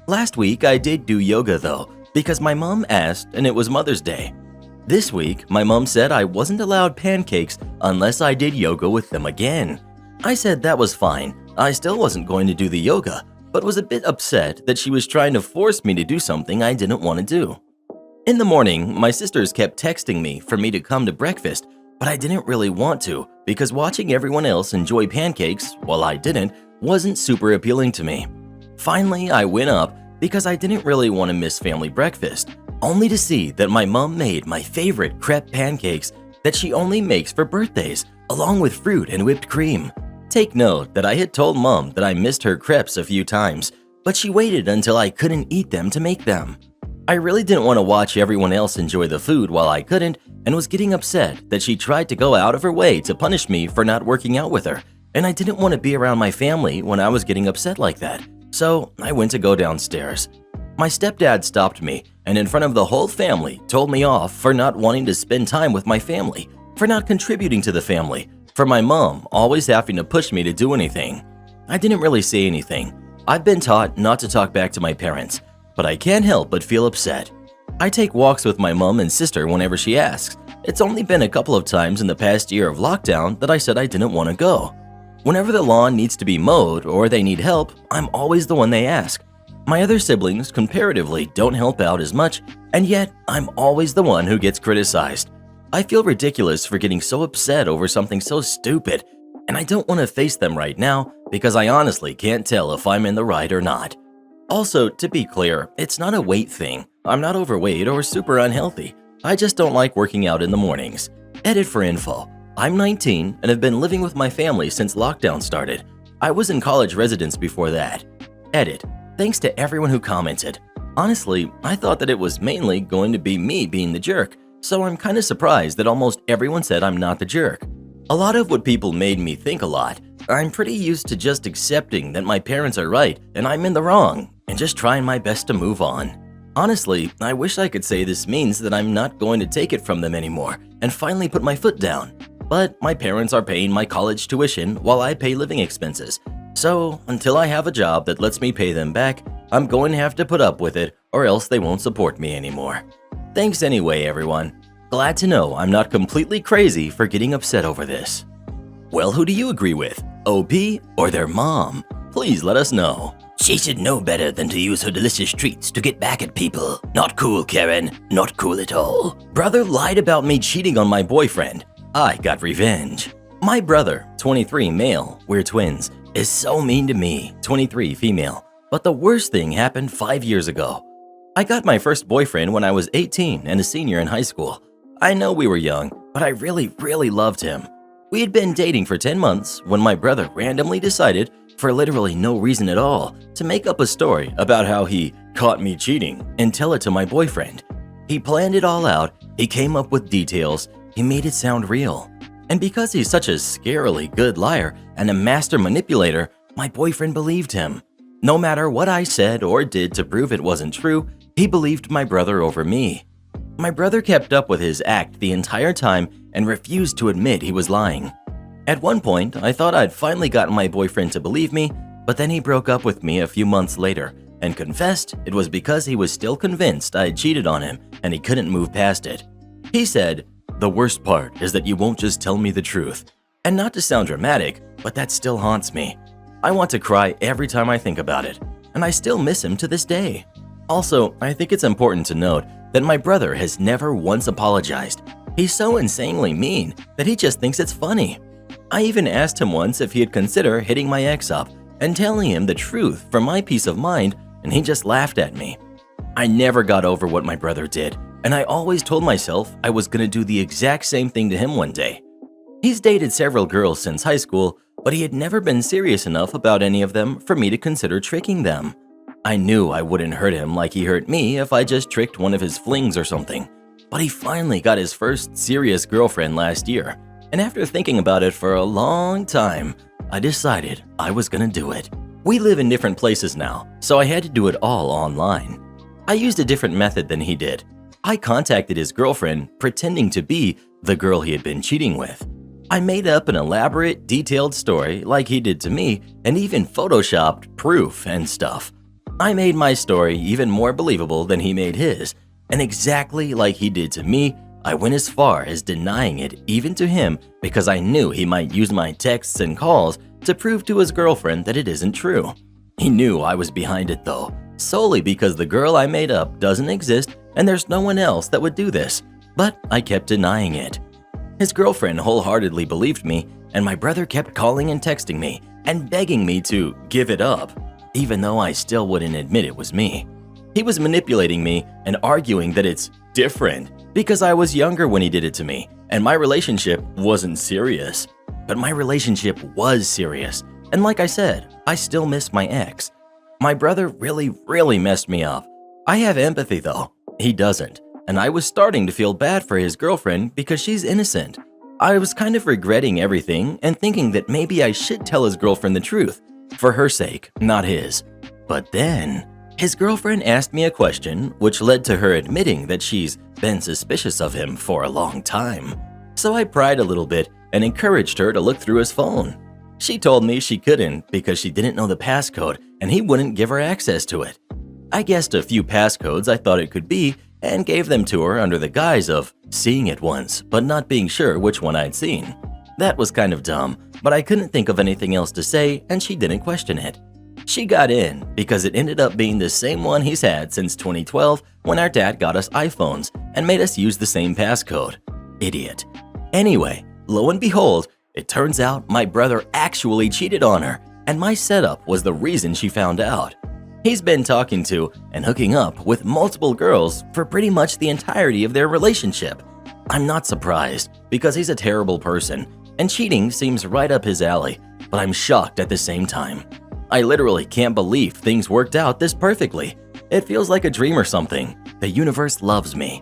Last week I did do yoga though, because my mom asked and it was Mother's Day. This week, my mom said I wasn't allowed pancakes unless I did yoga with them again. I said that was fine, I still wasn't going to do the yoga, but was a bit upset that she was trying to force me to do something I didn't want to do. In the morning, my sisters kept texting me for me to come to breakfast, but I didn't really want to because watching everyone else enjoy pancakes while I didn't wasn't super appealing to me. Finally, I went up because I didn't really want to miss family breakfast, only to see that my mom made my favorite crepe pancakes that she only makes for birthdays, along with fruit and whipped cream. Take note that I had told Mom that I missed her crepes a few times, but she waited until I couldn't eat them to make them. I really didn't want to watch everyone else enjoy the food while I couldn't, and was getting upset that she tried to go out of her way to punish me for not working out with her, and I didn't want to be around my family when I was getting upset like that, so I went to go downstairs. My stepdad stopped me and in front of the whole family told me off for not wanting to spend time with my family, for not contributing to the family, for my mom always having to push me to do anything. I didn't really say anything. I've been taught not to talk back to my parents, but I can't help but feel upset. I take walks with my mom and sister whenever she asks. It's only been a couple of times in the past year of lockdown that I said I didn't want to go. Whenever the lawn needs to be mowed or they need help, I'm always the one they ask. My other siblings comparatively don't help out as much, and yet I'm always the one who gets criticized. I feel ridiculous for getting so upset over something so stupid, and I don't want to face them right now because I honestly can't tell if I'm in the right or not. Also, to be clear, it's not a weight thing. I'm not overweight or super unhealthy. I just don't like working out in the mornings. Edit for info. I'm 19 and have been living with my family since lockdown started. I was in college residence before that. Edit. Thanks to everyone who commented. Honestly, I thought that it was mainly going to be me being the jerk, so I'm kind of surprised that almost everyone said I'm not the jerk. A lot of what people made me think a lot. I'm pretty used to just accepting that my parents are right and I'm in the wrong, and just trying my best to move on. Honestly, I wish I could say this means that I'm not going to take it from them anymore and finally put my foot down. But my parents are paying my college tuition while I pay living expenses. So until I have a job that lets me pay them back, I'm going to have to put up with it or else they won't support me anymore. Thanks anyway, everyone. Glad to know I'm not completely crazy for getting upset over this. Well, who do you agree with? OP or their mom? Please let us know. She should know better than to use her delicious treats to get back at people. Not cool, Karen. Not cool at all. Brother lied about me cheating on my boyfriend. I got revenge. My brother, 23 male, we're twins, is so mean to me, 23 female. But the worst thing happened 5 years ago. I got my first boyfriend when I was 18 and a senior in high school. I know we were young, but I really loved him. We had been dating for 10 months when my brother randomly decided, for literally no reason at all, to make up a story about how he caught me cheating and tell it to my boyfriend. He planned it all out, he came up with details, he made it sound real. And because he's such a scarily good liar and a master manipulator, my boyfriend believed him. No matter what I said or did to prove it wasn't true, he believed my brother over me. My brother kept up with his act the entire time and refused to admit he was lying. At one point, I thought I'd finally gotten my boyfriend to believe me, but then he broke up with me a few months later and confessed it was because he was still convinced I had cheated on him and he couldn't move past it. He said, "The worst part is that you won't just tell me the truth." And not to sound dramatic, but that still haunts me. I want to cry every time I think about it, and I still miss him to this day. Also, I think it's important to note that my brother has never once apologized. He's so insanely mean that he just thinks it's funny. I even asked him once if he'd consider hitting my ex up and telling him the truth for my peace of mind, and he just laughed at me. I never got over what my brother did, and I always told myself I was gonna do the exact same thing to him one day. He's dated several girls since high school, but he had never been serious enough about any of them for me to consider tricking them. I knew I wouldn't hurt him like he hurt me if I just tricked one of his flings or something. But he finally got his first serious girlfriend last year, and after thinking about it for a long time, I decided I was gonna do it. We live in different places now, so I had to do it all online. I used a different method than he did. I contacted his girlfriend pretending to be the girl he had been cheating with. I made up an elaborate, detailed story like he did to me and even photoshopped proof and stuff. I made my story even more believable than he made his, and exactly like he did to me, I went as far as denying it even to him because I knew he might use my texts and calls to prove to his girlfriend that it isn't true. He knew I was behind it though, solely because the girl I made up doesn't exist and there's no one else that would do this, but I kept denying it. His girlfriend wholeheartedly believed me, and my brother kept calling and texting me and begging me to give it up, even though I still wouldn't admit it was me. He was manipulating me and arguing that it's different because I was younger when he did it to me, and my relationship wasn't serious. But my relationship was serious, and like I said, I still miss my ex. My brother really messed me up. I have empathy though, he doesn't. And I was starting to feel bad for his girlfriend because she's innocent. I was kind of regretting everything and thinking that maybe I should tell his girlfriend the truth, for her sake, not his. But then, his girlfriend asked me a question which led to her admitting that she's been suspicious of him for a long time. So I pried a little bit and encouraged her to look through his phone. She told me she couldn't because she didn't know the passcode and he wouldn't give her access to it. I guessed a few passcodes I thought it could be and gave them to her under the guise of seeing it once, but not being sure which one I'd seen. That was kind of dumb, but I couldn't think of anything else to say and she didn't question it. She got in because it ended up being the same one he's had since 2012 when our dad got us iPhones and made us use the same passcode. Idiot. Anyway, lo and behold, it turns out my brother actually cheated on her, and my setup was the reason she found out. He's been talking to and hooking up with multiple girls for pretty much the entirety of their relationship. I'm not surprised because he's a terrible person and cheating seems right up his alley, but I'm shocked at the same time. I literally can't believe things worked out this perfectly. It feels like a dream or something. The universe loves me.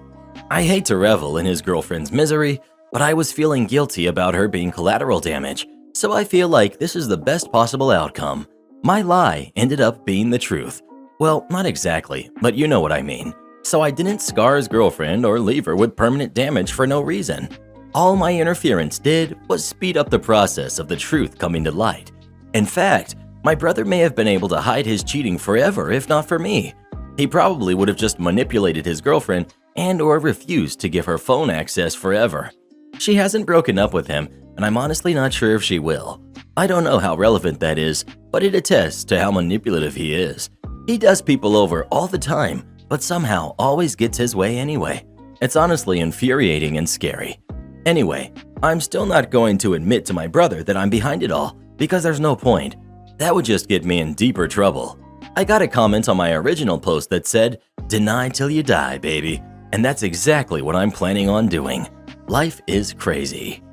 I hate to revel in his girlfriend's misery, but I was feeling guilty about her being collateral damage, so I feel like this is the best possible outcome. My lie ended up being the truth. Well, not exactly, but you know what I mean. So I didn't scar his girlfriend or leave her with permanent damage for no reason. All my interference did was speed up the process of the truth coming to light. In fact, my brother may have been able to hide his cheating forever if not for me. He probably would have just manipulated his girlfriend and or refused to give her phone access forever. She hasn't broken up with him, and I'm honestly not sure if she will. I don't know how relevant that is, but it attests to how manipulative he is. He does people over all the time, but somehow always gets his way anyway. It's honestly infuriating and scary. Anyway, I'm still not going to admit to my brother that I'm behind it all, because there's no point. That would just get me in deeper trouble. I got a comment on my original post that said, "Deny till you die, baby." And that's exactly what I'm planning on doing. Life is crazy.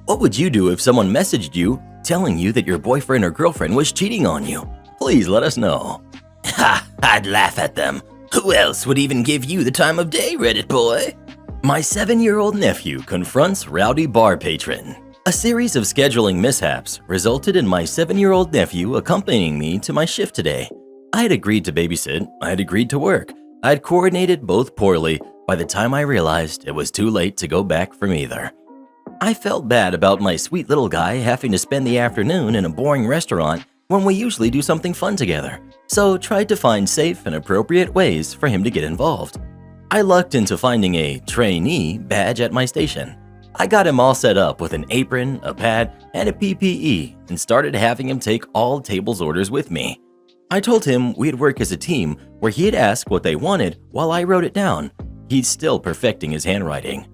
What would you do if someone messaged you telling you that your boyfriend or girlfriend was cheating on you? Please let us know. Ha! I'd laugh at them. Who else would even give you the time of day, Reddit boy? My 7-year-old nephew confronts rowdy bar patron. A series of scheduling mishaps resulted in my 7-year-old nephew accompanying me to my shift today. I had agreed to babysit, I had agreed to work, I had coordinated both poorly. By the time I realized it was too late to go back from either. I felt bad about my sweet little guy having to spend the afternoon in a boring restaurant when we usually do something fun together, so tried to find safe and appropriate ways for him to get involved. I lucked into finding a trainee badge at my station. I got him all set up with an apron, a pad, and a PPE and started having him take all tables orders with me. I told him we'd work as a team where he'd ask what they wanted while I wrote it down. He's still perfecting his handwriting.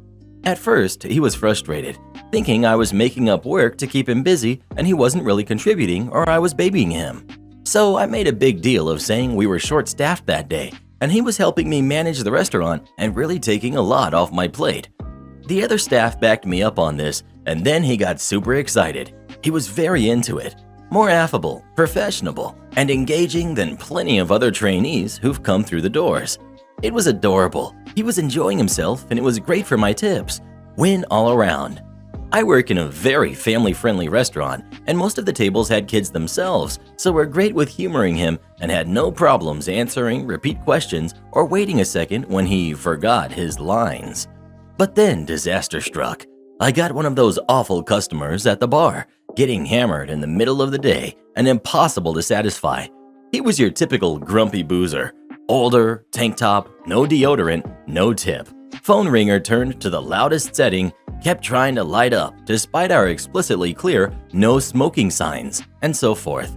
At first, he was frustrated, thinking I was making up work to keep him busy and he wasn't really contributing or I was babying him. So I made a big deal of saying we were short-staffed that day and he was helping me manage the restaurant and really taking a lot off my plate. The other staff backed me up on this, and then he got super excited. He was very into it, more affable, professional, and engaging than plenty of other trainees who've come through the doors. It was adorable. He was enjoying himself, and it was great for my tips. Win all around. I work in a very family-friendly restaurant, and most of the tables had kids themselves, so we're great with humoring him and had no problems answering repeat questions or waiting a second when he forgot his lines. But then disaster struck. I got one of those awful customers at the bar, getting hammered in the middle of the day and impossible to satisfy. He was your typical grumpy boozer. Older, tank top, no deodorant, no tip. Phone ringer turned to the loudest setting, kept trying to light up despite our explicitly clear no smoking signs, and so forth.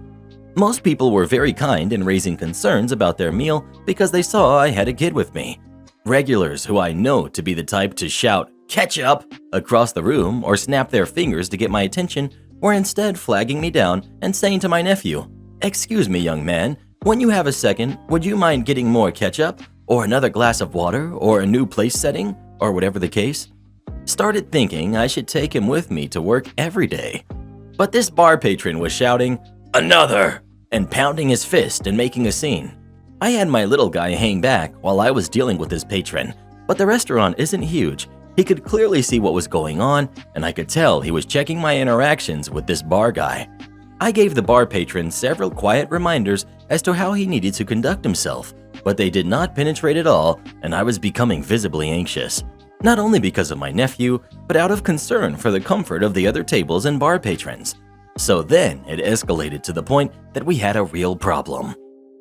Most people were very kind in raising concerns about their meal because they saw I had a kid with me. Regulars who I know to be the type to shout, "Ketchup!" across the room or snap their fingers to get my attention were instead flagging me down and saying to my nephew, "Excuse me, young man, when you have a second, would you mind getting more ketchup, or another glass of water, or a new place setting, or whatever the case?" Started thinking I should take him with me to work every day. But this bar patron was shouting, "Another!" and pounding his fist and making a scene. I had my little guy hang back while I was dealing with this patron, but the restaurant isn't huge. He could clearly see what was going on, and I could tell he was checking my interactions with this bar guy. I gave the bar patron several quiet reminders as to how he needed to conduct himself, but they did not penetrate at all, and I was becoming visibly anxious. Not only because of my nephew, but out of concern for the comfort of the other tables and bar patrons. So then it escalated to the point that we had a real problem.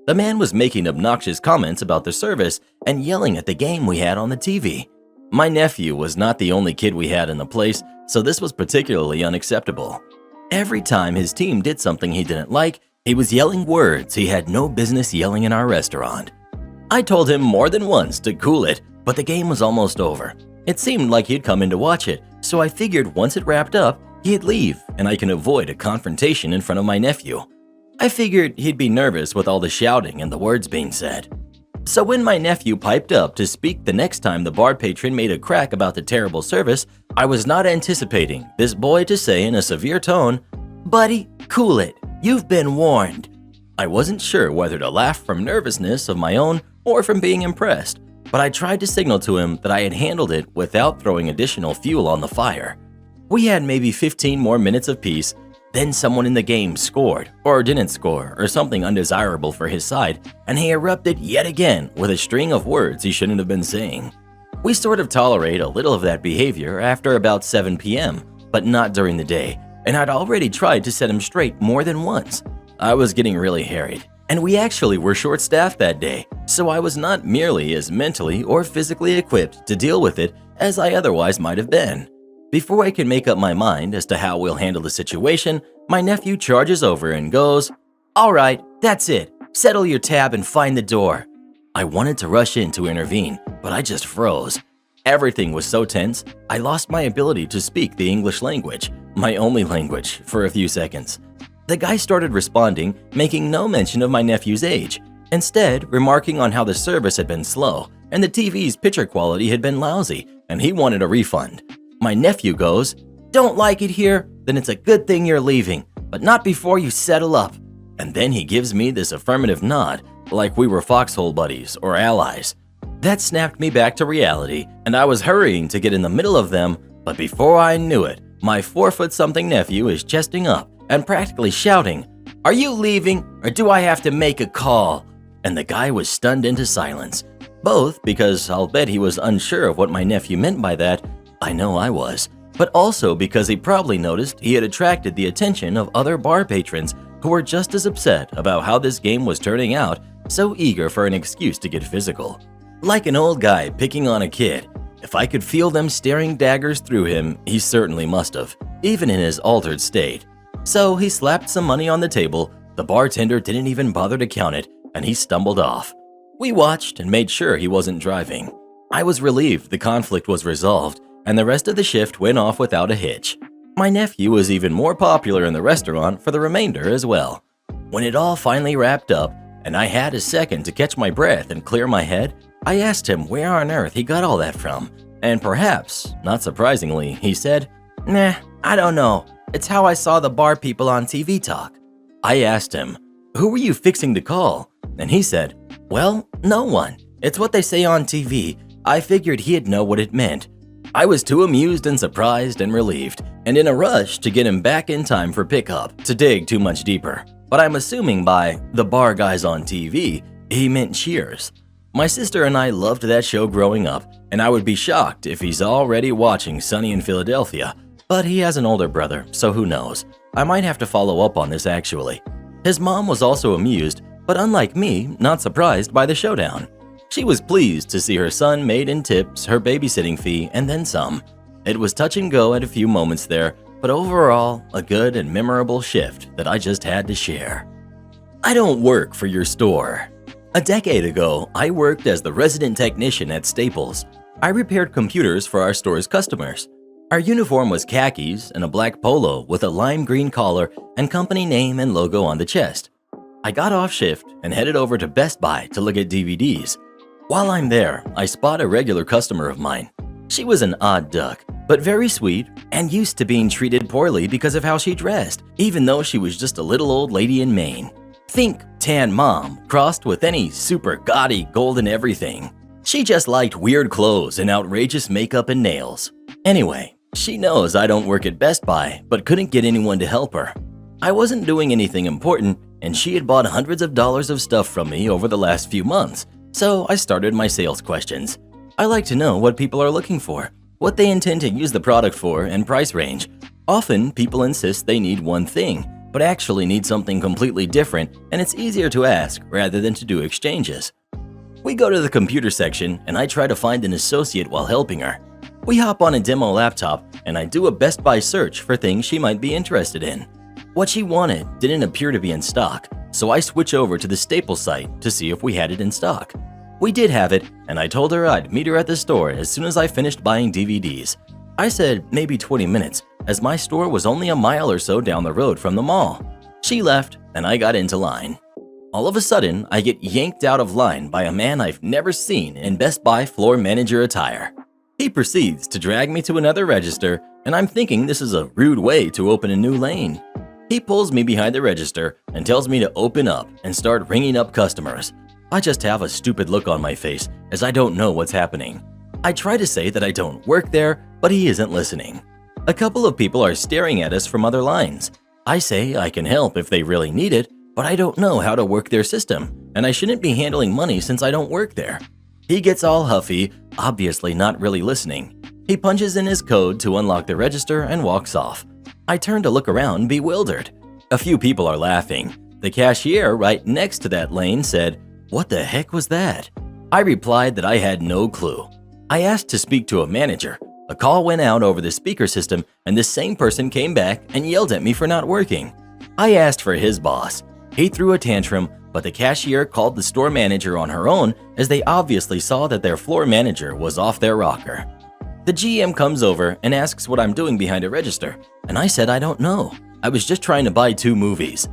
The man was making obnoxious comments about the service and yelling at the game we had on the TV. My nephew was not the only kid we had in the place, so this was particularly unacceptable. Every time his team did something he didn't like, he was yelling words he had no business yelling in our restaurant. I told him more than once to cool it, but the game was almost over. It seemed like he'd come in to watch it, so I figured once it wrapped up, he'd leave and I can avoid a confrontation in front of my nephew. I figured he'd be nervous with all the shouting and the words being said. So when my nephew piped up to speak the next time the bar patron made a crack about the terrible service, I was not anticipating this boy to say in a severe tone, "Buddy, cool it. You've been warned." I wasn't sure whether to laugh from nervousness of my own or from being impressed, but I tried to signal to him that I had handled it without throwing additional fuel on the fire. We had maybe 15 more minutes of peace. Then someone in the game scored, or didn't score, or something undesirable for his side, and he erupted yet again with a string of words he shouldn't have been saying. We sort of tolerate a little of that behavior after about 7 p.m., but not during the day, and I'd already tried to set him straight more than once. I was getting really harried, and we actually were short-staffed that day, so I was not merely as mentally or physically equipped to deal with it as I otherwise might have been. Before I can make up my mind as to how we'll handle the situation, my nephew charges over and goes, "All right, that's it. Settle your tab and find the door." I wanted to rush in to intervene, but I just froze. Everything was so tense, I lost my ability to speak the English language, my only language, for a few seconds. The guy started responding, making no mention of my nephew's age, instead remarking on how the service had been slow and the TV's picture quality had been lousy, and he wanted a refund. My nephew goes, "Don't like it here? Then it's a good thing you're leaving, but not before you settle up." And then he gives me this affirmative nod, like we were foxhole buddies or allies. That snapped me back to reality, and I was hurrying to get in the middle of them, but before I knew it, My 4-foot-something nephew is chesting up and practically shouting, "Are you leaving or do I have to make a call?" And the guy was stunned into silence. Both because I'll bet he was unsure of what my nephew meant by that, I know I was, but also because he probably noticed he had attracted the attention of other bar patrons who were just as upset about how this game was turning out, so eager for an excuse to get physical. Like an old guy picking on a kid, if I could feel them staring daggers through him, he certainly must have, even in his altered state. So he slapped some money on the table, the bartender didn't even bother to count it, and he stumbled off. We watched and made sure he wasn't driving. I was relieved the conflict was resolved, and the rest of the shift went off without a hitch. My nephew was even more popular in the restaurant for the remainder as well. When it all finally wrapped up, and I had a second to catch my breath and clear my head, I asked him where on earth he got all that from, and perhaps, not surprisingly, he said, "Nah, I don't know. It's how I saw the bar people on TV talk." I asked him, "Who were you fixing to call?" And he said, "Well, no one. It's what they say on TV. I figured he'd know what it meant." I was too amused and surprised and relieved, and in a rush to get him back in time for pickup to dig too much deeper. But I'm assuming by the bar guys on TV, he meant Cheers. My sister and I loved that show growing up, and I would be shocked if he's already watching Sunny in Philadelphia. But he has an older brother, so who knows. I might have to follow up on this actually. His mom was also amused, but unlike me, not surprised by the showdown. She was pleased to see her son made in tips her babysitting fee and then some. It was touch and go at a few moments there, but overall, a good and memorable shift that I just had to share. I don't work for your store. A decade ago, I worked as the resident technician at Staples. I repaired computers for our store's customers. Our uniform was khakis and a black polo with a lime green collar and company name and logo on the chest. I got off shift and headed over to Best Buy to look at DVDs. While I'm there, I spot a regular customer of mine. She was an odd duck, but very sweet and used to being treated poorly because of how she dressed, even though she was just a little old lady in Maine. Think tan mom crossed with any super gaudy golden everything. She just liked weird clothes and outrageous makeup and nails. Anyway, she knows I don't work at Best Buy, but couldn't get anyone to help her. I wasn't doing anything important, and she had bought hundreds of dollars of stuff from me over the last few months, so I started my sales questions. I like to know what people are looking for, what they intend to use the product for, and price range. Often, people insist they need one thing, but actually need something completely different, and it's easier to ask rather than to do exchanges. We go to the computer section, and I try to find an associate while helping her. We hop on a demo laptop, and I do a Best Buy search for things she might be interested in. What she wanted didn't appear to be in stock, so I switch over to the Staples site to see if we had it in stock. We did have it, and I told her I'd meet her at the store as soon as I finished buying DVDs. I said maybe 20 minutes, as my store was only a mile or so down the road from the mall. She left, and I got into line. All of a sudden, I get yanked out of line by a man I've never seen in Best Buy floor manager attire. He proceeds to drag me to another register, and I'm thinking this is a rude way to open a new lane. He pulls me behind the register and tells me to open up and start ringing up customers. I just have a stupid look on my face as I don't know what's happening. I try to say that I don't work there, but he isn't listening. A couple of people are staring at us from other lines. I say I can help if they really need it, but I don't know how to work their system, and I shouldn't be handling money since I don't work there. He gets all huffy, obviously not really listening. He punches in his code to unlock the register and walks off. I turn to look around, bewildered. A few people are laughing. The cashier right next to that lane said, "What the heck was that?" I replied that I had no clue. I asked to speak to a manager. A call went out over the speaker system, and this same person came back and yelled at me for not working. I asked for his boss. He threw a tantrum, but the cashier called the store manager on her own as they obviously saw that their floor manager was off their rocker. The GM comes over and asks what I'm doing behind a register, and I said I don't know. I was just trying to buy 2 movies.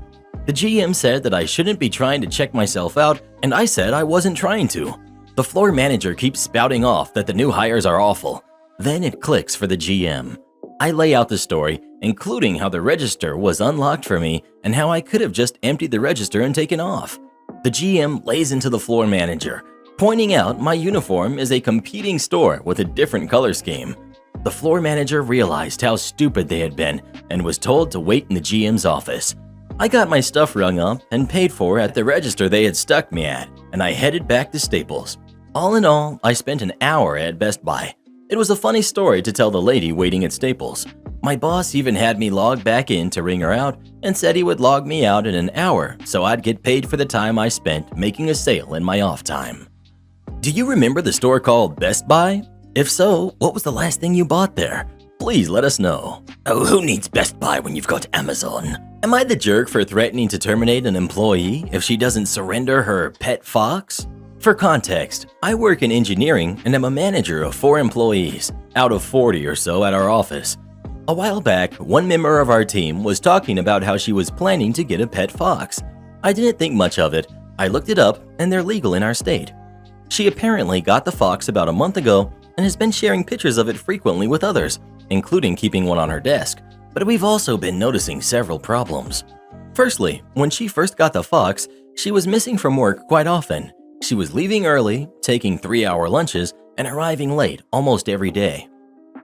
The GM said that I shouldn't be trying to check myself out, and I said I wasn't trying to. The floor manager keeps spouting off that the new hires are awful. Then it clicks for the GM. I lay out the story, including how the register was unlocked for me and how I could have just emptied the register and taken off. The GM lays into the floor manager, pointing out my uniform is a competing store with a different color scheme. the floor manager realized how stupid they had been and was told to wait in the GM's office. I got my stuff rung up and paid for at the register they had stuck me at, and I headed back to Staples. All in all, I spent an hour at Best Buy. It was a funny story to tell the lady waiting at Staples. My boss even had me log back in to ring her out and said he would log me out in an hour so I'd get paid for the time I spent making a sale in my off time. Do you remember the store called Best Buy? If so, what was the last thing you bought there? Please let us know. Oh, who needs Best Buy when you've got Amazon? Am I the jerk for threatening to terminate an employee if she doesn't surrender her pet fox? For context, I work in engineering and am a manager of 4 employees, out of 40 or so at our office. A while back, one member of our team was talking about how she was planning to get a pet fox. I didn't think much of it. I looked it up, and they're legal in our state. She apparently got the fox about a month ago and has been sharing pictures of it frequently with others, including keeping one on her desk. But we've also been noticing several problems. Firstly, when she first got the fox, she was missing from work quite often. She was leaving early, taking 3-hour lunches, and arriving late almost every day.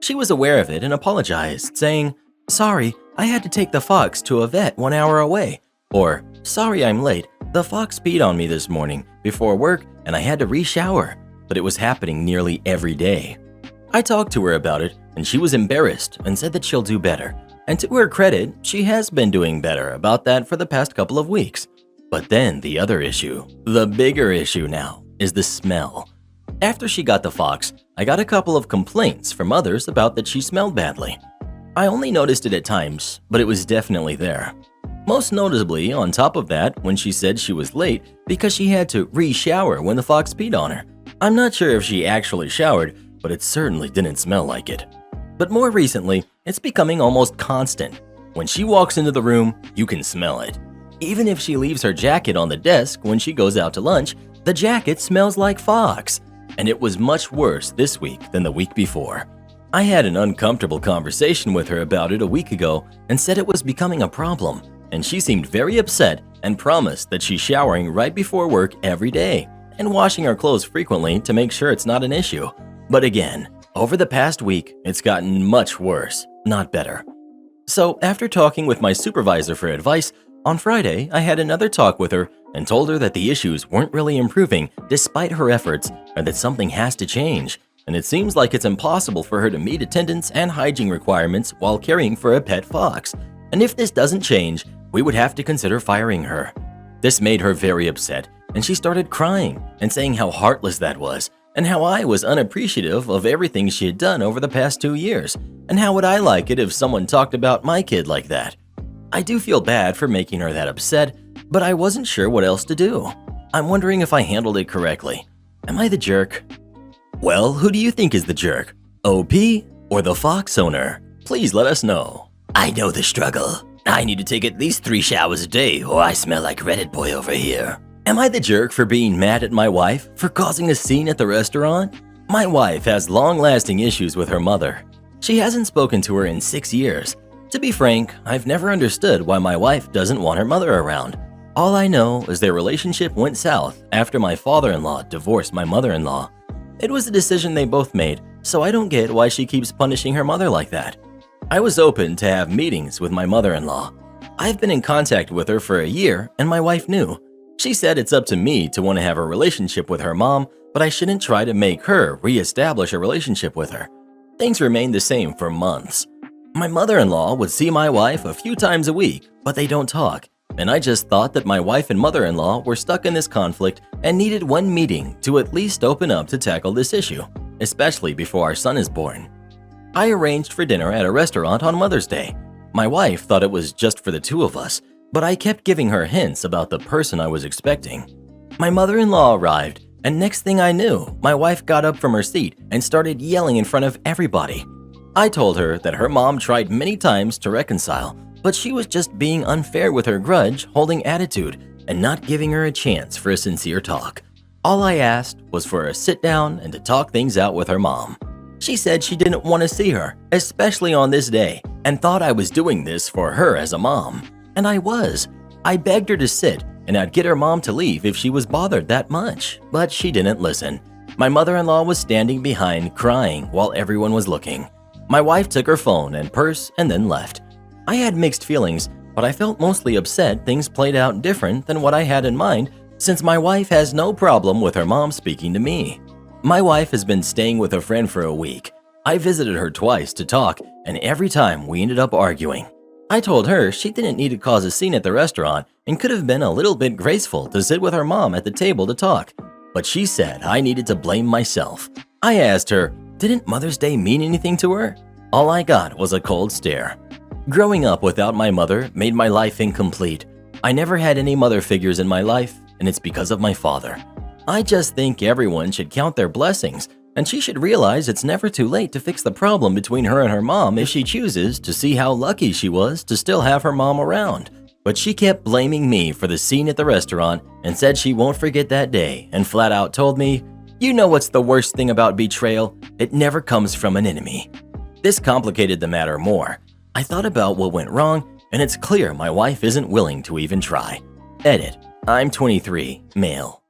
She was aware of it and apologized, saying, "Sorry, I had to take the fox to a vet 1 hour away," or "Sorry I'm late, the fox peed on me this morning before work and I had to re-shower," but it was happening nearly every day. I talked to her about it and she was embarrassed and said that she'll do better. And to her credit, she has been doing better about that for the past couple of weeks. But then the other issue, the bigger issue now, is the smell. After she got the fox, I got a couple of complaints from others about that she smelled badly. I only noticed it at times, but it was definitely there. Most noticeably, on top of that, when she said she was late because she had to re-shower when the fox peed on her. I'm not sure if she actually showered, but it certainly didn't smell like it. But more recently, it's becoming almost constant. When she walks into the room, you can smell it. Even if she leaves her jacket on the desk when she goes out to lunch, the jacket smells like fox. And it was much worse this week than the week before. I had an uncomfortable conversation with her about it a week ago and said it was becoming a problem, and she seemed very upset and promised that she's showering right before work every day and washing her clothes frequently to make sure it's not an issue. But again, over the past week, it's gotten much worse, not better. So after talking with my supervisor for advice, on Friday, I had another talk with her and told her that the issues weren't really improving despite her efforts and that something has to change. And it seems like it's impossible for her to meet attendance and hygiene requirements while caring for a pet fox. And if this doesn't change, we would have to consider firing her. This made her very upset, and she started crying and saying how heartless that was, and how I was unappreciative of everything she had done over the past 2 years, and how would I like it if someone talked about my kid like that. I do feel bad for making her that upset, but I wasn't sure what else to do. I'm wondering if I handled it correctly. Am I the jerk? Well, who do you think is the jerk? OP or the fox owner? Please let us know. I know the struggle. I need to take at least 3 showers a day or I smell like Reddit boy over here. Am I the jerk for being mad at my wife for causing a scene at the restaurant? My wife has long-lasting issues with her mother. She hasn't spoken to her in 6 years. To be frank, I've never understood why my wife doesn't want her mother around. All I know is their relationship went south after my father-in-law divorced my mother-in-law. It was a decision they both made, so I don't get why she keeps punishing her mother like that. I was open to have meetings with my mother-in-law. I've been in contact with her for a year, and my wife knew. She said it's up to me to want to have a relationship with her mom, but I shouldn't try to make her re-establish a relationship with her. Things remained the same for months. My mother-in-law would see my wife a few times a week, but they don't talk. And I just thought that my wife and mother-in-law were stuck in this conflict and needed one meeting to at least open up to tackle this issue, especially before our son is born. I arranged for dinner at a restaurant on Mother's Day. My wife thought it was just for the 2 of us, but I kept giving her hints about the person I was expecting. My mother-in-law arrived, and next thing I knew, my wife got up from her seat and started yelling in front of everybody. I told her that her mom tried many times to reconcile, but she was just being unfair with her grudge, holding attitude, and not giving her a chance for a sincere talk. All I asked was for a sit down and to talk things out with her mom. She said she didn't want to see her, especially on this day, and thought I was doing this for her as a mom. And I was. I begged her to sit, and I'd get her mom to leave if she was bothered that much, but she didn't listen. My mother-in-law was standing behind crying while everyone was looking. My wife took her phone and purse and then left. I had mixed feelings, but I felt mostly upset things played out different than what I had in mind, since my wife has no problem with her mom speaking to me. My wife has been staying with a friend for a week. I visited her twice to talk, and every time we ended up arguing. I told her she didn't need to cause a scene at the restaurant and could have been a little bit graceful to sit with her mom at the table to talk, but she said I needed to blame myself. I asked her, didn't Mother's Day mean anything to her? All I got was a cold stare. Growing up without my mother made my life incomplete. I never had any mother figures in my life, and it's because of my father. I just think everyone should count their blessings, and she should realize it's never too late to fix the problem between her and her mom if she chooses to see how lucky she was to still have her mom around. But she kept blaming me for the scene at the restaurant and said she won't forget that day, and flat out told me, "You know what's the worst thing about betrayal? It never comes from an enemy." This complicated the matter more. I thought about what went wrong, and it's clear my wife isn't willing to even try. Edit. I'm 23, male.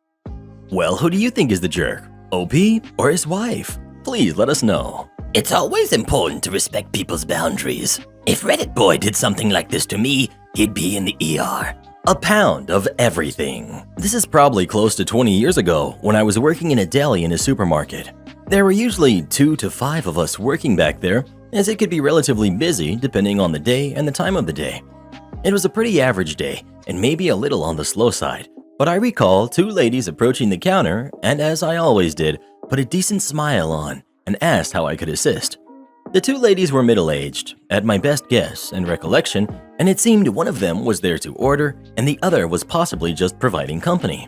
Well, who do you think is the jerk? OP or his wife? Please let us know. It's always important to respect people's boundaries. If Reddit boy did something like this to me, he'd be in the ER. A pound of everything. This is probably close to 20 years ago when I was working in a deli in a supermarket. There were usually 2 to 5 of us working back there, as it could be relatively busy depending on the day and the time of the day. It was a pretty average day and maybe a little on the slow side, but I recall 2 ladies approaching the counter and, as I always did, put a decent smile on and asked how I could assist. The 2 ladies were middle-aged, at my best guess and recollection, and it seemed one of them was there to order and the other was possibly just providing company.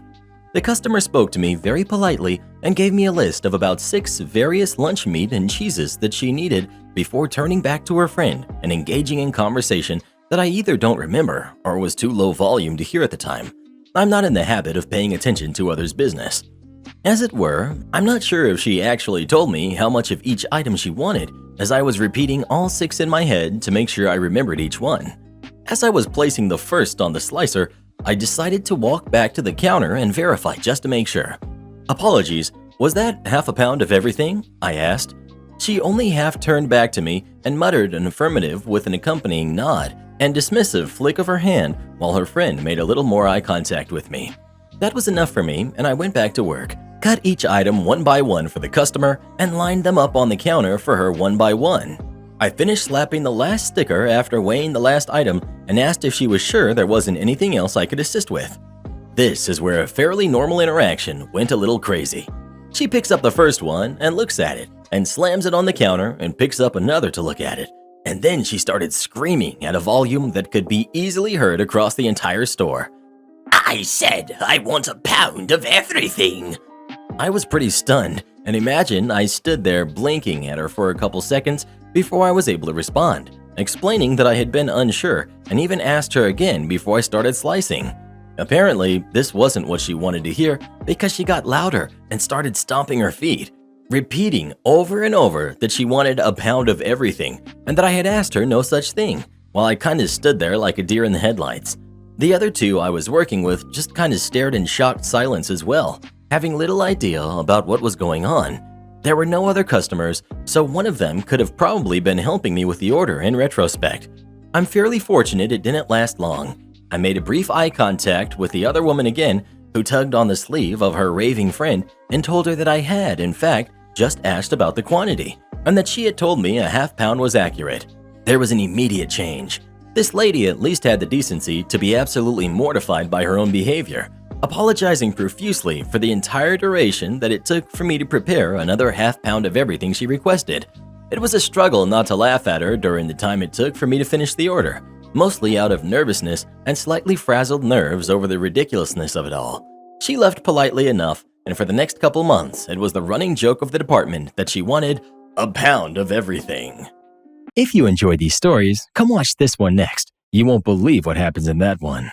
The customer spoke to me very politely and gave me a list of about 6 various lunch meat and cheeses that she needed before turning back to her friend and engaging in conversation that I either don't remember or was too low volume to hear at the time. I'm not in the habit of paying attention to others' business. As it were, I'm not sure if she actually told me how much of each item she wanted, as I was repeating all 6 in my head to make sure I remembered each one. As I was placing the first on the slicer, I decided to walk back to the counter and verify just to make sure. "Apologies, was that half a pound of everything?" I asked. She only half turned back to me and muttered an affirmative with an accompanying nod and dismissive flick of her hand while her friend made a little more eye contact with me. That was enough for me, and I went back to work, cut each item one by one for the customer, and lined them up on the counter for her one by one. I finished slapping the last sticker after weighing the last item and asked if she was sure there wasn't anything else I could assist with. This is where a fairly normal interaction went a little crazy. She picks up the first one and looks at it, and slams it on the counter and picks up another to look at it. And then she started screaming at a volume that could be easily heard across the entire store. I said I want a pound of everything. I was pretty stunned, and imagine I stood there blinking at her for a couple seconds before I was able to respond, explaining that I had been unsure and even asked her again before I started slicing. Apparently, this wasn't what she wanted to hear because she got louder and started stomping her feet, repeating over and over that she wanted a pound of everything and that I had asked her no such thing, while I kinda stood there like a deer in the headlights. The other 2 I was working with just kinda stared in shocked silence as well, having little idea about what was going on. There were no other customers, so one of them could have probably been helping me with the order in retrospect. I'm fairly fortunate it didn't last long. I made a brief eye contact with the other woman again, who tugged on the sleeve of her raving friend and told her that I had, in fact, just asked about the quantity, and that she had told me a half pound was accurate. There was an immediate change. This lady at least had the decency to be absolutely mortified by her own behavior, apologizing profusely for the entire duration that it took for me to prepare another half pound of everything she requested. It was a struggle not to laugh at her during the time it took for me to finish the order, mostly out of nervousness and slightly frazzled nerves over the ridiculousness of it all. She left politely enough, and for the next couple months, it was the running joke of the department that she wanted a pound of everything. If you enjoyed these stories, come watch this one next. You won't believe what happens in that one.